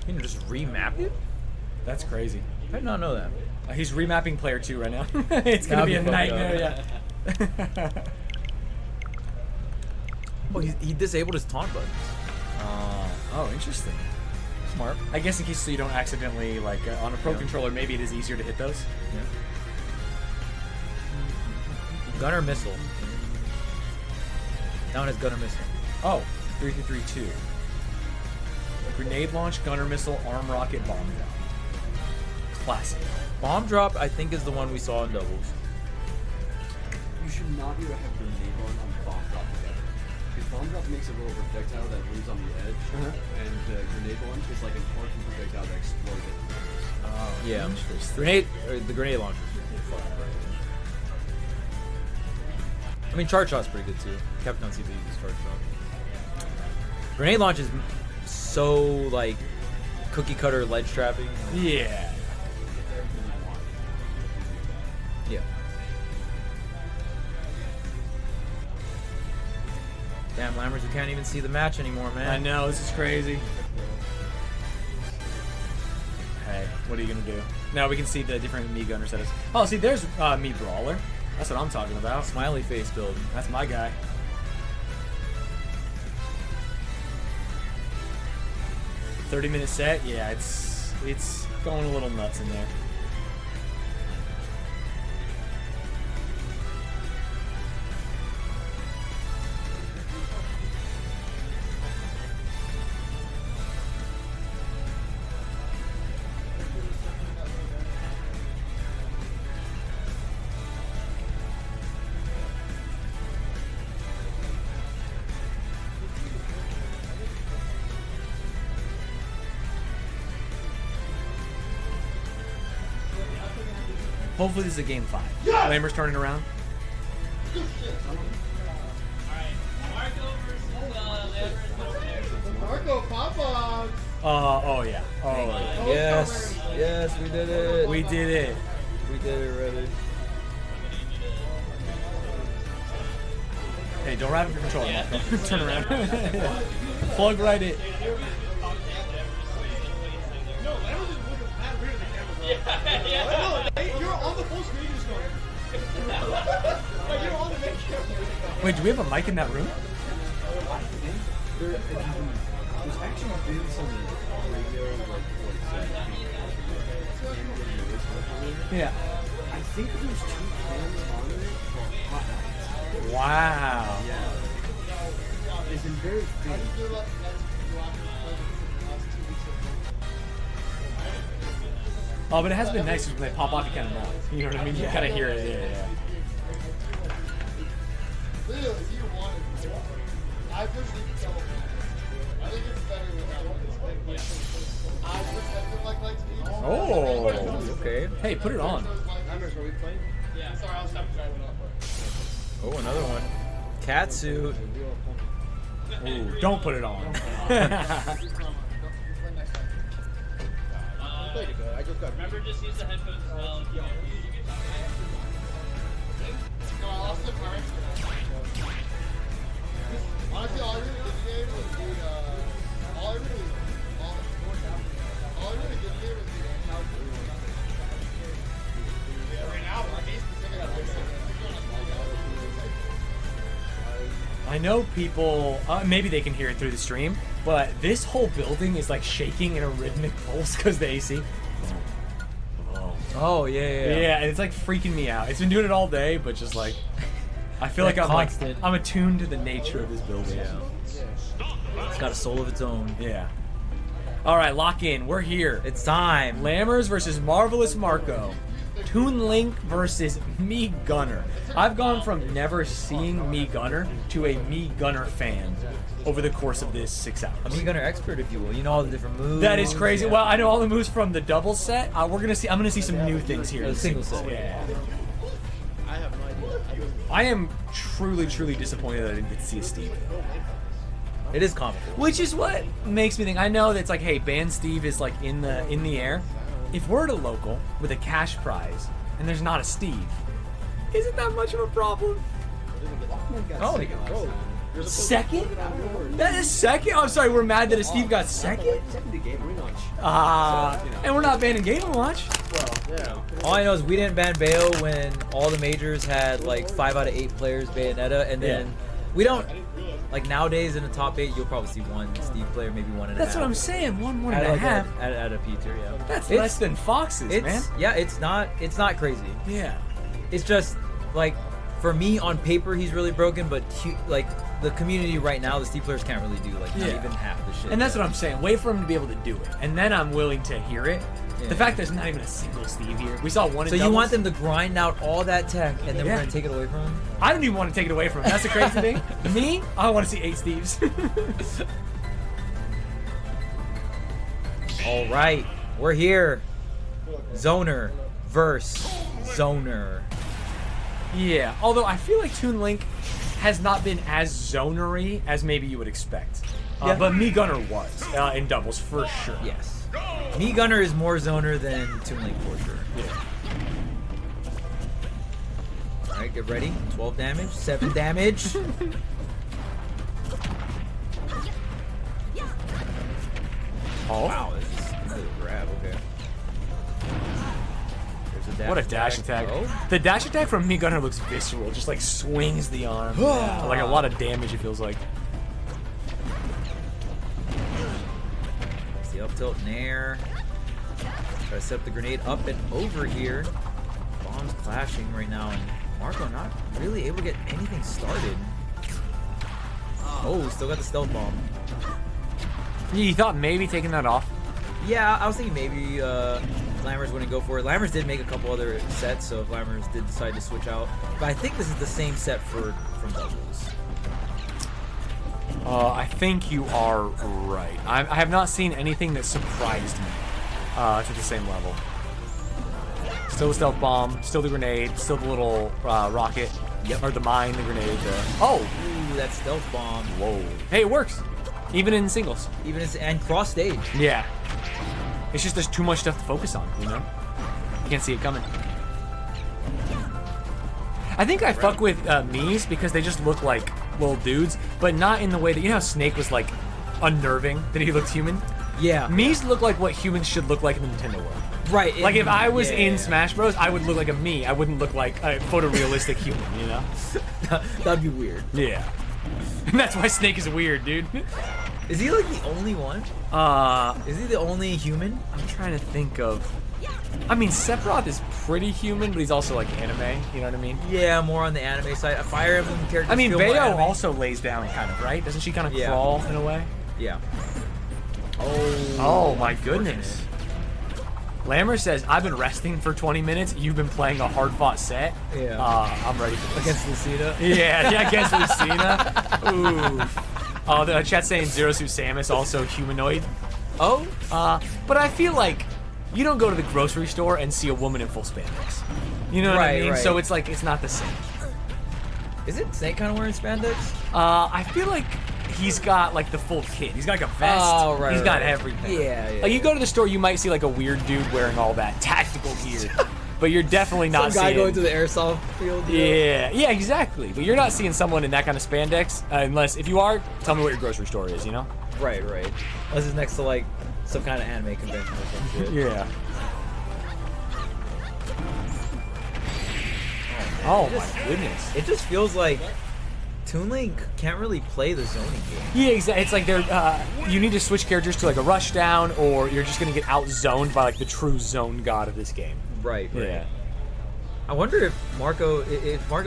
You can just remap it? That's crazy. I did not know that. He's remapping player 2 right now. It's gonna be a nightmare. Yeah. Oh, he disabled his taunt buttons. Oh, interesting. Smart. I guess in case so you don't accidentally, like, on a pro Yeah. controller, maybe it is easier to hit those. Yeah. Gunner missile. Down his gunner missile. Oh, 3-3-2. Grenade launch, gunner missile, arm rocket, bomb drop. Classic. Bomb drop, I think, is the one we saw in doubles. You should not either have grenade launch on bomb drop together. Because bomb drop makes a little projectile that moves on the edge, and grenade launch is like an arcing projectile that explodes at the edge. Oh, Yeah. interesting. The grenade launcher. I mean, charge shot's pretty good too. Captain CP uses charge shot. Grenade launch is so like cookie cutter ledge trapping. Yeah. Yeah. Damn, Lammers, we can't even see the match anymore, man. I know, this is crazy. Hey, what are you gonna do? Now we can see the different Mii gunner setups. Oh, see, there's Mii Brawler. That's what I'm talking about. Smiley face build. That's my guy. $30-minute set. Yeah, it's going a little nuts in there. Hopefully this is a game 5. Yeah! Lammer's turning around. Marco, Papa. Oh yeah. Oh yeah. Yes, yes, we did it. We did it. We did it already. Hey, don't wrap up your controller. Yeah. Turn around. Plug right in. No, Lambert is looking mad weird in the camera, bro. Yeah. No, you're on the full screen just going. Like, you're on the main camera. Wait, do we have a mic in that room? I think there's actually been some radio Yeah. I think there's 2 cams on it for Hot Nights. Wow. Yeah. It's been very faint. Oh, but it has been nice when they pop off, you kind of know. You know what I mean? You kind of hear it. Yeah. Literally, if you wanted to, I personally don't know. I think it's better without this. I would like lights to eat. Oh. Okay. Hey, put it on. Lambert, are we playing? Yeah, sorry, I was having to drive it up. Oh, another one. Cat suit. Ooh, don't put it on. Remember, just use the headphones as well. If you want to use your guitar. No, I lost the card. Honestly, all I really did today was the, all I really did today was the character. Yeah, right now, we're basically I know people, maybe they can hear it through the stream, but this whole building is like shaking in a rhythmic pulse because the AC. Oh yeah. Yeah, and it's like freaking me out. It's been doing it all day, but just like I feel like I'm attuned to the nature of this build. Yeah. It's got a soul of its own. Yeah. All right, lock in. We're here. It's time. Lammers versus Marvelous Marco. Toon Link versus Me Gunner. I've gone from never seeing Me Gunner to a Me Gunner fan over the course of this 6 hours. A Me Gunner expert, if you will. You know all the different moves. That is crazy. Yeah. Well, I know all the moves from the double set. I'm gonna see some new things here. The single set. Yeah. I have no idea. I am truly disappointed that I didn't get to see a Steve. It is comical. Which is what makes me think. I know that it's like, hey, Ban Steve is like in the air. If we're at a local with a cash prize and there's not a Steve, isn't that much of a problem? Oh, he goes. Second? That is second? Oh, I'm sorry, we're mad that a Steve got second? And we're not banning Game & Watch. All I know is we didn't ban Bayo when all the majors had like 5 out of 8 players Bayonetta, and then we don't. Like nowadays in the top 8, you'll probably see one Steve player, maybe 1.5. That's what I'm saying. One and at a like half. At a P tier, yeah. That's less than Fox's, man. Yeah, it's not crazy. Yeah. It's just like for me on paper he's really broken, but like the community right now, the Steve players can't really do like not even half the shit. And that's what I'm saying. Wait for him to be able to do it, and then I'm willing to hear it. Yeah. The fact there's not even a single Steve here. We saw one. So you want them to grind out all that tech, and then we're gonna take it away from him? I don't even want to take it away from him. That's the crazy thing. Me, I want to see 8 Steves. All right, we're here. Zoner versus Zoner. Yeah. Although I feel like Toon Link has not been as zonery as maybe you would expect. But Me Gunner was in doubles for sure. Yes. Me Gunner is more zoner than Toon Link for sure. Yeah. Alright, get ready. 12 damage, 7 damage. Oh. Wow, this is a grab, okay. There's a dash What a dash attack. Oh. The dash attack from Me Gunner looks visceral. Just like swings the arm. Like a lot of damage, it feels like. The up tilt in air. Try to set up the grenade up and over here. Bombs clashing right now, and Marco not really able to get anything started. Oh, still got the stealth bomb. You thought maybe taking that off? Yeah, I was thinking maybe Lammers wouldn't go for it. Lammers did make a couple other sets, so if Lammers did decide to switch out. But I think this is the same set from doubles. I think you are right. I have not seen anything that surprised me to the same level. Still the stealth bomb, still the grenade, still the little rocket. Yep. Or the mine, the grenade. Oh! Ooh, that stealth bomb. Whoa. Hey, it works. Even in singles. And cross stage. Yeah. It's just there's too much stuff to focus on, you know? You can't see it coming. I think I fuck with Mii's because they just look like little dudes, but not in the way that, you know how Snake was like unnerving, that he looked human? Yeah. Mii's look like what humans should look like in the Nintendo world. Right. Like if I was in Smash Bros, I would look like a Mii. I wouldn't look like a photorealistic human, you know? That'd be weird. Yeah. And that's why Snake is weird, dude. Is he like the only one? Is he the only human? I'm trying to think of... I mean, Sephiroth is pretty human, but he's also like anime, you know what I mean? Yeah, more on the anime side. Fire Emblem characters. I mean, feel more Bayo anime. also lays down kind of, right? Doesn't she kind of crawl in a way? Yeah. Oh my goodness. Lammer says, I've been resting for 20 minutes. You've been playing a hard-fought set. Yeah. I'm ready for this. Against Lucina. Yeah, against Lucina. Ooh. Oh, the chat's saying Zero Suit Samus also humanoid. Oh? But I feel like you don't go to the grocery store and see a woman in full spandex. You know what I mean? Right. So it's like, it's not the same. Isn't Snake kind of wearing spandex? I feel like he's got like the full kit. He's got like a vest. Oh, right. He's got everything. Yeah. Like you go to the store, you might see like a weird dude wearing all that tactical gear, but you're definitely not Some guy seeing. going to the airsoft field. Yeah, exactly. But you're not seeing someone in that kind of spandex, unless if you are, tell me what your grocery store is. You know? Right. Unless it's next to like some kind of anime convention or some shit. Yeah. Oh my goodness. It just feels like Toon Link can't really play the zoning game. Yeah, exactly. It's like they're you need to switch characters to like a rushdown, or you're just gonna get out zoned by like the true zone god of this game. Right. Yeah. I wonder if Marco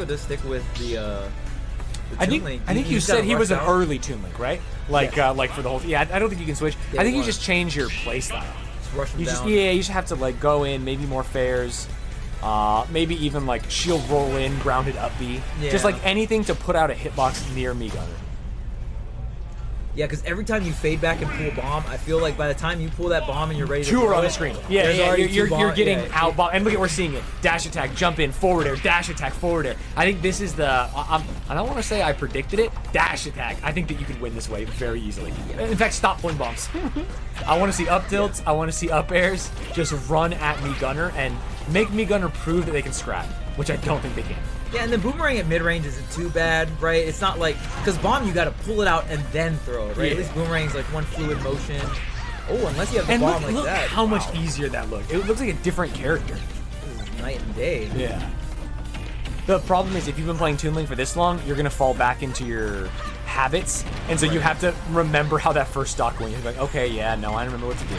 does stick with the I think Toon Link, you he's said gotta he was an rush out. early Toon Link, right? Like like for the whole. Yeah, I don't think you can switch. Yeah, I think you you just change your play style. Just rush him You down. you just have to like go in, maybe more fairs, maybe even like shield roll in, grounded up B, just Yeah. like anything to put out a hitbox near me gunner. Yeah, because every time you fade back and pull a bomb, I feel like by the time you pull that bomb and you're ready to Two are throw on the it, screen. Yeah, there's yeah, already you're two getting yeah. out bomb, and look at we're seeing it. Dash attack, jump in, forward air, dash attack, forward air. I think this is the. I don't want to say I predicted it. Dash attack. I think that you could win this way very easily. In fact, stop pulling bombs. I want to see up tilts. I want to see up airs. Just run at me gunner and make me gunner prove that they can scrap, which I don't think they can. Yeah, and then boomerang at mid-range isn't too bad, right? It's not like, because bomb you gotta pull it out and then throw it, right? Yeah. At least boomerang's like one fluid motion. Oh, unless you have the And bomb look, like that. how much Wow. easier that looked. It looks like a different character. This is night and day. Yeah. The problem is if you've been playing Toon Link for this long, you're gonna fall back into your habits, and so you have to remember how that first stock went. You're like, okay, yeah, no, I remember what to do.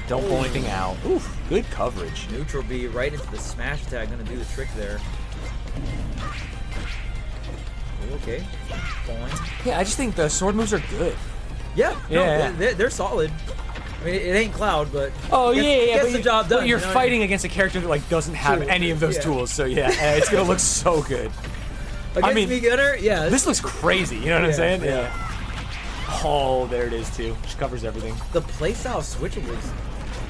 Don't pull anything out. Oof, good coverage. Neutral B right into the smash attack, gonna do the trick there. Okay, falling. Yeah, I just think the sword moves are good. Yeah, Yeah. no, they're solid. I mean, it ain't Cloud, but Oh gets, yeah, gets but the job done. You're you know what I fighting mean? against a character that like doesn't have True. any of those Yeah. tools, so yeah, it's gonna look so good. Against mean, me gunner, yeah. This looks crazy. You know what I'm Yeah, saying? yeah. Oh, there it is too. Just covers everything. The playstyle switching was,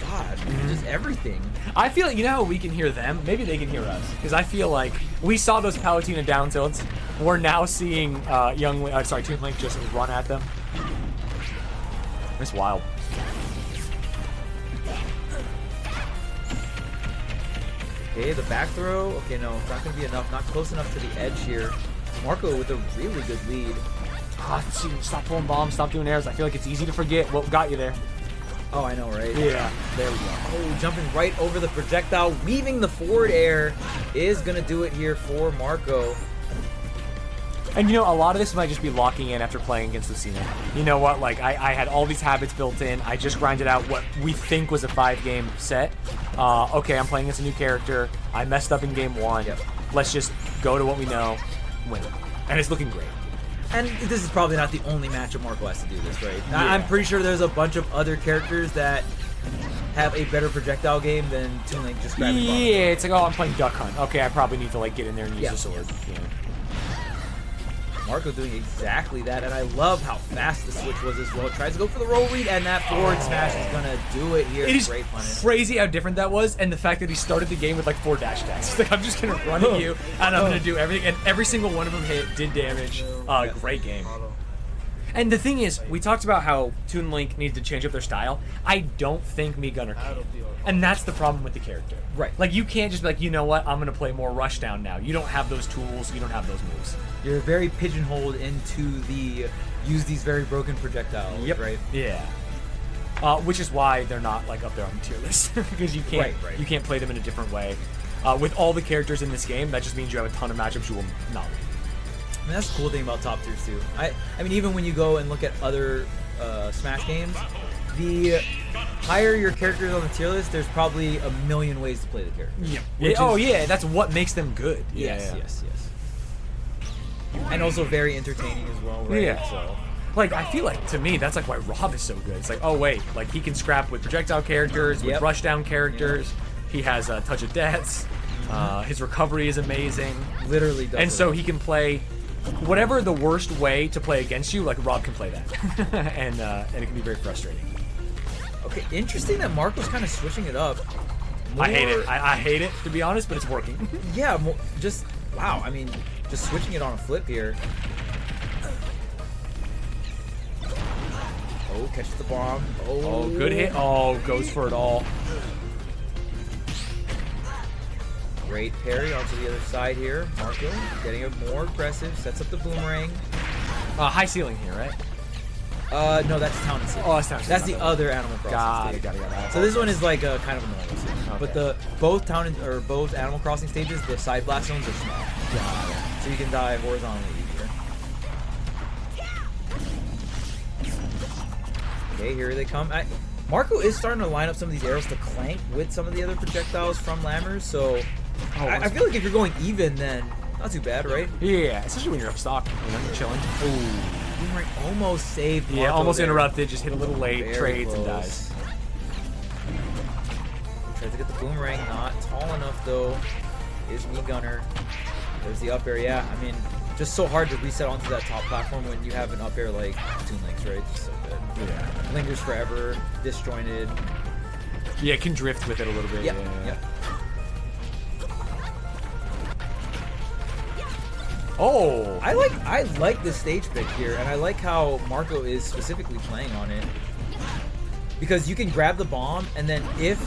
God, just everything. I feel like, you know how we can hear them? Maybe they can hear us. Because I feel like we saw those Palutena down tilts. We're now seeing Toon Link just run at them. It's wild. Okay, the back throw. Okay, no, not going to be enough. Not close enough to the edge here. Marco with a really good lead. Stop pulling bombs, stop doing airs. I feel like it's easy to forget what got you there. Oh, I know, right? Yeah. There we go. Oh, jumping right over the projectile, weaving the forward air is going to do it here for Marco. And you know, a lot of this might just be locking in after playing against Lucina. You know what? Like, I had all these habits built in. I just grinded out what we think was a 5-game set. Okay, I'm playing against a new character. I messed up in game 1. Yep. Let's just go to what we know, win. And it's looking great. And this is probably not the only matchup Marco has to do this, right? Yeah. I'm pretty sure there's a bunch of other characters that have a better projectile game than Toon Link just grabbing bombs. Yeah, it's like, oh, I'm playing Duck Hunt. Okay, I probably need to like get in there and use Yeah. the sword. Yeah. Marco doing exactly that, and I love how fast the switch was as well. Tries to go for the roll read, and that forward smash is gonna do it here. It is Great punish. crazy how different that was, and the fact that he started the game with like 4 dash attacks. It's like, I'm just gonna run at you, and I'm gonna do everything, and every single one of them hit, did damage. Great game. And the thing is, we talked about how Toon Link needs to change up their style. I don't think Me Gunner can. And that's the problem with the character. Right. Like, you can't just be like, you know what, I'm gonna play more rushdown now. You don't have those tools, you don't have those moves. You're very pigeonholed into the use these very broken projectiles. Right. Yeah. Which is why they're not like up there on the tier list because you can't Right. you can't play them in a different way. With all the characters in this game, that just means you have a ton of matchups you will not win. And that's the cool thing about top tiers too. I mean, even when you go and look at other Smash games, the higher your characters on the tier list, there's probably a million ways to play the character. Yeah. Yeah, that's what makes them good. Yes. And also very entertaining as well, right? Yeah. So. Like, I feel like, to me, that's like why Rob is so good. It's like, oh wait, like he can scrap with projectile characters, with rushdown characters. He has a touch of deaths. His recovery is amazing. Literally does. And so he can play whatever the worst way to play against you, like Rob can play that. and it can be very frustrating. Okay, interesting that Marco's kind of switching it up. I hate it. I hate it, to be honest, but it's working. Yeah, just, wow, I mean, just switching it on a flip here. Oh, catches the bomb. Oh, good hit. Oh, goes for it all. Great parry onto the other side here. Marco getting it more aggressive, sets up the boomerang. High ceiling here, right? No, that's Town and City. Oh, that's Town and City. That's the other Animal Crossing Got it. So this one is like a kind of a normal city. Okay. But both Animal Crossing stages, the side blast zones are small. Got it. So you can die horizontally easier. Okay, here they come. Marco is starting to line up some of these arrows to clank with some of the other projectiles from Lammers, so I feel like if you're going even, then not too bad, right? Yeah, especially when you're up stock, you know, you're chilling. Ooh, Boomerang almost saved Marco. Yeah, almost there. interrupted, just hit a little late, Very trades and close. dies. Tries to get the Boomerang, not tall enough though. Is Me Gunner. There's the up air, yeah. I mean, just so hard to reset onto that top platform when you have an up air like Toon Link's, right? Just so good. Yeah. Lingers forever, disjointed. Yeah, it can drift with it a little bit. Yep, Yeah. yep. Oh! I like this stage pick here, and I like how Marco is specifically playing on it. Because you can grab the bomb, and then if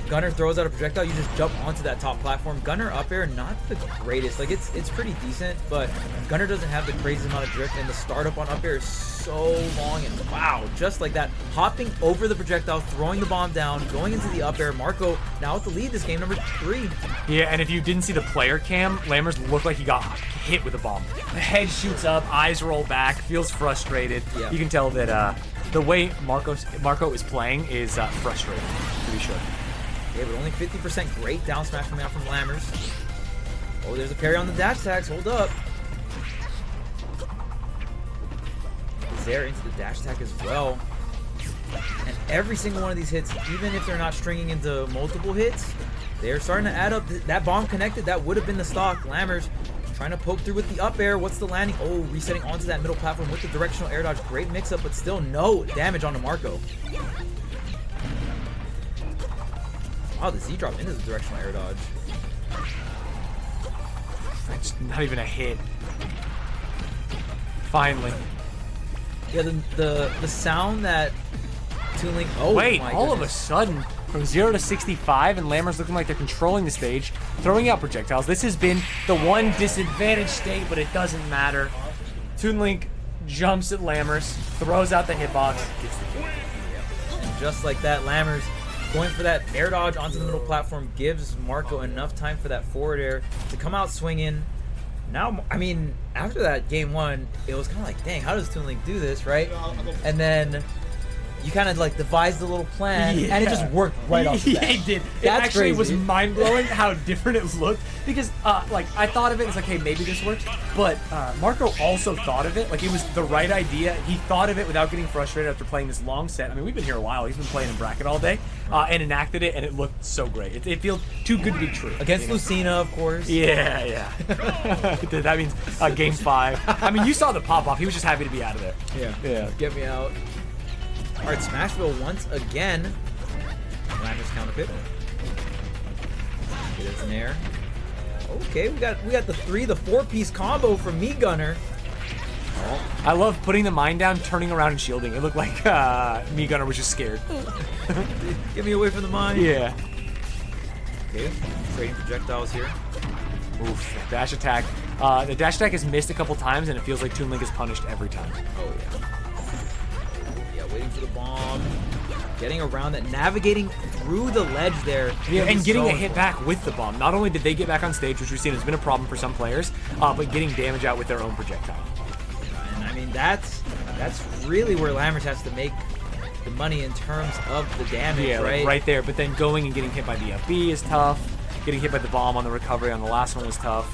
Gunner throws out a projectile, you just jump onto that top platform. Gunner up air, not the greatest. Like, it's pretty decent, but Gunner doesn't have the crazy amount of drift, and the startup on up air is so long, and wow, just like that. Hopping over the projectile, throwing the bomb down, going into the up air. Marco now with the lead this game, number 3. Yeah, and if you didn't see the player cam, Lammers looked like he got hit with a bomb. The head shoots up, eyes roll back, feels frustrated. Yeah. You can tell that the way Marco is playing is frustrating, to be sure. Yeah, but only 50% great down smash coming out from Lammers. Oh, there's a parry on the dash tags. Hold up. Is there into the dash attack as well. And every single one of these hits, even if they're not stringing into multiple hits, they're starting to add up. That bomb connected, that would have been the stock. Lammers trying to poke through with the up air. What's the landing? Oh, resetting onto that middle platform with the directional air dodge. Great mix-up, but still no damage onto Marco. Wow, the Z drop into the directional air dodge. It's not even a hit. Finally. Yeah, the sound that Toon Link. Oh, Wait, my all of a goodness. sudden, from 0 to 65, and Lammers looking like they're controlling the stage, throwing out projectiles. This has been the one disadvantaged state, but it doesn't matter. Toon Link jumps at Lammers, throws out the hitbox, gets the kill. And just like that, Lammers going for that air dodge onto the middle platform gives Marco enough time for that forward air to come out swinging. Now, I mean, after that game 1, it was kind of like, dang, how does Toon Link do this, right? And then you kind of like devised a little plan, and it just worked right off the bat. Yeah, it did. It That's actually was crazy. mind-blowing how different it looked, because like I thought of it as like, hey, maybe this works, but Marco also thought of it like it was the right idea. He thought of it without getting frustrated after playing this long set. I mean, we've been here a while. He's been playing in bracket all day, and enacted it, and it looked so great. It feels too good to be true. Against you know? Lucina, of course. Yeah, yeah. That means game 5. I mean, you saw the pop-off. He was just happy to be out of there. Yeah. Get me out. All right, Smashville once again. Lammers counter pick. It is an air. Okay, we got the 4-piece combo from Me Gunner. I love putting the mine down, turning around, and shielding. It looked like Me Gunner was just scared. Get me away from the mine. Yeah. Okay, trading projectiles here. Oof, dash attack. The dash attack has missed a couple times, and it feels like Toon Link is punished every time. Oh, yeah. Yeah, waiting for the bomb. Getting around that, navigating through the ledge there. Yeah, and getting so a hit back with the bomb. Not only did they get back on stage, which we've seen has been a problem for some players, but getting damage out with their own projectile. And I mean, that's really where Lammers has to make the money in terms of the damage, Yeah, right? like right there. But then going and getting hit by the FB is tough. Getting hit by the bomb on the recovery on the last one was tough.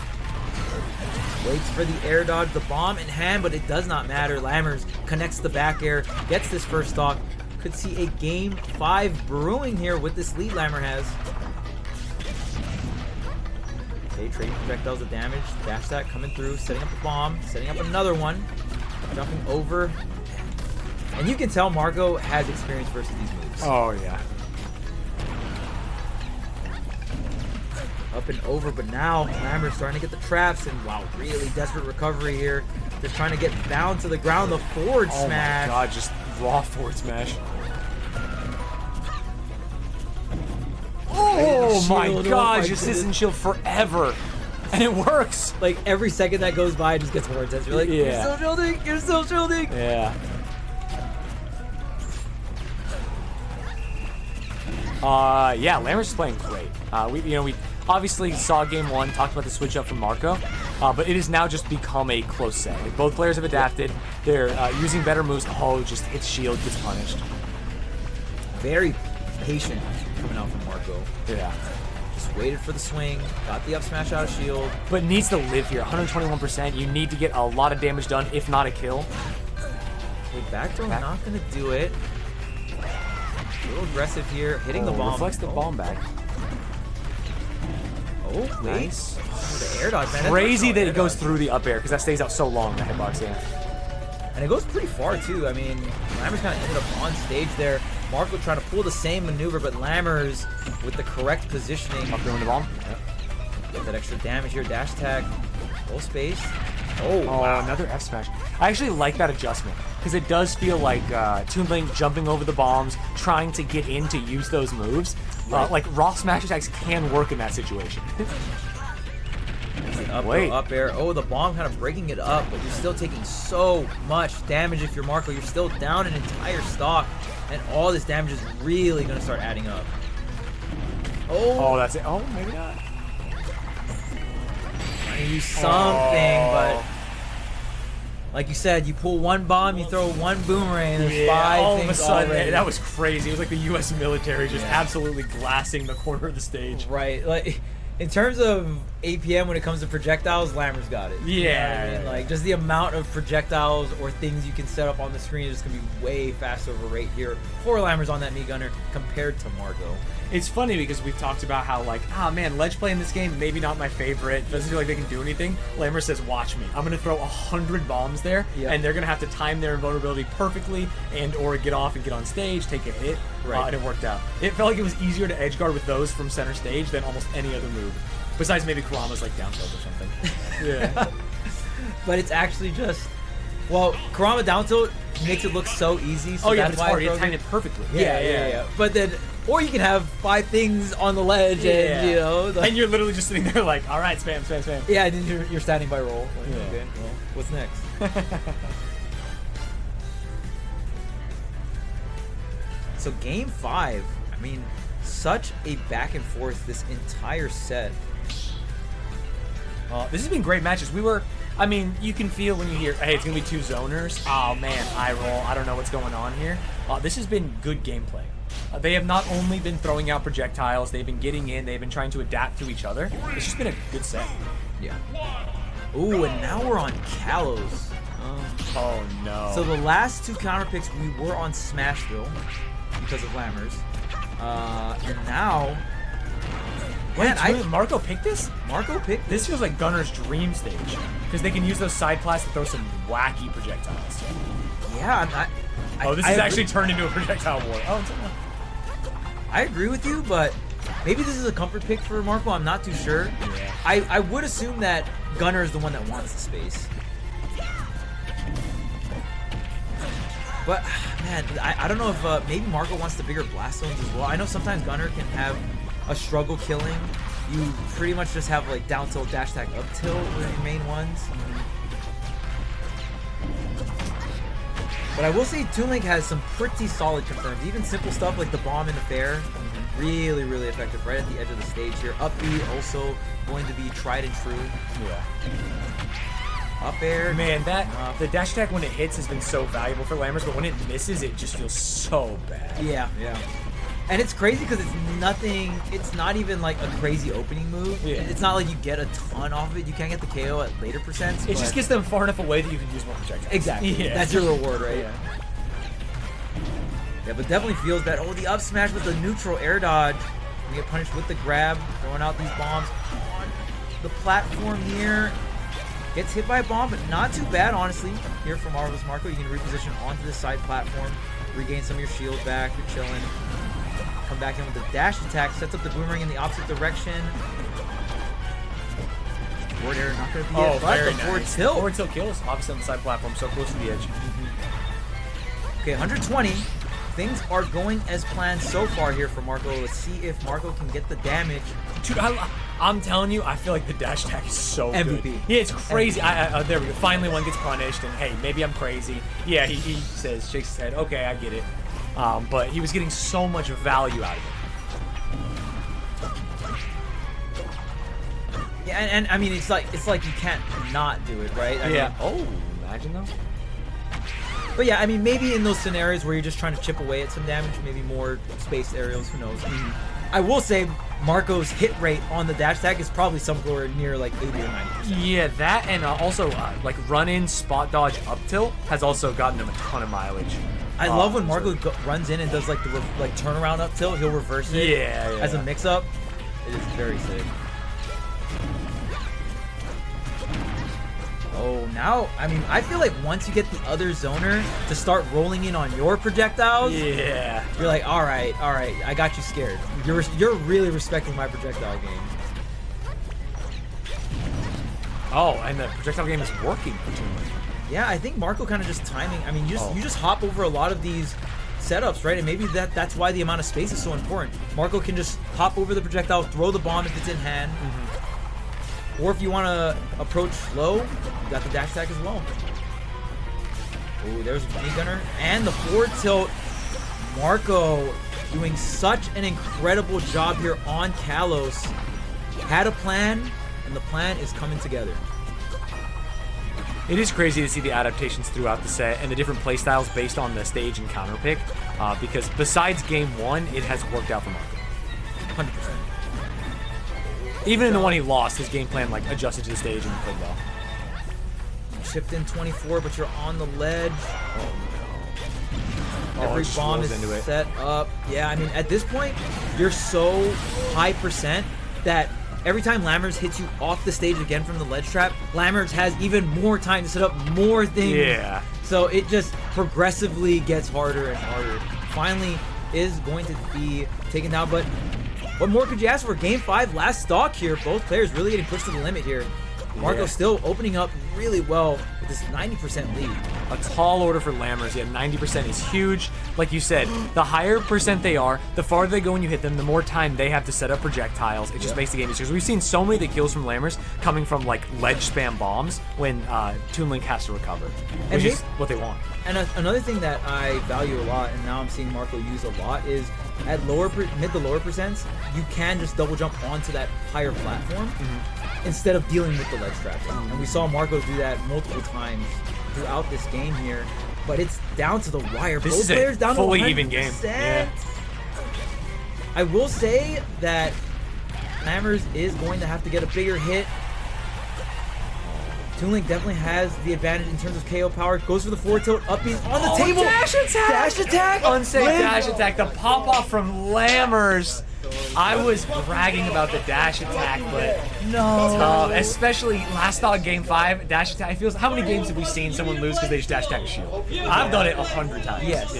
Waits for the air dodge, the bomb in hand, but it does not matter. Lammers connects the back air, gets this first stock. Could see a game 5 brewing here with this lead Lammer has. Okay, trading projectiles of damage. Dash attack coming through, setting up a bomb, setting up another one. Jumping over. And you can tell Marco has experience versus these moves. Oh, yeah. Up and over, but now Lammer's starting to get the traps, and wow, really desperate recovery here. They're trying to get down to the ground, the forward smash. Oh my god, just raw forward smash. Oh my god, just sits in shield forever. And it works. Like every second that goes by, it just gets more intense. You're like, you're still shielding, you're still shielding. Yeah. Yeah, Lammer's playing great. We obviously saw game 1, talked about the switch up from Marco, but it has now just become a close set. Like, both players have adapted. They're using better moves. Oh, just hits shield, gets punished. very patient coming out from Marco. Yeah. Just waited for the swing, got the up smash out of shield. But needs to live here. 121%. You need to get a lot of damage done, if not a kill. Okay, back throw not gonna do it. A little aggressive here, hitting the bomb. Reflects the bomb back. Oh, wait. Nice. Oh, the air dodge, man. Crazy that it goes through the up air, because that stays out so long, the hitbox, yeah. And it goes pretty far, too. I mean, Lammers kind of ended up on stage there. Marco trying to pull the same maneuver, but Lammers with the correct positioning. Up throwing the bomb. Get that extra damage here. Dash tag. Full space. Oh, wow. Another F smash. I actually like that adjustment, because it does feel like Toon Blink jumping over the bombs, trying to get in to use those moves. Like, raw smash attacks can work in that situation. Up throw, up air. Oh, the bomb kind of breaking it up, but you're still taking so much damage if you're Marco. You're still down an entire stock, and all this damage is really going to start adding up. Oh, that's it. Oh, maybe not. Trying to use something, but like you said, you pull one bomb, you throw one boomerang, and there's 5 all things of a sudden, already. that was crazy. It was like the U.S. military just absolutely glassing the corner of the stage. Right, like in terms of APM when it comes to projectiles, Lammer's got it. You know what I mean? Like just the amount of projectiles or things you can set up on the screen is just gonna be way fast over rate here for Lammer's on that knee gunner compared to Marco. It's funny because we've talked about how, like, man, ledge play in this game, maybe not my favorite. Doesn't feel like they can do anything. Lammer says, watch me. I'm going to throw 100 bombs there, and they're going to have to time their invulnerability perfectly and or get off and get on stage, take a hit, and it worked out. It felt like it was easier to edge guard with those from center stage than almost any other move. Besides maybe Kurama's, like, down tilt or something. Yeah. But it's actually just... Well, Kurama down tilt makes it look so easy. So but that's it's why hard. You time it perfectly. Yeah. But then, or you can have 5 things on the ledge, and you know, and you're literally just sitting there like, all right, spam, spam, spam. Yeah, and then you're standing by roll. Like, okay, well, what's next? So game 5, I mean, such a back and forth this entire set. This has been great matches. I mean, you can feel when you hear, hey, it's going to be 2 zoners. Oh, man, eye roll. I don't know what's going on here. This has been good gameplay. They have not only been throwing out projectiles, they've been getting in, they've been trying to adapt to each other. It's just been a good set. Yeah. Ooh, and now we're on Kalos. Oh, no. So the last 2 counter picks, we were on Smashville because of Lammers. And now... Wait, Marco picked this? Marco picked this. Feels like Gunner's dream stage. Because they can use those side blasts to throw some wacky projectiles. Yeah, this is actually turned into a projectile war. Oh, it's I agree with you, but maybe this is a comfort pick for Marco. I'm not too sure. Yeah. I would assume that Gunner is the one that wants the space. But, man, I don't know if maybe Marco wants the bigger blast zones as well. I know sometimes Gunner can have a struggle killing. You pretty much just have like down tilt, dash tag, up tilt were your main ones. But I will say Toon Link has some pretty solid confirms. Even simple stuff like the bomb in the fair, really, really effective right at the edge of the stage here. Up B also going to be tried and true. Yeah. Up air. Man, the dash attack when it hits has been so valuable for Lammers, but when it misses, it just feels so bad. Yeah. And it's crazy because it's nothing, it's not even like a crazy opening move. Yeah. It's not like you get a ton off of it. You can't get the KO at later percents. It just gets them far enough away that you can use more projectiles. Exactly. Yeah. That's your reward, right? Yeah, but definitely feels bad. Oh, the up smash with the neutral air dodge. You get punished with the grab, throwing out these bombs on the platform here. Gets hit by a bomb, but not too bad, honestly. Here from Marvelous Marco, you can reposition onto the side platform, regain some of your shield back, you're chilling. Come back in with the dash attack, sets up the boomerang in the opposite direction. Forward air not going to be it, but the forward tilt. Forward tilt kills, obviously on the side platform, so close to the edge. Okay, 120. Things are going as planned so far here for Marco. Let's see if Marco can get the damage. Dude, I'm telling you, I feel like the dash attack is so MVP. good. Yeah, it's crazy. There we go. Finally one gets punished, and hey, maybe I'm crazy. Yeah, he says, shakes his head, okay, I get it. But he was getting so much value out of it. Yeah, and I mean, it's like you can't not do it, right? I mean, Oh, imagine though. But yeah, I mean, maybe in those scenarios where you're just trying to chip away at some damage, maybe more space aerials, who knows. I mean, I will say Marco's hit rate on the dash attack is probably somewhere near like 80 or 90%. Yeah, that and also like run-in, spot dodge, up tilt has also gotten him a ton of mileage. I love when Marco runs in and does like the turnaround up tilt. He'll reverse it as a mix-up. It is very sick. Oh, now, I mean, I feel like once you get the other zoner to start rolling in on your projectiles, yeah, you're like, all right, I got you scared. You're really respecting my projectile game. Oh, and the projectile game is working for Toon Link. Yeah, I think Marco kind of just timing. I mean, you just hop over a lot of these setups, right? And maybe that's why the amount of space is so important. Marco can just hop over the projectile, throw the bomb if it's in hand. Or if you want to approach low, you got the dash attack as well. Oh, there's Bunny Gunner. And the forward tilt. Marco doing such an incredible job here on Kalos. Had a plan, and the plan is coming together. It is crazy to see the adaptations throughout the set and the different playstyles based on the stage and counter pick, because besides game 1, it has worked out for Marco. 100%. Even in the one he lost, his game plan like adjusted to the stage and played well. Shift in 24, but you're on the ledge. Oh, Every bomb is set up. Yeah, I mean, at this point, you're so high percent that every time Lammers hits you off the stage again from the ledge trap, Lammers has even more time to set up more things. Yeah. So it just progressively gets harder and harder. Finally is going to be taken down, but what more could you ask for? Game 5, last stock here. Both players really getting pushed to the limit here. Marco still opening up really well with this 90% lead. A tall order for Lammers. Yeah, 90% is huge. Like you said, the higher percent they are, the farther they go when you hit them, the more time they have to set up projectiles. It just makes the game easier. We've seen so many of the kills from Lammers coming from like ledge spam bombs when Toon Link has to recover, which is what they want. And another thing that I value a lot, and now I'm seeing Marco use a lot, is at mid to lower percents, you can just double jump onto that higher platform instead of dealing with the ledge traps. And we saw Marco do that multiple times throughout this game here, but it's down to the wire. This Both is players a down fully to 100%. even game. Yeah. I will say that Lammers is going to have to get a bigger hit. Toon Link definitely has the advantage in terms of KO power. Goes for the forward tilt, up beat on the table. Dash attack! Dash attack! Unsafe dash attack. The pop off from Lammers. I was bragging about the dash attack, but no. Especially last dog game 5, dash attack. It feels. How many games have we seen someone lose because they just dash attack a shield? I've done it 100 times. Yes.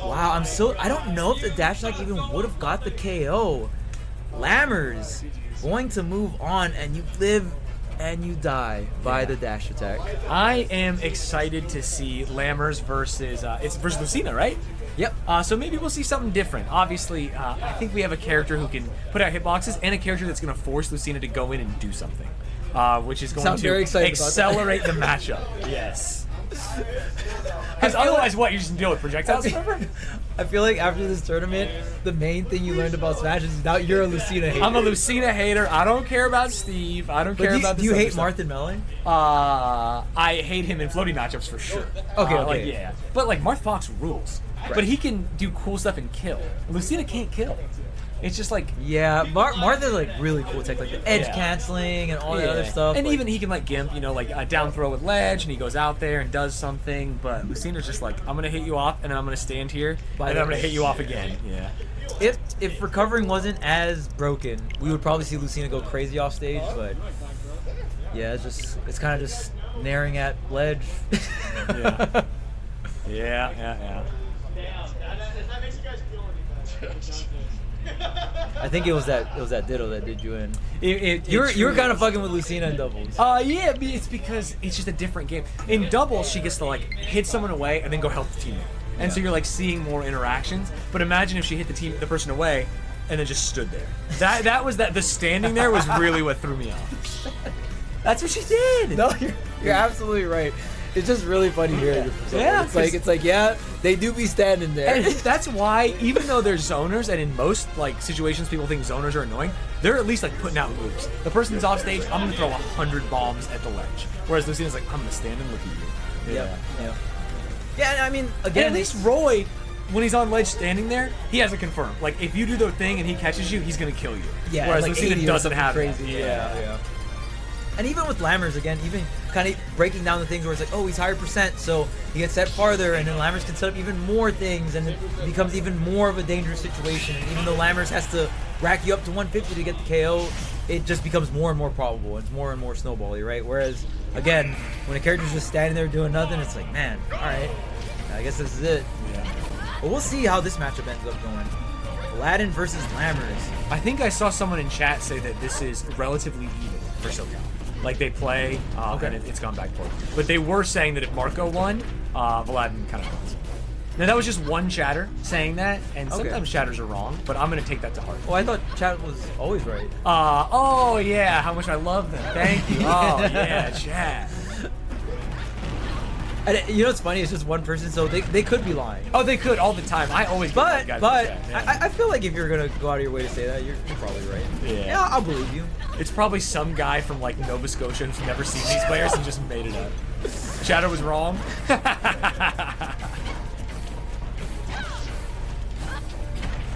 Wow, I don't know if the dash attack even would have got the KO. Lammers going to move on, and you live and you die by the dash attack. I am excited to see Lammers versus it's versus Lucina, right? Yep. So maybe we'll see something different. Obviously, I think we have a character who can put out hitboxes and a character that's going to force Lucina to go in and do something, which is going to accelerate the matchup. Yes. Because otherwise, what? You're just going to deal with projectiles? I feel like after this tournament, the main thing you learned about Smash is now you're a Lucina hater. I'm a Lucina hater. I don't care about Steve. I don't care about do you hate Martha Melling? I hate him in floating matchups for sure. Okay. Like, yeah. But like Marth Fox rules. Right. But he can do cool stuff and kill. Lucina can't kill. It's just like Martha's like really cool tech, like the edge canceling and all that other stuff. And even he can like gimp, like down throw with ledge, and he goes out there and does something. But Lucina's just like, I'm gonna hit you off, and then I'm gonna stand here, and then I'm gonna hit you off again. Yeah. If recovering wasn't as broken, we would probably see Lucina go crazy off stage. But yeah, it's kind of just naring at ledge. Yeah. That makes you guys feel any better. I think it was that Ditto that did you in. You were kind of fucking with Lucina in doubles. Yeah, it's because it's just a different game. In doubles, she gets to like hit someone away and then go help the teammate, and so you're like seeing more interactions. But imagine if she hit the person away, and then just stood there. That was the standing there was really what threw me off. That's what she did. No, you're absolutely right. It's just really funny hearing it. Yeah, it's like they do be standing there. And that's why, even though they're zoners, and in most like situations people think zoners are annoying, they're at least like putting out moves. The person's off stage, I'm gonna throw 100 bombs at the ledge. Whereas Lucina's like, I'm gonna stand and look at you. Yeah. Yeah, I mean, And again, at least Roy, when he's on ledge standing there, he has it confirmed. Like, if you do the thing and he catches you, he's going to kill you. yeah, Whereas like Lucina 80 or doesn't something have crazy. that. Yeah. And even with Lammers, again, even kind of breaking down the things where it's like, oh, he's higher percent, so he gets set farther, and then Lammers can set up even more things, and it becomes even more of a dangerous situation. And even though Lammers has to rack you up to 150 to get the KO, it just becomes more and more probable. It's more and more snowbally, right? Whereas, again, when a character's just standing there doing nothing, it's like, man, all right, I guess this is it. But we'll see how this matchup ends up going. Aladdin versus Lammers. I think I saw someone in chat say that this is relatively even for SoCal. Like, they play, and it's gone back and forth. But they were saying that if Marco won, Aladdin kind of wins. Now, that was just one chatter saying that, and sometimes chatters are wrong, but I'm going to take that to heart. Oh, I thought chat was always right. Oh, yeah, how much I love them. Thank you. Oh, yeah, chat. And you know what's funny? It's just one person, so they could be lying. Oh, they could all the time. I always But get guys in chat, yeah. I feel like if you're gonna go out of your way to say that, you're probably right. Yeah. I'll believe you. It's probably some guy from like Nova Scotia who's never seen these players and just made it up. Chatter was wrong.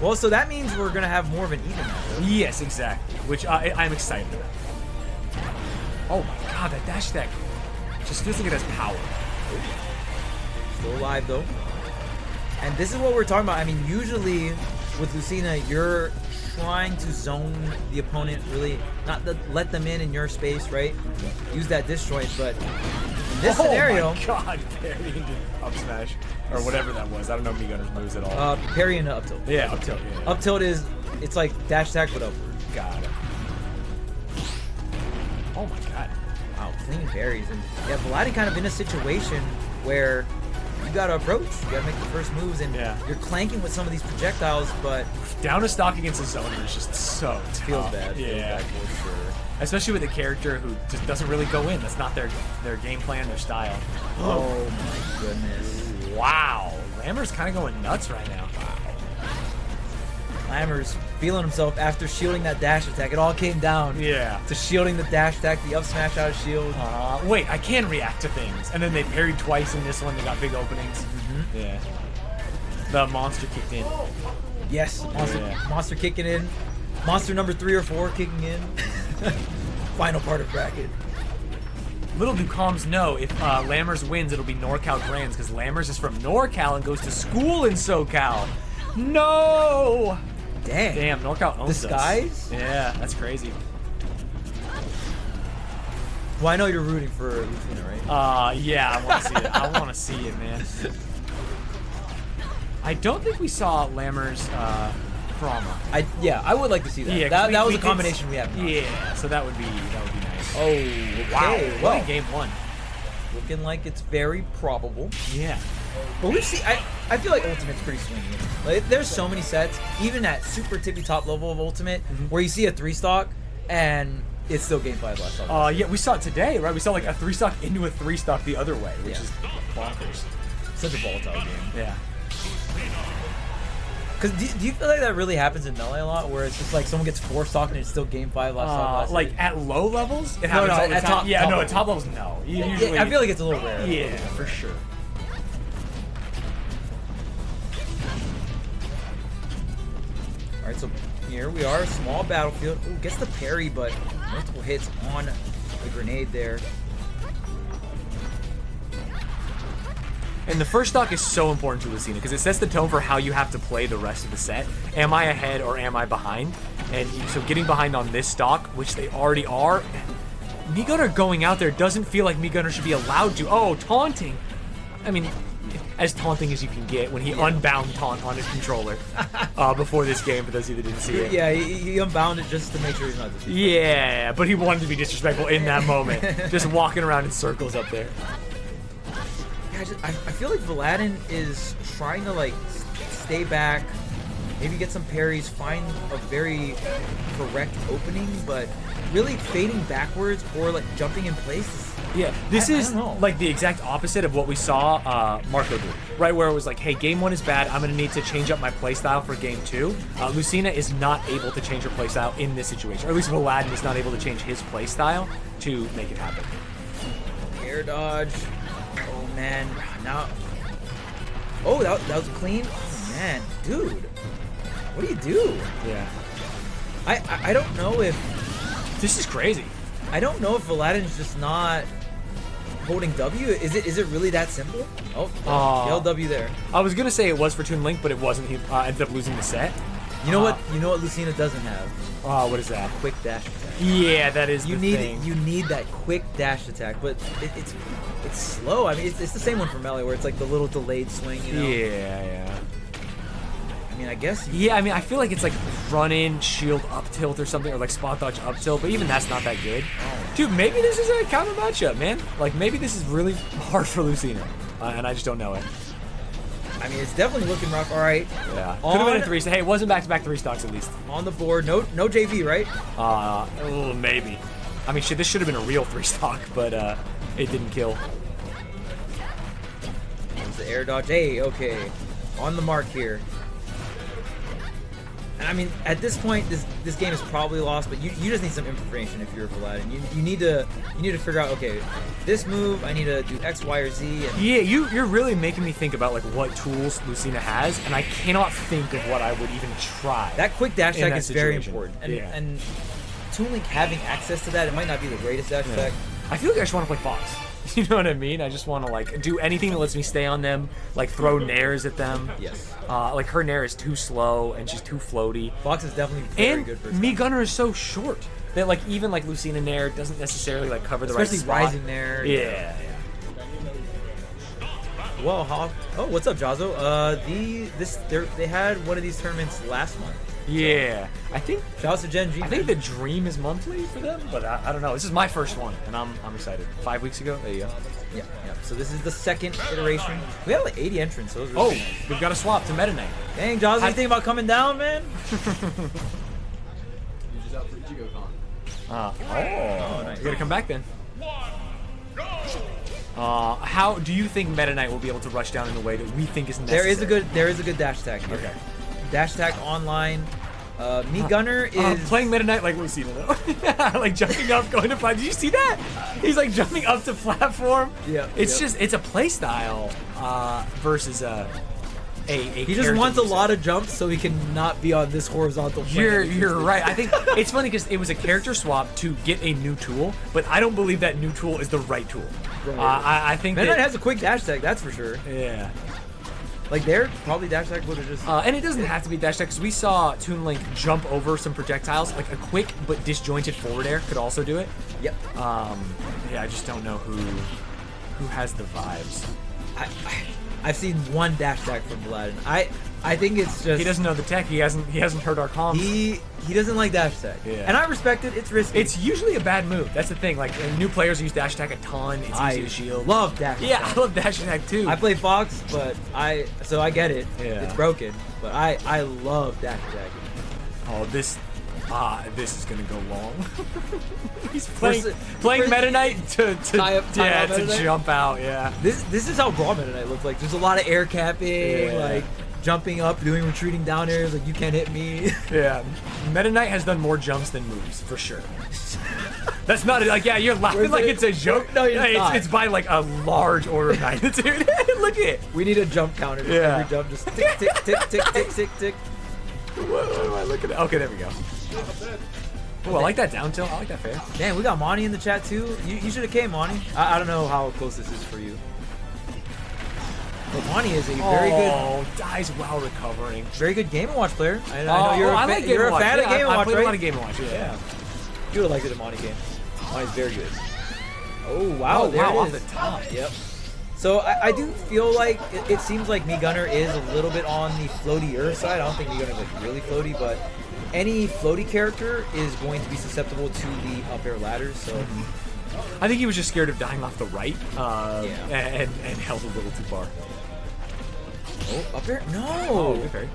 Well, so that means we're gonna have more of an even matchup. Yes, exactly. Which I'm excited about. Oh my god, that dash attack just feels like it has power. Still alive though. And this is what we're talking about. I mean, usually with Lucina, you're trying to zone the opponent, really not let them in your space, right? Use that disjoint, but in this scenario, oh my god, parry into up smash or whatever that was. I don't know Mii Gunner's moves at all. parry into up tilt. Yeah, up tilt. Yeah. Up tilt it's like dash attack but upward. Got it. Oh my god. Wow, clean parries. And yeah, Vladi kind of in a situation where you gotta approach, you gotta make the first moves, and you're clanking with some of these projectiles, but down to stock against a zoner is just so tough. Feels bad. Yeah, feels bad for sure. Especially with a character who just doesn't really go in. That's not their game plan, their style. Oh my goodness. Wow. Lammer's kind of going nuts right now. Lammer's feeling himself after shielding that dash attack. It all came down to shielding the dash attack, the up smash out of shield. Wait, I can react to things. And then they parried twice in this one. They got big openings. Yeah. The monster kicked in. Yes, monster kicking in. Monster number 3 or 4 kicking in. Final part of bracket. Little do comms know, if Lammers wins, it'll be NorCal Grands, because Lammers is from NorCal and goes to school in SoCal. No! Damn, NorCal owns Disguise? us. Yeah, that's crazy. Well, I know you're rooting for Lucina, right? Yeah, I want to see it. I want to see it, man. I don't think we saw Lammers Krama. I would like to see that. Yeah, that was a combination we have. Yeah, so that would be nice. Oh, okay. Wow. Well, What a game one. looking like it's very probable. Yeah. But we've seen, I feel like Ultimate's pretty swingy. Like, there's so many sets, even at super tippy top level of Ultimate, where you see a 3-stock and it's still game 5 last stock. Yeah, we saw it today, right? We saw like a 3-stock into a 3-stock the other way, which is bonkers. Such a volatile game. Yeah. Because do you feel like that really happens in Melee a lot, where it's just like someone gets 4-stocked and it's still game 5 last stock? Like at low levels, it No, happens all the at time. top- yeah, top no, level. at top levels, no. Usually, I feel like it's a little rare. Yeah, for sure. Alright, so here we are, small battlefield. Ooh, gets the parry, but multiple hits on the grenade there. And the first stock is so important to Lucina because it sets the tone for how you have to play the rest of the set. Am I ahead or am I behind? And so getting behind on this stock, which they already are, Mii Gunner going out there doesn't feel like Mii Gunner should be allowed to. Oh, taunting. I mean, as taunting as you can get when he unbound taunt on his controller before this game, for those of you that didn't see it. Yeah, he unbounded just to make sure he's not disrespectful. Yeah, but he wanted to be disrespectful in that moment. Just walking around in circles up there. I feel like Vlad is trying to like stay back, maybe get some parries, find a very correct opening, but really fading backwards or like jumping in place. Yeah, this is like the exact opposite of what we saw Marco do, right? Where it was like, hey, game 1 is bad, I'm going to need to change up my playstyle for game 2. Lucina is not able to change her playstyle in this situation, or at least Vlad is not able to change his playstyle to make it happen. Air dodge. Oh man, now Oh, that was clean. Oh, man, dude, what do you do? Yeah. I don't know if This is crazy. I don't know if Aladdin's just not holding W. Is it really that simple? Oh, yell W there. I was gonna say it was for Toon Link, but it wasn't. He ended up losing the set. You know what? You know what Lucina doesn't have? What is that? Quick dash attack. Yeah, that is You the need thing. you need that quick dash attack, but it's slow. I mean, it's the same one for Melee where it's like the little delayed swing. You know? Yeah. I mean, I guess. Yeah, I mean, I feel like it's like run in, shield up tilt or something, or like spot dodge up tilt, but even that's not that good. Dude, maybe this is a counter matchup, man. Like, maybe this is really hard for Lucina, and I just don't know it. I mean, it's definitely looking rough. All right. Yeah. Could have been a 3 stock. Hey, it wasn't back-to-back 3 stocks at least. On the board. No JV, right? Maybe. I mean, shit, this should have been a real 3 stock, but it didn't kill. There's the air dodge. Hey, okay. On the mark here. And I mean, at this point, this game is probably lost, but you just need some information if you're Aladdin. You need to figure out, okay, this move I need to do X, Y, or Z. And Yeah, you're really making me think about like what tools Lucina has, and I cannot think of what I would even try. that quick dash in attack that is very situation. important. And Yeah. and Toon Link having access to that, it might not be the greatest dash attack. I feel like I just want to play Fox. You know what I mean? I just want to like do anything that lets me stay on them, like throw nairs at them. Yes. Like her nair is too slow and she's too floaty. Fox is definitely very And good for me Gunner is so short that like even like Lucina nair doesn't necessarily like cover the especially right spot. rising there. Yeah. Well, oh, what's up, Jazzo? They had one of these tournaments last month. Yeah. I think Shout out to GenG. I think the dream is monthly for them, but I don't know. This is my first one, and I'm excited. 5 weeks ago, there you go. Yeah. So this is the second iteration. We had like 80 entrants, so it was really nice. We've got to swap to Meta Knight. Dang, Jazzo, you thinking about coming down, man? You just out for GeoCon. Nice. You gotta come back then. How do you think Meta Knight will be able to rush down in a way that we think is necessary? There is a good dash attack here. Okay. Dash attack online. Me Gunner is playing Meta Knight like Lucina though. Like jumping up, going to fly. Did you see that? He's like jumping up to platform. Yeah. It's a play style versus a he just wants a lot of jumps so he can not be on this horizontal plane. You're right. I think it's funny because it was a character swap to get a new tool, but I don't believe that new tool is the right tool. Right. I think Meta Knight has a quick dash attack, that's for sure. Yeah. Like there, probably dash attack would have just. And it doesn't have to be dash attack because we saw Toon Link jump over some projectiles. Like a quick but disjointed forward air could also do it. Yep. Yeah, I just don't know who has the vibes. I've seen one dash attack from Aladdin. I think it's just He doesn't know the tech. He hasn't heard our comms. he doesn't like dash attack. Yeah. And I respect it. It's risky. It's usually a bad move. That's the thing. Like new players use dash attack a ton. It's easy to shield. Love dash attack. Yeah, I love dash attack too. I play Fox, but so I get it. Yeah. It's broken, but I love dash attack. Oh, this is gonna go long. He's playing Meta Knight to Tie up Meta Knight? jump out. Yeah. This is how Brawl Meta Knight looks like. There's a lot of air capping, Yeah. like jumping up, doing retreating down airs, like you can't hit me. Yeah. Meta Knight has done more jumps than moves for sure. That's not like you're laughing Where's like it? it's a joke. No, you're it's, not. it's by like a large order of magnitude. Look at it. We need a jump counter. Just Yeah. Every jump, just tick, tick, tick, tick, tick, tick, tick. What am I looking at? Okay, there we go. Oh, I like that down tilt. I like that fair. Man, we got Monty in the chat too. You should have came, Monty. I don't know how close this is for you. But Monty is a dies while recovering. very good Game & Watch player. I know you're I a, like you're a Watch. fan Yeah, of Game & I Watch, played right? a lot of Game & Watch. Yeah. You would have liked it, a Monty game. Monty's very good. Oh wow, there wow, it off is. the top. Yep. So I do feel like it seems like Me Gunner is a little bit on the floatier side. I don't think Me Gunner's like really floaty, but any floaty character is going to be susceptible to the up air ladders. So I think he was just scared of dying off the right, Yeah. and held a little too far. oh, up air? No. Oh, okay.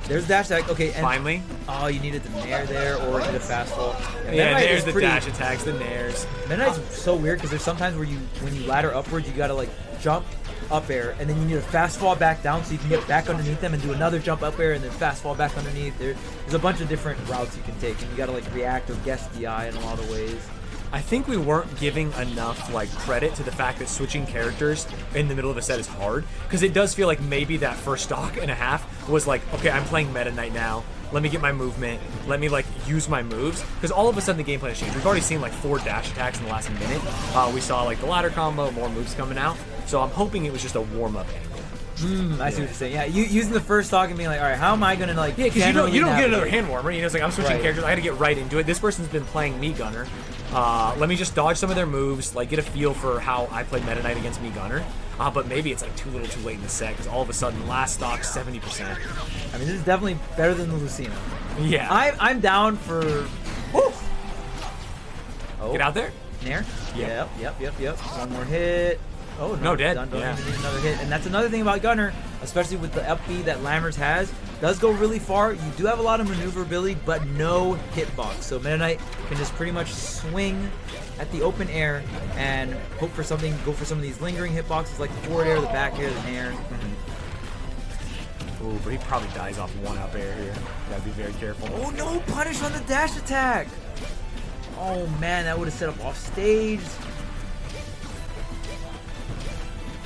There's dash attack. Okay, and Finally. oh, you needed the nair there, or you need a fast fall. And Yeah, Meta Knight there's is the pretty- dash attacks, the nairs. Meta Knight's so weird because there's sometimes where when you ladder upwards, you gotta like jump up air, and then you need a fast fall back down so you can get back underneath them and do another jump up air and then fast fall back underneath. There's a bunch of different routes you can take, and you gotta like react or guess DI in a lot of ways. I think we weren't giving enough like credit to the fact that switching characters in the middle of a set is hard, because it does feel like maybe that first stock and a half was like, okay, I'm playing Meta Knight now. Let me get my movement. Let me like use my moves, because all of a sudden the gameplay has changed. We've already seen like 4 dash attacks in the last minute. We saw like the ladder combo, more moves coming out. So I'm hoping it was just a warm-up angle. I see what you're saying. Yeah, using the first stock and being like, all right, how am I gonna like? Yeah, because you don't get navigate? another hand warmer. You know, it's like I'm switching characters. I got to get right into it. This person's been playing me Gunner. Let me just dodge some of their moves, like get a feel for how I play Meta Knight against me Gunner. But maybe it's like too little, too late in the set, because all of a sudden last stock 70%. I mean, this is definitely better than the Lucina. Yeah. I'm down for. Woo! Oh. Get out there. Nair. Yeah. Yep. One more hit. Oh, no, dead. Don't Yeah. even need another hit. And that's another thing about Gunner, especially with the FB that Lammers has. Does go really far. You do have a lot of maneuverability, but no hitbox. So Meta Knight can just pretty much swing at the open air and hope for something, go for some of these lingering hitboxes like the forward air, the back air, the nair. Ooh, but he probably dies off one up air here. Gotta be very careful. Oh, no punish on the dash attack. Oh, man, that would have set up off stage.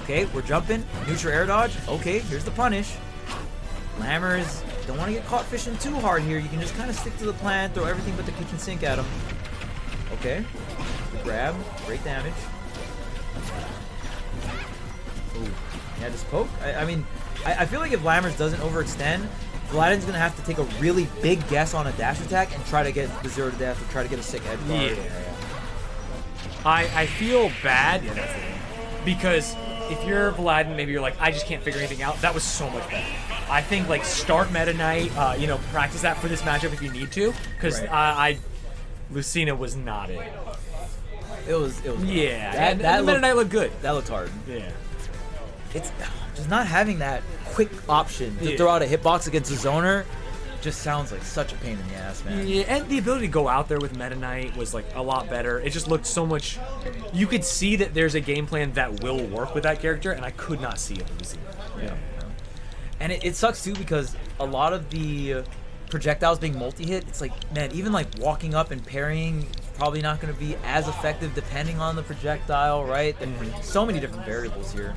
Okay, we're jumping. Neutral air dodge. Okay, here's the punish. Lammers don't want to get caught fishing too hard here. You can just kind of stick to the plan, throw everything but the kitchen sink at him. Okay. The grab. Great damage. Ooh. Yeah, just poke. I mean, I feel like if Lammers doesn't overextend, Vladin's going to have to take a really big guess on a dash attack and try to get the 0 to death or try to get a sick edge guard. Yeah. I feel bad because if you're Vladin, maybe you're like, I just can't figure anything out. That was so much better. I think like start Meta Knight, practice that for this matchup if you need to, because Lucina was not it. It was. Yeah, that Meta Knight looked good. That looked hard. Yeah. It's just not having that quick option to throw out a hitbox against a zoner. Just sounds like such a pain in the ass, man. Yeah, and the ability to go out there with Meta Knight was like a lot better. It just looked so much. You could see that there's a game plan that will work with that character, and I could not see it losing. Yeah. And it sucks too, because a lot of the projectiles being multi-hit, it's like, man, even like walking up and parrying probably not going to be as effective depending on the projectile, right? There's so many different variables here.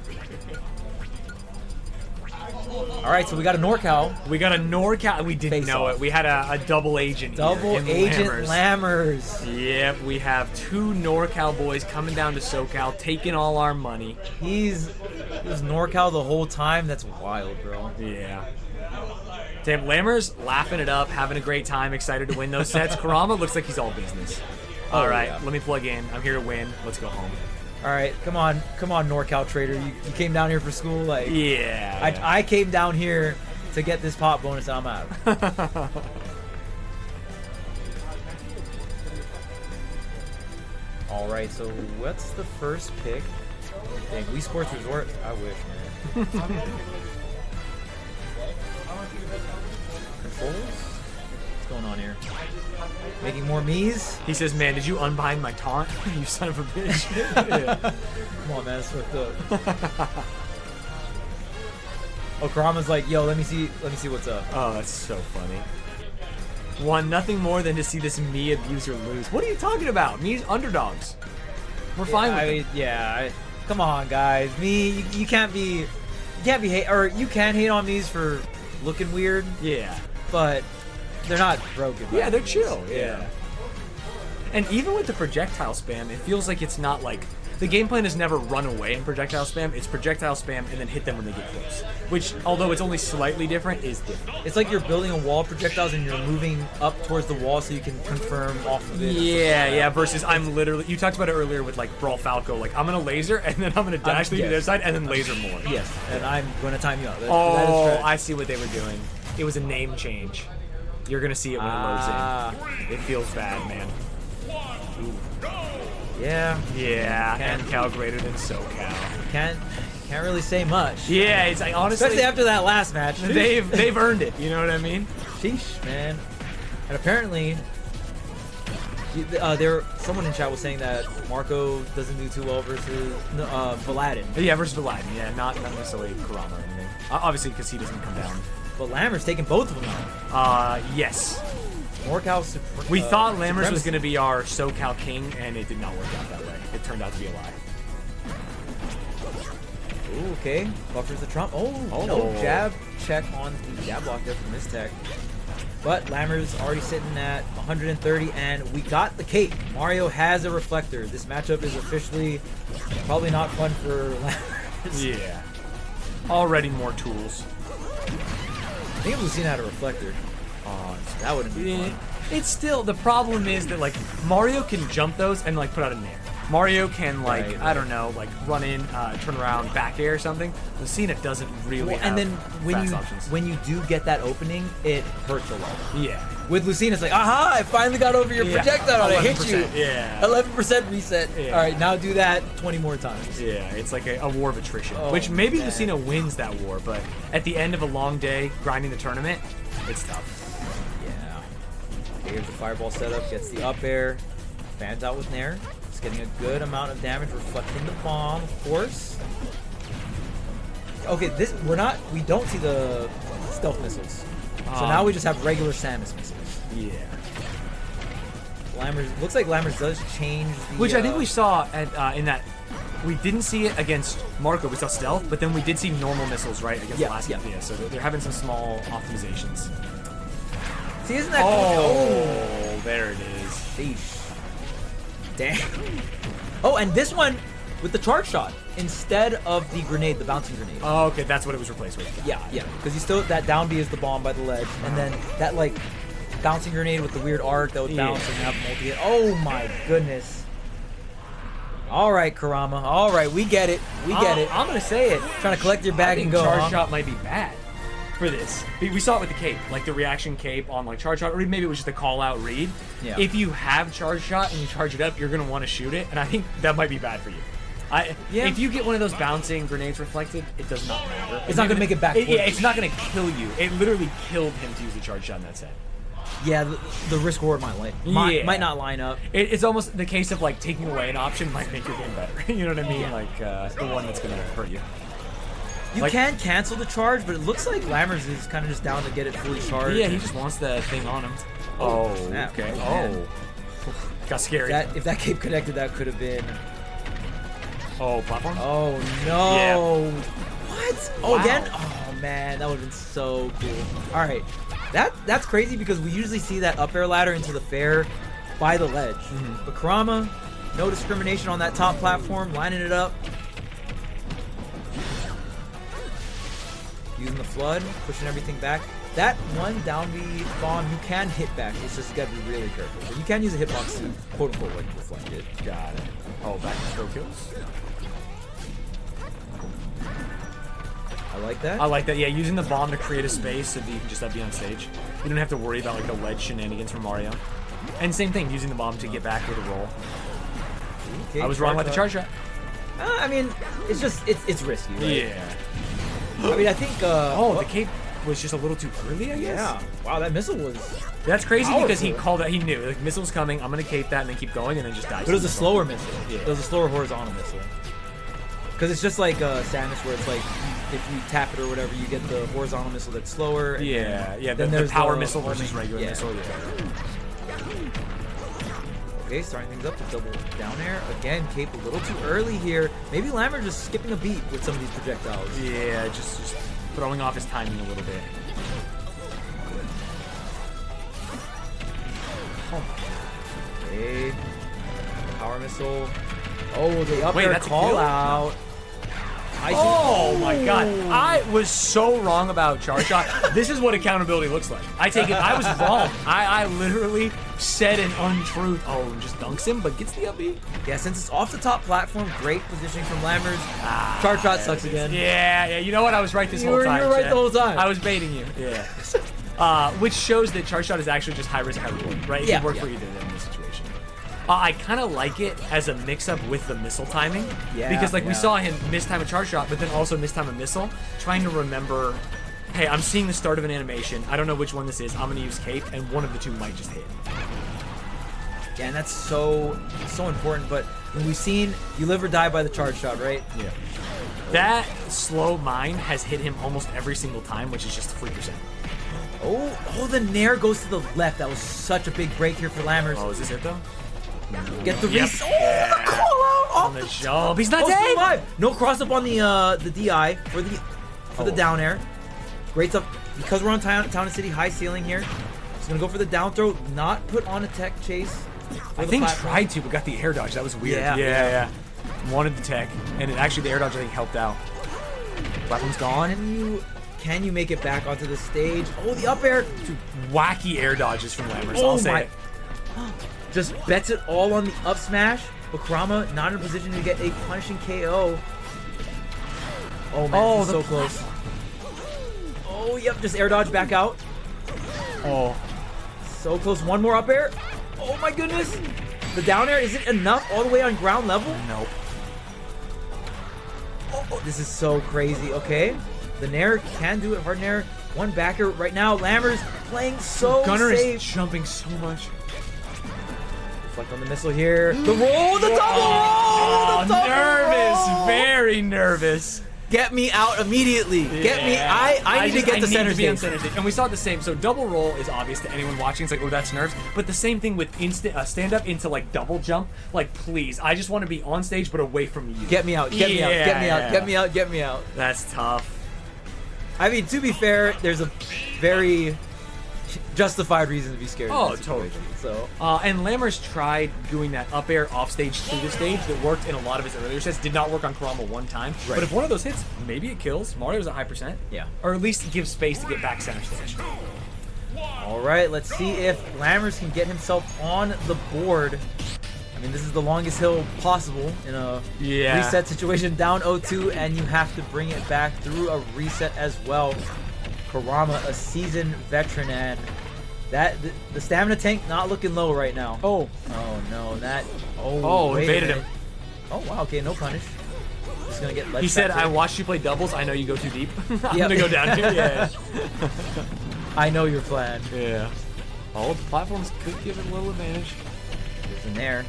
All right, so we got a NorCal. We got a NorCal. We didn't know it. We had a double agent here. Double agent Lammers. Yep, we have 2 NorCal boys coming down to SoCal, taking all our money. He was NorCal the whole time. That's wild, bro. Yeah. Damn, Lammers laughing it up, having a great time, excited to win those sets. Kurama looks like he's all business. All right, let me plug in. I'm here to win. Let's go home. All right, come on, NorCal trader. You came down here for school, like yeah. I came down here to get this pop bonus, and I'm out. All right, so what's the first pick? Dang, Wii Sports Resort. I wish, man. Controls? What's going on here? Making more Miis? He says, man, did you unbind my taunt? You son of a bitch. Yeah. Come on, man, that's fucked up. Oh, Kurama's like, yo, let me see what's up. Oh, that's so funny. Want nothing more than to see this Mii abuser lose. What are you talking about? Mii's underdogs. We're fine with it. Come on, guys. Mii, you can't be hate, or you can hate on Mii's for looking weird. Yeah. But they're not broken. Yeah, they're chill. Yeah. And even with the projectile spam, it feels like it's not like the game plan is never run away in projectile spam. It's projectile spam and then hit them when they get close. Which, although it's only slightly different, is different. It's like you're building a wall of projectiles and you're moving up towards the wall so you can confirm off of it. Yeah. Versus I'm literally, you talked about it earlier with like Brawl Falco. Like I'm gonna laser and then I'm gonna dash to the other side and then laser more. Yes, and I'm gonna time you out. That is I see what they were doing. It was a name change. You're gonna see it when it loads in. It feels bad, man. Ooh. Yeah. And Cal greater than SoCal. Can't really say much. Yeah, it's like honestly, especially after that last match. They've earned it. You know what I mean? Sheesh, man. And apparently, someone in chat was saying that Marco doesn't do too well versus Vladin. Yeah, versus Vladin. Yeah, not necessarily Kurama or anything. Obviously, because he doesn't come down. But Lammer's taking both of them out. Yes. NorCal We thought Lammers was going to be our SoCal king, and it did not work out that way. It turned out to be a lie. Ooh, okay. Buffers the Trump. Oh, no jab check on the jab block there from Mistech. But Lammers already sitting at 130, and we got the cape. Mario has a reflector. This matchup is officially probably not fun for Lammers. Yeah. Already more tools. I think if Lucina had a reflector, that wouldn't be fun. It's still, the problem is that, like, Mario can jump those and, like, put out a nair. Mario can, like, Right. I don't know, like, run in, turn around, back air or something. Lucina doesn't really have and then fast options. when you do get that opening, it hurts a lot. Yeah. With Lucina, it's like, aha, I finally got over your projectile. I hit you. 11%, yeah. 11% reset. Yeah. All right, now do that 20 more times. Yeah, it's like a war of attrition. Oh, which maybe man. Lucina wins that war, but at the end of a long day grinding the tournament, it's tough. Yeah. Okay, here's the fireball setup. Gets the up air. Fans out with Nair. It's getting a good amount of damage, reflecting the bomb, of course. Okay, we don't see the stealth missiles. So now we just have regular Samus missiles. Yeah. Lammers, looks like Lammers does change the... Which I think we saw at, in that... We didn't see it against Marco, we saw stealth, but then we did see normal missiles, right, against the last Mafia, so they're having some small optimizations. See, isn't that cool? There it is. Sheesh. Damn. Oh, and this one with the charge shot instead of the grenade, the bouncing grenade. Oh, okay, that's what it was replaced with. Yeah, because you still, that down B is the bomb by the ledge, and then that, like, bouncing grenade with the weird arc that would bounce and have multi-hit. Oh my goodness. All right, Kurama. All right, we get it. We get it. I'm gonna say it. Trying to collect your bag and go. Charge shot might be bad for this. We saw it with the cape, like the reaction cape on like charge shot, or maybe it was just a call out read. Yeah. If you have charge shot and you charge it up, you're gonna want to shoot it, and I think that might be bad for you. If you get one of those bouncing grenades reflected, it does not matter. It's not gonna make it back. Yeah, it's not gonna kill you. It literally killed him to use the charge shot in that set. Yeah, the risk reward might not line up. It's almost the case of like taking away an option might make your game better. You know what I mean? Like the one that's gonna hurt you. You can cancel the charge, but it looks like Lammers is kind of just down to get it fully charged. Yeah, he just wants the thing on him. Oh, snap. okay. Man. Oh, got scary. If that cape connected, that could have been. Oh, platform? Oh no! Yeah. What? Oh, again? Oh man, that would have been so cool. All right, that's crazy because we usually see that up air ladder into the fair by the ledge. But Kurama, no discrimination on that top platform, lining it up. Using the flood, pushing everything back. That one down B bomb you can hit back. It's just you gotta be really careful. But you can use a hitbox to quote unquote like reflect it. Got it. Oh, back to throw kills. I like that. I like that. Yeah, using the bomb to create a space so that you can just be on stage. You don't have to worry about like the ledge shenanigans from Mario. And same thing, using the bomb to get back with a roll. Okay, I was wrong with the charge shot. I mean, it's just it's risky. Right? Yeah. I mean, I think. The cape was just a little too early, I guess. Yeah. Wow, that missile was. That's crazy because he powerful. called it. He knew like missile's coming. I'm gonna cape that and then keep going and then just die. But it was a slower missile. Yeah. It was a slower horizontal missile. Because it's just like Samus, where it's like if you tap it or whatever, you get the horizontal missile that's slower. And Yeah. Then The there's power the missile versus homing. regular Yeah. missile. Yeah. Okay, starting things up to double down air. Again, cape a little too early here. Maybe Lammer just skipping a beat with some of these projectiles. Yeah, just throwing off his timing a little bit. Okay. Power missile. Oh, the up Wait, air that's a call kill? out. Oh my god. I was so wrong about charge shot. This is what accountability looks like. I take it. I was wrong. I literally said an untruth. Oh, and just dunks him, but gets the up B. Yeah, since it's off the top platform, great positioning from Lammers. Charge shot sucks again. Yeah. You know what? I was right this You whole were time. right Chet. the whole time. I was baiting you. Yeah. Which shows that charge shot is actually just high risk, high reward, right? It can work for either of them in this situation. I kind of like it as a mix-up with the missile timing. Yeah, because we yeah. saw him mistime a charge shot, but then also mistime a missile. Trying to remember, hey, I'm seeing the start of an animation. I don't know which one this is. I'm going to use cape, and one of the two might just hit. Yeah, and that's so important. But when we've seen you live or die by the charge shot, right? Yeah. That slow mine has hit him almost every single time, which is just 3%. Oh, the Nair goes to the left. That was such a big break here for Lammers. Oh, is this it though? Get the Yep. reset. Oh, the call out On the jump. He's not still dead. alive. No cross up on the DI for the down air. Great stuff. Because we're on Town and City, high ceiling here. He's gonna go for the down throw, not put on a tech chase. I think tried to, but got the air dodge. That was weird. Yeah. Wanted the tech, and actually the air dodge I think helped out. Platform's gone. Can you make it back onto the stage? Oh, the up air. Dude, wacky air dodges from Lammers. Oh I'll say my. it. Just bets it all on the up smash, but Kurama not in a position to get a punishing KO. Oh man, this is so close. Oh, yep, just air dodge back out. Oh. So close. One more up air. Oh my goodness. The down air, is it enough all the way on ground level? Nope. Oh, this is so crazy. Okay. The Nair can do it. Hard Nair. One backer right now. Lammers playing so Gunner safe. is jumping so much. Reflect on the missile here. The roll, the double roll! Oh, The double nervous. roll! Very nervous. Get me out immediately. Get me. I need to get the center stage. And we saw the same. So double roll is obvious to anyone watching. It's like, oh, that's nerves. But the same thing with instant stand up into like double jump. Like, please, I just want to be on stage but away from you. Get me out. Get me out. Get me out. Get me out. Get me out. That's tough. I mean, to be fair, there's a very justified reason to be scared. Oh, in this situation, totally. So And Lammers tried doing that up air off stage to the stage that worked in a lot of his earlier sets. Did not work on Kurama one time. Right. But if one of those hits, maybe it kills. Mario's a high percent. Yeah. Or at least gives space to get back center stage. all right, let's see if Lammers can get himself on the board. I mean, this is the longest hill possible in a reset situation, down 0-2, and you have to bring it back through a reset as well. Kurama, a seasoned veteran, and the stamina tank not looking low right now. Oh no, wait evaded him. Oh wow, okay, no punish. Just gonna get. He said, "I watched you play doubles. I know you go too deep. I'm Yep. gonna go down here." Yeah. I know your plan. Yeah. All the platforms could give it a little advantage. There's in there.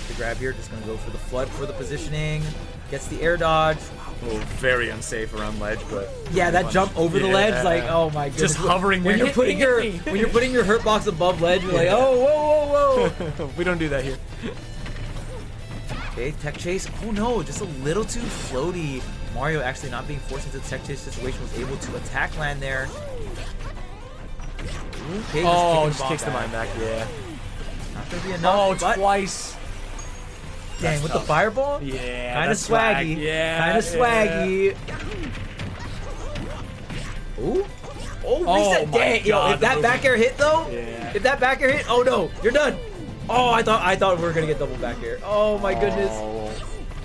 The grab here, just gonna go for the flood for the positioning. Gets the air dodge. Oh, very unsafe around ledge, but yeah, that jump over the ledge, like, oh my goodness. Just hovering when there. you're putting when you're putting your hurt box above ledge, you're like, oh, whoa. We don't do that here. Okay, tech chase. Oh no, just a little too floaty. Mario actually not being forced into the tech chase situation was able to attack land there. Okay, just kicks the mine back. Yeah. Not gonna be enough. Oh, twice. Dang, That's with tough. the fireball? Yeah. Kind of that's swaggy. Swag. Yeah. Kind of swaggy. Ooh. Oh, reset. my Dang, yo, God, if that back air hit though, Yeah. if that back air hit, oh no, you're done. Oh, I thought we were gonna get double back air. Oh my goodness.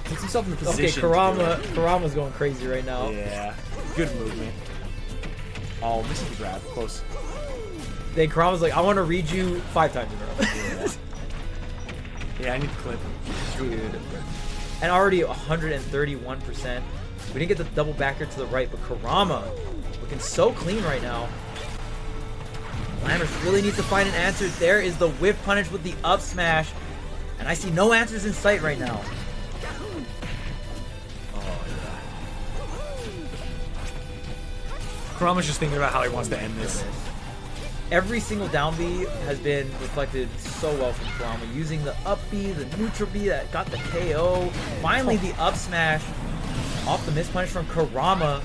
Puts himself in the Okay, position. Karama's going crazy right now. Yeah. Good movement. Oh, misses the grab. Close. Then Karama's like, I want to read you 5 times in a row. Yeah, I need to clip. Dude. And already 131%. We didn't get the double backer to the right, but Kurama looking so clean right now. Lammers really needs to find an answer. There is the whiff punish with the up smash. And I see no answers in sight right now. Kurama's just thinking about how he wants to end this. Every single down B has been reflected so well from Kurama, using the up B, the neutral B that got the KO. Finally, the up smash off the miss punish from Kurama.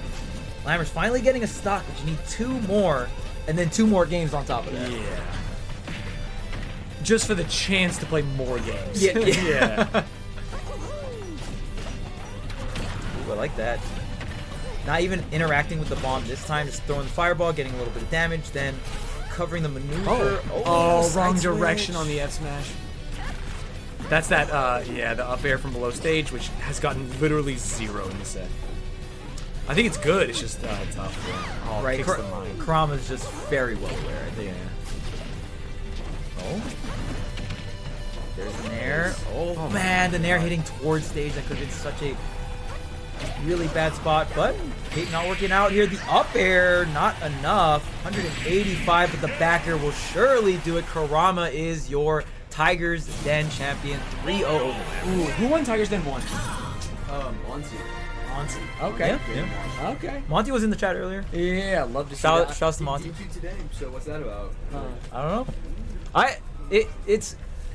Lammers finally getting a stock, but you need 2 more, and then 2 more games on top of that. Yeah. Just for the chance to play more games. Yeah. Yeah. Ooh, I like that. Not even interacting with the bomb this time, just throwing the fireball, getting a little bit of damage, then covering the maneuver. Oh, the wrong side direction switch. on the F smash. That's that, yeah, the up air from below stage, which has gotten literally 0 in the set. I think it's good, it's just tough. Yeah. Oh, Right, kicks the mine. Kurama's just very well aware, I think. Yeah. Oh. There's an air. Oh, man, the nair hitting towards stage. That could have been such a really bad spot, but Kate not working out here. The up air, not enough. 185, but the back air will surely do it. Kurama is your Tigers Den champion. 3-0 over. Ooh, who won Tigers Den 1? Monty. Monty. Okay. Yeah. Okay. Monty was in the chat earlier. Yeah, love to see Shouts that. to Monty. DQ today. So what's that about? I don't know.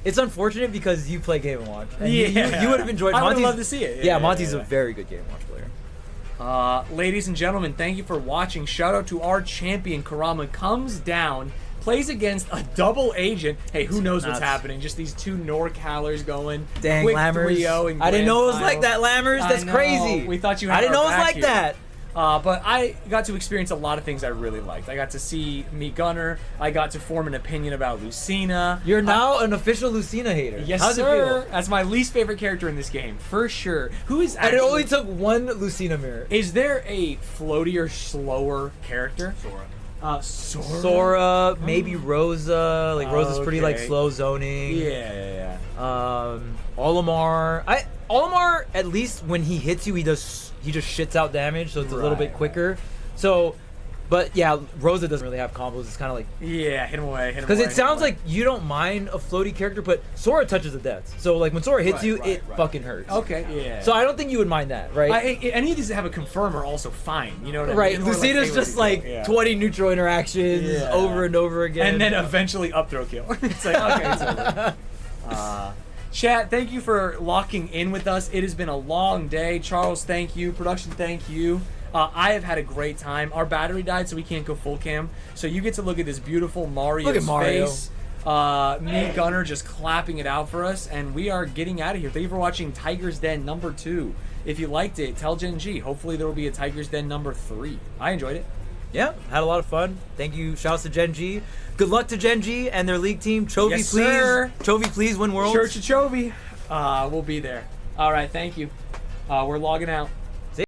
It's unfortunate because you play Game & Watch. And Yeah. you would have enjoyed I would Monty's. love to see it. Yeah, Monty's a very good Game & Watch player. Ladies and gentlemen, thank you for watching. Shout out to our champion, Karama. Comes down, plays against a double agent. Hey, who knows what's Nuts. happening? Just these two NorCalers going. Dang, quick Lammers. 3-0 in I didn't know it was grand like that, Lammers. finals. That's I know. crazy. We thought you had I didn't our know it was back like here. that. But I got to experience a lot of things I really liked. I got to see meet Gunner. I got to form an opinion about Lucina. You're now an official Lucina hater. Yes, How's sir. it feel? That's my least favorite character in this game, for sure. Who is And actually... it only took one Lucina mirror. Is there a floatier, slower character? Sora. Sora, maybe Rosa. Like Rosa's pretty like Okay. slow zoning. Yeah. Olimar. Olimar, at least when he hits you, he just shits out damage, so it's a little bit quicker. So, but yeah, Rosa doesn't really have combos. It's kind of like Yeah, hit him away, hit him away. because hit it him sounds away. like you don't mind a floaty character, but Sora touches the death. So like when Sora hits you, it fucking hurts. Okay, yeah. So I don't think you would mind that, right? Any of these that have a confirm are also fine, you know what I mean? Right, Or like, Lucina's hey, just where'd like he go? Yeah. 20 neutral interactions Yeah. over and over again. And then eventually up throw kill. It's like, okay, it's over. Chat, thank you for locking in with us. It has been a long day. Charles, thank you. Production, thank you. I have had a great time. Our battery died, so we can't go full cam. So you get to look at this beautiful Mario's Look at Mario. face. Me, Gunner, just clapping it out for us, and we are getting out of here. Thank you for watching Tiger's Den #2. If you liked it, tell GenG. Hopefully there will be a Tiger's Den #3. I enjoyed it. Yeah, had a lot of fun. Thank you. Shouts to GenG. Good luck to GenG and their league team. Chovy, Yes, please. sir. Chovy, please win Worlds. Church of Chovy. We'll be there. All right, thank you. We're logging out.